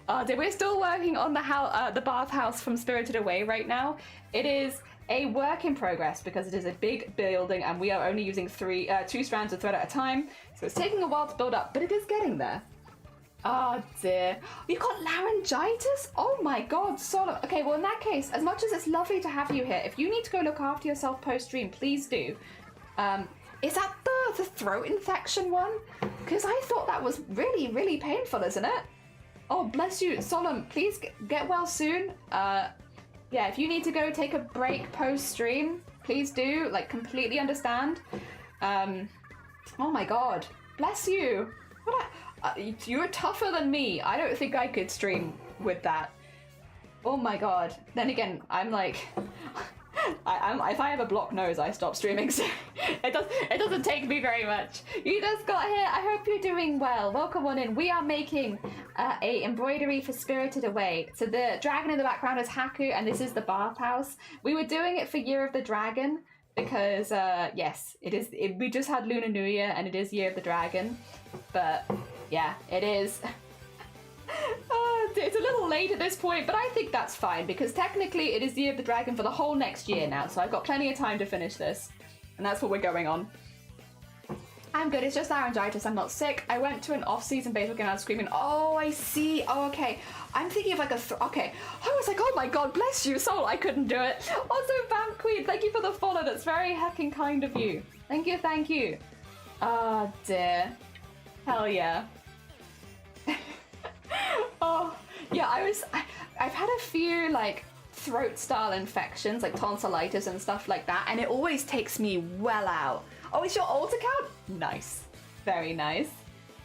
We're still working on the bathhouse from Spirited Away right now. It is a work in progress because it is a big building and we are only using 2 strands of thread at a time. So it's taking a while to build up, but it is getting there. Oh dear. You got laryngitis? Oh my god, Solemn. Okay, well in that case, as much as it's lovely to have you here, if you need to go look after yourself post-stream, please do. Is that the throat infection one? Because I thought that was really, really painful, isn't it? Oh, bless you. Solemn, please get well soon. Yeah, if you need to go take a break post-stream, please do. Like, completely understand. Oh my god. Bless you. You're tougher than me. I don't think I could stream with that. Oh my god. Then again, I'm like... if I have a blocked nose, I stop streaming, so it doesn't take me very much. You just got here. I hope you're doing well. Welcome on in. We are making a embroidery for Spirited Away. So the dragon in the background is Haku, and this is the bathhouse. We were doing it for Year of the Dragon because, yes, we just had Lunar New Year, and it is Year of the Dragon. But, yeah, it is... it's a little late at this point, but I think that's fine because technically it is the Year of the Dragon for the whole next year now, so I've got plenty of time to finish this, and that's what we're going on. I'm good, it's just laryngitis, I'm not sick. I went to an off-season base weekend and I was screaming. Oh, I see. Oh, okay. I'm thinking of like okay. I was like, oh my god, bless you, soul, I couldn't do it. Also, Vamp Queen, thank you for the follow. That's very heckin' kind of you. Thank you, thank you. Oh, dear. Hell yeah. Oh, yeah, I've had a few, like, throat-style infections, like tonsillitis and stuff like that, and it always takes me well out. Oh, it's your alt account? Nice. Very nice.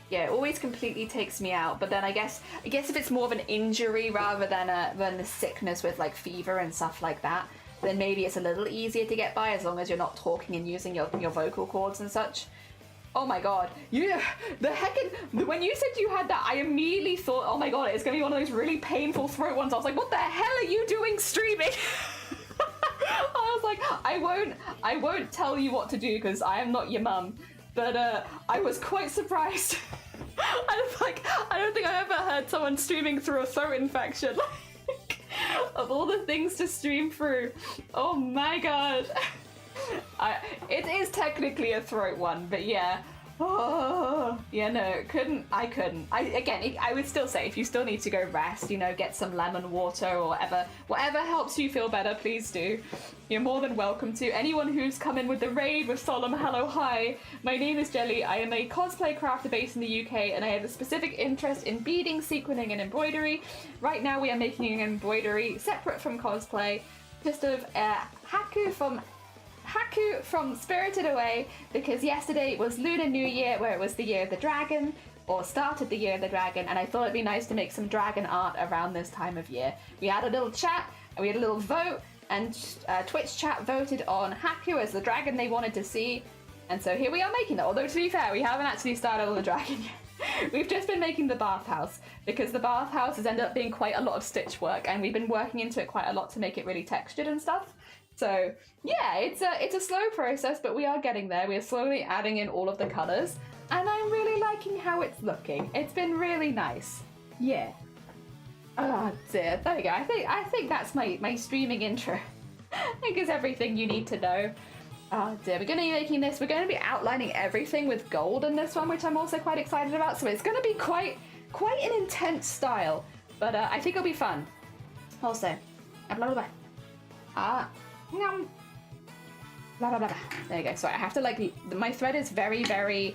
Yeah, it always completely takes me out, but then I guess if it's more of an injury rather than a sickness with, like, fever and stuff like that, then maybe it's a little easier to get by as long as you're not talking and using your vocal cords and such. Oh my god, when you said you had that, I immediately thought, oh my god, it's gonna be one of those really painful throat ones. I was like, what the hell are you doing streaming? I was like, I won't tell you what to do because I am not your mum. But I was quite surprised. I don't think I ever heard someone streaming through a throat infection. Of all the things to stream through. Oh my god. It is technically a throat one, but yeah. Oh, yeah, no, I couldn't. I would still say if you still need to go rest, get some lemon water or whatever helps you feel better, please do. You're more than welcome to. Anyone who's come in with the raid with Solemn hello, hi. My name is Jelly. I am a cosplay crafter based in the UK, and I have a specific interest in beading, sequinning, and embroidery. Right now, we are making an embroidery separate from cosplay, just of Haku from Spirited Away, because yesterday was Lunar New Year, where it was the Year of the Dragon, or started the Year of the Dragon, and I thought it'd be nice to make some dragon art around this time of year. We had a little chat, and we had a little vote, and Twitch chat voted on Haku as the dragon they wanted to see, and so here we are making that. Although, to be fair, we haven't actually started on the dragon yet. We've just been making the bathhouse, because the bathhouse has ended up being quite a lot of stitch work, and we've been working into it quite a lot to make it really textured and stuff. So yeah, it's a slow process, but we are getting there. We are slowly adding in all of the colours, and I'm really liking how it's looking. It's been really nice. Yeah. Oh dear, there we go. I think that's my streaming intro. I think it's everything you need to know. Oh dear, we're going to be making this. We're going to be outlining everything with gold in this one, which I'm also quite excited about. So it's going to be quite an intense style, but I think it'll be fun. Also, blah blah blah. Blah, blah, blah, blah. There you go. Sorry, I have to my thread is very, very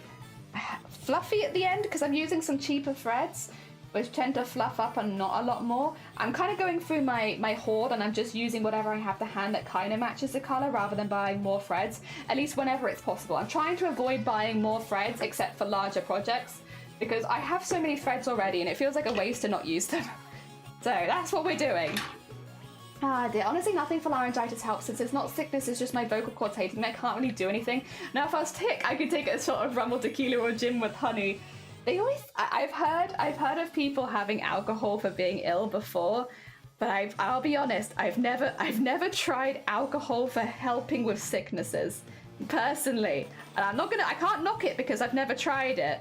fluffy at the end because I'm using some cheaper threads. which tend to fluff up and not a lot more. I'm kind of going through my hoard and I'm just using whatever I have to hand that kind of matches the color rather than buying more threads, at least whenever it's possible. I'm trying to avoid buying more threads except for larger projects because I have so many threads already and it feels like a waste to not use them. So that's what we're doing. Ah dear, honestly nothing for laryngitis helps since it's not sickness, it's just my vocal cords hating me. I can't really do anything. Now if I was sick, I could take a shot of rum or tequila or gin with honey. They always, I've heard of people having alcohol for being ill before, but I'll be honest, I've never tried alcohol for helping with sicknesses, personally. And I can't knock it because I've never tried it,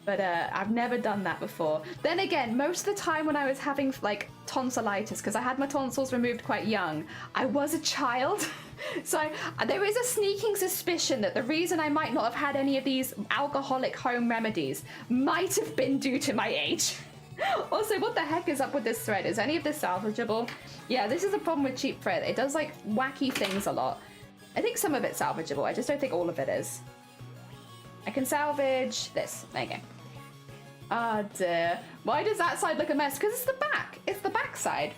but I've never done that before. Then again, most of the time when I was having like tonsillitis, because I had my tonsils removed quite young, I was a child. So there is a sneaking suspicion that the reason I might not have had any of these alcoholic home remedies might have been due to my age. Also, what the heck is up with this thread? Is any of this salvageable? Yeah, this is a problem with cheap thread. It does like wacky things a lot. I think some of it's salvageable. I just don't think all of it is. I can salvage this. There you go. Ah dear. Why does that side look a mess? Because it's the back. It's the back side.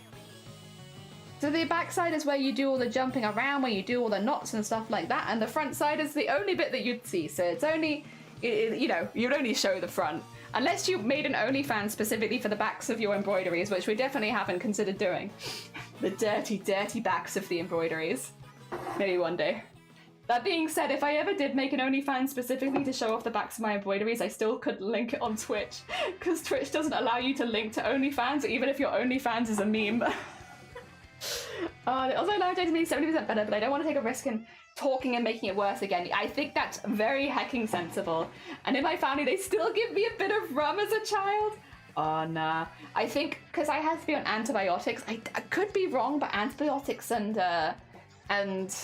So the back side is where you do all the jumping around, where you do all the knots and stuff like that, and the front side is the only bit that you'd see. So it's only, you know, you'd only show the front. Unless you made an OnlyFans specifically for the backs of your embroideries, which we definitely haven't considered doing. The dirty, dirty backs of the embroideries. Maybe one day. That being said, if I ever did make an OnlyFans specifically to show off the backs of my embroideries, I still couldn't link it on Twitch, because Twitch doesn't allow you to link to OnlyFans, even if your OnlyFans is a meme. Also, laryngitis me 70% better, but I don't want to take a risk in talking and making it worse again. I think that's very hecking sensible. And in my family, they still give me a bit of rum as a child. Oh, nah. I think, because I had to be on antibiotics, I could be wrong, but antibiotics and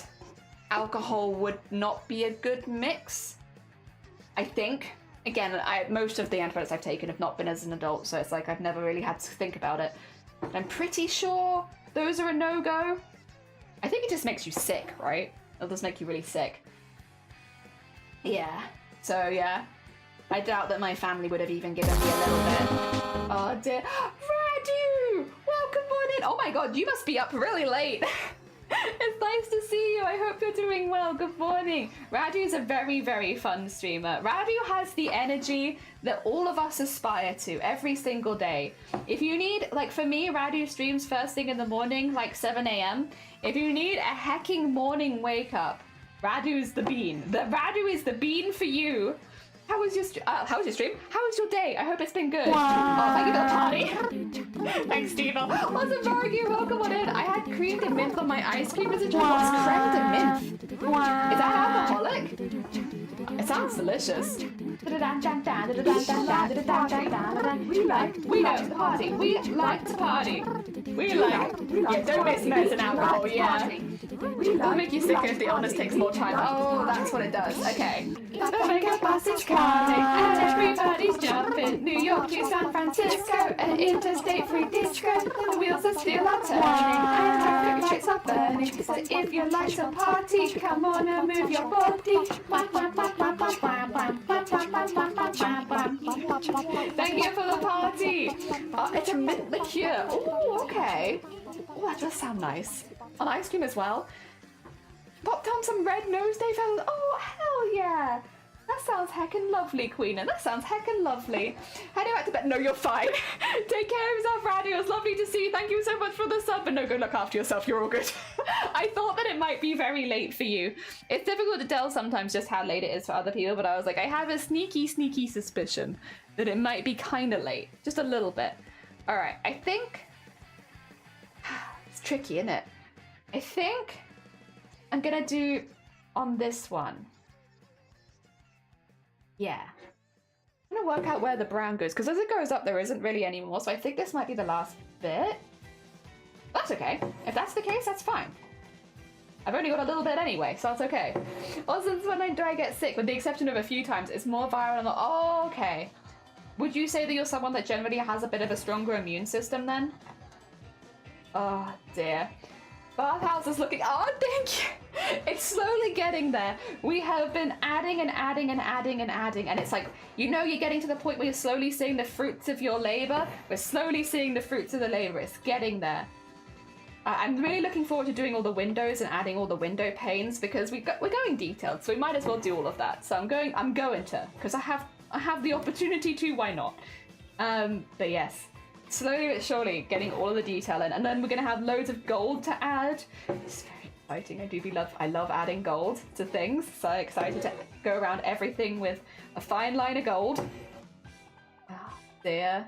alcohol would not be a good mix. I think. Again, most of the antibiotics I've taken have not been as an adult, so it's like I've never really had to think about it. But I'm pretty sure those are a no-go. I think it just makes you sick, right? It does make you really sick. Yeah. So, yeah. I doubt that my family would have even given me a little bit. Oh, dear. Radu! Welcome on in! Oh my god, you must be up really late. It's nice to see you. I hope you're doing well. Good morning. Radu is a very, very fun streamer. Radu has the energy that all of us aspire to every single day. If you need, like for me, Radu streams first thing in the morning, like 7 a.m. If you need a hecking morning wake up, Radu's the bean. Radu is the bean for you. How was your stream? How was your day? I hope it's been good. Wow. Oh, thank you for the party. Thanks, Steve. Also, Vargy, welcome on in. I had creamed and mint on my ice cream as a child. What's creamed and mint? Wow. Is that alcoholic? It sounds delicious. We like to party. We like to party. Yeah, don't mix meds and alcohol, yeah. It'll make you sicker if the illness takes more time. Oh, that's what it does. Okay. It's perfect passage party, and everybody's jumping. New York to San Francisco, an interstate free disco. The wheels of steel are turning, and traffic lights are burning. So if you like to party, come on and move your body. Thank you for the party. It's a mint liqueur. Oh, okay. Oh, that does sound nice. On ice cream as well. Popped on some red nose day fellas. Oh, hell yeah. That sounds heckin' lovely, Queen, and that sounds heckin' lovely. Heading back to bed. No, you're fine. Take care of yourself, Randy. It was lovely to see you. Thank you so much for the sub. But no, go look after yourself. You're all good. I thought that it might be very late for you. It's difficult to tell sometimes just how late it is for other people, but I was like, I have a sneaky, sneaky suspicion that it might be kind of late. Just a little bit. All right, I think... It's tricky, isn't it? I think I'm going to do on this one. Yeah. I'm gonna work out where the brown goes, because as it goes up there isn't really any more, so I think this might be the last bit. That's okay. If that's the case, that's fine. I've only got a little bit anyway, so that's okay. Also, since when do I get sick, with the exception of a few times, it's more viral and oh, okay. Would you say that you're someone that generally has a bit of a stronger immune system then? Oh dear. Bathhouse is looking, oh, thank you. It's slowly getting there. We have been adding and adding and adding and adding, and it's like, you know, you're getting to the point where you're slowly seeing the fruits of your labor. We're slowly seeing the fruits of the labor. It's getting there. I'm really looking forward to doing all the windows and adding all the window panes because we're going detailed, so we might as well do all of that. So I'm going to, because I have the opportunity to, why not? But yes. Slowly but surely getting all of the detail in, and then we're gonna have loads of gold to add. It's very exciting. I love adding gold to things. So excited to go around everything with a fine line of gold. Oh dear.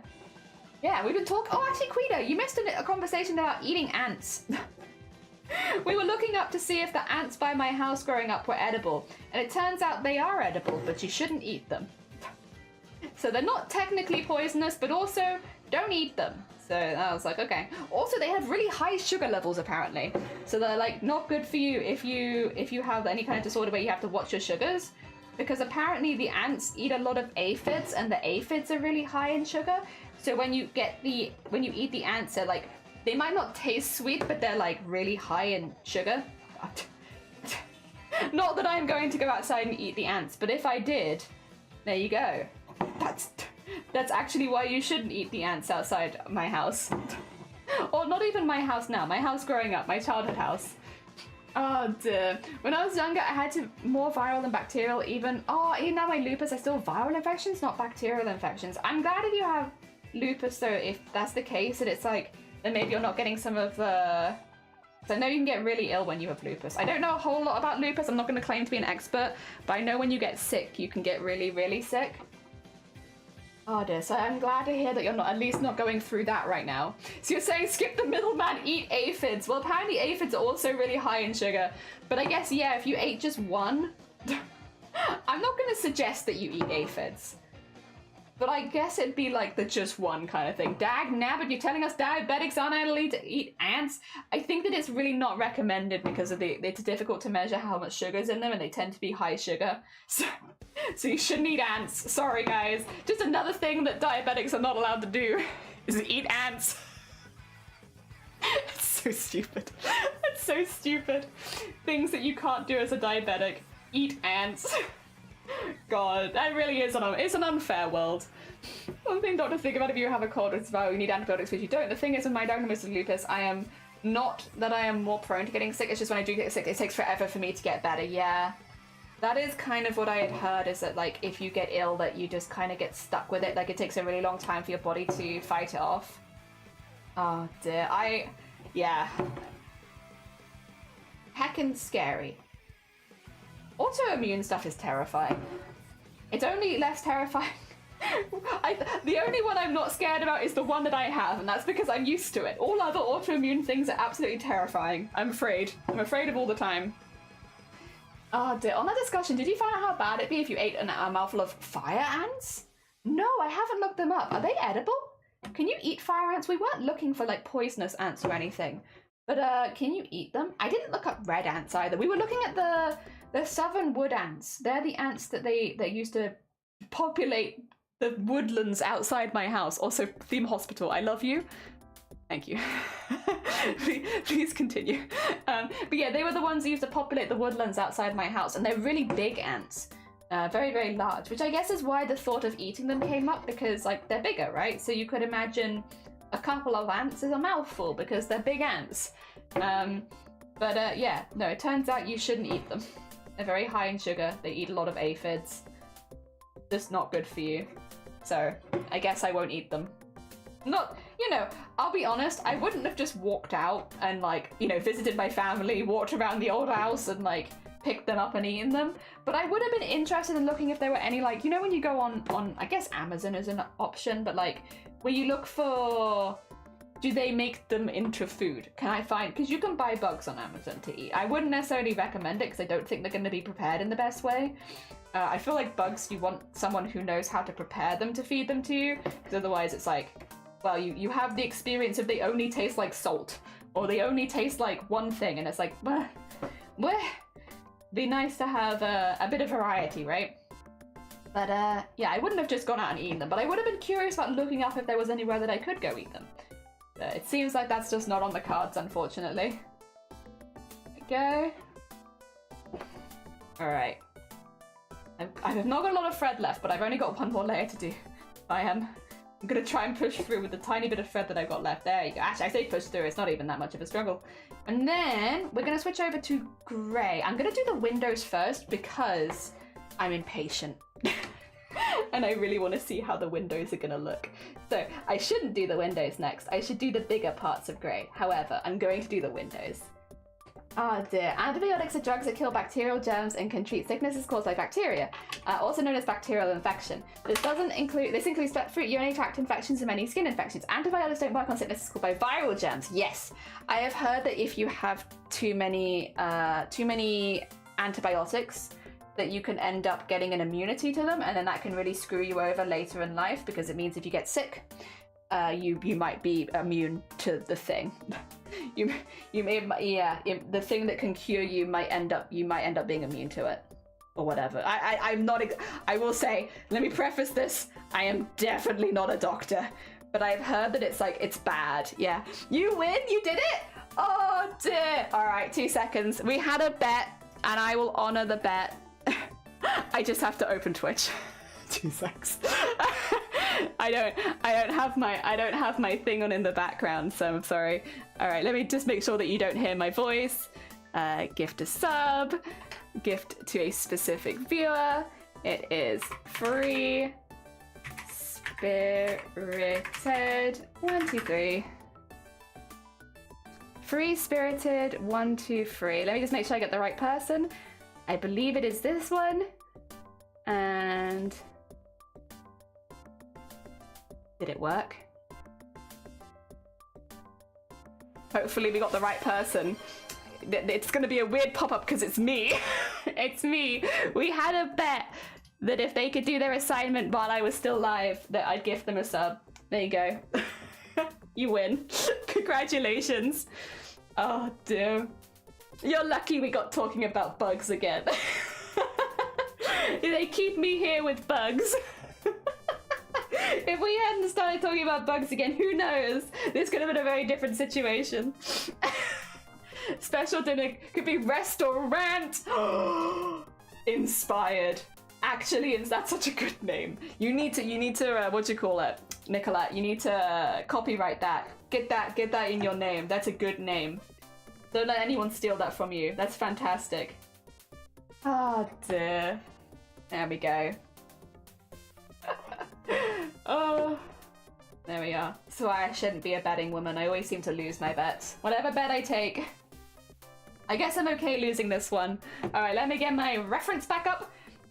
Yeah, we've been talking. Oh, actually, Quita, you missed a conversation about eating ants. We were looking up to see if the ants by my house growing up were edible, and it turns out they are edible, but you shouldn't eat them. So they're not technically poisonous, but also don't eat them. So I was like, okay. Also, they have really high sugar levels apparently. So they're like not good for you if you have any kind of disorder where you have to watch your sugars. Because apparently the ants eat a lot of aphids, and the aphids are really high in sugar. So when you eat the ants, they're like, they might not taste sweet, but they're like really high in sugar. Not that I'm going to go outside and eat the ants, but if I did, there you go. That's actually why you shouldn't eat the ants outside my house. Or not even my house now, my house growing up, my childhood house. Oh dear. When I was younger, I had to more viral than bacterial even. Oh, even now my lupus, I still have viral infections, not bacterial infections. I'm glad if you have lupus though, if that's the case, and it's like, then maybe you're not getting some of the... So I know you can get really ill when you have lupus. I don't know a whole lot about lupus, I'm not going to claim to be an expert, but I know when you get sick, you can get really, really sick. Oh dear, so I'm glad to hear that you're not, at least not going through that right now. So you're saying skip the middleman, eat aphids. Well, apparently aphids are also really high in sugar. But I guess, yeah, if you ate just one, I'm not going to suggest that you eat aphids. But I guess it'd be like the just one kind of thing. Dag nabbit, you're telling us diabetics aren't allowed to eat ants? I think that it's really not recommended because of it's difficult to measure how much sugar's in them, and they tend to be high sugar. So you shouldn't eat ants. Sorry, guys. Just another thing that diabetics are not allowed to do is eat ants. It's so stupid. It's so stupid. Things that you can't do as a diabetic. Eat ants. God, that really is it's an unfair world. One thing not to think about if you have a cold is about you need antibiotics, which you don't. The thing is, with my diagnosis of lupus, I am not that I am more prone to getting sick, it's just when I do get sick, it takes forever for me to get better. Yeah. That is kind of what I had heard, is that like if you get ill that you just kind of get stuck with it, like it takes a really long time for your body to fight it off. Oh dear, yeah. Heckin' scary. Autoimmune stuff is terrifying. It's only less terrifying. The only one I'm not scared about is the one that I have, and that's because I'm used to it. All other autoimmune things are absolutely terrifying. I'm afraid. I'm afraid of all the time. Oh dear. On that discussion, did you find out how bad it'd be if you ate a mouthful of fire ants? No, I haven't looked them up. Are they edible? Can you eat fire ants? We weren't looking for like poisonous ants or anything. But can you eat them? I didn't look up red ants either. We were looking at the southern wood ants. They're the ants that they used to populate the woodlands outside my house. Also, Theme Hospital, I love you. Thank you. Please continue. But yeah, they were the ones who used to populate the woodlands outside my house, and they're really big ants. Very, very large, which I guess is why the thought of eating them came up, because like they're bigger, right? So you could imagine a couple of ants is a mouthful because they're big ants. Yeah, no, it turns out you shouldn't eat them. They're very high in sugar. They eat a lot of aphids. Just not good for you. So I guess I won't eat them. Not, you know, I'll be honest, I wouldn't have just walked out and like, you know, visited my family, walked around the old house and like picked them up and eaten them. But I would have been interested in looking if there were any, like, you know, when you go on I guess Amazon is an option, but like where you look for, do they make them into food? Can I find, because you can buy bugs on Amazon to eat. I wouldn't necessarily recommend it because I don't think they're going to be prepared in the best way. I feel like bugs, you want someone who knows how to prepare them to feed them to you, because otherwise it's like, well, you have the experience of they only taste like salt, or they only taste like one thing, and it's like, bleh. Be nice to have a bit of variety, right? But yeah, I wouldn't have just gone out and eaten them, but I would have been curious about looking up if there was anywhere that I could go eat them. It seems like that's just not on the cards, unfortunately. Go. Alright. I've not got a lot of thread left, but I've only got one more layer to do. I'm gonna try and push through with the tiny bit of thread that I've got left. There you go. Actually, I say push through, it's not even that much of a struggle. And then we're gonna switch over to grey. I'm gonna do the windows first because I'm impatient. And I really want to see how the windows are gonna look. So I shouldn't do the windows next. I should do the bigger parts of grey. However, I'm going to do the windows. Oh dear. Antibiotics are drugs that kill bacterial germs and can treat sicknesses caused by bacteria, also known as bacterial infection. This includes fruit, urinary tract infections and many skin infections. Antibiotics don't work on sicknesses caused by viral germs. Yes, I have heard that if you have too many antibiotics, that you can end up getting an immunity to them, and then that can really screw you over later in life, because it means if you get sick, you might be immune to the thing. you may the thing that can cure you might end up being immune to it, or whatever. I'm not. I will say, let me preface this. I am definitely not a doctor, but I've heard that it's bad. Yeah, you win. You did it. Oh dear. All right, 2 seconds. We had a bet, and I will honor the bet. I just have to open Twitch. 2 secs. I don't have my thing on in the background, so I'm sorry. All right, let me just make sure that you don't hear my voice. Gift a sub, gift to a specific viewer. It is free spirited 1 2 3. Free spirited 1 2 3. Let me just make sure I get the right person. I believe it is this one. And did it work? Hopefully we got the right person. It's gonna be a weird pop-up because it's me. It's me. We had a bet that if they could do their assignment while I was still live, that I'd gift them a sub. There you go. You win. Congratulations. Oh dear. You're lucky we got talking about bugs again. They keep me here with bugs. If we hadn't started talking about bugs again, who knows? This could have been a very different situation. Special dinner could be restaurant. Inspired. Actually, that's such a good name. You need to what do you call it, Nicolette? You need to copyright that. Get that in your name. That's a good name. Don't let anyone steal that from you. That's fantastic. Oh dear. There we go. Oh, there we are. So I shouldn't be a betting woman. I always seem to lose my bets. Whatever bet I take. I guess I'm okay losing this one. All right, let me get my reference back up.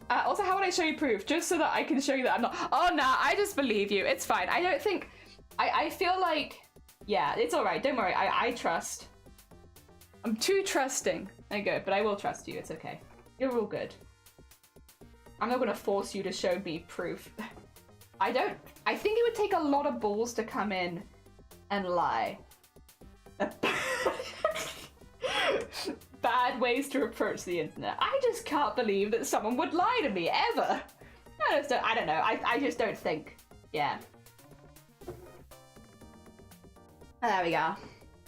Also, how would I show you proof? Just so that I can show you that I'm not... Oh, nah, I just believe you. It's fine. I don't think... I feel like... Yeah, it's all right. Don't worry. I trust. I'm too trusting. There you go. But I will trust you. It's okay. You're all good. I'm not going to force you to show me proof. I think it would take a lot of balls to come in and lie. Bad ways to approach the internet. I just can't believe that someone would lie to me, ever. I don't know. I just don't think. Yeah. There we go.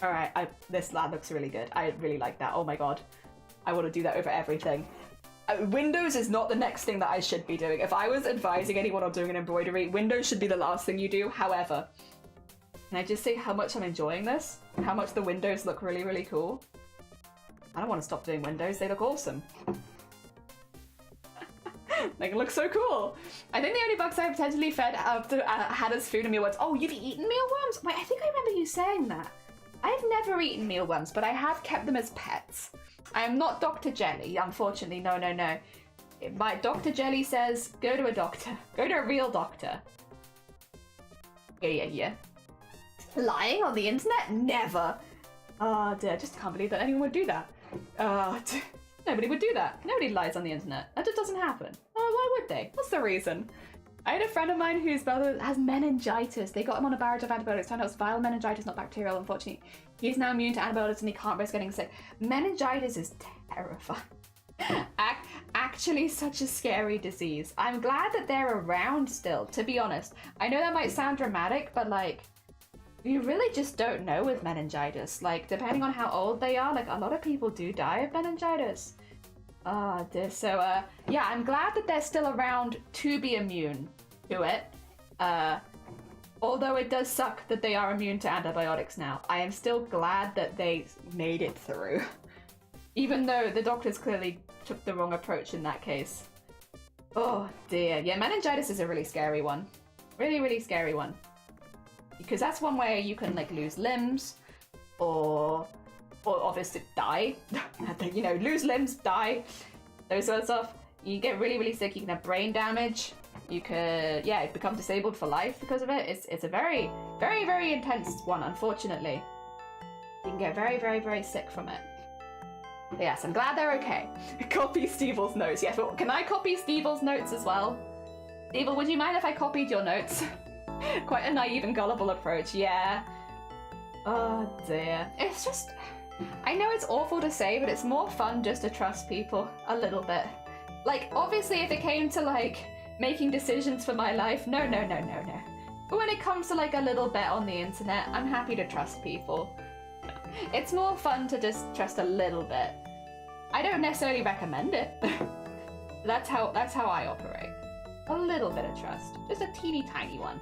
All right, that looks really good. I really like that. Oh my god. I want to do that over everything. Windows is not the next thing that I should be doing. If I was advising anyone on doing an embroidery, Windows should be the last thing you do. However, can I just say how much I'm enjoying this? How much the windows look really, really cool? I don't want to stop doing windows. They look awesome. They look so cool. I think the only bugs I've potentially had as food and mealworms. Oh, you've eaten mealworms? Wait, I think I remember you saying that. I've never eaten mealworms, but I have kept them as pets. I am not Dr. Jelly, unfortunately. No. My Dr. Jelly says, go to a doctor. Go to a real doctor. Yeah. Lying on the internet? Never. Oh dear, I just can't believe that anyone would do that. Nobody would do that. Nobody lies on the internet. That just doesn't happen. Oh, why would they? What's the reason? I had a friend of mine whose brother has meningitis. They got him on a barrage of antibiotics. Turned out it was viral meningitis, not bacterial, unfortunately. He's now immune to antibiotics and he can't risk getting sick. Meningitis is terrifying. Actually such a scary disease. I'm glad that they're around still, to be honest. I know that might sound dramatic, but You really just don't know with meningitis. Like, depending on how old they are, like, a lot of people do die of meningitis. Oh, dear. So, yeah, I'm glad that they're still around to be immune to it. Although it does suck that they are immune to antibiotics now, I am still glad that they made it through. Even though the doctors clearly took the wrong approach in that case. Oh dear. Yeah, meningitis is a really scary one. Really, really scary one. Because that's one where you can, like, lose limbs, or obviously die. You know, lose limbs, die, those sort of stuff. You get really, really sick, you can have brain damage. You could, yeah, become disabled for life because of it. It's a very, very, very intense one, unfortunately. You can get very, very, very sick from it. But yes, I'm glad they're okay. Copy Stevel's notes. Yes, but can I copy Stevel's notes as well? Stevel, would you mind if I copied your notes? Quite a naive and gullible approach, yeah. Oh dear. It's just, I know it's awful to say, but it's more fun just to trust people a little bit. Like, obviously if it came to, like, making decisions for my life, no. But when it comes to, like, a little bit on the internet, I'm happy to trust people. It's more fun to just trust a little bit. I don't necessarily recommend it. That's how I operate. A little bit of trust. Just a teeny tiny one.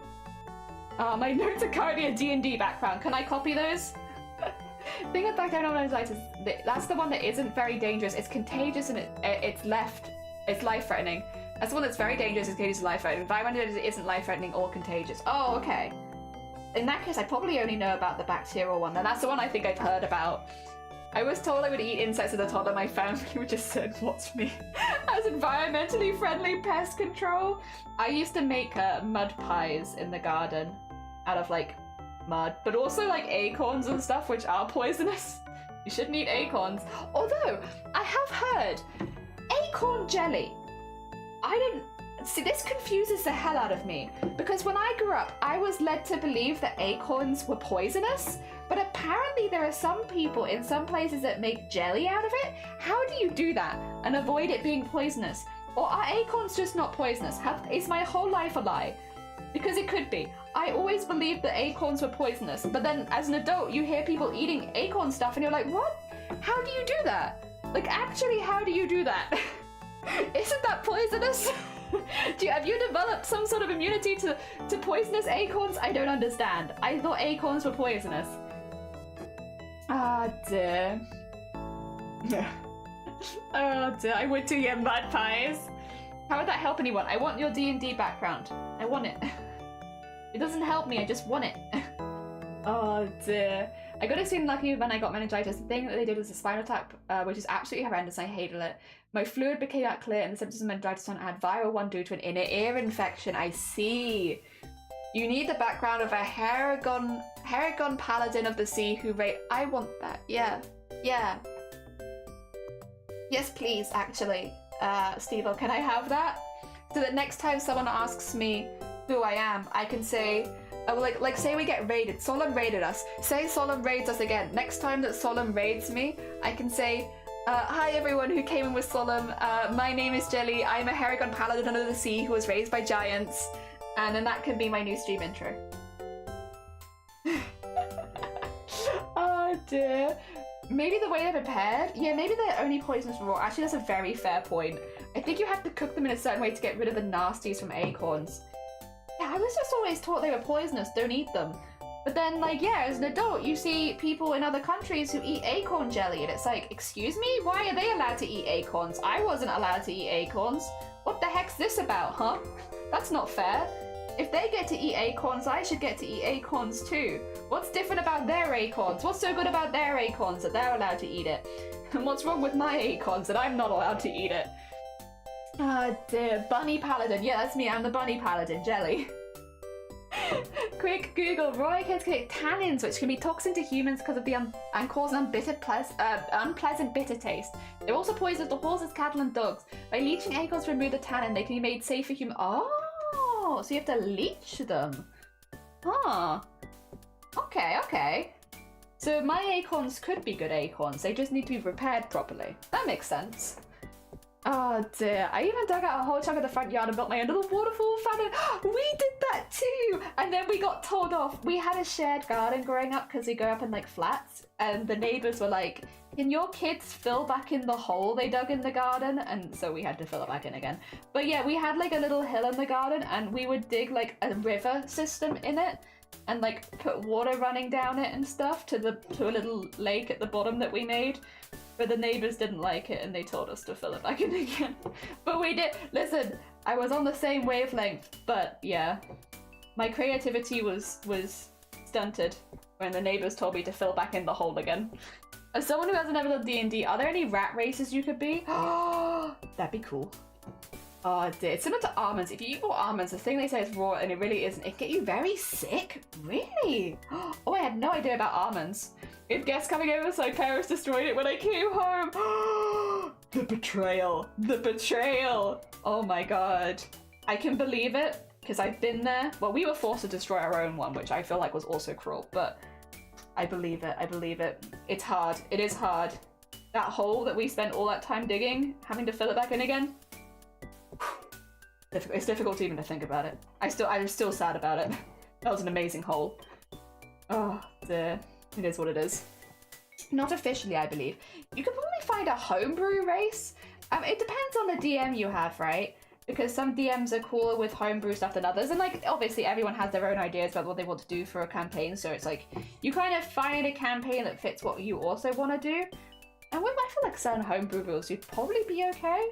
My notes are currently a D&D background. Can I copy those? Thing with background meningitis, that's the one that isn't very dangerous. It's contagious and it's life-threatening. That's the one that's very dangerous, it's contagious, life-threatening. Viral isn't life-threatening or contagious. Oh, okay. In that case, I probably only know about the bacterial one, and that's the one I think I've heard about. I was told I would eat insects as a toddler. My family would just send watch me as environmentally friendly pest control. I used to make mud pies in the garden out of, like, mud, but also, like, acorns and stuff, which are poisonous. You shouldn't eat acorns. Although, I have heard acorn jelly. See, this confuses the hell out of me, because when I grew up, I was led to believe that acorns were poisonous, but apparently there are some people in some places that make jelly out of it. How do you do that and avoid it being poisonous? Or are acorns just not poisonous? Is my whole life a lie? Because it could be. I always believed that acorns were poisonous, but then as an adult, you hear people eating acorn stuff and you're like, what? How do you do that? Like, actually, how do you do that? Isn't that poisonous? Have you developed some sort of immunity to poisonous acorns? I don't understand. I thought acorns were poisonous. Ah, dear. Oh dear, I would do your mud pies. How would that help anyone? I want your D&D background. I want it. It doesn't help me, I just want it. Oh dear. I got extremely lucky when I got meningitis. The thing that they did was a spinal tap, which is absolutely horrendous. I hated it. My fluid became out clear and the symptoms of meningitis I had viral one due to an inner ear infection. I see. You need the background of a Haragon paladin of the sea who I want that. Yeah. Yeah. Yes, please, actually. Steve, can I have that? So that next time someone asks me who I am, I can say, like say we get raided. Solemn raided us. Say Solemn raids us again. Next time that Solemn raids me, I can say, hi everyone who came in with Solemn. My name is Jelly. I'm a Haragon paladin under the sea who was raised by giants. And then that can be my new stream intro. Oh dear. Maybe the way they're prepared? Yeah, maybe they're only poisonous raw. Actually, that's a very fair point. I think you have to cook them in a certain way to get rid of the nasties from acorns. Yeah, I was just always taught they were poisonous, don't eat them. But then, like, yeah, as an adult, you see people in other countries who eat acorn jelly, and it's like, excuse me? Why are they allowed to eat acorns? I wasn't allowed to eat acorns. What the heck's this about, huh? That's not fair. If they get to eat acorns, I should get to eat acorns too. What's different about their acorns? What's so good about their acorns that they're allowed to eat it? And what's wrong with my acorns that I'm not allowed to eat it? Ah, dear. Bunny Paladin. Yeah, that's me. I'm the Bunny Paladin. Jelly. Quick Google. Raw acorns contain tannins, which can be toxic to humans because of the and cause an unpleasant bitter taste. They're also poisonous to horses, cattle, and dogs. By leaching acorns to remove the tannin, they can be made safe for humans. Oh, so you have to leach them. Huh. Okay. So my acorns could be good acorns. They just need to be prepared properly. That makes sense. Oh dear, I even dug out a whole chunk of the front yard and built my own little waterfall fountain. We did that too! And then we got told off. We had a shared garden growing up because we grew up in like flats, and the neighbors were like, can your kids fill back in the hole they dug in the garden? And so we had to fill it back in again. But yeah, we had like a little hill in the garden, and we would dig like a river system in it and like put water running down it and stuff to a little lake at the bottom that we made. But the neighbors didn't like it and they told us to fill it back in again. But we did. Listen, I was on the same wavelength, but yeah. My creativity was stunted when the neighbors told me to fill back in the hole again. As someone who hasn't ever done D&D, are there any rat races you could be? That'd be cool. Oh dear, it's similar to almonds. If you eat raw almonds, the thing they say is raw and it really isn't. It get you very sick? Really? Oh, I had no idea about almonds. If guests coming over, so parents destroyed it when I came home. The betrayal. The betrayal. Oh my god. I can believe it, because I've been there. Well, we were forced to destroy our own one, which I feel like was also cruel, but I believe it. I believe it. It's hard. It is hard. That hole that we spent all that time digging, having to fill it back in again. It's difficult even to think about it. I'm still sad about it. That was an amazing hole. Oh dear. It is what it is. Not officially, I believe. You could probably find a homebrew race. It depends on the DM you have, right? Because some DMs are cooler with homebrew stuff than others. And like, obviously everyone has their own ideas about what they want to do for a campaign. So it's like, you kind of find a campaign that fits what you also want to do. And with, I feel like certain homebrew rules, you'd probably be okay.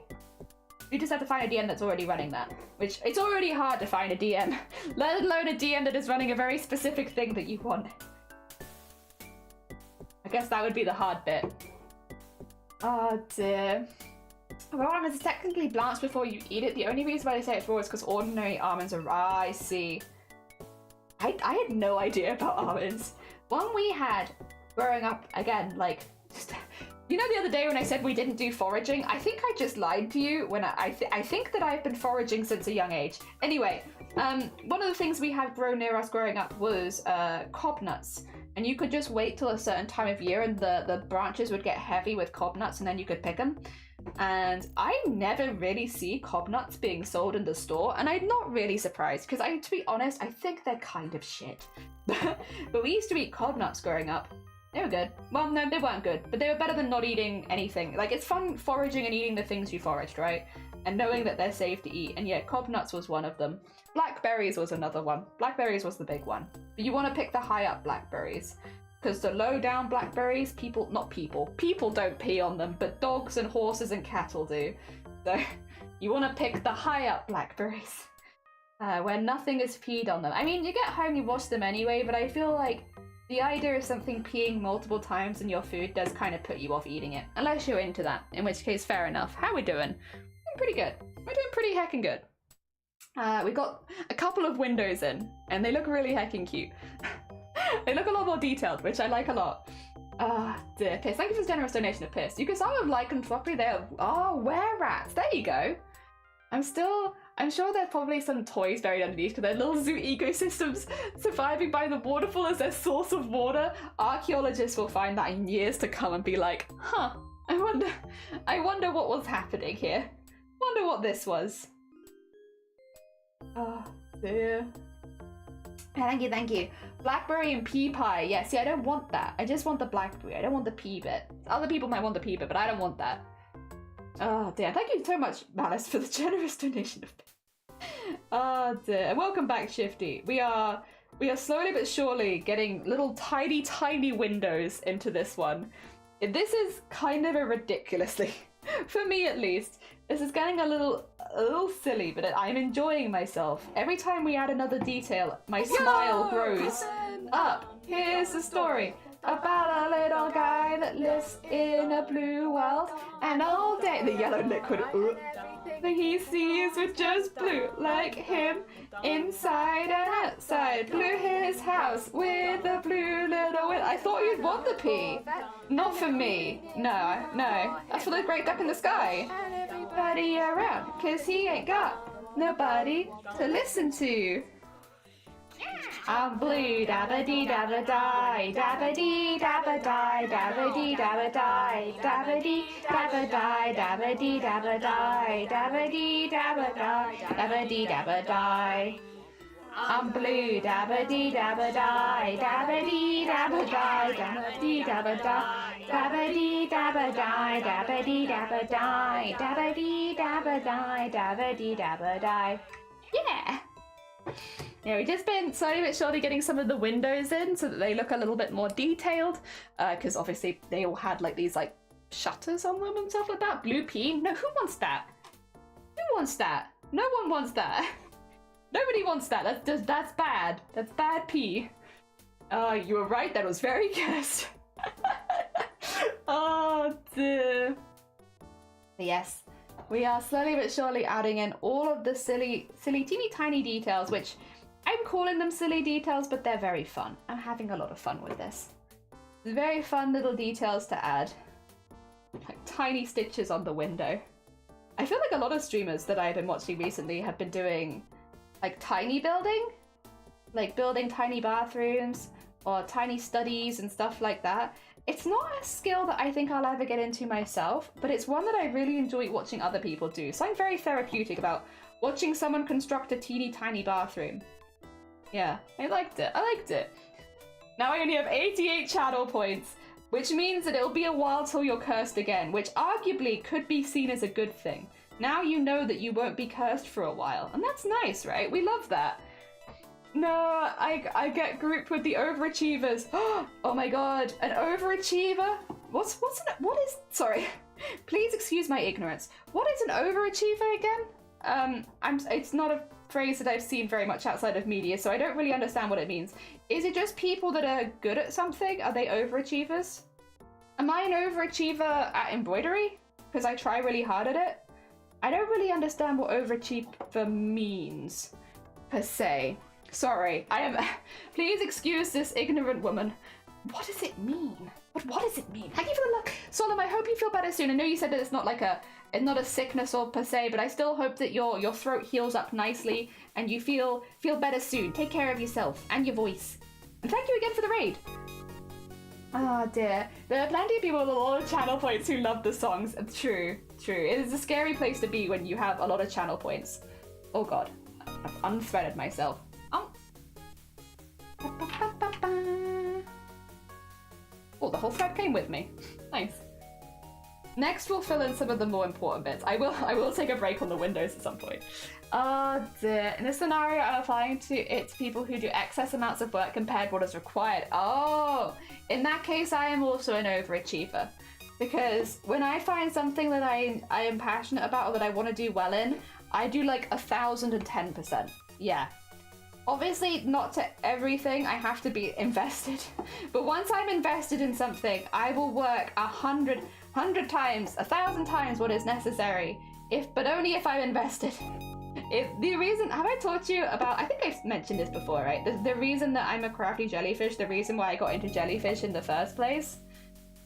You just have to find a DM that's already running that. Which, it's already hard to find a DM. Let alone a DM that is running a very specific thing that you want. I guess that would be the hard bit. Oh dear. Raw almonds is technically blanched before you eat it. The only reason why they say it's raw is because ordinary almonds are raw. I see. I had no idea about almonds. One we had growing up, again, like, you know the other day when I said we didn't do foraging? I think I just lied to you when I think that I've been foraging since a young age. Anyway, one of the things we had grown near us growing up was cob nuts. And you could just wait till a certain time of year and the branches would get heavy with cob nuts and then you could pick them. And I never really see cob nuts being sold in the store, and I'm not really surprised because to be honest, I think they're kind of shit. But we used to eat cob nuts growing up. They were good. Well, no, they weren't good, but they were better than not eating anything. Like, it's fun foraging and eating the things you foraged, right? And knowing that they're safe to eat. And yeah, cob nuts was one of them. Blackberries was another one. Blackberries was the big one. But you want to pick the high up blackberries. Because the low down blackberries, people don't pee on them, but dogs and horses and cattle do. So you want to pick the high up blackberries. Where nothing is peed on them. I mean, you get home, you wash them anyway, but I feel like the idea of something peeing multiple times in your food does kind of put you off eating it. Unless you're into that, in which case, fair enough. How we doing? Doing pretty good. We're doing pretty heckin' good. We got a couple of windows in, and they look really heckin' cute. They look a lot more detailed, which I like a lot. Ah, dear Piss. Thank you for this generous donation of Piss. You can start with lycanthropy there. Oh, were-rats. There you go. I'm sure there's probably some toys buried underneath because they're little zoo ecosystems surviving by the waterfall as their source of water. Archaeologists will find that in years to come and be like, huh, I wonder what was happening here. Wonder what this was. Oh, dear. Thank you. Blackberry and pea pie. Yeah, see, I don't want that. I just want the blackberry. I don't want the pea bit. Other people might want the pea bit, but I don't want that. Oh, dear. Thank you so much, Malice, for the generous donation of oh, dear. And welcome back, Shifty. We are slowly but surely getting little tiny windows into this one. This is kind of a ridiculously, for me at least, this is getting a little silly, but I'm enjoying myself. Every time we add another detail, my smile grows up. Here's the story about a little guy that lives in a blue world, and all day the yellow liquid that he sees with just blue, like him, inside and outside. Blew his house with a blue little wind. I thought you'd want the pea. Not for me. No. That's for the great duck in the sky. Everybody around, cause he ain't got nobody to listen to. I'm blue, dabba-dee dabba-die, dabba-dee dabba-die, dabba-dee dabba-die, dabba-dee dabba-die, dabba-dee dabba-die, dabba-dee dabba-die, dabba-dee dabba-die. I'm blue, dabba-dee dabba-die, dabba-dee dabba-die, dabba-dee dabba-die, dabba-dee dabba-die, dabba-dee dabba-die, dabba-dee dabba-die, dabba-dee dabba-die. Yeah! Yeah, we've just been slowly but surely getting some of the windows in so that they look a little bit more detailed, because obviously they all had like these like shutters on them and stuff like that. Blue pea? No, who wants that? Who wants that? No one wants that. Nobody wants that. That's bad. That's bad pea. You were right. That was very good. Oh dear. Yes. We are slowly but surely adding in all of the silly, teeny tiny details, which I'm calling them silly details, but they're very fun. I'm having a lot of fun with this. Very fun little details to add. Like tiny stitches on the window. I feel like a lot of streamers that I've been watching recently have been doing like tiny building. Like building tiny bathrooms or tiny studies and stuff like that. It's not a skill that I think I'll ever get into myself, but it's one that I really enjoy watching other people do. So I'm very therapeutic about watching someone construct a teeny tiny bathroom. Yeah, I liked it. I liked it. Now I only have 88 channel points, which means that it'll be a while till you're cursed again, which arguably could be seen as a good thing. Now you know that you won't be cursed for a while, and that's nice, right? We love that. No, I get grouped with the overachievers. Oh my god, an overachiever? What is, sorry, please excuse my ignorance. What is an overachiever again? It's not a phrase that I've seen very much outside of media, so I don't really understand what it means. Is it just people that are good at something? Are they overachievers? Am I an overachiever at embroidery? Because I try really hard at it. I don't really understand what overachiever means, per se. Sorry, please excuse this ignorant woman. What does it mean? What does it mean? Thank you for the luck. Solemn, I hope you feel better soon. I know you said that it's not like it's not a sickness or per se, but I still hope that your throat heals up nicely and you feel better soon. Take care of yourself and your voice. And thank you again for the raid. Oh dear. There are plenty of people with a lot of channel points who love the songs. True. It is a scary place to be when you have a lot of channel points. Oh god. I've unthreaded myself. Oh, the whole thread came with me. Nice. Next, we'll fill in some of the more important bits. I will take a break on the windows at some point. Oh dear. In this scenario, I'm applying to people who do excess amounts of work compared to what is required. Oh, in that case, I am also an overachiever. Because when I find something that I am passionate about or that I want to do well in, I do like 1,010%. Yeah. Obviously, not to everything, I have to be invested. But once I'm invested in something, I will work 100 times, 1,000 times what is necessary, but only if I'm invested. The reason, have I taught you about, I think I've mentioned this before, right? The reason that I'm a crafty jellyfish, the reason why I got into jellyfish in the first place,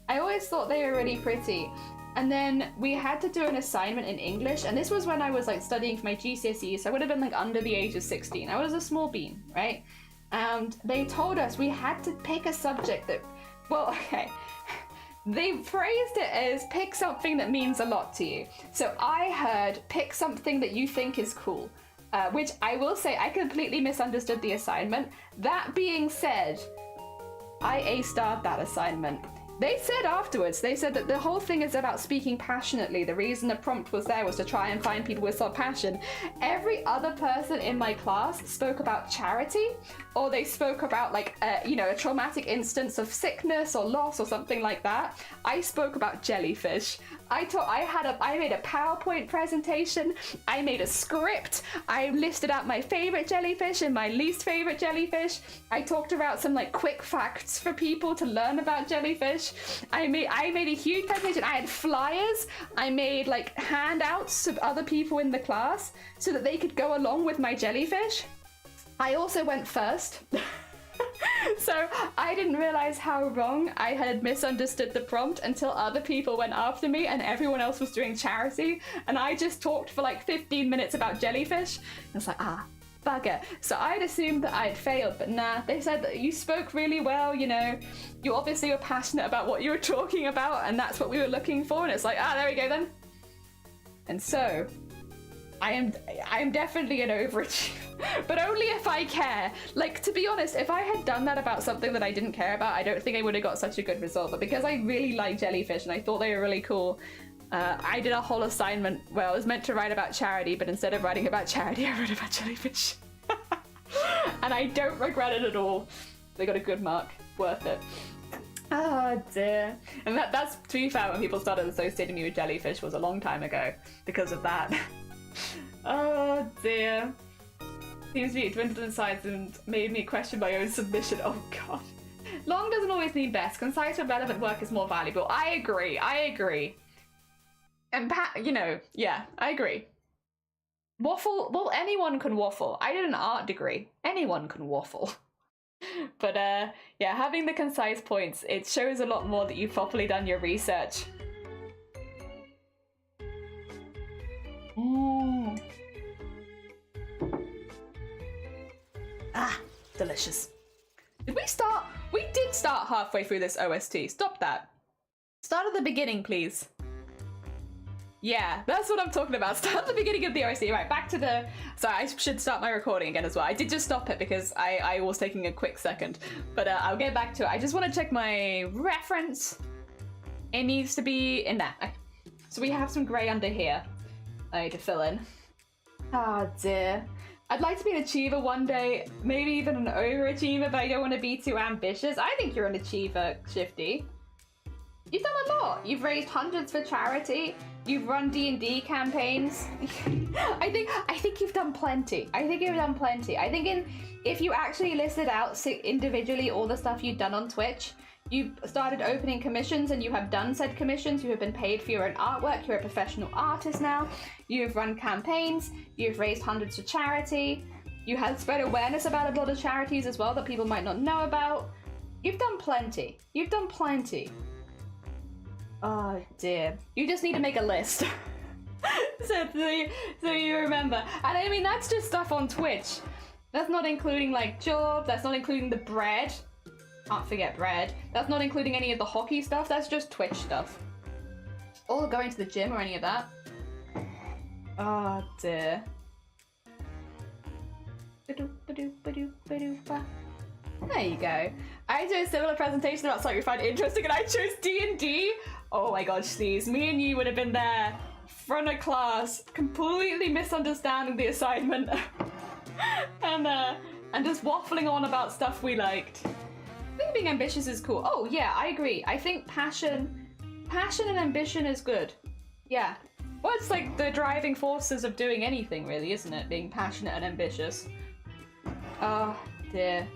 I always thought they were really pretty. And then we had to do an assignment in English, and this was when I was like studying for my GCSEs, so I would have been like under the age of 16. I was a small bean, right? And they told us we had to pick a subject that, well, okay. They phrased it as pick something that means a lot to you. So I heard pick something that you think is cool, which I will say I completely misunderstood the assignment. That being said, I A-starred that assignment. They said afterwards, they said that the whole thing is about speaking passionately. The reason the prompt was there was to try and find people with some passion. Every other person in my class spoke about charity, or they spoke about like, a traumatic instance of sickness or loss or something like that. I spoke about jellyfish. I made a PowerPoint presentation. I made a script. I listed out my favorite jellyfish and my least favorite jellyfish. I talked about some like quick facts for people to learn about jellyfish. I made a huge presentation. I had flyers. I made like handouts of other people in the class so that they could go along with my jellyfish. I also went first. So I didn't realize how wrong I had misunderstood the prompt until other people went after me and everyone else was doing charity, and I just talked for like 15 minutes about jellyfish. And it's like, bugger. So I'd assumed that I'd failed, but nah, they said that you spoke really well, you know, you obviously were passionate about what you were talking about, and that's what we were looking for, and it's like, ah, there we go then. And so, I am definitely an overachiever, but only if I care. Like, to be honest, if I had done that about something that I didn't care about, I don't think I would have got such a good result, but because I really like jellyfish and I thought they were really cool, I did a whole assignment where I was meant to write about charity, but instead of writing about charity, I wrote about jellyfish. And I don't regret it at all. They got a good mark. Worth it. Oh dear. And that's, to be fair, when people started associating me with jellyfish was a long time ago because of that. Oh dear. Seems to be dwindled in size and made me question my own submission. Oh god. Long doesn't always mean best. Concise and relevant work is more valuable. I agree. And you know, yeah, I agree. Waffle, well, anyone can waffle. I did an art degree. Anyone can waffle. But yeah, having the concise points, it shows a lot more that you've properly done your research. Mm. Ah, delicious. Did we start? We did start halfway through this OST. Stop that. Start at the beginning, please. Yeah, that's what I'm talking about. Start at the beginning of the OST. Right, back to the... Sorry, I should start my recording again as well. I did just stop it because I was taking a quick second. But I'll get back to it. I just want to check my reference. It needs to be in there. Okay. So we have some grey under here. I need to fill in. Oh dear. I'd like to be an achiever one day. Maybe even an overachiever, but I don't want to be too ambitious. I think you're an achiever, Shifty. You've done a lot. You've raised hundreds for charity. You've run D&D campaigns. I think you've done plenty. I think if you actually listed out individually all the stuff you've done on Twitch, you started opening commissions and you have done said commissions. You have been paid for your own artwork. You're a professional artist now. You've run campaigns. You've raised hundreds for charity. You have spread awareness about a lot of charities as well that people might not know about. You've done plenty. You've done plenty. Oh dear. You just need to make a list. so you remember. And I mean, that's just stuff on Twitch. That's not including like jobs, that's not including the bread. Can't forget bread. That's not including any of the hockey stuff, that's just Twitch stuff. Or going to the gym or any of that. Oh dear. There you go. I did a similar presentation about something we find interesting and I chose D&D. Oh my god, Sleaze. Me and you would have been there, front of class, completely misunderstanding the assignment. and just waffling on about stuff we liked. I think being ambitious is cool. Oh yeah, I agree. I think passion and ambition is good. Yeah. Well, it's like the driving forces of doing anything really, isn't it? Being passionate and ambitious. Oh dear.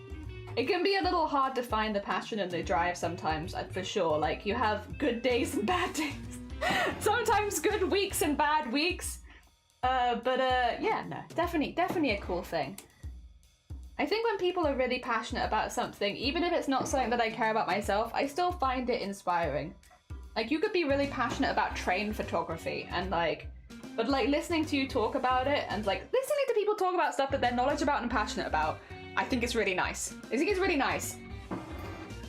It can be a little hard to find the passion and the drive sometimes, for sure. Like, you have good days and bad days. Sometimes good weeks and bad weeks. Yeah, no, definitely a cool thing. I think when people are really passionate about something, even if it's not something that I care about myself, I still find it inspiring. Like, you could be really passionate about train photography and but listening to you talk about it and listening to people talk about stuff that they're knowledgeable about and passionate about, I think it's really nice. I think it's really nice.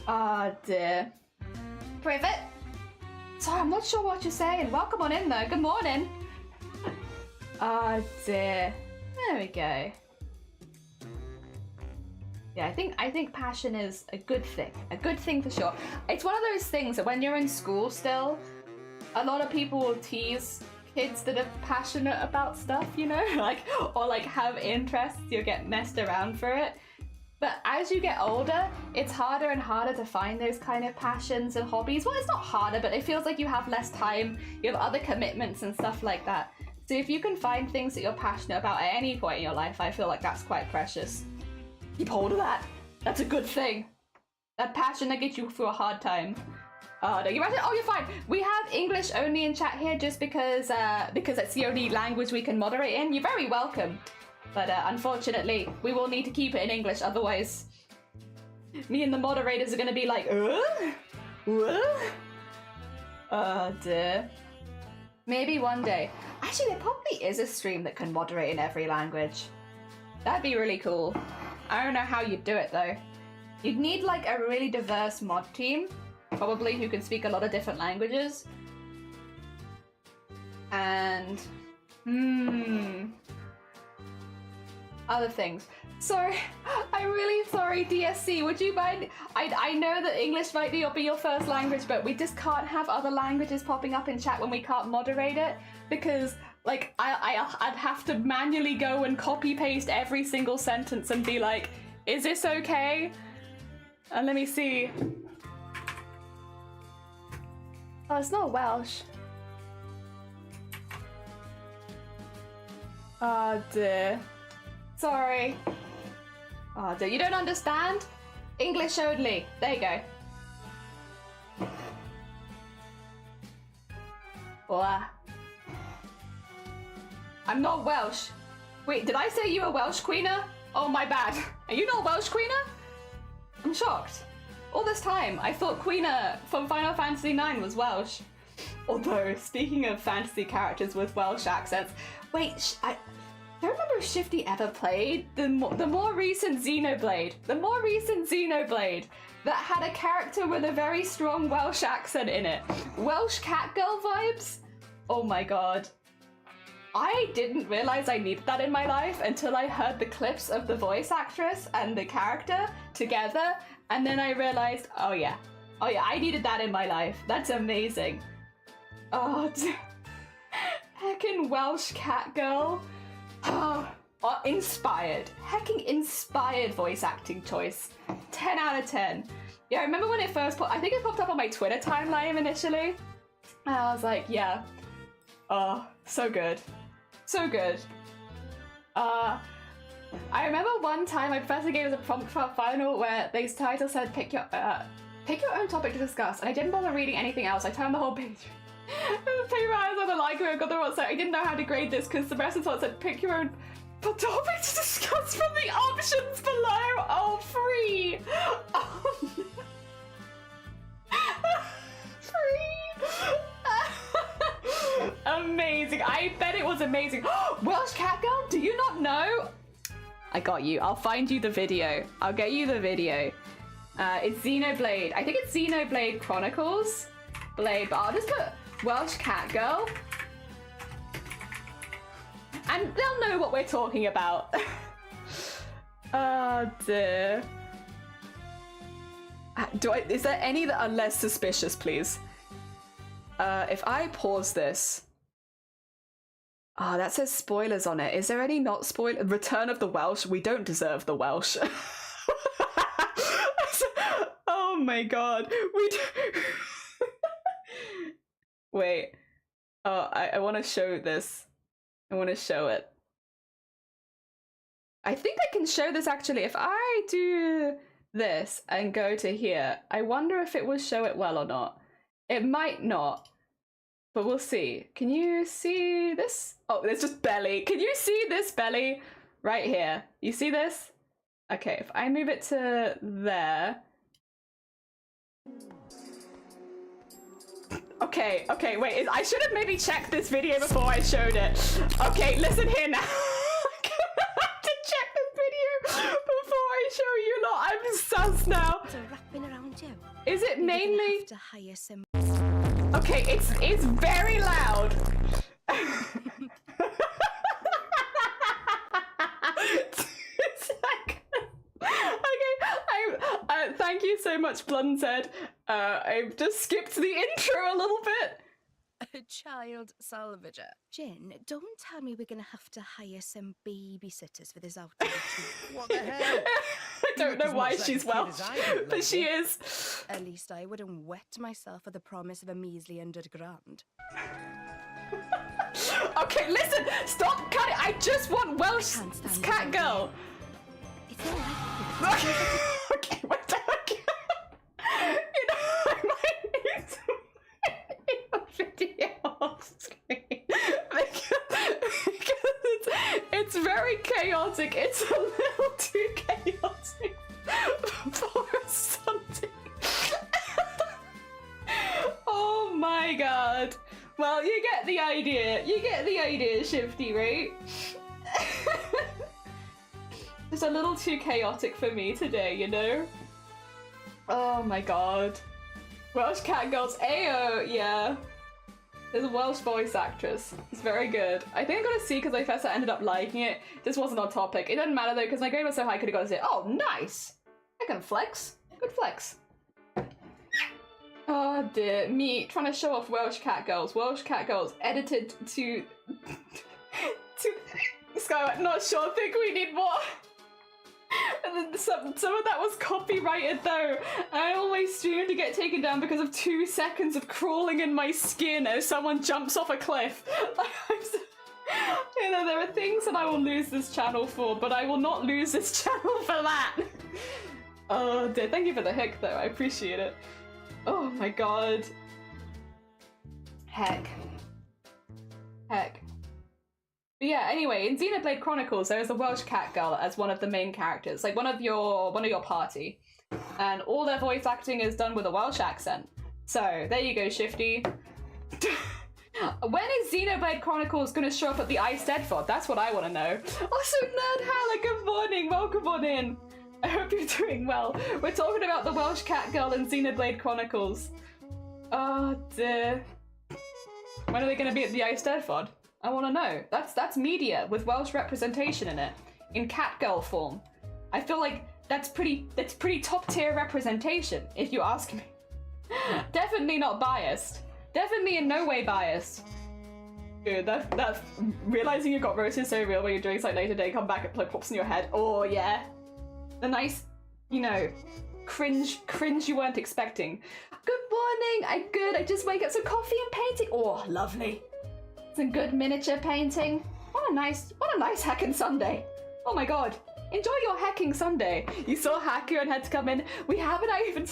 Oh dear. Privet? Sorry, I'm not sure what you're saying. Welcome on in though. Good morning. Oh dear. There we go. Yeah, I think passion is a good thing. A good thing for sure. It's one of those things that when you're in school still, a lot of people will tease kids that are passionate about stuff, you know, or have interests. You'll get messed around for it. But as you get older, it's harder and harder to find those kind of passions and hobbies. Well, it's not harder, but it feels like you have less time. You have other commitments and stuff like that. So if you can find things that you're passionate about at any point in your life, I feel like that's quite precious. Keep hold of that. That's a good thing. That passion that gets you through a hard time. Oh, no, you're fine. We have English only in chat here just because it's the only language we can moderate in. You're very welcome. But unfortunately, we will need to keep it in English, otherwise me and the moderators are going to be like, Oh dear. Maybe one day. Actually, there probably is a stream that can moderate in every language. That'd be really cool. I don't know how you'd do it though. You'd need like a really diverse mod team, probably, who can speak a lot of different languages. And other things. Sorry, I'm really sorry, DSC. Would you mind? I know that English might be your first language, but we just can't have other languages popping up in chat when we can't moderate it, because like I'd have to manually go and copy paste every single sentence and be like, is this okay? And let me see. Oh, it's not Welsh. Oh dear. Sorry. Oh dear, you don't understand? English only. There you go. Blah. I'm not Welsh. Wait, did I say you were Welsh Queener? Oh, my bad. Are you not Welsh Queener? I'm shocked. All this time, I thought Queener from Final Fantasy IX was Welsh. Although, speaking of fantasy characters with Welsh accents, wait, I don't remember if Shifty ever played the more recent Xenoblade. The more recent Xenoblade that had a character with a very strong Welsh accent in it. Welsh Catgirl vibes? Oh my god. I didn't realize I needed that in my life until I heard the clips of the voice actress and the character together, and then I realized, oh yeah, I needed that in my life. That's amazing. Oh, heckin' Welsh Catgirl. Oh, inspired. Hecking inspired voice acting choice. 10 out of 10. Yeah, I remember when it first I think it popped up on my Twitter timeline initially, and I was like, yeah. Oh, so good. So good. I remember one time my professor gave us a prompt for our final where the title said pick your own topic to discuss, and I didn't bother reading anything else. I turned the whole page. The paper I was on the library, I got the wrong side. I didn't know how to grade this because the rest of the said pick your own topic to discuss from the options below. Oh, free. Oh, no. Free. Amazing. I bet it was amazing. Welsh Catgirl, do you not know? I got you. I'll find you the video. I'll get you the video. It's Xenoblade. I think it's Xenoblade Chronicles. Blade, but I'll just put Welsh Catgirl. And they'll know what we're talking about. Oh dear. Is there any that are less suspicious, please? If I pause this. That says spoilers on it. Is there any not spoiler? Return of the Welsh? We don't deserve the Welsh. Oh my god. We do. Wait. Oh, I want to show this. I want to show it. I think I can show this actually. If I do this and go to here, I wonder if it will show it well or not. It might not, but we'll see. Can you see this? Oh, there's just belly. Can you see this belly right here? You see this? Okay, if I move it to there. Okay, wait, I should have maybe checked this video before I showed it. Okay, listen here now. I'm gonna have to check this video before I show you lot. I'm sus now. Is it mainly? Okay, it's very loud. Okay, thank you so much, Blunted. I've just skipped the intro a little bit. A child salvager. Jen, don't tell me we're gonna have to hire some babysitters for this outing. What the hell? I don't know why she's Welsh, but she is. At least I wouldn't wet myself for the promise of a measly $100,000. Okay, listen, stop cutting. I just want Welsh Catgirl. It's all right. Okay, what the heck? You know, I might need to make a video off screen because it's very chaotic. It's a little too chaotic for something. Oh my god. Well, you get the idea. You get the idea, Shifty, right? Just a little too chaotic for me today, you know? Oh my god. Welsh Catgirls, Ayo, yeah. There's a Welsh voice actress. It's very good. I think I got a C because I first ended up liking it. This wasn't on topic. It doesn't matter though because my grade was so high I could have got a C. Oh, nice! I can flex. Good flex. Oh dear, me trying to show off Welsh Catgirls. Welsh Catgirls edited to Skyward. Not sure. Think we need more. And then some of that was copyrighted though. I always stream to get taken down because of 2 seconds of crawling in my skin as someone jumps off a cliff. You know, there are things that I will lose this channel for, but I will not lose this channel for that. Oh dear, thank you for the hick though, I appreciate it. Oh my god. Heck. But yeah, anyway, in Xenoblade Chronicles, there is a Welsh cat girl as one of the main characters, like one of your party, and all their voice acting is done with a Welsh accent. So there you go, Shifty. When is Xenoblade Chronicles gonna show up at the Eisteddfod? That's what I want to know. Also, Nerd Halla, good morning, welcome on in. I hope you're doing well. We're talking about the Welsh cat girl in Xenoblade Chronicles. Oh dear. When are they gonna be at the Eisteddfod? I want to know. That's media with Welsh representation in it, in catgirl form. I feel like that's pretty top tier representation, if you ask me. Definitely not biased. Definitely in no way biased. Dude, that's realizing you got roasted so real when you're doing something later day, come back and plug pops in your head. Oh yeah, the nice, you know, cringe you weren't expecting. Good morning. I just wake up, some coffee and painting. Oh, lovely. Some good miniature painting. What a nice hacking Sunday. Oh my god. Enjoy your hacking Sunday. You saw Haku and had to come in. We've been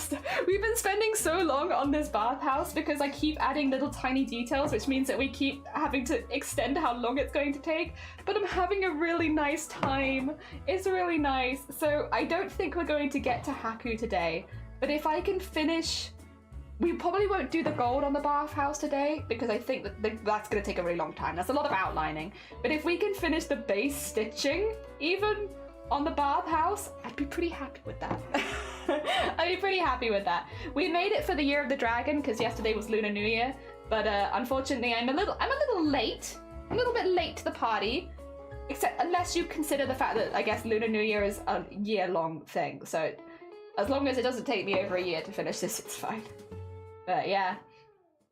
spending so long on this bathhouse because I keep adding little tiny details, which means that we keep having to extend how long it's going to take. But I'm having a really nice time. It's really nice. So I don't think we're going to get to Haku today. But if I can finish... We probably won't do the gold on the bathhouse today because I think that's going to take a really long time. That's a lot of outlining. But if we can finish the base stitching, even on the bathhouse, I'd be pretty happy with that. I'd be pretty happy with that. We made it for the Year of the Dragon because yesterday was Lunar New Year. But unfortunately, I'm a little late. A little bit late to the party. Except unless you consider the fact that I guess Lunar New Year is a year-long thing. So as long as it doesn't take me over a year to finish this, it's fine. But yeah,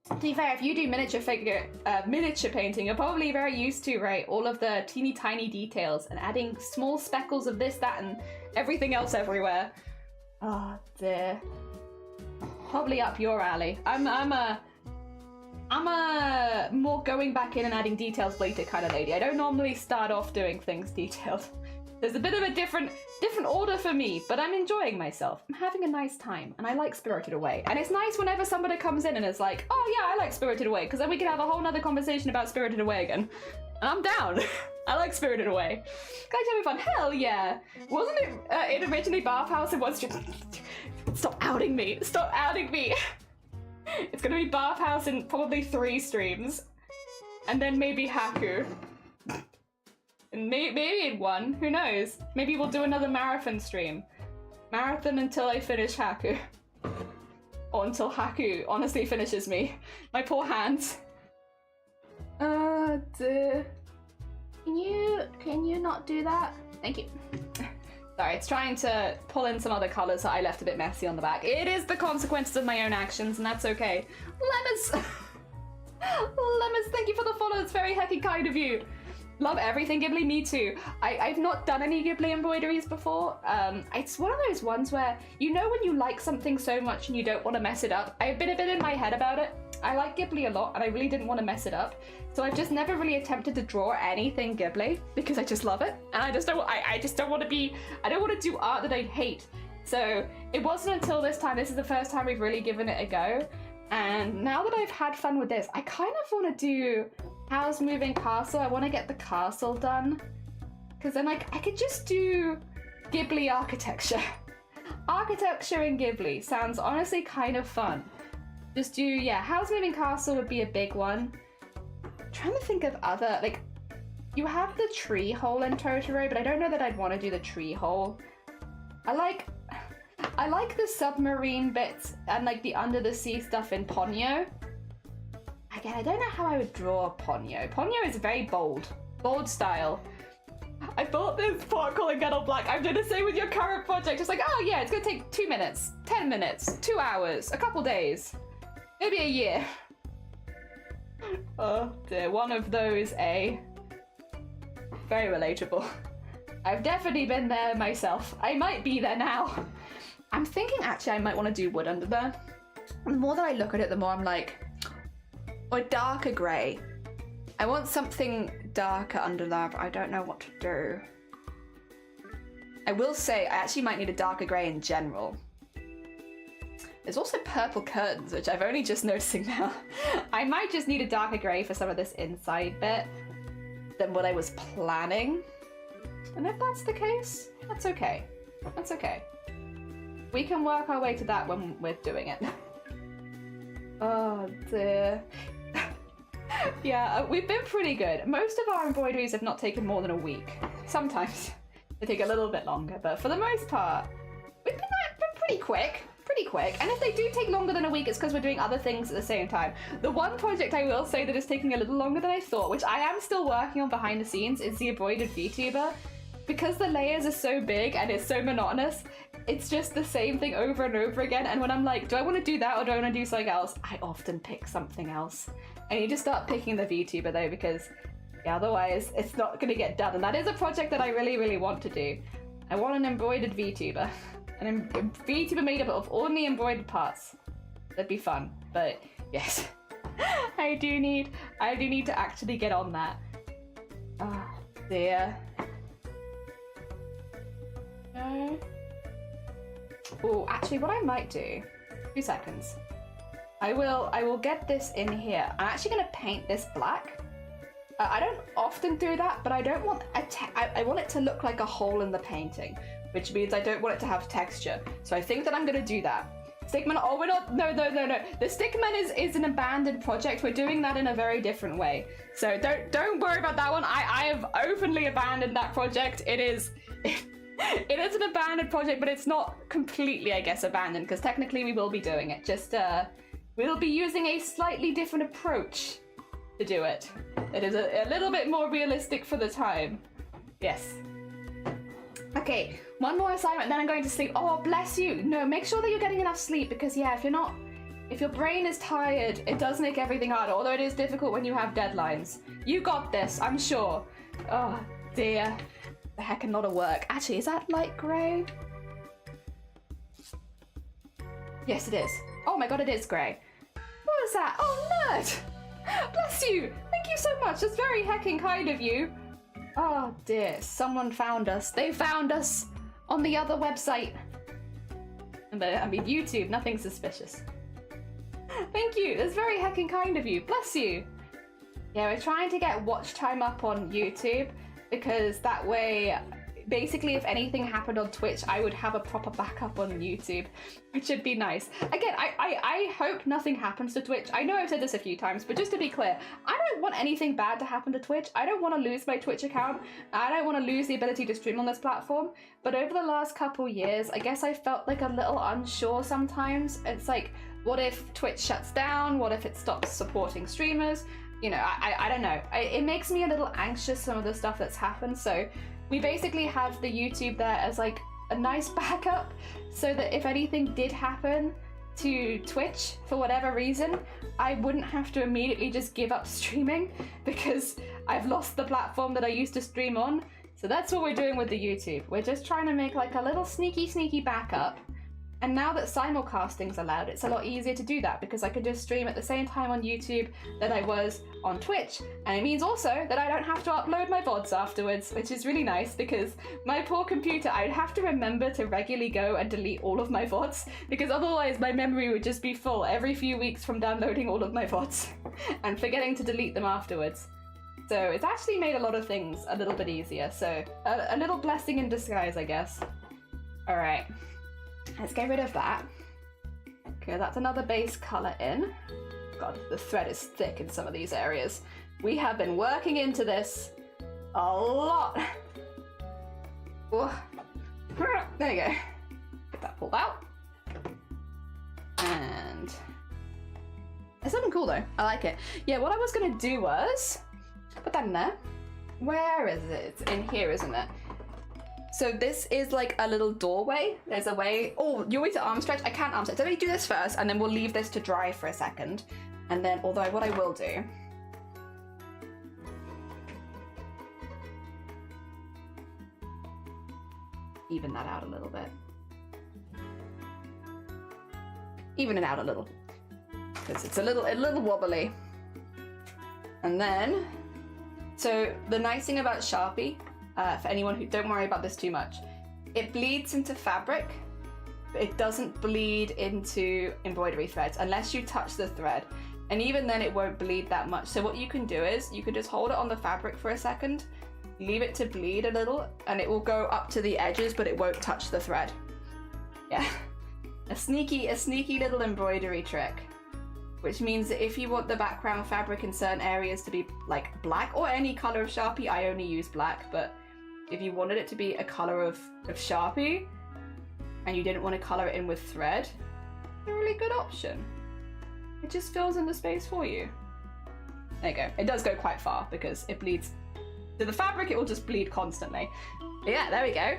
to be fair, if you do miniature painting, you're probably very used to, right, all of the teeny tiny details and adding small speckles of this, that, and everything else everywhere. Oh dear. Probably up your alley. I'm a more going back in and adding details later kind of lady. I don't normally start off doing things detailed. There's a bit of a different order for me, but I'm enjoying myself. I'm having a nice time, and I like Spirited Away. And it's nice whenever somebody comes in and is like, oh yeah, I like Spirited Away, because then we can have a whole nother conversation about Spirited Away again. And I'm down. I like Spirited Away. Guys, having fun? Hell yeah. Wasn't it originally Bathhouse? It was just... Stop outing me. Stop outing me. It's gonna be Bathhouse in probably 3 streams. And then maybe Haku. And maybe in 1, who knows? Maybe we'll do another marathon stream. Marathon until I finish Haku. Or until Haku honestly finishes me. My poor hands. Oh dear. Can you not do that? Thank you. Sorry, it's trying to pull in some other colours that I left a bit messy on the back. It is the consequences of my own actions, and that's okay. Lemons! Lemons, thank you for the follow. It's very heckin' kind of you. Love everything Ghibli, me too. I've not done any Ghibli embroideries before. It's one of those ones where, you know when you like something so much and you don't want to mess it up? I've been a bit in my head about it. I like Ghibli a lot and I really didn't want to mess it up. So I've just never really attempted to draw anything Ghibli because I just love it. And I don't want to do art that I hate. So it wasn't until this time, this is the first time we've really given it a go. And now that I've had fun with this, I kind of want to do House Moving Castle. I want to get the castle done. Because then I could just do Ghibli architecture. Architecture in Ghibli sounds honestly kind of fun. Just do, yeah, House Moving Castle would be a big one. I'm trying to think of other, like, you have the tree hole in Totoro, but I don't know that I'd want to do the tree hole. I like the submarine bits and like the under the sea stuff in Ponyo. Again, I don't know how I would draw Ponyo. Ponyo is very bold style. I thought this pot calling kettle black. I'm gonna say with your current project, it's like, oh yeah, it's gonna take 2 minutes, 10 minutes, 2 hours, a couple days, maybe a year. Oh dear, one of those, Very relatable. I've definitely been there myself. I might be there now. I'm thinking actually I might want to do wood under there. The more that I look at it, the more I'm like, or darker grey. I want something darker under there, but I don't know what to do. I will say I actually might need a darker grey in general. There's also purple curtains, which I've only just noticing now. I might just need a darker grey for some of this inside bit than what I was planning. And if that's the case, that's okay. That's okay. We can work our way to that when we're doing it. Oh dear. Yeah, we've been pretty good. Most of our embroideries have not taken more than a week. Sometimes they take a little bit longer, but for the most part, we've been pretty quick. Pretty quick. And if they do take longer than a week, it's because we're doing other things at the same time. The one project I will say that is taking a little longer than I thought, which I am still working on behind the scenes, is the embroidered VTuber. Because the layers are so big and it's so monotonous, it's just the same thing over and over again. And when I'm like, do I want to do that or do I want to do something else? I often pick something else. I need to start picking the VTuber though, because yeah, otherwise it's not going to get done. And that is a project that I really, really want to do. I want an embroidered VTuber. An VTuber made up of only embroidered parts. That'd be fun. But yes, I do need to actually get on that. Oh dear. No. Oh, actually, what I might do. 2 seconds. I will get this in here. I'm actually gonna paint this black. I don't often do that, but I don't want I want it to look like a hole in the painting, which means I don't want it to have texture. So I think that I'm gonna do that. Stickman, oh, we're not, no. The Stickman is an abandoned project. We're doing that in a very different way. So don't worry about that one. I have openly abandoned that project. It is an abandoned project, but it's not completely, I guess, abandoned, because technically we will be doing it. Just, we'll be using a slightly different approach to do it. It is a little bit more realistic for the time. Yes. Okay, one more assignment, then I'm going to sleep. Oh, bless you. No, make sure that you're getting enough sleep, because yeah, if your brain is tired, it does make everything harder, although it is difficult when you have deadlines. You got this, I'm sure. Oh, dear. The heck and lot of work. Actually, is that light grey? Yes, it is. Oh my god, it is grey. What was that? Oh, nerd! Bless you! Thank you so much. That's very hecking kind of you. Oh dear, someone found us. They found us on the other website. I mean, YouTube, nothing suspicious. Thank you. That's very hecking kind of you. Bless you. Yeah, we're trying to get watch time up on YouTube, because that way, basically, if anything happened on Twitch, I would have a proper backup on YouTube, which would be nice. Again, I hope nothing happens to Twitch. I know I've said this a few times, but just to be clear, I don't want anything bad to happen to Twitch. I don't want to lose my Twitch account. I don't want to lose the ability to stream on this platform. But over the last couple years, I guess I felt like a little unsure sometimes. It's like, what if Twitch shuts down? What if it stops supporting streamers? You know, I don't know. It makes me a little anxious, some of the stuff that's happened. So we basically have the YouTube there as like a nice backup, so that if anything did happen to Twitch for whatever reason, I wouldn't have to immediately just give up streaming because I've lost the platform that I used to stream on. So that's what we're doing with the YouTube. We're just trying to make like a little sneaky backup. And now that simulcasting's allowed, it's a lot easier to do that, because I can just stream at the same time on YouTube that I was on Twitch. And it means also that I don't have to upload my VODs afterwards, which is really nice, because my poor computer, I'd have to remember to regularly go and delete all of my VODs, because otherwise my memory would just be full every few weeks from downloading all of my VODs and forgetting to delete them afterwards. So it's actually made a lot of things a little bit easier. So a little blessing in disguise, I guess. All right. Let's get rid of that. Okay, that's another base color in. God, the thread is thick in some of these areas. We have been working into this a lot. Oh. There you go. Get that pulled out. And it's looking cool though. I like it. Yeah, what I was gonna do was put that in there. Where is it? It's in here, isn't it? So this is like a little doorway. There's a way. Oh, you want me to arm stretch? I can't arm stretch. So let me do this first, and then we'll leave this to dry for a second. And then, although what I will do, even that out a little bit. Even it out a little, because it's a little wobbly. And then, so the nice thing about Sharpie, for anyone who, don't worry about this too much, it bleeds into fabric, but it doesn't bleed into embroidery threads unless you touch the thread. And even then it won't bleed that much. So what you can do is you can just hold it on the fabric for a second, leave it to bleed a little, and it will go up to the edges, but it won't touch the thread. Yeah, a sneaky little embroidery trick. Which means that if you want the background fabric in certain areas to be like black, or any color of Sharpie, I only use black, but if you wanted it to be a color of Sharpie, and you didn't want to color it in with thread, it's a really good option. It just fills in the space for you. There you go. It does go quite far because it bleeds to the fabric, it will just bleed constantly. But yeah, there we go.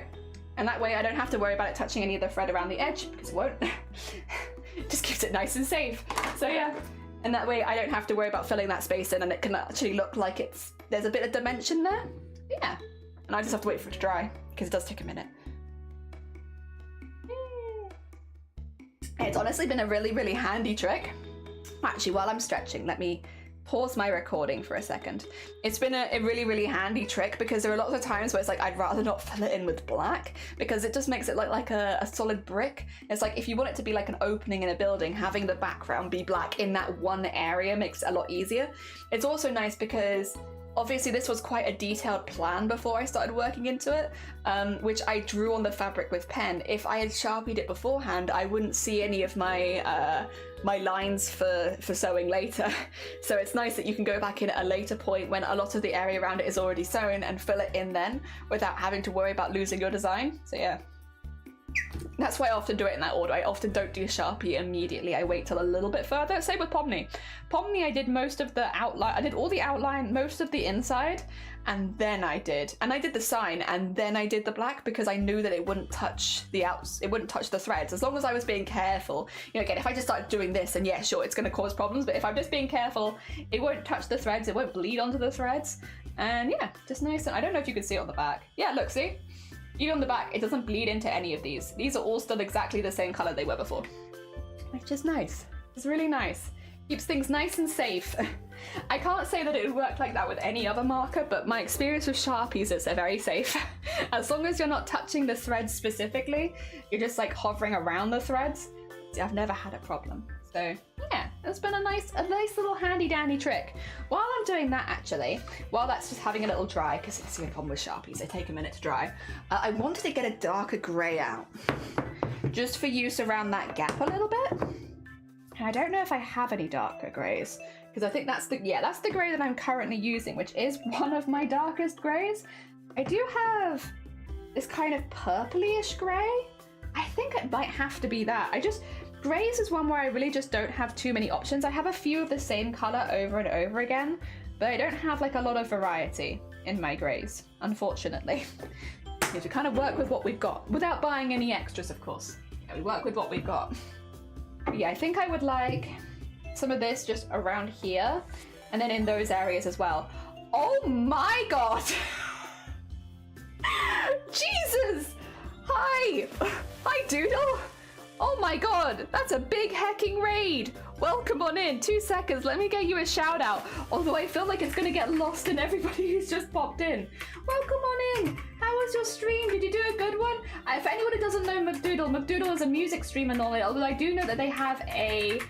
And that way I don't have to worry about it touching any of the thread around the edge, because it won't. It just keeps it nice and safe. So yeah, and that way I don't have to worry about filling that space in, and it can actually look like there's a bit of dimension there. Yeah, and I just have to wait for it to dry, because it does take a minute. It's honestly been a really handy trick. Actually, while I'm stretching, let me pause my recording for a second. It's been a really handy trick, because there are lots of times where it's like I'd rather not fill it in with black, because it just makes it look like a solid brick. It's like if you want it to be like an opening in a building, having the background be black in that one area makes it a lot easier. It's also nice because obviously this was quite a detailed plan before I started working into it, which I drew on the fabric with pen. If I had Sharpied it beforehand, I wouldn't see any of my my lines for sewing later. So it's nice that you can go back in at a later point when a lot of the area around it is already sewn and fill it in then without having to worry about losing your design. So yeah. That's why I often do it in that order. I often don't do Sharpie immediately. I wait till a little bit further. Same with Pomni. Pomni, I did most of the outline. I did all the outline, most of the inside, and then I did the sign, and then I did the black, because I knew that it wouldn't touch it wouldn't touch the threads, as long as I was being careful. You know, again, if I just started doing this, and yeah, sure, it's going to cause problems, but if I'm just being careful, it won't touch the threads, it won't bleed onto the threads, and yeah, just nice. And I don't know if you can see it on the back. Yeah, look, see? Even on the back, it doesn't bleed into any of these. These are all still exactly the same color they were before. Which is nice. It's really nice. Keeps things nice and safe. I can't say that it would work like that with any other marker, but my experience with Sharpies is they're very safe. As long as you're not touching the threads specifically, you're just like hovering around the threads. See, I've never had a problem. So yeah, it's been a nice little handy dandy trick. While I'm doing that, actually, while that's just having a little dry, because it's the problem with Sharpies, they take a minute to dry, I wanted to get a darker grey out, just for use around that gap a little bit. And I don't know if I have any darker greys, because I think that's the grey that I'm currently using, which is one of my darkest greys. I do have this kind of purpley-ish grey. I think it might have to be that. Greys is one where I really just don't have too many options. I have a few of the same color over and over again, but I don't have like a lot of variety in my greys, unfortunately. We have to kind of work with what we've got, without buying any extras, of course. Yeah, we work with what we've got. But yeah, I think I would like some of this just around here, and then in those areas as well. Oh my god! Jesus! Hi! Hi, Doodle! Oh my god, that's a big hecking raid! Welcome on in, 2 seconds, let me get you a shout out. Although I feel like it's gonna get lost in everybody who's just popped in. Welcome on in! How was your stream? Did you do a good one? If anyone who doesn't know McDoodle is a music streamer normally, although I do know that they have a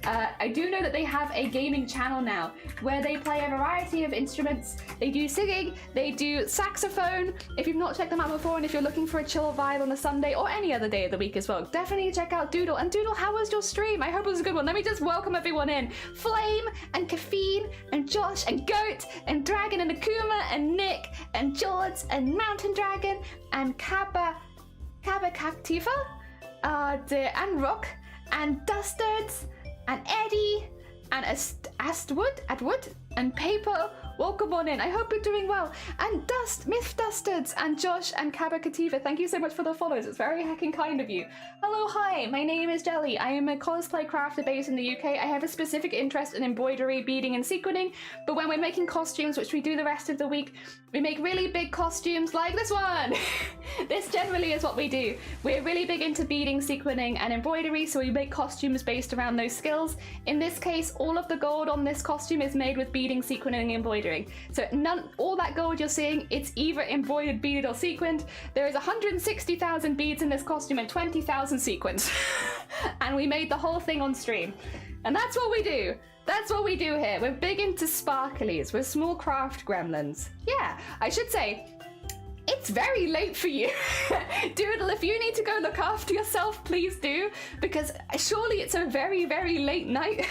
I do know that they have a gaming channel now where they play a variety of instruments. They do singing, they do saxophone. If you've not checked them out before, and if you're looking for a chill vibe on a Sunday or any other day of the week as well, definitely check out Doodle. And Doodle, how was your stream? I hope it was a good one. Let me just welcome everyone in. Flame and Caffeine and Josh and Goat and Dragon and Akuma and Nick and George and Mountain Dragon and Kaba Cactiva and Rock and Dustards and Eddie and Atwood and Paper. Welcome on in. I hope you're doing well. And Myth Dustards and Josh and Kaba Kativa, thank you so much for the follows. It's very heckin' kind of you. Hello, hi, my name is Jelly. I am a cosplay crafter based in the UK. I have a specific interest in embroidery, beading, and sequining, but when we're making costumes, which we do the rest of the week, we make really big costumes like this one. This generally is what we do. We're really big into beading, sequining, and embroidery, so we make costumes based around those skills. In this case, all of the gold on this costume is made with beading, sequining, and embroidery. So all that gold you're seeing, it's either embroidered, beaded, or sequined. There is 160,000 beads in this costume and 20,000 sequins. And we made the whole thing on stream. And that's what we do. That's what we do here. We're big into sparklies. We're small craft gremlins. Yeah, I should say, it's very late for you. Doodle, if you need to go look after yourself, please do. Because surely it's a very, very late night.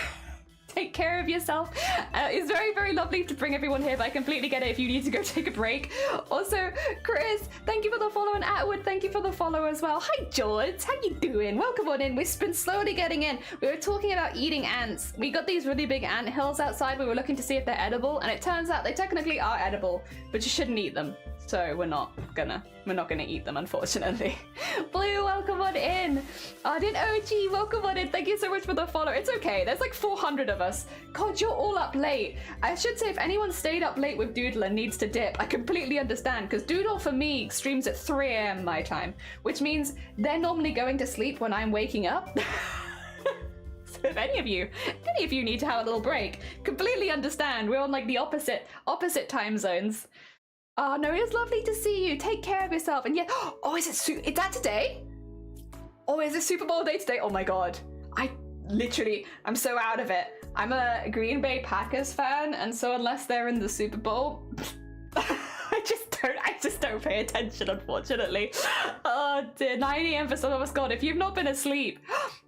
Take care of yourself. It's very, very lovely to bring everyone here, but I completely get it if you need to go take a break. Also, Chris, thank you for the follow, and Atwood, thank you for the follow as well. Hi, George. How you doing? Welcome on in. We've been slowly getting in. We were talking about eating ants. We got these really big ant hills outside. We were looking to see if they're edible, and it turns out they technically are edible, but you shouldn't eat them. So we're not gonna eat them, unfortunately. Blue, welcome on in. Ardent OG, welcome on in. Thank you so much for the follow. It's okay, there's like 400 of us. God, you're all up late. I should say, if anyone stayed up late with Doodle and needs to dip, I completely understand, because Doodle for me streams at 3 a.m. my time, which means they're normally going to sleep when I'm waking up. So if any of you need to have a little break, completely understand. We're on like the opposite time zones. Oh no, it was lovely to see you. Take care of yourself. And yeah, oh, is that today? Oh, is it Super Bowl day today? Oh my God. I'm so out of it. I'm a Green Bay Packers fan, and so unless they're in the Super Bowl, I just don't pay attention, unfortunately. Oh dear, 9 a.m. for some of us. God, if you've not been asleep.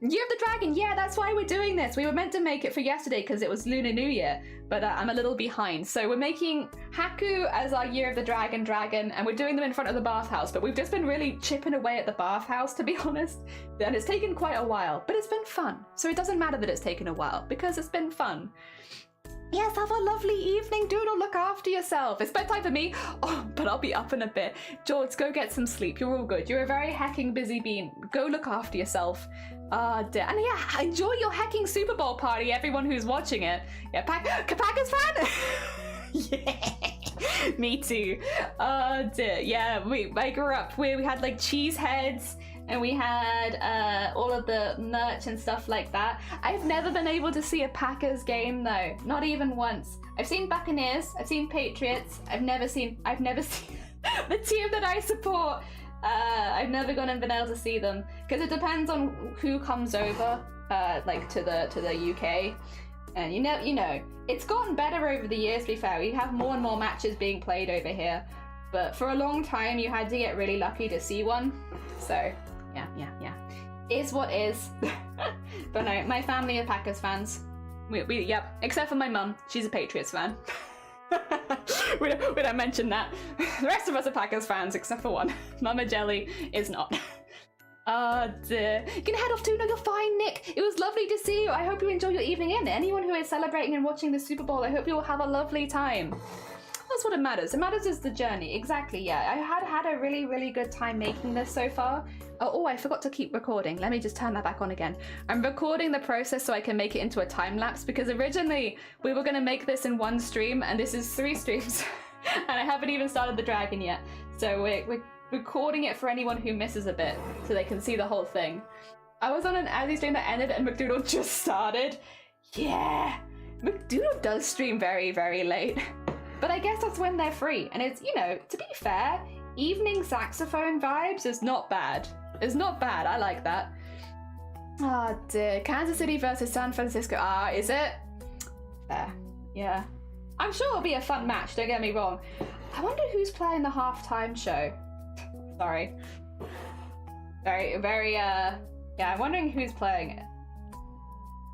You have the dragon. Yeah, that's why we're doing this. We were meant to make it for yesterday because it was Lunar New Year, but I'm a little behind. So we're making Haku as our Year of the Dragon, and we're doing them in front of the bathhouse, but we've just been really chipping away at the bathhouse, to be honest. And it's taken quite a while, but it's been fun. So it doesn't matter that it's taken a while because it's been fun. Yes, have a lovely evening, Doodle. Look after yourself. It's bedtime for me. Oh, but I'll be up in a bit. George, go get some sleep. You're all good. You're a very hecking busy bean. Go look after yourself. Dear. And yeah, enjoy your hecking Super Bowl party, everyone who's watching it. Yeah, Packers fan? Yeah, me too. Dear. Yeah, I grew up where we had like cheese heads, and we had all of the merch and stuff like that. I've never been able to see a Packers game though, not even once. I've seen Buccaneers, I've seen Patriots, I've never seen the team that I support. I've never gone and been able to see them because it depends on who comes over, like to the UK. And you know, it's gotten better over the years, to be fair. We have more and more matches being played over here, but for a long time you had to get really lucky to see one. So yeah. Is what is. But no, my family are Packers fans. Yep, except for my mum. She's a Patriots fan. we don't mention that. The rest of us are Packers fans, except for one. Mama Jelly is not. Dear. You can head off too. No, you're fine, Nick. It was lovely to see you. I hope you enjoy your evening in. Anyone who is celebrating and watching the Super Bowl, I hope you will have a lovely time. That's what it matters. It matters is the journey. Exactly, yeah. I had a really, really good time making this so far. Oh, I forgot to keep recording. Let me just turn that back on again. I'm recording the process so I can make it into a time lapse, because originally we were going to make this in one stream, and this is 3 streams. And I haven't even started the dragon yet. So we're recording it for anyone who misses a bit so they can see the whole thing. I was on an Azzy stream that ended and McDoodle just started. Yeah, McDoodle does stream very, very late. But I guess that's when they're free. And it's, you know, to be fair, evening saxophone vibes is not bad. It's not bad. I like that. Oh dear. Kansas City versus San Francisco. Ah, is it? Fair. Yeah. I'm sure it'll be a fun match, don't get me wrong. I wonder who's playing the halftime show. Sorry. Yeah, I'm wondering who's playing it.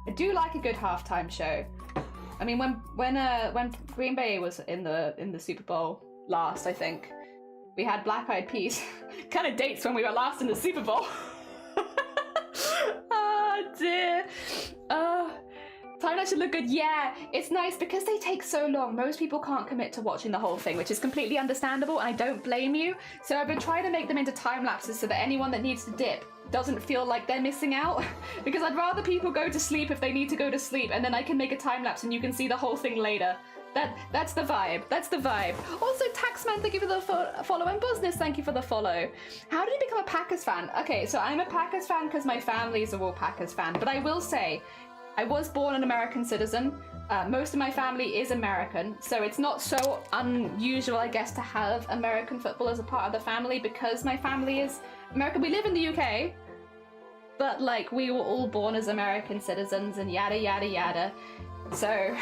I do like a good halftime show. I mean, when Green Bay was in the Super Bowl last, I think, we had Black Eyed Peas. Kind of dates when we were last in the Super Bowl. Oh dear. Time should look good. Yeah, it's nice because they take so long. Most people can't commit to watching the whole thing, which is completely understandable, and I don't blame you. So I've been trying to make them into time lapses so that anyone that needs to dip doesn't feel like they're missing out. Because I'd rather people go to sleep if they need to go to sleep, and then I can make a time lapse and you can see the whole thing later. That's the vibe. That's the vibe. Also, Taxman, thank you for the follow, and Business, thank you for the follow. How did you become a Packers fan? Okay, so I'm a Packers fan because my families are all Packers fan, but I will say, I was born an American citizen. Most of my family is American, so it's not so unusual, I guess, to have American football as a part of the family because my family is American. We live in the UK, but like we were all born as American citizens and yada yada yada. So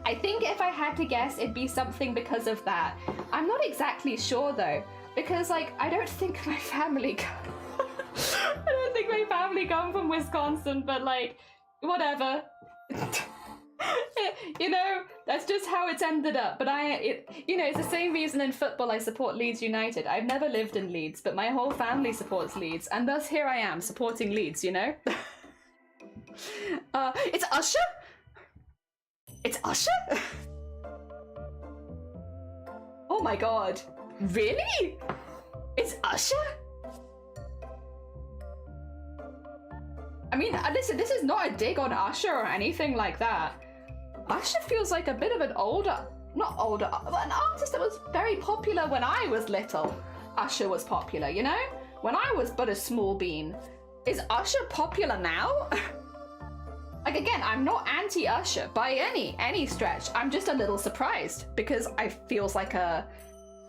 I think if I had to guess, it'd be something because of that. I'm not exactly sure though, because like I don't think my family come from Wisconsin, but like whatever. You know, that's just how it's ended up. But it's the same reason in football I support Leeds United. I've never lived in Leeds, but my whole family supports Leeds, and thus here I am supporting Leeds, you know? It's Usher? It's Usher? Oh my god. Really? It's Usher? I mean, listen, this is not a dig on Usher or anything like that. Usher feels like a bit of an not older, but an artist that was very popular when I was little. Usher was popular, you know? When I was but a small bean. Is Usher popular now? Like, again, I'm not anti-Usher by any stretch. I'm just a little surprised because I feels like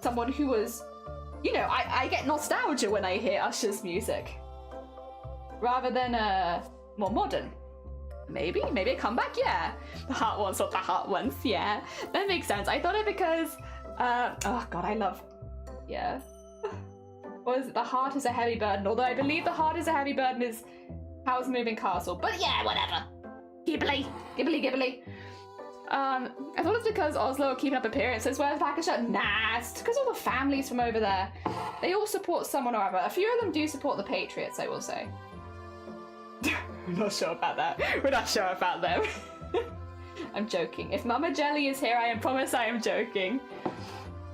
someone who was, you know, I get nostalgia when I hear Usher's music. Rather than more modern. Maybe a comeback, yeah. The heart wants what the heart wants, yeah. That makes sense. I thought it because, oh god, I love, yeah. Or is it The Heart is a Heavy Burden? Although I believe The Heart is a Heavy Burden is Howl's Moving Castle. But yeah, whatever. Gibbly. I thought it's because Oslo are keeping up appearances, whereas Pakistan, nah, it's because all the families from over there, they all support someone or other. A few of them do support the Patriots, I will say. We're not sure about that. We're not sure about them. I'm joking. If Mama Jelly is here, I promise I am joking.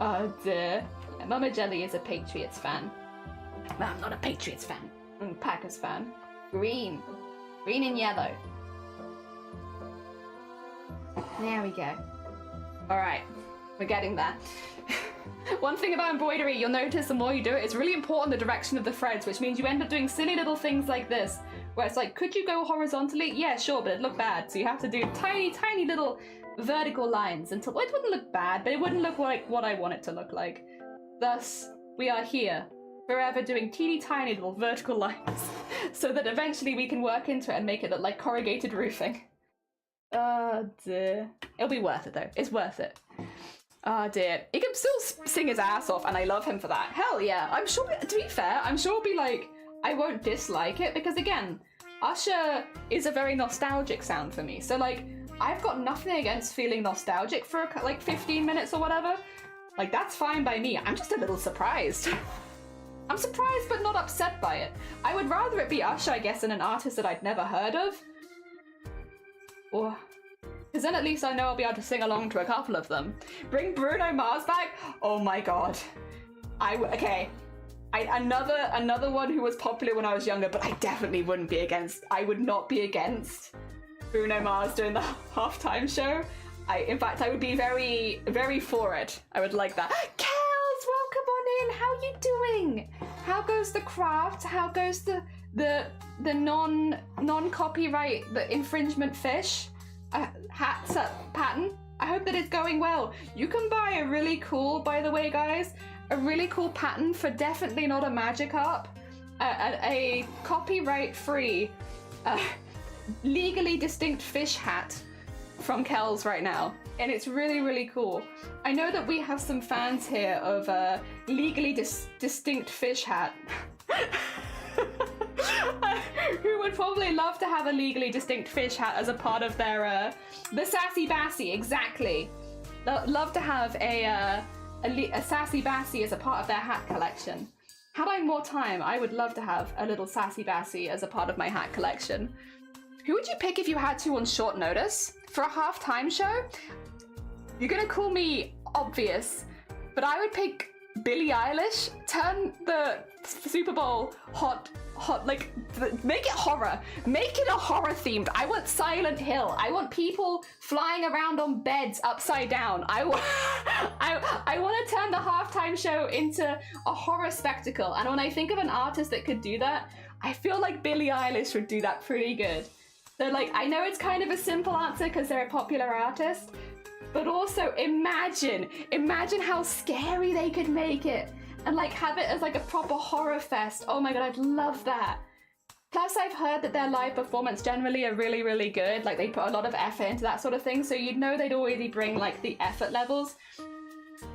Oh dear. Yeah, Mama Jelly is a Patriots fan. No, I'm not a Patriots fan. I'm a Packers fan. Green. Green and yellow. There we go. Alright. We're getting there. One thing about embroidery, you'll notice the more you do it, it's really important the direction of the threads, which means you end up doing silly little things like this, where it's like, could you go horizontally? Yeah, sure, but it'd look bad. So you have to do tiny little vertical lines until, well, it wouldn't look bad, but it wouldn't look like what I want it to look like. Thus, we are here, forever doing teeny tiny little vertical lines, so that eventually we can work into it and make it look like corrugated roofing. Oh dear. It'll be worth it though. It's worth it. Oh dear. He can still sing his ass off, and I love him for that. Hell yeah. I'm sure, to be fair, I'm sure it'll be like, I won't dislike it, because again, Usher is a very nostalgic sound for me. So like, I've got nothing against feeling nostalgic for like 15 minutes or whatever. Like, that's fine by me. I'm just a little surprised. I'm surprised but not upset by it. I would rather it be Usher, I guess, than an artist that I'd never heard of. Or, because then at least I know I'll be able to sing along to a couple of them. Bring Bruno Mars back? Oh my god. Another one who was popular when I was younger, but I definitely wouldn't be against. I would not be against Bruno Mars doing the halftime show. In fact, I would be very, very for it. I would like that. Kels, welcome on in. How are you doing? How goes the craft? How goes the non-copyright, the infringement fish hat pattern? I hope that it's going well. You can buy a really cool, by the way, guys, a really cool pattern for definitely not a magic up, a copyright-free legally distinct fish hat from Kells right now, and it's really, really cool. I know that we have some fans here of legally distinct fish hat who would probably love to have a legally distinct fish hat as a part of their the Sassy Bassy. Exactly. Love to have a Sassy Bassy as a part of their hat collection. Had I more time, I would love to have a little Sassy Bassy as a part of my hat collection. Who would you pick if you had to on short notice? For a halftime show? You're gonna call me obvious, but I would pick Billie Eilish. Turn the Super Bowl hot, like, make it horror. Make it a horror themed. I want Silent Hill. I want people flying around on beds upside down. I want to turn the halftime show into a horror spectacle. And when I think of an artist that could do that, I feel like Billie Eilish would do that pretty good. So, like, I know it's kind of a simple answer because they're a popular artist, but also imagine how scary they could make it and, like, have it as, like, a proper horror fest. Oh my god, I'd love that. Plus, I've heard that their live performance generally are really, really good. Like, they put a lot of effort into that sort of thing, so you'd know they'd already bring, like, the effort levels.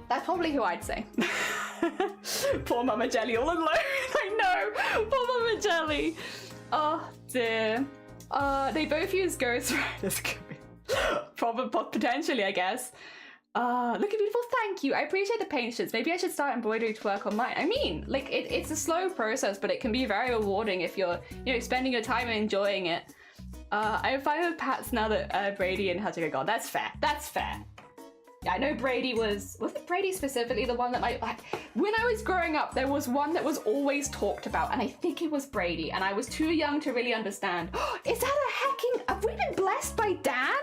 That's probably who I'd say. Poor Mama Jelly all alone. I know. Poor Mama Jelly. Oh, dear. They both use ghostwriters. Probably, potentially, I guess. Look at beautiful, thank you. I appreciate the patience. Maybe I should start embroidery to work on mine. I mean, like, it's a slow process, but it can be very rewarding if you're, you know, spending your time and enjoying it. I'm fine with Pats now that Brady and Hutching are gone. That's fair. That's fair. Yeah, I know Brady wasn't Brady specifically the one that when I was growing up, there was one that was always talked about, and I think it was Brady, and I was too young to really understand. Is that a hacking? Have we been blessed by Dan?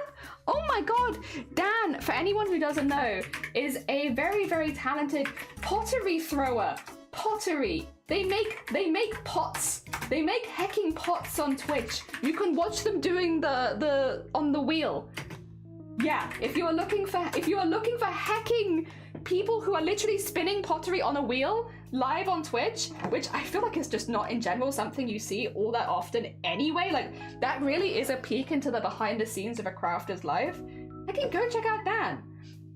Oh my god, Dan, for anyone who doesn't know, is a very, very talented pottery thrower. Pottery. They make pots. They make hacking pots on Twitch. You can watch them doing the on the wheel. Yeah, if you are looking for hacking people who are literally spinning pottery on a wheel live on Twitch, which I feel like is just not in general something you see all that often anyway, like that really is a peek into the behind the scenes of a crafter's life. I can go check out Dan.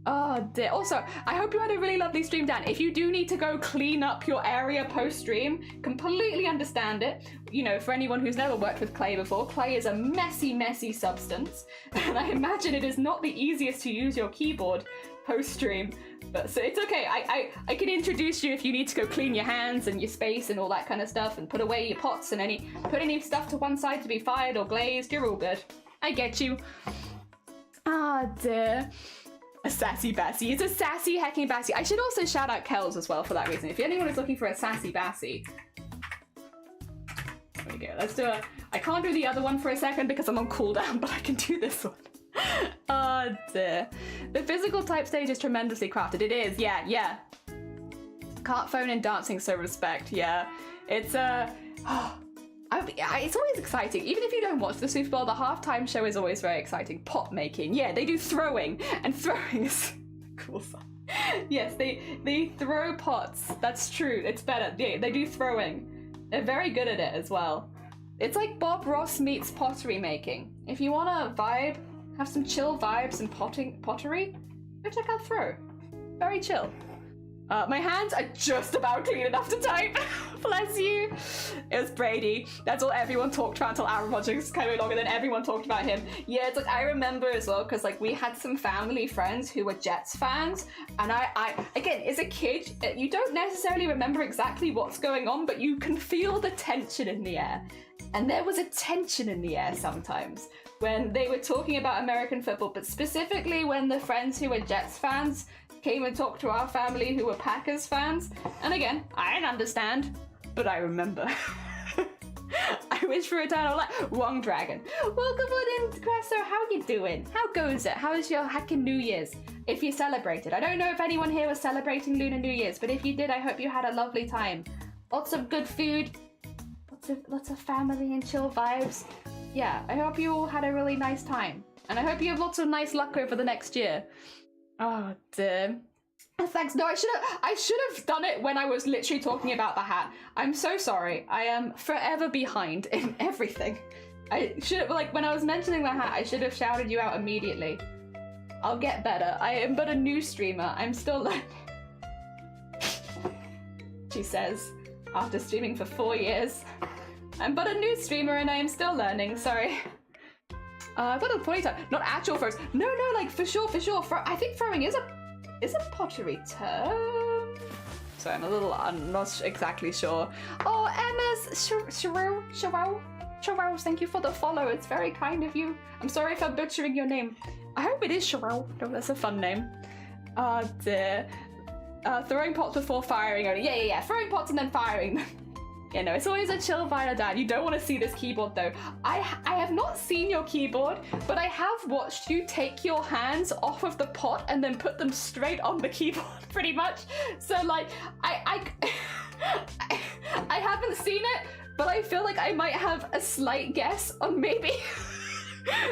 Oh dear. Also, I hope you had a really lovely stream, Dan. If you do need to go clean up your area post-stream, completely understand it. You know, for anyone who's never worked with clay before, clay is a messy, messy substance. And I imagine it is not the easiest to use your keyboard post-stream. But so it's okay. I can introduce you if you need to go clean your hands and your space and all that kind of stuff and put away your pots and put any stuff to one side to be fired or glazed. You're all good. I get you. Ah, dear. A sassy Bassy. It's a sassy hacking Bassy. I should also shout out Kells as well for that reason. If anyone is looking for a sassy Bassy. There we go. Let's do I can't do the other one for a second because I'm on cooldown, but I can do this one. Oh dear. The physical type stage is tremendously crafted. It is, yeah. Cart phone and dancing, so respect, yeah. It's it's always exciting. Even if you don't watch the Super Bowl, the halftime show is always very exciting. Pot making, yeah, they do throwing, and throwing is cool. Yes, they throw pots. That's true. It's better. Yeah, they do throwing. They're very good at it as well. It's like Bob Ross meets pottery making. If you want to vibe, have some chill vibes and pottery, go check out Throw. Very chill. My hands are just about clean enough to type. Bless you. It was Brady. That's all everyone talked about until Aaron Rodgers came along, and then everyone talked about him. Yeah, it's like I remember as well because like we had some family friends who were Jets fans, and I again as a kid you don't necessarily remember exactly what's going on, but you can feel the tension in the air, and there was a tension in the air sometimes when they were talking about American football, but specifically when the friends who were Jets fans came and talked to our family who were Packers fans. And again, I didn't understand, but I remember. I wish for eternal life. Wrong dragon. Welcome on in, Cresso. How you doing? How goes it? How is your hacking New Year's? If you celebrated. I don't know if anyone here was celebrating Lunar New Year's, but if you did, I hope you had a lovely time. Lots of good food. Lots of family and chill vibes. Yeah, I hope you all had a really nice time. And I hope you have lots of nice luck over the next year. Oh dear. Thanks. No, I should have done it when I was literally talking about the hat. I'm so sorry. I am forever behind in everything. I should have, like, when I was mentioning the hat, I should have shouted you out immediately. I'll get better. I am but a new streamer. I'm still learning. She says, after streaming for 4 years. I'm but a new streamer and I am still learning, sorry. I've got a ponytail. Not actual throws. No, like, for sure. I think throwing is a pottery term. So I'm not exactly sure. Oh, Emma's Sherelle, thank you for the follow. It's very kind of you. I'm sorry if I'm butchering your name. I hope it is Sherelle. No, that's a fun name. Oh dear. Throwing pots before firing only. Yeah. Throwing pots and then firing them. Yeah, no, it's always a chill vibe, Dad. You don't want to see this keyboard, though. I have not seen your keyboard, but I have watched you take your hands off of the pot and then put them straight on the keyboard, pretty much. So, like, I haven't seen it, but I feel like I might have a slight guess on maybe...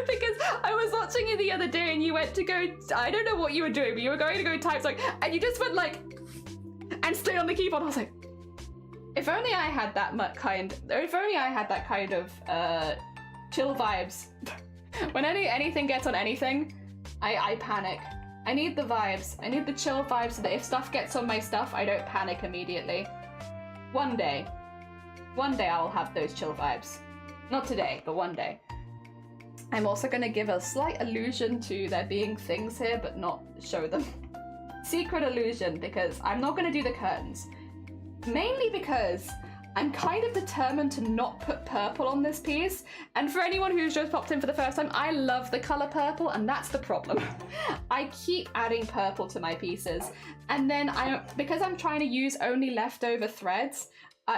because I was watching you the other day and you went to go... I don't know what you were doing, but you were going to go type something, and you just went, like... and stayed on the keyboard. I was like... If only I had that kind of chill vibes. When anything gets on anything, I panic. I need the vibes. I need the chill vibes so that if stuff gets on my stuff, I don't panic immediately. One day I'll have those chill vibes. Not today, but one day. I'm also going to give a slight allusion to there being things here, but not show them. Secret illusion, because I'm not going to do the curtains. Mainly because I'm kind of determined to not put purple on this piece, and for anyone who's just popped in for the first time, I love the colour purple, and that's the problem. I keep adding purple to my pieces, and then because I'm trying to use only leftover threads,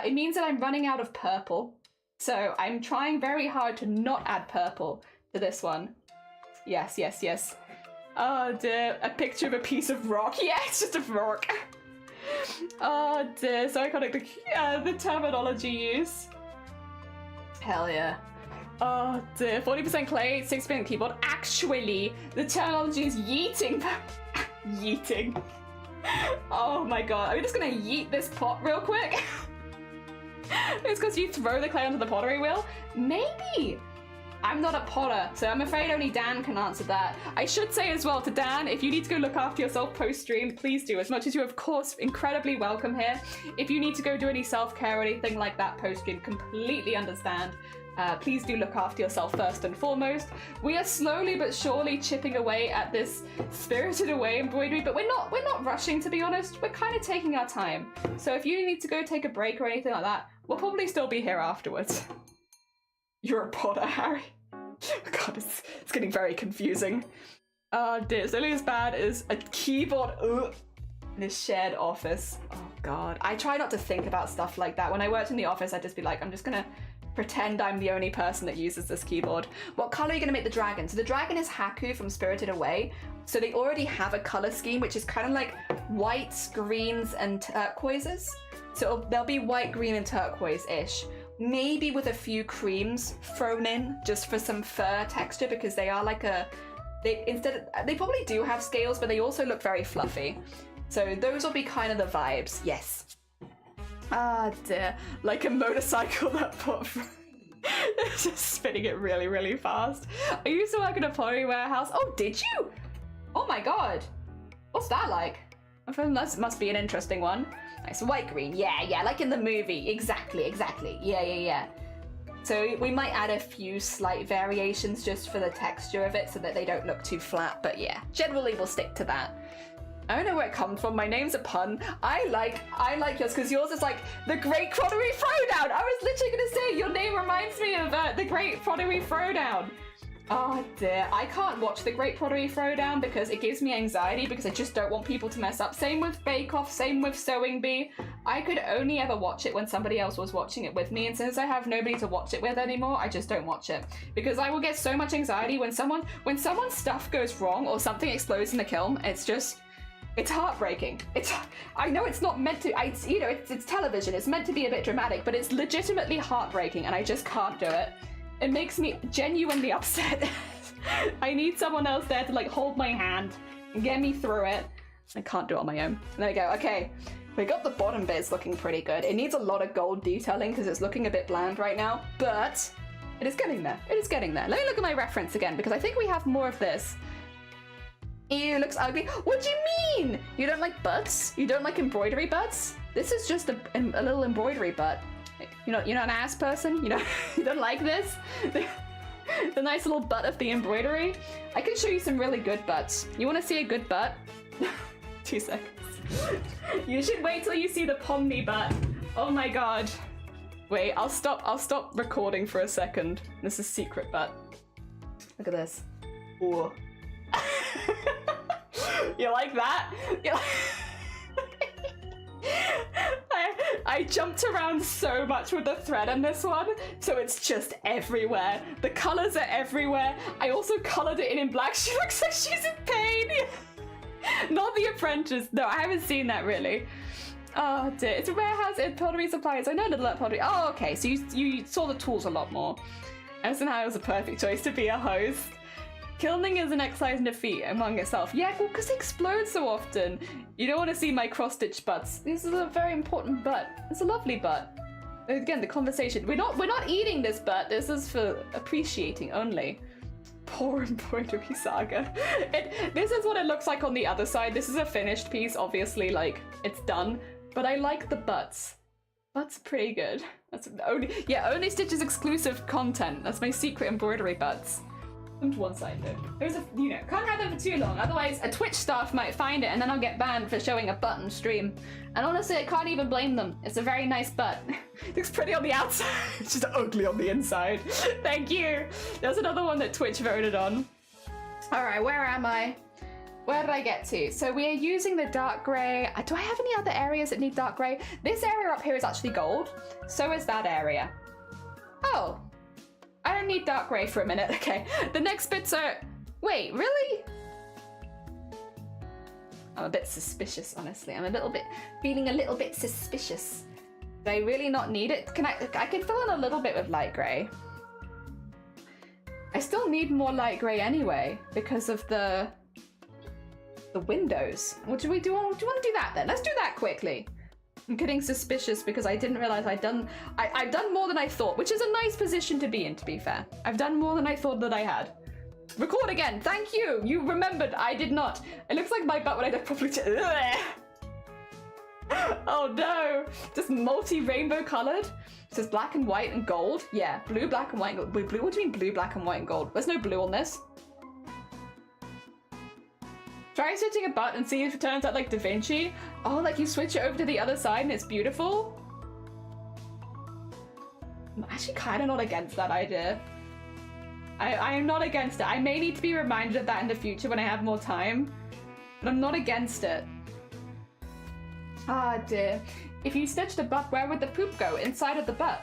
it means that I'm running out of purple. So I'm trying very hard to not add purple to this one. Yes. Oh dear, a picture of a piece of rock. Yeah, it's just a rock. Oh dear, so iconic, the terminology use. Hell yeah. Oh dear, 40% clay, 6% keyboard. Actually, the terminology is yeeting. Yeeting. Oh my god, are we just gonna yeet this pot real quick? It's because you throw the clay onto the pottery wheel? Maybe! I'm not a potter, so I'm afraid only Dan can answer that. I should say as well to Dan, if you need to go look after yourself post-stream, please do. As much as you're, of course, incredibly welcome here. If you need to go do any self-care or anything like that post-stream, completely understand. Please do look after yourself first and foremost. We are slowly but surely chipping away at this Spirited Away embroidery, but we're not rushing, to be honest. We're kind of taking our time. So if you need to go take a break or anything like that, we'll probably still be here afterwards. You're a potter, Harry. God, it's getting very confusing. Oh dear, it's only as bad as a keyboard in a shared office. Oh god. I try not to think about stuff like that. When I worked in the office, I'd just be like, I'm just gonna pretend I'm the only person that uses this keyboard. What color are you gonna make the dragon? So the dragon is Haku from Spirited Away. So they already have a color scheme, which is kind of like whites, greens, and turquoises. So they'll be white, green, and turquoise-ish. Maybe with a few creams thrown in just for some fur texture, because they are like they probably do have scales, but they also look very fluffy. So those will be kind of the vibes. Yes. Ah dear, like a motorcycle that put it's just spinning it really, really fast. I used to work in a pottery warehouse. Oh, did you? Oh my god. What's that like? That must be an interesting one. Nice, white green, yeah, like in the movie, exactly, yeah. So we might add a few slight variations just for the texture of it so that they don't look too flat, but yeah, generally we'll stick to that. I don't know where it comes from, my name's a pun. I like yours, because yours is like the Great Pottery Throwdown. I was literally gonna say, your name reminds me of the Great Pottery Throwdown. Oh dear, I can't watch the Great Pottery Throwdown because it gives me anxiety, because I just don't want people to mess up. Same with Bake Off, same with Sewing Bee. I could only ever watch it when somebody else was watching it with me, and since I have nobody to watch it with anymore, I just don't watch it. Because I will get so much anxiety when someone's stuff goes wrong or something explodes in the kiln. It's heartbreaking. I know it's not meant to, it's television, it's meant to be a bit dramatic, but it's legitimately heartbreaking and I just can't do it. It makes me genuinely upset. I need someone else there to like hold my hand and get me through it. I can't do it on my own. There we go, okay. We got the bottom bits looking pretty good. It needs a lot of gold detailing because it's looking a bit bland right now, but It is getting there. It is getting there. Let me look at my reference again, because I think we have more of this. Ew, looks ugly. What do you mean? You don't like butts? You don't like embroidery butts? This is just a little embroidery butt. You're not an ass person? You don't like this? The nice little butt of the embroidery? I can show you some really good butts. You want to see a good butt? 2 seconds. You should wait till you see the Pomni butt. Oh my god. Wait, I'll stop recording for a second. This is secret butt. Look at this. Ooh. You like that? I jumped around so much with the thread in this one, so it's just everywhere. The colors are everywhere. I also colored it in black. She looks like she's in pain. Not the apprentice. No, I haven't seen that really. Oh dear. It's a warehouse in pottery supplies. I know a little about pottery. Oh, okay. So you saw the tools a lot more. And somehow it was a perfect choice to be a host. Kilning is an exercise in defeat among itself. Yeah, well, because they explode so often. You don't want to see my cross-stitch butts. This is a very important butt. It's a lovely butt. Again, the conversation. We're not eating this butt. This is for appreciating only. Poor embroidery saga. This is what it looks like on the other side. This is a finished piece, obviously, like, it's done. But I like the butts. Butts pretty good. That's only Stitches exclusive content. That's my secret embroidery butts. To one side though. There's can't have them for too long, otherwise a Twitch staff might find it and then I'll get banned for showing a butt on stream. And honestly, I can't even blame them. It's a very nice butt. Looks pretty on the outside. It's just ugly on the inside. Thank you. There's another one that Twitch voted on. Alright, where am I? Where did I get to? So we are using the dark grey. Do I have any other areas that need dark grey? This area up here is actually gold. So is that area. Oh. I don't need dark grey for a minute. Okay, the next bits are... Wait, really? I'm a bit suspicious, honestly. I'm feeling a little bit suspicious. Do I really not need it? I can fill in a little bit with light grey. I still need more light grey anyway, because of the windows. What do we do? Do you want to do that then? Let's do that quickly. I'm getting suspicious because I didn't realize I've done more than I thought, which is a nice position to be in, to be fair. I've done more than I thought that I had. Record again. Thank you. You remembered. I did not. It looks like my butt when I don't properly. Oh no. Just multi-rainbow colored. It says black and white and gold. Yeah, blue, black and white. And gold. Blue. What do you mean blue, black and white and gold? There's no blue on this. Try switching a butt and see if it turns out like Da Vinci. Oh, like you switch it over to the other side and it's beautiful? I'm actually kind of not against that idea. I am not against it. I may need to be reminded of that in the future when I have more time, but I'm not against it. Ah dear. If you stitched a butt, where would the poop go? Inside of the butt.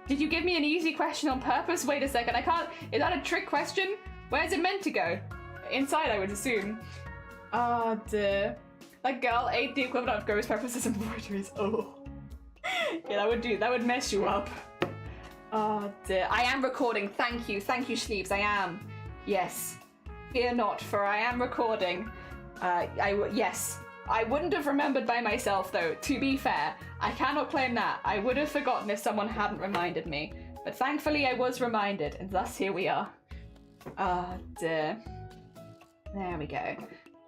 Did you give me an easy question on purpose? Wait a second, I can't... Is that a trick question? Where's it meant to go? Inside, I would assume. Oh dear. That girl ate the equivalent of Ghost Purposes embroideries. Oh. Yeah, that would mess you up. Oh dear. I am recording. Thank you, Sleeves. I am. Yes. Fear not, for I am recording. Yes. I wouldn't have remembered by myself, though. To be fair, I cannot claim that. I would have forgotten if someone hadn't reminded me. But thankfully, I was reminded, and thus here we are. Oh dear. There we go.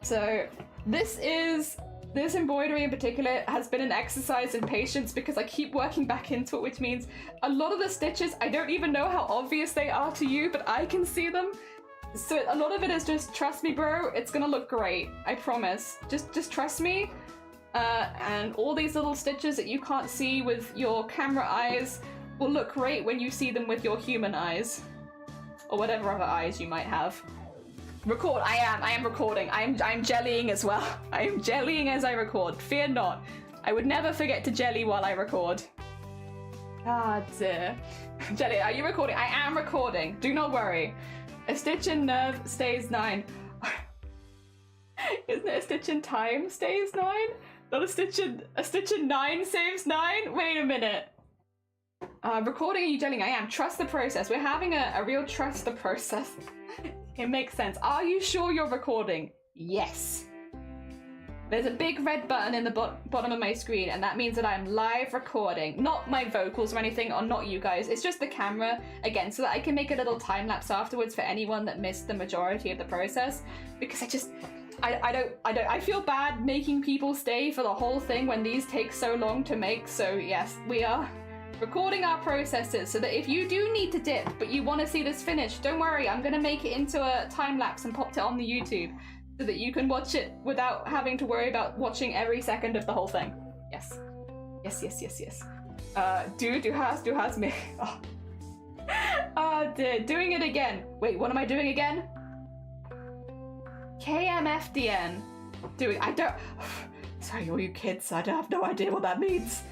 So this embroidery in particular has been an exercise in patience because I keep working back into it, which means a lot of the stitches, I don't even know how obvious they are to you, but I can see them. So a lot of it is just, trust me bro, it's gonna look great. I promise. Just trust me. And all these little stitches that you can't see with your camera eyes will look great when you see them with your human eyes. Or whatever other eyes you might have. Record. I am recording. I'm jellying as well. I am jellying as I record. Fear not. I would never forget to jelly while I record. Ah dear. Jelly, are you recording? I am recording. Do not worry. A stitch in nerve stays 9. Isn't it a stitch in time stays 9? Not a stitch in 9 saves 9? Wait a minute. Recording, are you jellying? I am. Trust the process. We're having a real trust the process. It makes sense. Are you sure you're recording? Yes. There's a big red button in the bottom of my screen, and that means that I'm live recording. Not my vocals or anything, or not you guys. It's just the camera, again, so that I can make a little time lapse afterwards for anyone that missed the majority of the process. Because I feel bad making people stay for the whole thing when these take so long to make. So yes, we are recording our processes so that if you do need to dip, but you want to see this finished, don't worry, I'm gonna make it into a time lapse and popped it on the YouTube, so that you can watch it without having to worry about watching every second of the whole thing. Yes. Yes. Du hast mich. Oh. Oh dear, doing it again. Wait, what am I doing again? KMFDN. Sorry, all you kids, I have no idea what that means.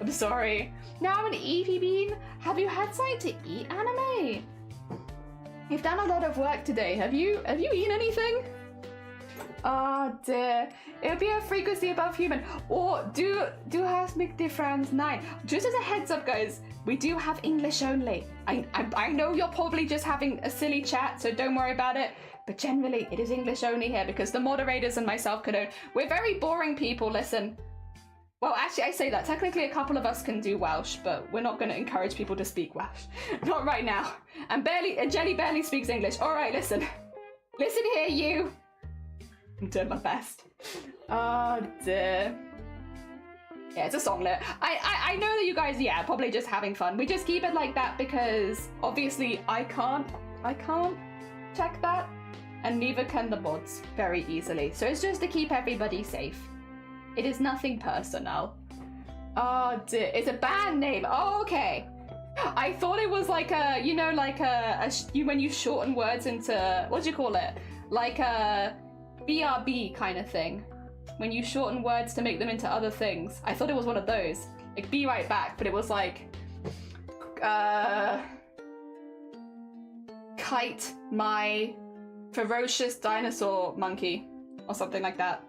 I'm sorry. Now an Eevee Bean, have you had something to eat, Anime? You've done a lot of work today. Have you eaten anything? Oh dear, it'll be a frequency above human. Or du hast mich die Franz 9. Just as a heads up, guys, we do have English only. I know you're probably just having a silly chat, so don't worry about it. But generally, it is English only here because the moderators and myself can. We're very boring people. Listen. Well, actually, I say that. Technically, a couple of us can do Welsh, but we're not going to encourage people to speak Welsh. Not right now. And Jelly barely speaks English. All right, listen. Listen here, you. I'm doing my best. Oh dear. Yeah, it's a songlet. I know that you guys, yeah, probably just having fun. We just keep it like that because obviously I can't check that, and neither can the mods very easily. So it's just to keep everybody safe. It is nothing personal. Oh dear, it's a band name. Oh, okay. I thought it was like a, you know, like when you shorten words into, what do you call it? Like a BRB kind of thing. When you shorten words to make them into other things. I thought it was one of those. Like, be right back, but it was like, kite my ferocious dinosaur monkey, or something like that.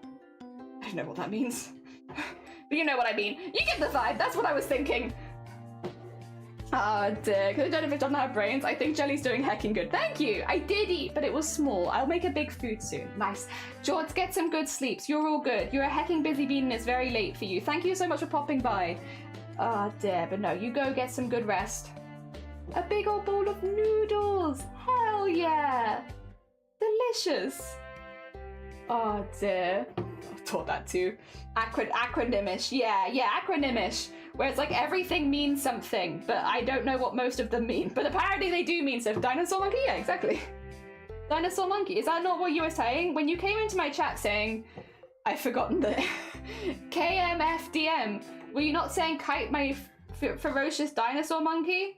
I don't know what that means. But you know what I mean. You get the vibe, that's what I was thinking. Oh dear, because Jennifer doesn't have brains. I think Jelly's doing heckin' good. Thank you! I did eat, but it was small. I'll make a big food soon. Nice. George, get some good sleeps. You're all good. You're a heckin' busy bean and it's very late for you. Thank you so much for popping by. Oh dear, but no, you go get some good rest. A big old bowl of noodles. Hell yeah! Delicious. Oh dear. I've taught that too. Acronymish. Yeah, acronymish. Where it's like everything means something, but I don't know what most of them mean. But apparently they do mean stuff. Dinosaur monkey? Yeah, exactly. Dinosaur monkey. Is that not what you were saying? When you came into my chat saying, I've forgotten the KMFDM, were you not saying kite my ferocious dinosaur monkey?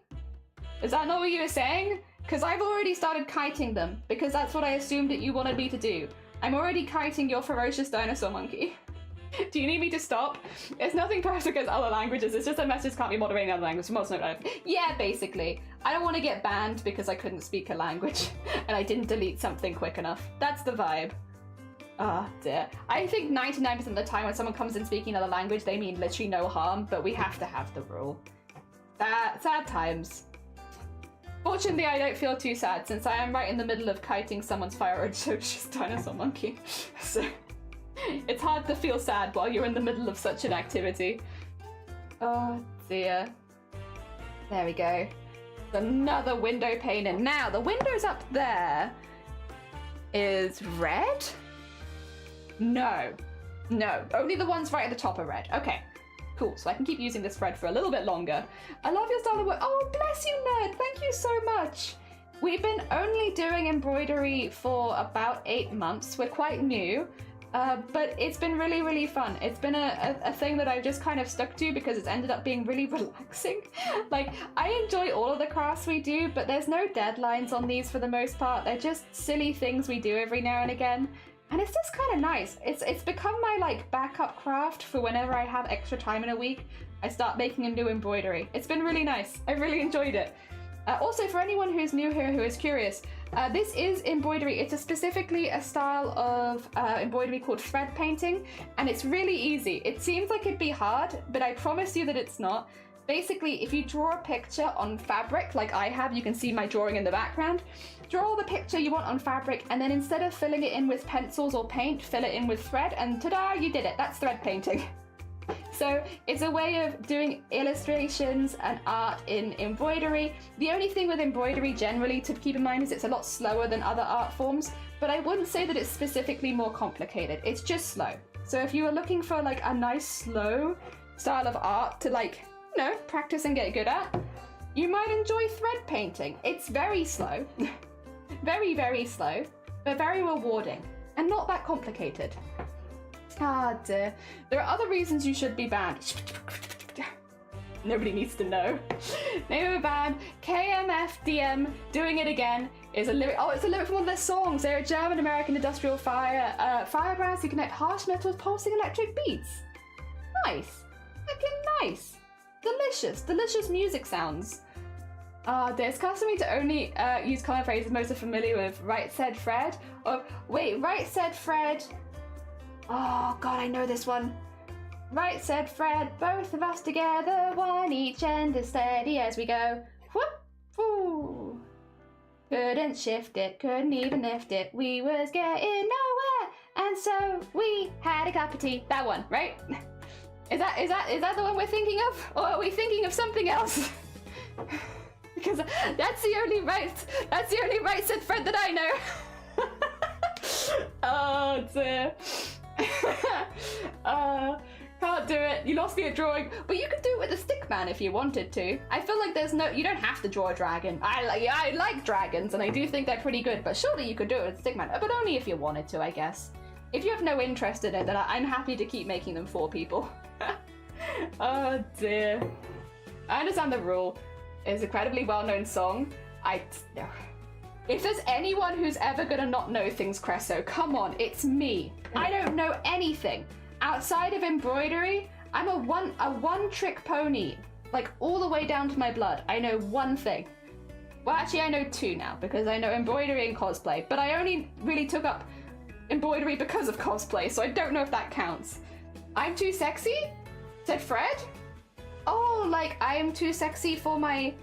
Is that not what you were saying? Because I've already started kiting them, because that's what I assumed that you wanted me to do. I'm already kiting your ferocious dinosaur monkey. Do you need me to stop? It's nothing perhaps against other languages, it's just that messages can't be moderated in other languages. Yeah, basically. I don't want to get banned because I couldn't speak a language and I didn't delete something quick enough. That's the vibe. Ah, dear. I think 99% of the time when someone comes in speaking another language, they mean literally no harm, but we have to have the rule. Sad times. Fortunately, I don't feel too sad since I am right in the middle of kiting someone's ferocious dinosaur monkey. So it's hard to feel sad while you're in the middle of such an activity. Oh dear. There we go. Another window pane, and now the windows up there is red? No, only the ones right at the top are red. Okay, cool, so I can keep using this red for a little bit longer. I love your style of work. Oh, bless you, Ned, thank you so much. We've been only doing embroidery for about 8 months. We're quite new. But it's been really, really fun. It's been a thing that I've just kind of stuck to because it's ended up being really relaxing. Like, I enjoy all of the crafts we do, but there's no deadlines on these for the most part. They're just silly things we do every now and again. And it's just kind of nice. It's become my, like, backup craft for whenever I have extra time in a week. I start making a new embroidery. It's been really nice. I really enjoyed it. Also, for anyone who's new here who is curious, this is embroidery. It's specifically a style of embroidery called thread painting, and it's really easy. It seems like it'd be hard, but I promise you that it's not. basically, if you draw a picture on fabric, like I have, you can see my drawing in the background. Draw the picture you want on fabric, and then instead of filling it in with pencils or paint, fill it in with thread, and ta-da, you did it. That's thread painting. So it's a way of doing illustrations and art in embroidery. The only thing with embroidery generally to keep in mind is it's a lot slower than other art forms, but I wouldn't say that it's specifically more complicated. It's just slow. So if you were looking for like a nice slow style of art to like, you know, practice and get good at, you might enjoy thread painting. It's very slow, very, very slow, but very rewarding and not that complicated. Ah dear. There are other reasons you should be banned. Nobody needs to know. Name of a band, KMFDM, Doing It Again, is a lyric. Oh, it's a lyric from one of their songs. They're a German-American industrial fire brands who connect harsh metal with pulsing electric beats. Nice. Fucking nice. Delicious. Delicious music sounds. It's customary to only use common phrases most are familiar with. Right said Fred. Oh, wait, right said Fred. Oh god, I know this one. Right said Fred, both of us together, one each end as steady as we go. Whoop, whoo. Couldn't shift it, couldn't even lift it. We was getting nowhere, and so we had a cup of tea. That one, right? Is that the one we're thinking of, or are we thinking of something else? Because that's the only right said Fred that I know. Oh dear. Can't do it. You lost me at drawing, but you could do it with a stick man if you wanted to. I feel like you don't have to draw a dragon. I like dragons, and I do think they're pretty good, but surely you could do it with a stick man, but only if you wanted to, I guess. If you have no interest in it, then I'm happy to keep making them for people. Oh dear. I understand the rule. It's an incredibly well-known song. If there's anyone who's ever gonna not know things, Cresso, come on, it's me. I don't know anything. Outside of embroidery, I'm a one-trick pony. Like, all the way down to my blood. I know one thing. Well, actually, I know two now, because I know embroidery and cosplay. But I only really took up embroidery because of cosplay, so I don't know if that counts. I'm too sexy? Said Fred? Oh, like, I am too sexy for my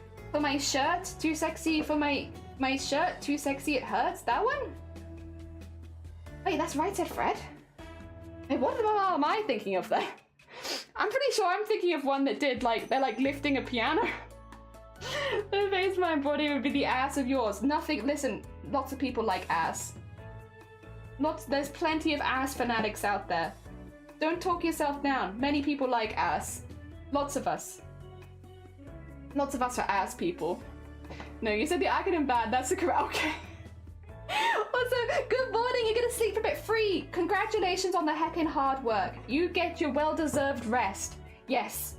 shirt? Too sexy for my shirt? Too sexy it hurts? That one? Wait, that's right, said Fred. Wait, what am I thinking of there? I'm pretty sure I'm thinking of one that did, like, they're like lifting a piano. The face of my body would be the ass of yours. Nothing, listen, lots of people like ass. There's plenty of ass fanatics out there. Don't talk yourself down. Many people like ass. Lots of us. Lots of us are ass people. No, you said the acronym bad, that's the correct, okay. Also, good morning, you're gonna sleep a bit free. Congratulations on the heckin' hard work. You get your well-deserved rest. Yes,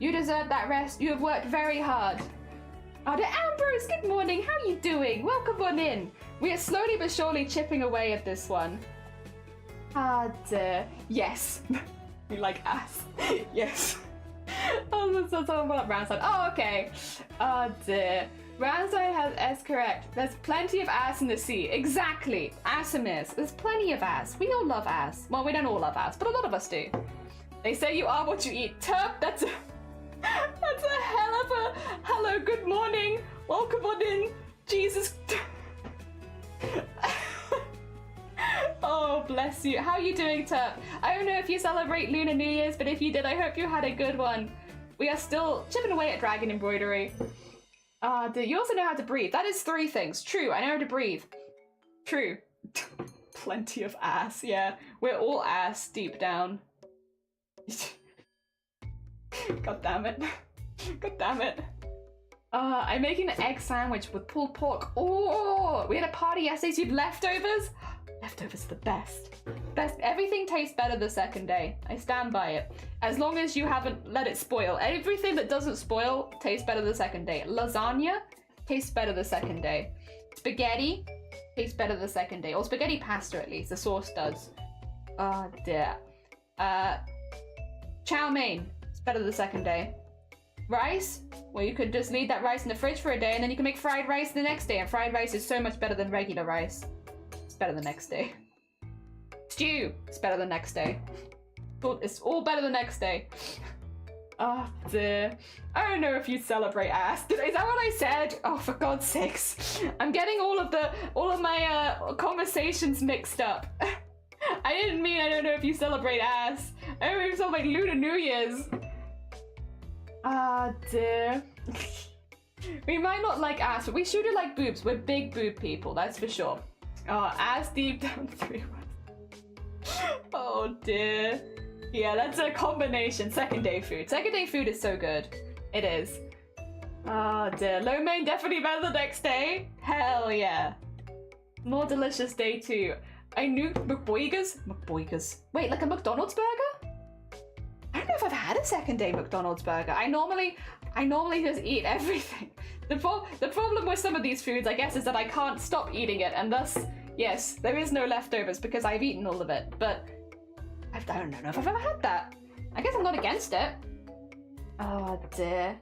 you deserve that rest. You have worked very hard. Ambrose, good morning, how are you doing? Welcome on in. We are slowly but surely chipping away at this one. Yes. You like ass. Yes. Oh, that's someone brought up Ramside. Oh, okay. Oh dear. Ramside has S correct. There's plenty of ass in the sea. Exactly. Assamiss. There's plenty of ass. We all love ass. Well, we don't all love ass, but a lot of us do. They say you are what you eat. Terp, that's a hell of a hello, good morning. Welcome on in. Jesus. Oh, bless you. How are you doing, Terp? I don't know if you celebrate Lunar New Year's, but if you did, I hope you had a good one. We are still chipping away at dragon embroidery. You also know how to breathe. That is 3 things. True, I know how to breathe. True. Plenty of ass, yeah. We're all ass deep down. God damn it. God damn it. I'm making an egg sandwich with pulled pork. Oh, we had a party yesterday, so you had leftovers? Leftovers are the best. Best. Everything tastes better the second day. I stand by it. As long as you haven't let it spoil. Everything that doesn't spoil tastes better the second day. Lasagna tastes better the second day. Spaghetti tastes better the second day. Or spaghetti pasta at least. The sauce does. Oh dear. Chow mein. It's better the second day. Rice? Well, you could just leave that rice in the fridge for a day and then you can make fried rice the next day. And fried rice is so much better than regular rice. It's better the next day. Stew. It's better the next day. It's all better the next day. Oh dear. I don't know if you celebrate ass. Is that what I said? Oh, for God's sakes. I'm getting all of my conversations mixed up. I didn't mean I don't know if you celebrate ass. I don't know if you celebrate Lunar New Year's. Ah dear. We might not like ass, but we sure do like boobs. We're big boob people, that's for sure. Oh, ass deep down 3 words. Oh dear. Yeah, that's a combination. Second day food. Second day food is so good. It is. Oh dear. Lo mein definitely better the next day. Hell yeah. More delicious day 2. I knew McBoigers. Wait, like a McDonald's burger? I don't know if I've had a second day McDonald's burger. I normally just eat everything. The problem with some of these foods, I guess, is that I can't stop eating it, and thus, yes, there is no leftovers because I've eaten all of it. But I don't know if I've ever had that. I guess I'm not against it. Oh dear.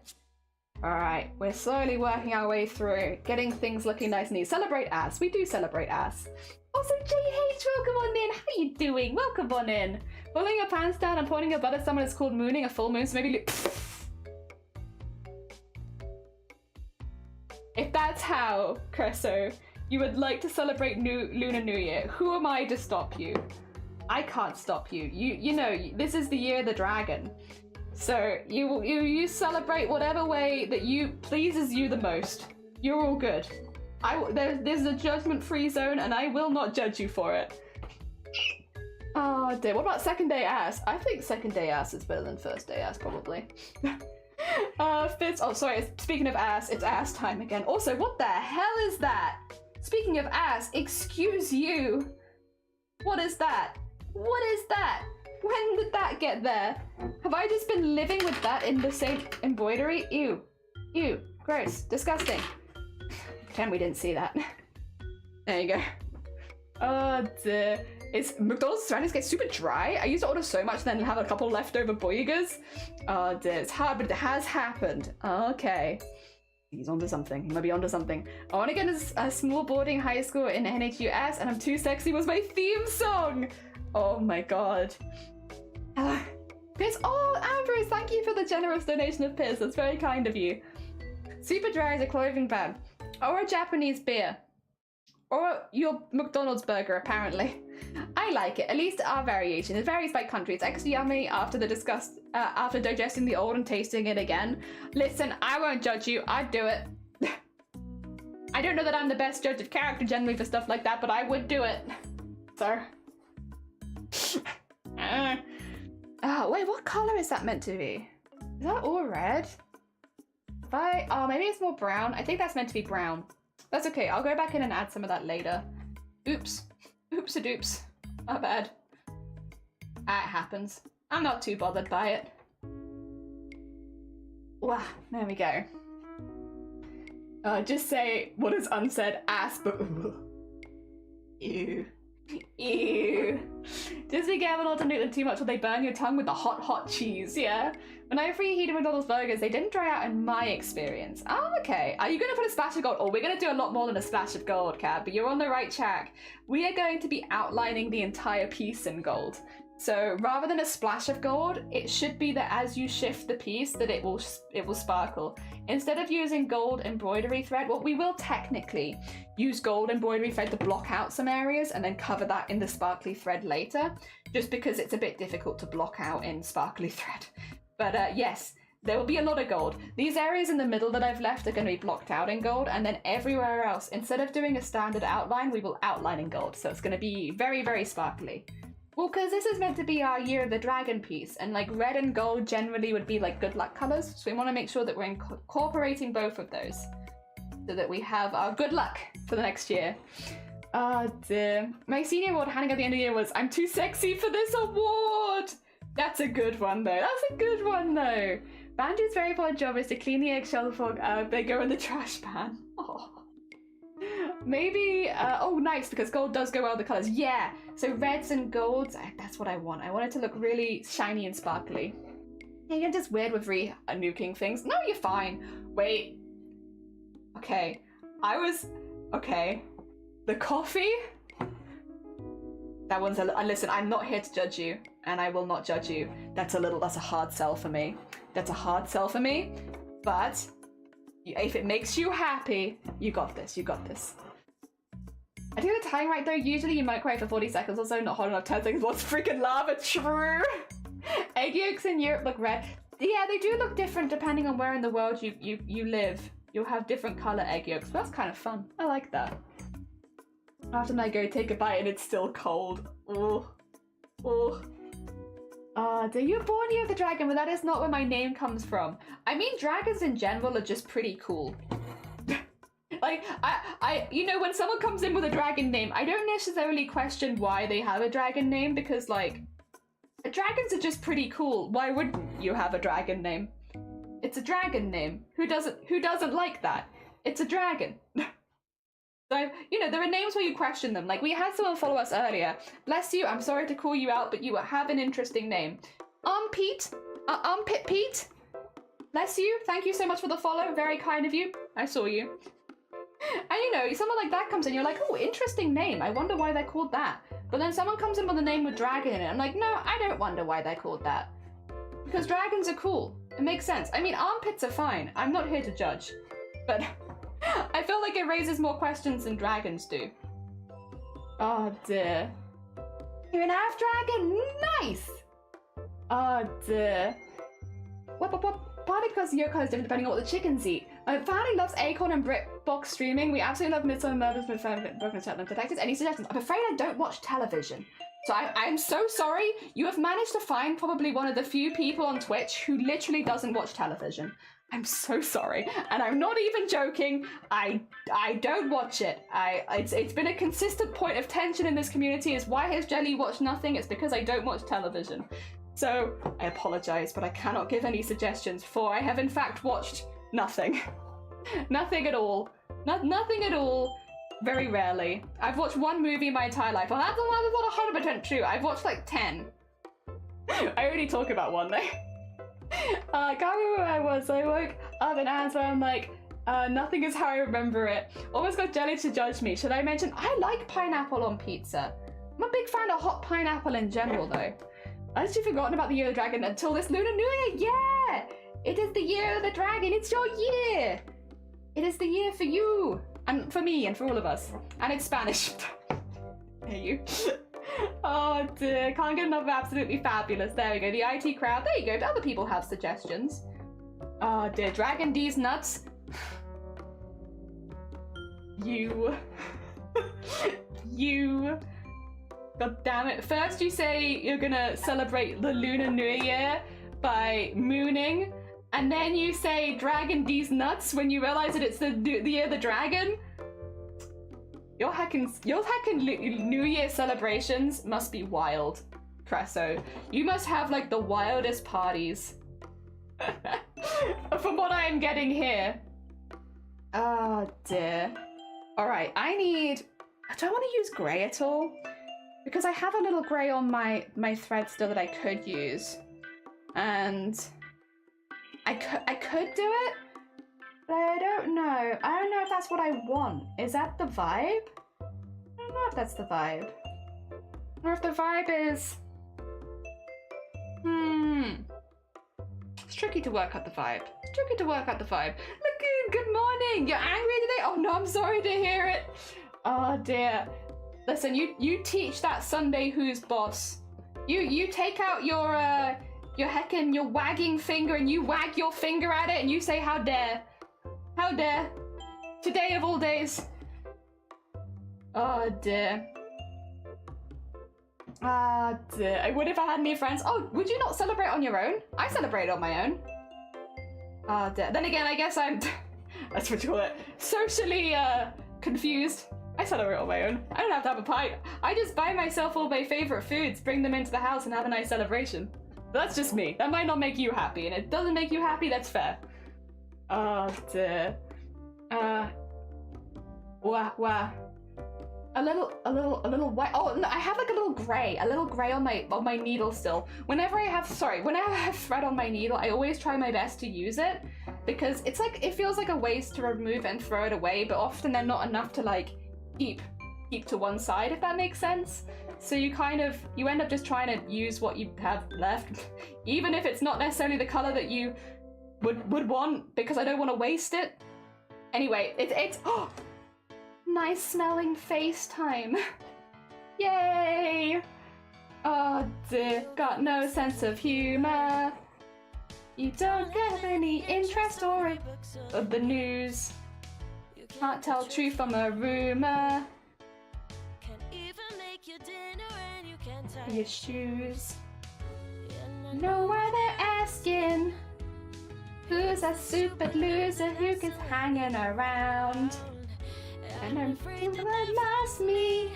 Alright, we're slowly working our way through, getting things looking nice and neat. Celebrate ass. We do celebrate ass. Also, JH, welcome on in. How you doing? Welcome on in. Pulling your pants down and pointing your butt at someone is called mooning, a full moon, so maybe... If that's how, Cresso, you would like to celebrate Lunar New Year, who am I to stop you? I can't stop you. You know, this is the year of the dragon. So you celebrate whatever way that pleases you the most. You're all good. There's a judgment-free zone, and I will not judge you for it. Oh dear. What about second day ass? I think second day ass is better than first day ass, probably. Fitz. Oh, sorry. Speaking of ass, it's ass time again. Also, what the hell is that? Speaking of ass, excuse you. What is that? What is that? When did that get there? Have I just been living with that in the same embroidery? Ew. Ew. Gross. Disgusting. Pretend we didn't see that. There you go. Oh dear. Is McDonald's surroundings get super dry? I used to order so much then have a couple leftover boigers. Oh dear. It's hard, but it has happened. Okay. He's onto something. He might be onto something. I want to get a small boarding high school in NHUS, and I'm Too Sexy was my theme song. Oh my god. Piss. Oh, Ambrose, thank you for the generous donation of piss. That's very kind of you. Super dry is a clothing bag. Or a Japanese beer. Or your McDonald's burger, apparently. I like it. At least our variation. It varies by country. It's extra yummy after after digesting the old and tasting it again. Listen, I won't judge you. I'd do it. I don't know that I'm the best judge of character generally for stuff like that, but I would do it. So. Oh, wait, what color is that meant to be? Is that all red? Oh, maybe it's more brown. I think that's meant to be brown. That's okay. I'll go back in and add some of that later. Oops. Oops-a-doops. Not bad. It happens. I'm not too bothered by it. Wow, there we go. Just say what is unsaid ass, but ew. Ew. Just be careful not to nuke them too much or they burn your tongue with the hot cheese, yeah? When I reheated McDonald's burgers, they didn't dry out in my experience. Oh, okay. Are you going to put a splash of gold? Oh, we're going to do a lot more than a splash of gold, Cab, but you're on the right track. We are going to be outlining the entire piece in gold. So rather than a splash of gold, it should be that as you shift the piece that it will sparkle. Instead of using gold embroidery thread, well, we will technically use gold embroidery thread to block out some areas and then cover that in the sparkly thread later, just because it's a bit difficult to block out in sparkly thread. But yes, there will be a lot of gold. These areas in the middle that I've left are going to be blocked out in gold, and then everywhere else, instead of doing a standard outline, we will outline in gold. So it's going to be very, very sparkly. Well, because this is meant to be our Year of the Dragon piece, and like red and gold generally would be like good luck colors, so we want to make sure that we're incorporating both of those so that we have our good luck for the next year. Oh dear. My senior award handing at the end of the year was, I'm too sexy for this award! That's a good one though. That's a good one though. Banjo's very important job is to clean the eggshell before they go in the trash pan. Oh. Maybe, oh nice, because gold does go well with the colours. Yeah, so reds and golds, that's what I want. I want it to look really shiny and sparkly. Yeah, you're just weird with nuking things. No, you're fine. Wait. Okay. Okay. The coffee? That one's listen, I'm not here to judge you, and I will not judge you. That's a hard sell for me. That's a hard sell for me, but if it makes you happy, you got this, you got this. I do the time right though, usually you microwave for 40 seconds or so, not hot enough 10 seconds, what's freaking lava, true! Egg yolks in Europe look red. Yeah, they do look different depending on where in the world you live. You'll have different color egg yolks, but that's kind of fun. I like that. Often I go take a bite and it's still cold. Oh. Oh. Do you born Year of the Dragon? But that is not where my name comes from. I mean, dragons in general are just pretty cool. Like, you know, when someone comes in with a dragon name, I don't necessarily question why they have a dragon name, because, like, dragons are just pretty cool. Why wouldn't you have a dragon name? It's a dragon name. Who doesn't like that? It's a dragon. So, you know, there are names where you question them. Like, we had someone follow us earlier. Bless you, I'm sorry to call you out, but you have an interesting name. Pete? Armpit Pete? Bless you, thank you so much for the follow. Very kind of you. I saw you. And you know, someone like that comes in, you're like, oh, interesting name. I wonder why they're called that. But then someone comes in with a name with dragon in it. I'm like, no, I don't wonder why they're called that. Because dragons are cool. It makes sense. I mean, armpits are fine. I'm not here to judge. But I feel like it raises more questions than dragons do. Oh dear. You're an half dragon? Nice! Oh dear. What? Partly because your color is different depending on what the chickens eat. My family loves Acorn and BritBox streaming. We absolutely love Midsummer Murders with Broken Shetland Detectives. Any suggestions? I'm afraid I don't watch television. So I'm so sorry. You have managed to find probably one of the few people on Twitch who literally doesn't watch television. I'm so sorry. And I'm not even joking. I don't watch it. It's been a consistent point of tension in this community is why has Jelly watched nothing? It's because I don't watch television. So I apologize, but I cannot give any suggestions, for I have in fact watched nothing. Nothing at all. Nothing at all. Very rarely. I've watched one movie in my entire life. Well, that's not 100% true. I've watched like 10. I already talk about one though. I can't remember where I was. So I woke up and answered, I'm like, nothing is how I remember it. Almost got Jelly to judge me. Should I mention, I like pineapple on pizza. I'm a big fan of hot pineapple in general though. I actually forgotten about the Year of the Dragon until this Lunar New Year. Yeah! It is the Year of the Dragon. It's your year. It is the year for you. And for me and for all of us. And it's Spanish. Hey you. Oh dear. Can't get enough of absolutely fabulous. There we go. The IT crowd. There you go. Other people have suggestions. Oh dear. Dragon D's nuts. You. You. God damn it. First you say you're gonna celebrate the Lunar New Year by mooning, and then you say Dragon D's nuts when you realize that it's the Year of the Dragon. Your heckin' New Year celebrations must be wild, Cresso. You must have like the wildest parties. From what I am getting here. Oh dear. Alright, I don't want to use grey at all. Because I have a little grey on my thread still that I could use. And I could do it, but I don't know. I don't know if that's what I want. Is that the vibe? I don't know if that's the vibe. Or if the vibe is... It's tricky to work out the vibe. It's tricky to work out the vibe. Lagoon, good morning! You're angry today? Oh no, I'm sorry to hear it. Oh dear. Listen, you teach that Sunday who's boss. You take out your heckin' your wagging finger and you wag your finger at it and you say how dare. How dare. Today of all days. Oh dear. Ah dear. I would if I had any friends. Oh, would you not celebrate on your own? I celebrate on my own. Ah dear. Then again, I guess I'm that's what you call it. Socially confused. I celebrate on my own. I don't have to have a pie. I just buy myself all my favorite foods, bring them into the house, and have a nice celebration. That's just me. That might not make you happy, and it doesn't make you happy, that's fair. Oh dear. Wah. A little white. Oh no, I have like a little grey on my needle still. Whenever I have thread on my needle, I always try my best to use it because it's like it feels like a waste to remove and throw it away, but often they're not enough to like keep to one side, if that makes sense. So you end up just trying to use what you have left, even if it's not necessarily the color that you would want, because I don't want to waste it. Anyway, it's nice smelling face time. Yay! Oh dear, got no sense of humor. You don't have any interest or the news. Can't tell truth from a rumor. Your shoes. Know why they're asking. Who's that super loser who keeps hanging around? And I'm afraid that I lost me.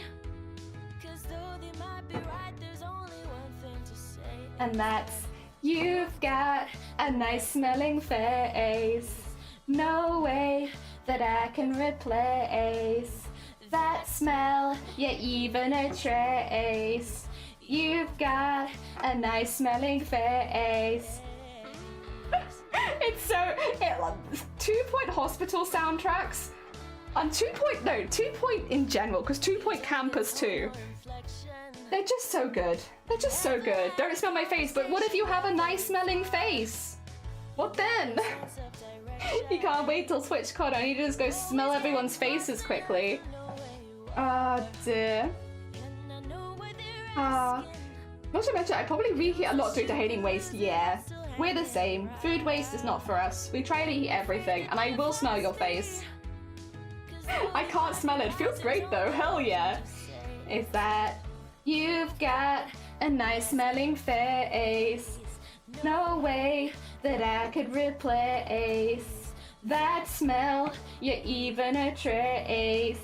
And that's, you've got a nice smelling face. No way that I can replace that smell, yet even a trace. You've got a nice smelling face. It's so 2-point hospital soundtracks and 2-point in general, because 2-point campus too. They're just so good. They're just so good. Don't smell my face, but what if you have a nice smelling face? What then? You can't wait till TwitchCon. I need to just go smell everyone's faces quickly. Oh dear. Not to mention, I probably reheat a lot due to hating waste. Yeah, we're the same. Food waste is not for us. We try to eat everything, and I will smell your face. I can't smell it. Feels great though. Hell yeah. Is that you've got a nice smelling face? No way that I could replace that smell, you're even a trace.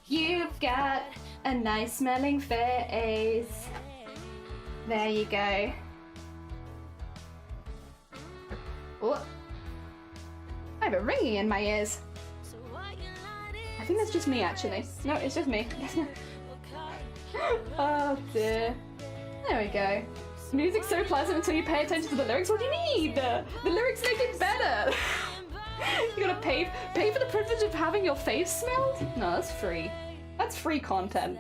You've got a nice smelling face. There you go. Oh, I have a ringing in my ears. I think that's just me actually. No, it's just me. Oh dear. There we go. Music's so pleasant until you pay attention to the lyrics. What do you mean? The lyrics make it better. You gotta pay for the privilege of having your face smelled? No, that's free. That's free content.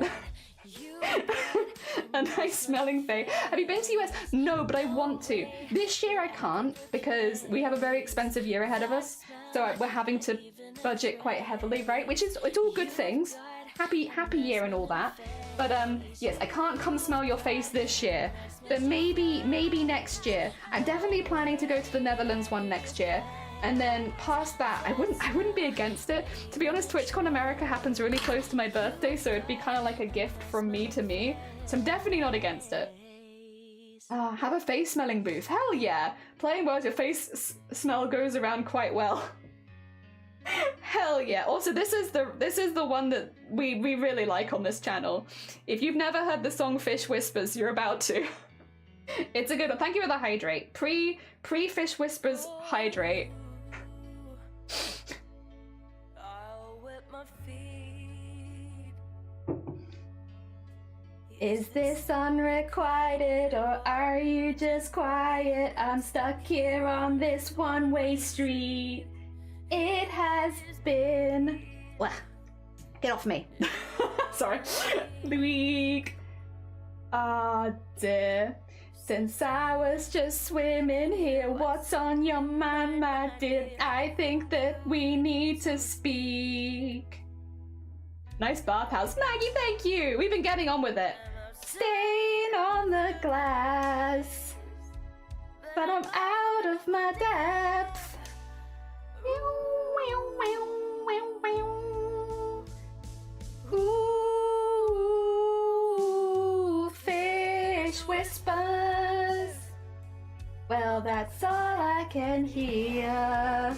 A nice smelling face. Have you been to US? No, but I want to. This year I can't because we have a very expensive year ahead of us. So we're having to budget quite heavily, right? Which is, it's all good things. Happy year and all that. But yes, I can't come smell your face this year. But maybe next year. I'm definitely planning to go to the Netherlands one next year. And then past that, I wouldn't be against it. To be honest, TwitchCon America happens really close to my birthday, so it'd be kind of like a gift from me to me. So I'm definitely not against it. Have a face smelling booth. Hell yeah! Playing Words, your face smell goes around quite well. Hell yeah! Also, this is the one that we really like on this channel. If you've never heard the song Fish Whispers, you're about to. It's a good one. Thank you for the hydrate. Pre Fish Whispers hydrate. Is this unrequited or are you just quiet? I'm stuck here on this one-way street. It has been... Well, get off me. Sorry. Luik. Ah, dear. Since I was just swimming here, what's on your mind, my dear? I think that we need to speak. Nice bathhouse. Maggie, thank you. We've been getting on with it. Stain on the glass, but I'm out of my depth. Ooh, fish whispers. Well, that's all I can hear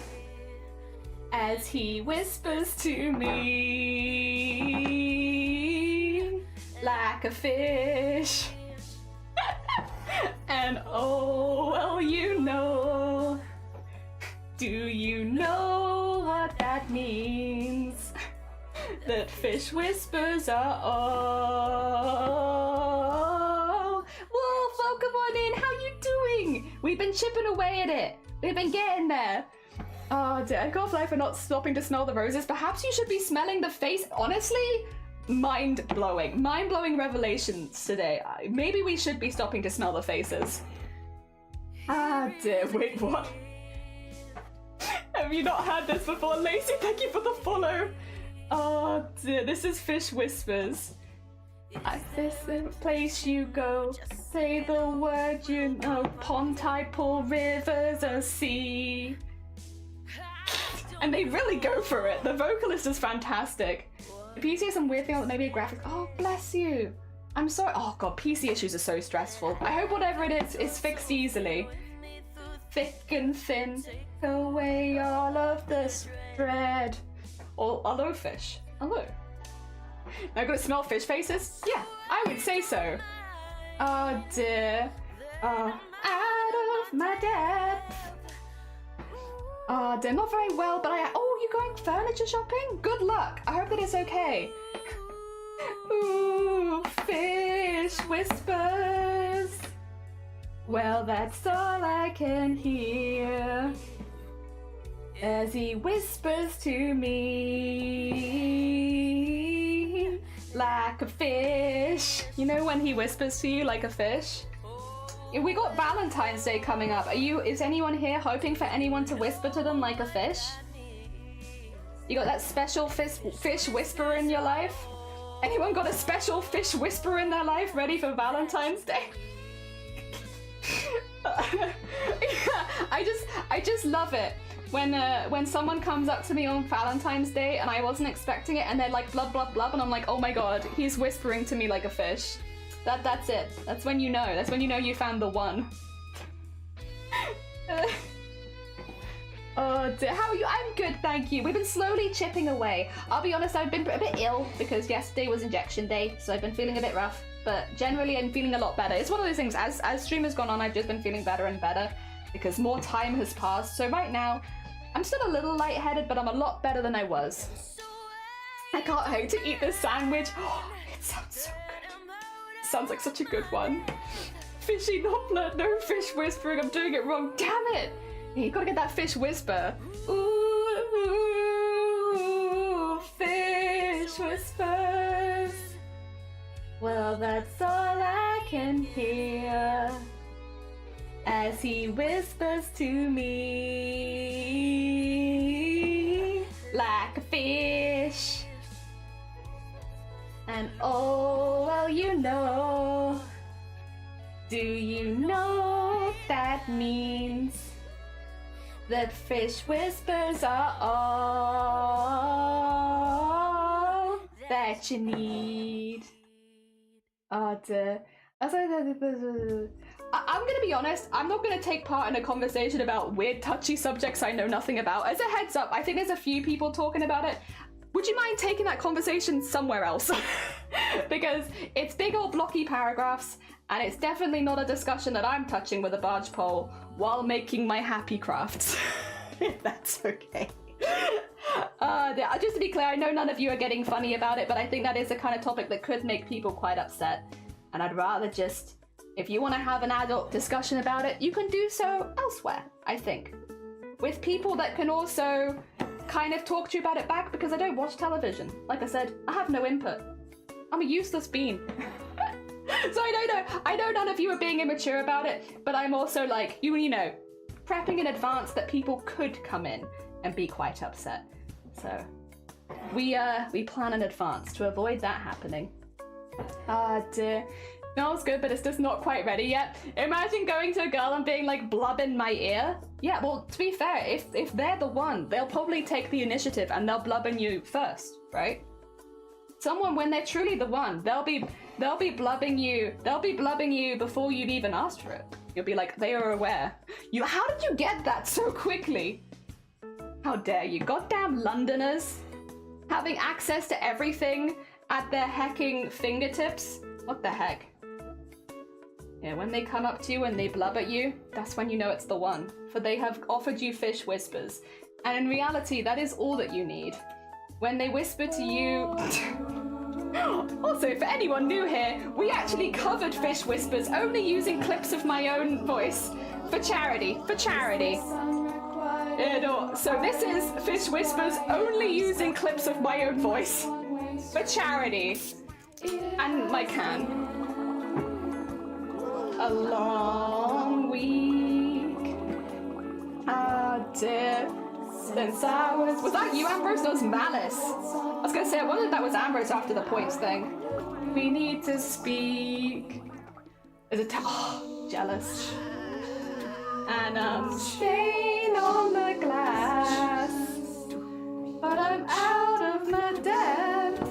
as he whispers to me like a fish. And oh, well, you know. Do you know what that means? That fish whispers are all. Wolf, welcome on in. How you doing? We've been chipping away at it. We've been getting there. Oh, dear. I can't fly for not stopping to smell the roses. Perhaps you should be smelling the face. Honestly, mind-blowing. Mind-blowing revelations today. Maybe we should be stopping to smell the faces. Ah dear, wait, what? Have you not had this before? Lacey, thank you for the follow. Oh dear, this is Fish Whispers. At this place you go, say the word you know, pond tide, pool, rivers, a sea. And they really go for it. The vocalist is fantastic. PC has some weird thing, maybe a graphic. Oh, bless you. I'm sorry. Oh god, PC issues are so stressful. I hope whatever it is fixed easily. Thick and thin, take away all of the dread. Oh, hello, fish. Hello. Now gonna smell fish faces? Yeah, I would say so. Oh dear. Out of my depth. Oh dear, not very well, but oh, you going furniture shopping? Good luck. I hope that it's okay. Ooh, fish whispers. Well, that's all I can hear as he whispers to me like a fish. You know when he whispers to you like a fish? We got Valentine's Day coming up. Is anyone here hoping for anyone to whisper to them like a fish? You got that special fish whisperer in your life? Anyone got a special fish whisperer in their life ready for Valentine's Day? I just love it when someone comes up to me on Valentine's Day and I wasn't expecting it and they're like blub blub blub and I'm like, oh my god, he's whispering to me like a fish. That's it. That's when you know. That's when you know you found the one. Oh dear, how are you? I'm good, thank you. We've been slowly chipping away. I'll be honest, I've been a bit ill because yesterday was injection day, so I've been feeling a bit rough. But generally, I'm feeling a lot better. It's one of those things, as stream has gone on, I've just been feeling better and better because more time has passed. So right now, I'm still a little lightheaded, but I'm a lot better than I was. I can't wait to eat this sandwich. Oh, it sounds so good. Sounds like such a good one. Fishy Doppler, no fish whispering, I'm doing it wrong. Damn it! You gotta get that fish whisper. Ooh, fish whispers. Well, that's all I can hear as he whispers to me like a fish. And oh, well, you know. Do you know what that means? That fish whispers are all that you need. I'm gonna be honest, I'm not gonna take part in a conversation about weird touchy subjects I know nothing about. As a heads up, I think there's a few people talking about it. Would you mind taking that conversation somewhere else? Because it's big old blocky paragraphs, and it's definitely not a discussion that I'm touching with a barge pole while making my happy crafts. If that's okay. Just to be clear, I know none of you are getting funny about it, but I think that is a kind of topic that could make people quite upset. And I'd rather just, if you want to have an adult discussion about it, you can do so elsewhere, I think. With people that can also kind of talk to you about it back, because I don't watch television. Like I said, I have no input. I'm a useless bean. So I know none of you are being immature about it, but I'm also like, you know, prepping in advance that people could come in and be quite upset. So we plan in advance to avoid that happening. Ah dear. Smells good, but it's just not quite ready yet. Imagine going to a girl and being like, blub in my ear. Yeah, well, to be fair, if they're the one, they'll probably take the initiative and they'll blub in you first, right? Someone, when they're truly the one, they'll be blubbing you. They'll be blubbing you before you've even asked for it. You'll be like, they are aware. How did you get that so quickly? How dare you, goddamn Londoners, having access to everything at their hecking fingertips. What the heck? Yeah, when they come up to you and they blub at you, that's when you know it's the one, for they have offered you fish whispers. And in reality, that is all that you need. When they whisper to you... Also, for anyone new here, we actually covered fish whispers only using clips of my own voice. For charity. So this is fish whispers only using clips of my own voice. for charity. And my can. A long week. Ah, dear. Since I was that you, Ambrose? That was Malice. I was gonna say, I wondered if that was Ambrose after the points thing. We need to speak. Is it? Oh, jealous. And stain on the glass, but I'm out of my depth.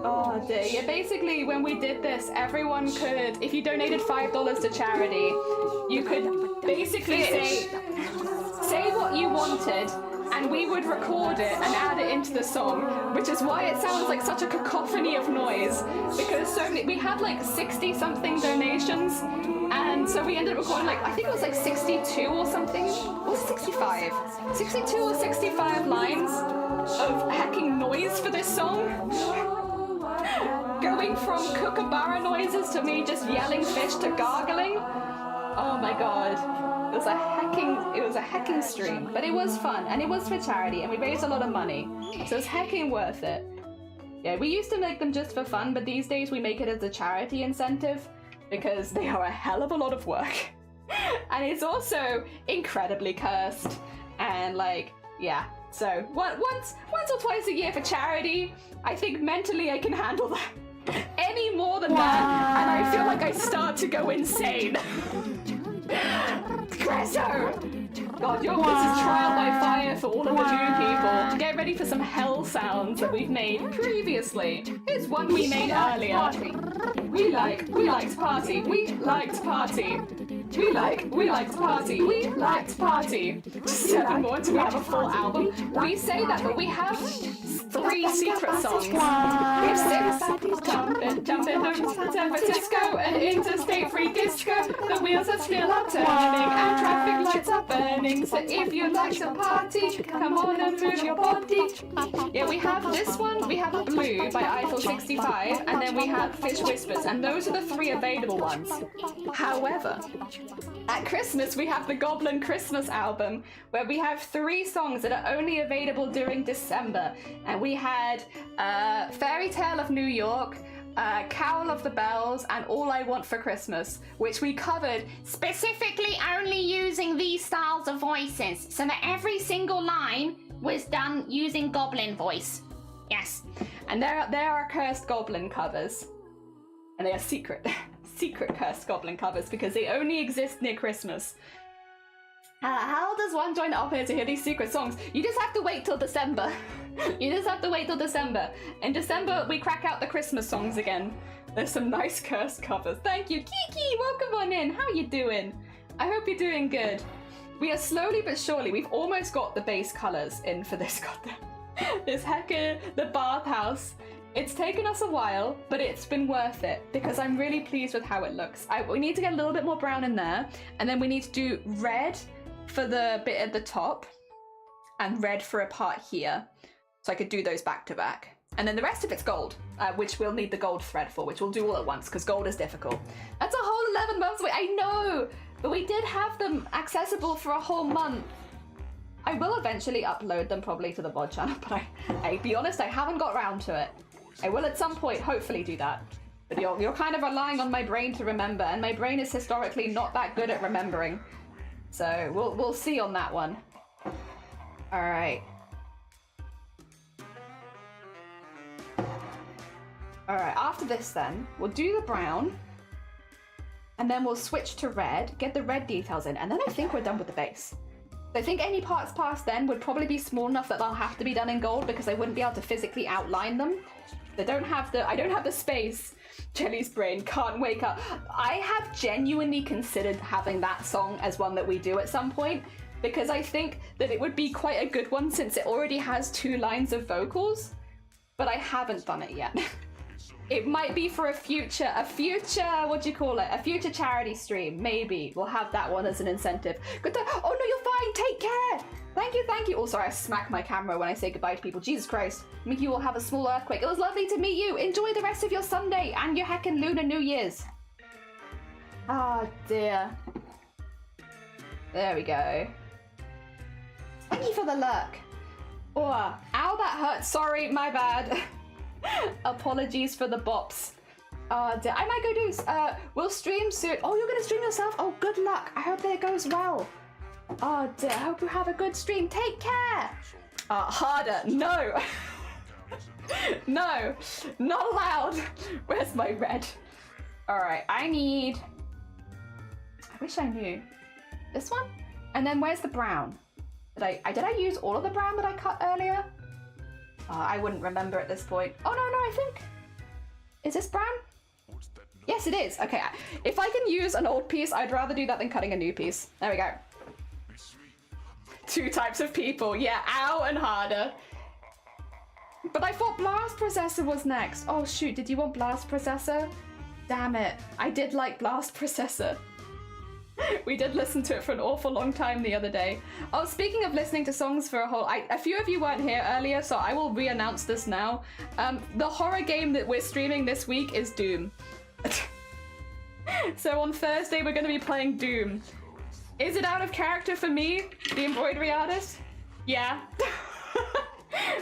Oh dear. Yeah, basically when we did this, everyone could, if you donated $5 to charity, you could basically say what you wanted, and we would record it and add it into the song, which is why it sounds like such a cacophony of noise, because so many, we had like 60 something donations, and so we ended up recording like, I think it was like 62 or something, or 65, 62 or 65 lines of hecking noise for this song. Going from kookaburra noises to me just yelling fish to gargling. Oh my god. It was a hecking stream, but it was fun, and it was for charity, and we raised a lot of money, so it's hecking worth it. Yeah, we used to make them just for fun, but these days we make it as a charity incentive because they are a hell of a lot of work. And it's also incredibly cursed, and like, yeah. So once or twice a year for charity, I think mentally I can handle that. Any more than that, and I feel like I start to go insane. Cresso! God, this is trial by fire for all of the new people. Get ready for some hell sounds that we've made previously. Here's one we made earlier. We liked party. We liked party. We liked party. We liked party. 7 more until we have a full album. We say that, but we have 3 secret songs. We have 6. Jumpin', to San Francisco and interstate free disco. The wheels are still are turning and traffic lights are burning. So if you like to party, come on and move your body. Yeah, we have this one. We have Blue by Eiffel 65, and then we have Fish Whispers, and those are the 3 available ones. However, at Christmas, we have the Goblin Christmas album, where we have 3 songs that are only available during December. And we had Fairy Tale of New York, Carol of the Bells, and All I Want for Christmas, which we covered specifically only using these styles of voices, so that every single line was done using Goblin voice. Yes. And there are cursed Goblin covers. And they are secret cursed Goblin covers because they only exist near Christmas. How does one join up here to hear these secret songs? You just have to wait till December. You just have to wait till December. In December, we crack out the Christmas songs again. There's some nice cursed covers. Thank you. Kiki, welcome on in. How you doing? I hope you're doing good. We are slowly but surely, we've almost got the base colours in for this goddamn. This hecker, the bathhouse. It's taken us a while, but it's been worth it because I'm really pleased with how it looks. We need to get a little bit more brown in there, and then we need to do red for the bit at the top and red for a part here. So I could do those back to back. And then the rest of it's gold, which we'll need the gold thread for, which we'll do all at once because gold is difficult. That's a whole 11 months away. I know, but we did have them accessible for a whole month. I will eventually upload them probably to the VOD channel, but I'll be honest, I haven't got around to it. I will at some point hopefully do that. But you're kind of relying on my brain to remember, and my brain is historically not that good at remembering. So we'll see on that one. All right. All right, after this then, we'll do the brown, and then we'll switch to red, get the red details in, and then I think we're done with the base. I think any parts past then would probably be small enough that they'll have to be done in gold because I wouldn't be able to physically outline them. I don't have the space. Jelly's brain can't wake up. I have genuinely considered having that song as one that we do at some point because I think that it would be quite a good one since it already has 2 lines of vocals, but I haven't done it yet. It might be for a future, what do you call it? A future charity stream, maybe. We'll have that one as an incentive. Good time. Oh no, you're fine, take care. Thank you. Oh, sorry, I smack my camera when I say goodbye to people. Jesus Christ. Mickey will have a small earthquake. It was lovely to meet you. Enjoy the rest of your Sunday and your heckin' Lunar New Year's. Oh dear. There we go. Thank you for the luck. Oh, ow, that hurt. Sorry, my bad. Apologies for the bops. I might go do, we'll stream soon. Oh, you're gonna stream yourself? Oh, good luck. I hope that goes well. Oh dear, I hope you have a good stream. Take care. Harder. No. No, not allowed. Where's my red? All right, I wish I knew. This one? And then where's the brown? Did I use all of the brown that I cut earlier? I wouldn't remember at this point. Oh, no, I think... Is this brown? Yes, it is. Okay, if I can use an old piece, I'd rather do that than cutting a new piece. There we go. 2 types of people. Yeah, ow and harder. But I thought Blast Processor was next. Oh, shoot. Did you want Blast Processor? Damn it. I did like Blast Processor. We did listen to it for an awful long time the other day. Oh, speaking of listening to songs for a few of you weren't here earlier, so I will re-announce this now. The horror game that we're streaming this week is Doom. So on Thursday, we're going to be playing Doom. Is it out of character for me, the embroidery artist? Yeah.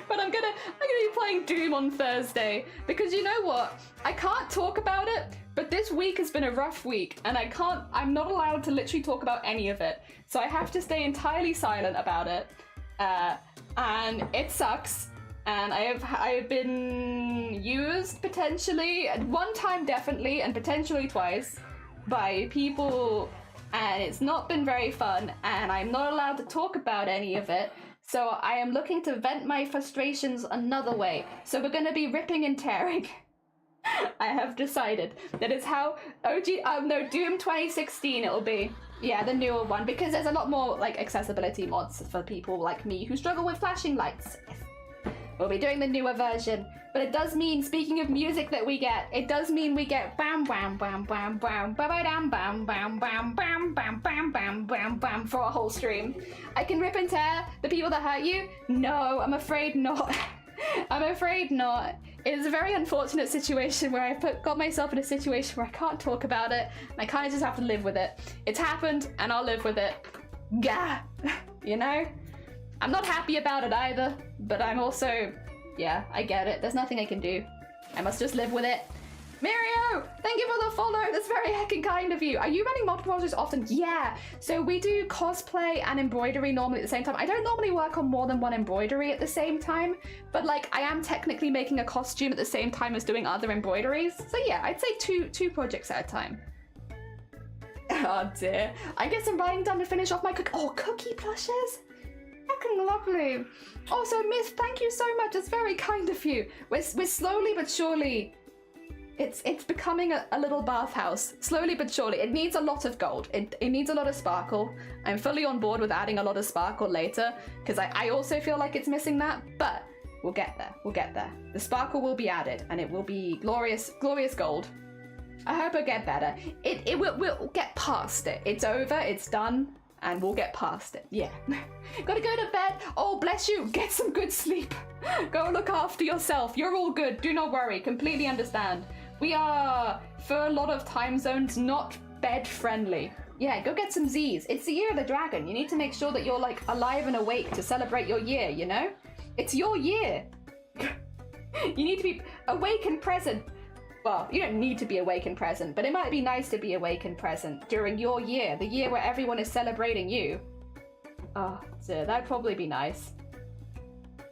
But I'm gonna be playing Doom on Thursday because you know what? I can't talk about it, but this week has been a rough week and I'm not allowed to literally talk about any of it. So I have to stay entirely silent about it. And it sucks. And I have been used potentially, one time definitely, and potentially twice, by people, and it's not been very fun, and I'm not allowed to talk about any of it. So I am looking to vent my frustrations another way. So we're going to be ripping and tearing. I have decided that is how Doom 2016 it'll be. Yeah, the newer one, because there's a lot more like accessibility mods for people like me who struggle with flashing lights. We'll be doing the newer version, but it does mean, speaking of music that we get, it does mean we get bam bam bam bam bam bam bam bam bam bam bam bam bam bam bam bam for a whole stream. I can rip and tear the people that hurt you? No, I'm afraid not. I'm afraid not. It's a very unfortunate situation where I've got myself in a situation where I can't talk about it, and I kind of just have to live with it. It's happened, and I'll live with it. Gah! You know? I'm not happy about it either, but I'm also, yeah, I get it. There's nothing I can do. I must just live with it. Mirio, thank you for the follow. That's very heckin' kind of you. Are you running multiple projects often? Yeah. So we do cosplay and embroidery normally at the same time. I don't normally work on more than one embroidery at the same time, but like I am technically making a costume at the same time as doing other embroideries. So yeah, I'd say two projects at a time. Oh dear. I guess I'm writing down to finish off my cookie plushes. Fucking lovely. Also, Miss, thank you so much. It's very kind of you. We're slowly but surely. It's becoming a little bathhouse. Slowly but surely. It needs a lot of gold. It needs a lot of sparkle. I'm fully on board with adding a lot of sparkle later, because I also feel like it's missing that, but we'll get there. We'll get there. The sparkle will be added, and it will be glorious, glorious gold. I hope it'll get better. We'll get past it. It's over, it's done, and we'll get past it. Yeah. Gotta go to bed. Oh, bless you. Get some good sleep. Go look after yourself. You're all good. Do not worry. Completely understand. We are, for a lot of time zones, not bed friendly. Yeah, go get some Z's. It's the year of the dragon. You need to make sure that you're like alive and awake to celebrate your year, you know? It's your year. You need to be awake and present. Well, you don't need to be awake and present, but it might be nice to be awake and present during your year, the year where everyone is celebrating you. Oh dear, that'd probably be nice.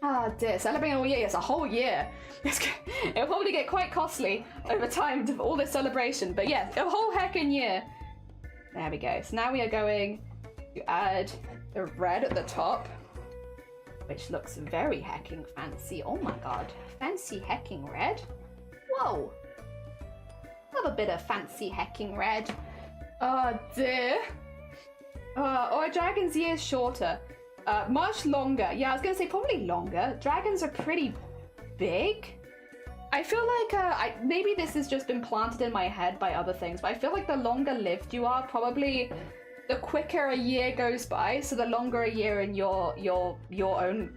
Oh dear, celebrating all year, it's a whole year. It'll probably get quite costly over time to all this celebration, but yeah, a whole heckin' year. There we go. So now we are going to add the red at the top, which looks very hecking fancy. Oh my god, fancy hecking red. Whoa. Have a bit of fancy hecking red. Oh dear. Or a dragon's ear is shorter. Much longer. Yeah, I was gonna say probably longer. Dragons are pretty big. I feel like maybe this has just been planted in my head by other things, but I feel like the longer lived you are, probably the quicker a year goes by, so the longer a year in your own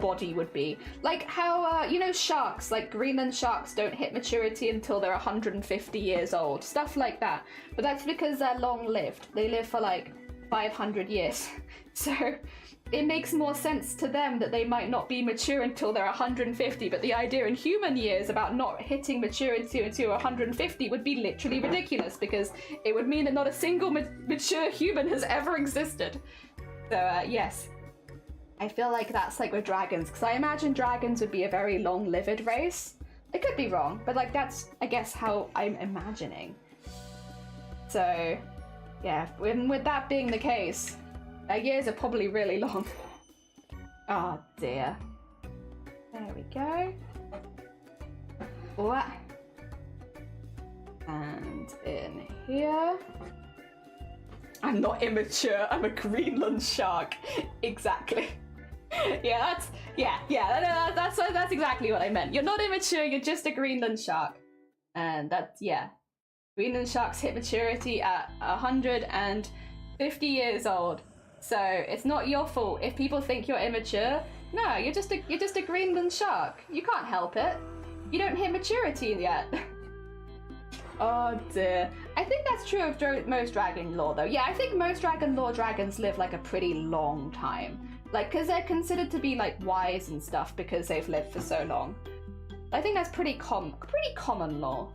body would be. Like how you know, sharks, like Greenland sharks don't hit maturity until they're 150 years old, stuff like that. But that's because they're long lived. They live for like 500 years. So it makes more sense to them that they might not be mature until they're 150, but the idea in human years about not hitting maturity until 150 would be literally ridiculous, because it would mean that not a single mature human has ever existed. So, yes. I feel like that's like with dragons, because I imagine dragons would be a very long-lived race. I could be wrong, but like that's, I guess, how I'm imagining. So, yeah, with that being the case, their years are probably really long. Oh dear. There we go. What? And in here. I'm not immature, I'm a Greenland shark. Exactly. That's exactly what I meant. You're not immature, you're just a Greenland shark. And that's, yeah. Greenland sharks hit maturity at 150 years old. So it's not your fault if people think you're immature. No, you're just a Greenland shark. You can't help it. You don't hit maturity yet. Oh dear. I think that's true of most dragon lore though. Yeah, I think most dragon lore dragons live like a pretty long time. Like, because they're considered to be like wise and stuff because they've lived for so long. I think that's pretty common lore.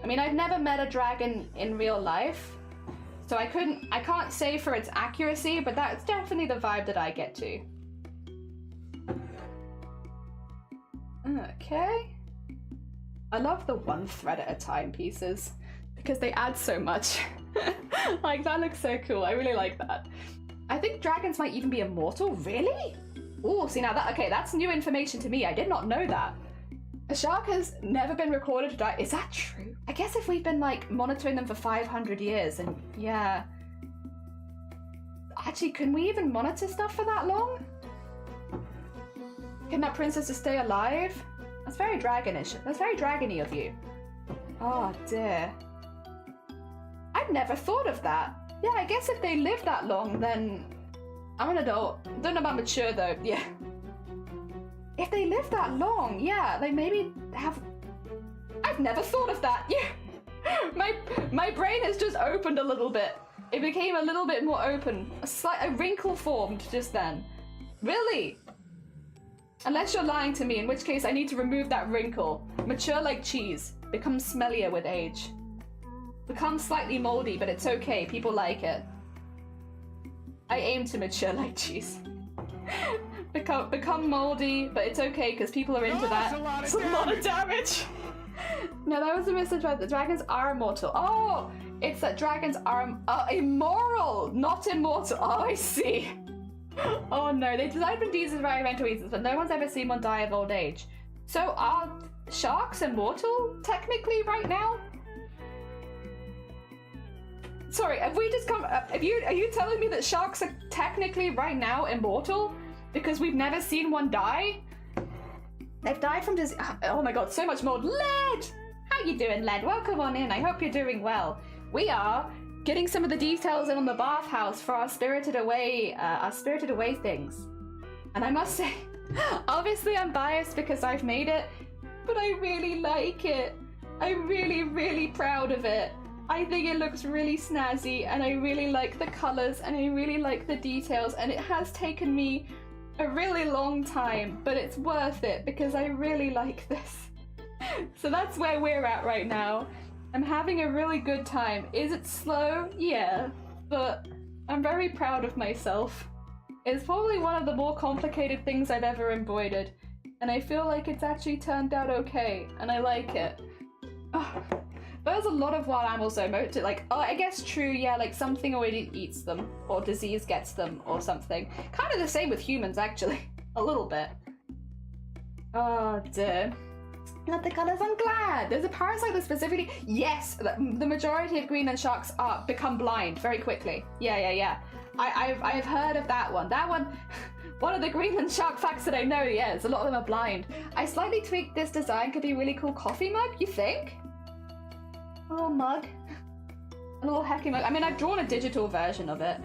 I mean, I've never met a dragon in real life, so I can't say for its accuracy, but that's definitely the vibe that I get to. Okay. I love the one thread at a time pieces because they add so much. Like, that looks so cool. I really like that. I think dragons might even be immortal. Really? Oh, see now that's new information to me. I did not know that. A shark has never been recorded to die. Is that true? I guess if we've been like monitoring them for 500 years and yeah. Actually, can we even monitor stuff for that long? Can that princess just stay alive? That's very dragonish. That's very dragony of you. Oh dear. I've never thought of that. Yeah, I guess if they live that long, then I'm an adult. Don't know about mature though. Yeah. If they live that long, yeah, they maybe have... I've never thought of that. Yeah. My brain has just opened a little bit. It became a little bit more open. A wrinkle formed just then. Really? Unless you're lying to me, in which case I need to remove that wrinkle. Mature like cheese. Becomes smellier with age. Becomes slightly moldy, but it's okay. People like it. I aim to mature like cheese. Become moldy, but it's okay because people are into that. It's a lot of damage. No, that was a misadventure. The dragons are immortal. Oh, it's that dragons are immoral, not immortal. Oh, I see. Oh no, they designed for these environmental reasons, but no one's ever seen one die of old age. So are sharks immortal technically right now? Sorry, have we just come? Are you telling me that sharks are technically right now immortal because we've never seen one die? They've died from disease. Oh my god, so much more. Led! How you doing, Led? Welcome on in. I hope you're doing well. We are getting some of the details in on the bathhouse for our Spirited Away things. And I must say, obviously I'm biased because I've made it, but I really like it. I'm really, really proud of it. I think it looks really snazzy, and I really like the colors, and I really like the details, and it has taken me a really long time, but it's worth it because I really like this. So that's where we're at right now. I'm having a really good time. Is it slow? Yeah, but I'm very proud of myself. It's probably one of the more complicated things I've ever embroidered, and I feel like it's actually turned out okay, and I like it. Oh. There's a lot of wild animals though, like, oh, I guess true, yeah, like something already eats them, or disease gets them, or something. Kind of the same with humans, actually. A little bit. Oh, dear. Not the colours, I'm glad. There's a parasite that specifically, yes, the majority of Greenland sharks become blind very quickly. Yeah. I've heard of that one. That one, one of the Greenland shark facts that I know, yes, a lot of them are blind. I slightly tweaked this design, could be a really cool coffee mug, you think? A little mug. A little hacking mug. I mean, I've drawn a digital version of it.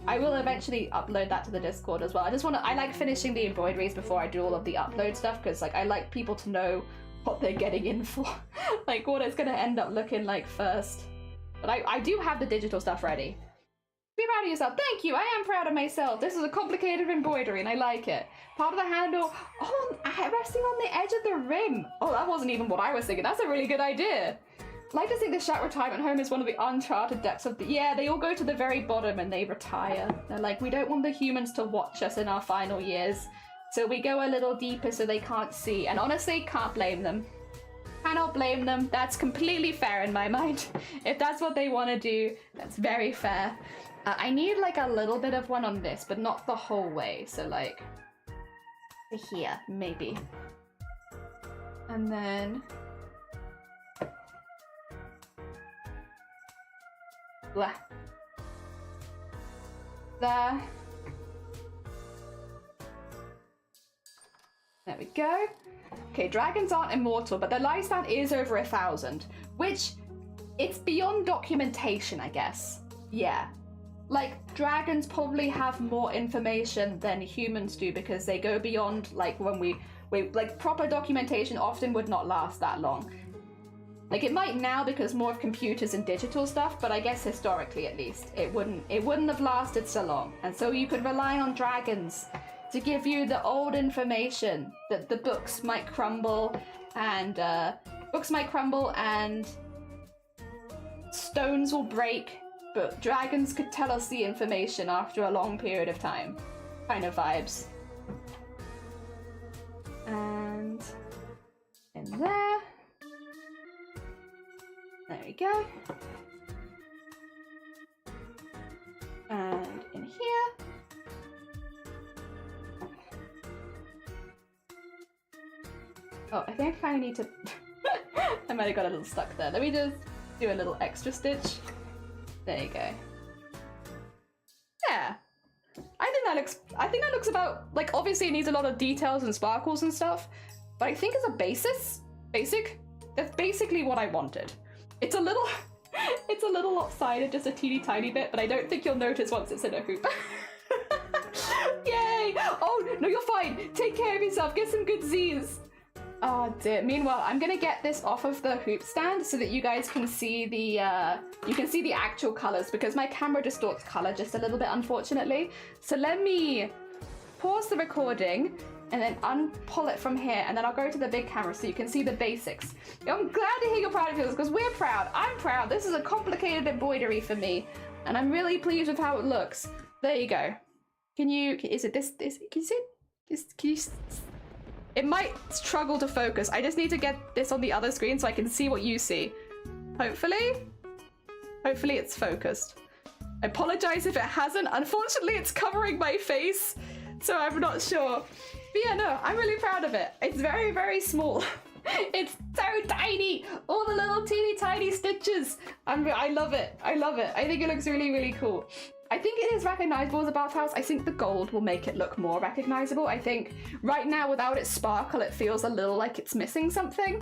I will eventually upload that to the Discord as well. I like finishing the embroideries before I do all of the upload stuff, because like I like people to know what they're getting in for. Like what it's gonna end up looking like first. But I do have the digital stuff ready. Be proud of yourself. Thank you. I am proud of myself. This is a complicated embroidery and I like it. Part of the handle, oh, resting on the edge of the rim. Oh, that wasn't even what I was thinking. That's a really good idea. I like to think the Shat retirement home is one of the uncharted depths of the... Yeah, they all go to the very bottom and they retire. They're like, we don't want the humans to watch us in our final years. So we go a little deeper so they can't see. And honestly, can't blame them. Cannot blame them. That's completely fair in my mind. If that's what they want to do, that's very fair. I need like a little bit of one on this, but not the whole way. So like here, maybe. And then... Blah. There. There we go. Okay, dragons aren't immortal, but their lifespan is over 1,000, which it's beyond documentation, I guess. Yeah. Like, dragons probably have more information than humans do because they go beyond, like, when we like, proper documentation often would not last that long. Like, it might now because more of computers and digital stuff, but I guess historically at least, it wouldn't have lasted so long. And so you could rely on dragons to give you the old information that the books might crumble and stones will break, but dragons could tell us the information after a long period of time. Kind of vibes. And in there. There we go. And in here. Oh, I think I kind of need to... I might have got a little stuck there. Let me just do a little extra stitch. There you go. Yeah. I think that looks about... Like, obviously it needs a lot of details and sparkles and stuff, but I think as a basic, that's basically what I wanted. It's a little lopsided, just a teeny tiny bit, but I don't think you'll notice once it's in a hoop. Yay! Oh, no, you're fine. Take care of yourself. Get some good Z's. Oh dear. Meanwhile, I'm gonna get this off of the hoop stand so that you guys can see the actual colors, because my camera distorts color just a little bit, unfortunately. So let me pause the recording and then unpull it from here, and then I'll go to the big camera so you can see the basics. I'm glad to hear you're proud of yours, because we're proud. I'm proud. This is a complicated embroidery for me, and I'm really pleased with how it looks. There you go. Can you see it? It might struggle to focus. I just need to get this on the other screen so I can see what you see. Hopefully it's focused. I apologize if it hasn't. Unfortunately, it's covering my face, so I'm not sure. But yeah, no, I'm really proud of it. It's very, very small. It's so tiny. All the little teeny tiny stitches. I love it. I love it. I think it looks really, really cool. I think it is recognizable as a bathhouse. I think the gold will make it look more recognizable. I think right now, without its sparkle, it feels a little like it's missing something.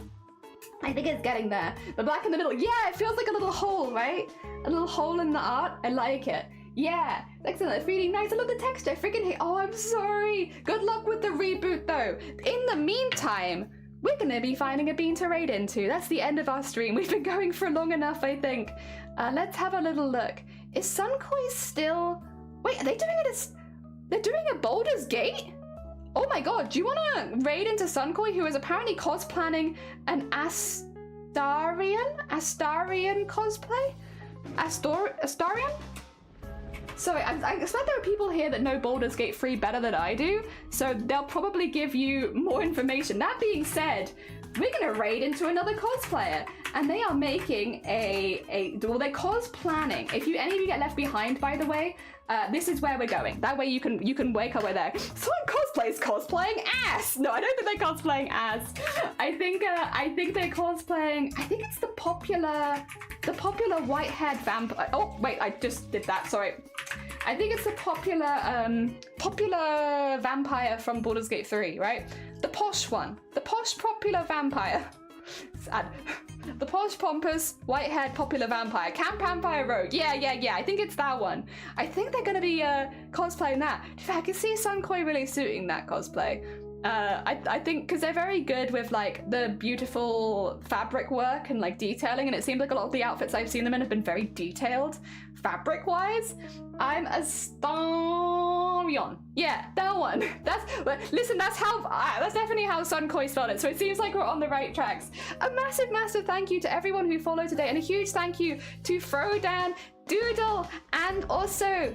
I think it's getting there. The black in the middle, yeah, it feels like a little hole, right? A little hole in the art. I like it. Yeah, excellent. It's really nice. I love the texture. I freaking hate. Oh, I'm sorry. Good luck with the reboot, though. In the meantime, we're gonna be finding a bean to raid into. That's the end of our stream. We've been going for long enough, I think. Let's have a little look. Is Sunkoi still... Wait, are they doing it as... They're doing a Baldur's Gate? Oh my god, do you want to raid into Sunkoi, who is apparently cosplaying an Astarian cosplay? Astarian? Sorry, I expect there are people here that know Baldur's Gate 3 better than I do, so they'll probably give you more information. That being said, we're gonna raid into another cosplayer, and they are making well, they're cosplanning. If any of you get left behind, by the way, this is where we're going. That way you can wake our way there. Someone cosplays cosplaying ass. No, I don't think they're cosplaying ass. I think they're cosplaying. I think it's the popular white-haired vampire. Oh wait, I just did that. Sorry. I think it's the popular vampire from Baldur's Gate 3, right? The posh one. The posh popular vampire. Sad. The posh pompous white-haired popular vampire. Camp Vampire Rogue. Yeah. I think it's that one. I think they're gonna be cosplaying that. In fact, I can see Sunkoi really suiting that cosplay. I think because they're very good with like the beautiful fabric work and like detailing, and it seems like a lot of the outfits I've seen them in have been very detailed fabric-wise, I'm a Starion. Yeah, that one. Listen, that's definitely how Sunkoi spelled it, so it seems like we're on the right tracks. A massive thank you to everyone who followed today, and a huge thank you to Frodan, Doodle, and also,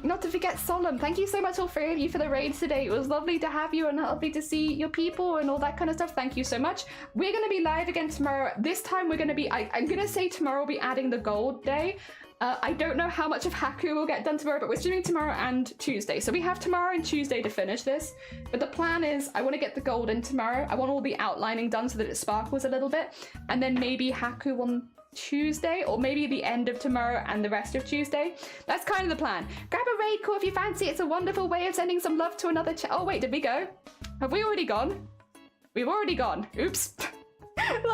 not to forget Solemn. Thank you so much, all three of you, for the raids today. It was lovely to have you and lovely to see your people and all that kind of stuff. Thank you so much. We're going to be live again tomorrow. This time we're going to be, I'm going to say tomorrow we'll be adding the gold day. I don't know how much of Haku will get done tomorrow, but we're streaming tomorrow and Tuesday. So we have tomorrow and Tuesday to finish this. But the plan is I want to get the gold in tomorrow. I want all the outlining done so that it sparkles a little bit. And then maybe Haku on Tuesday, or maybe the end of tomorrow and the rest of Tuesday. That's kind of the plan. Grab a raid call if you fancy. It's a wonderful way of sending some love to another Oh wait, did we go? Have we already gone? We've already gone. Oops.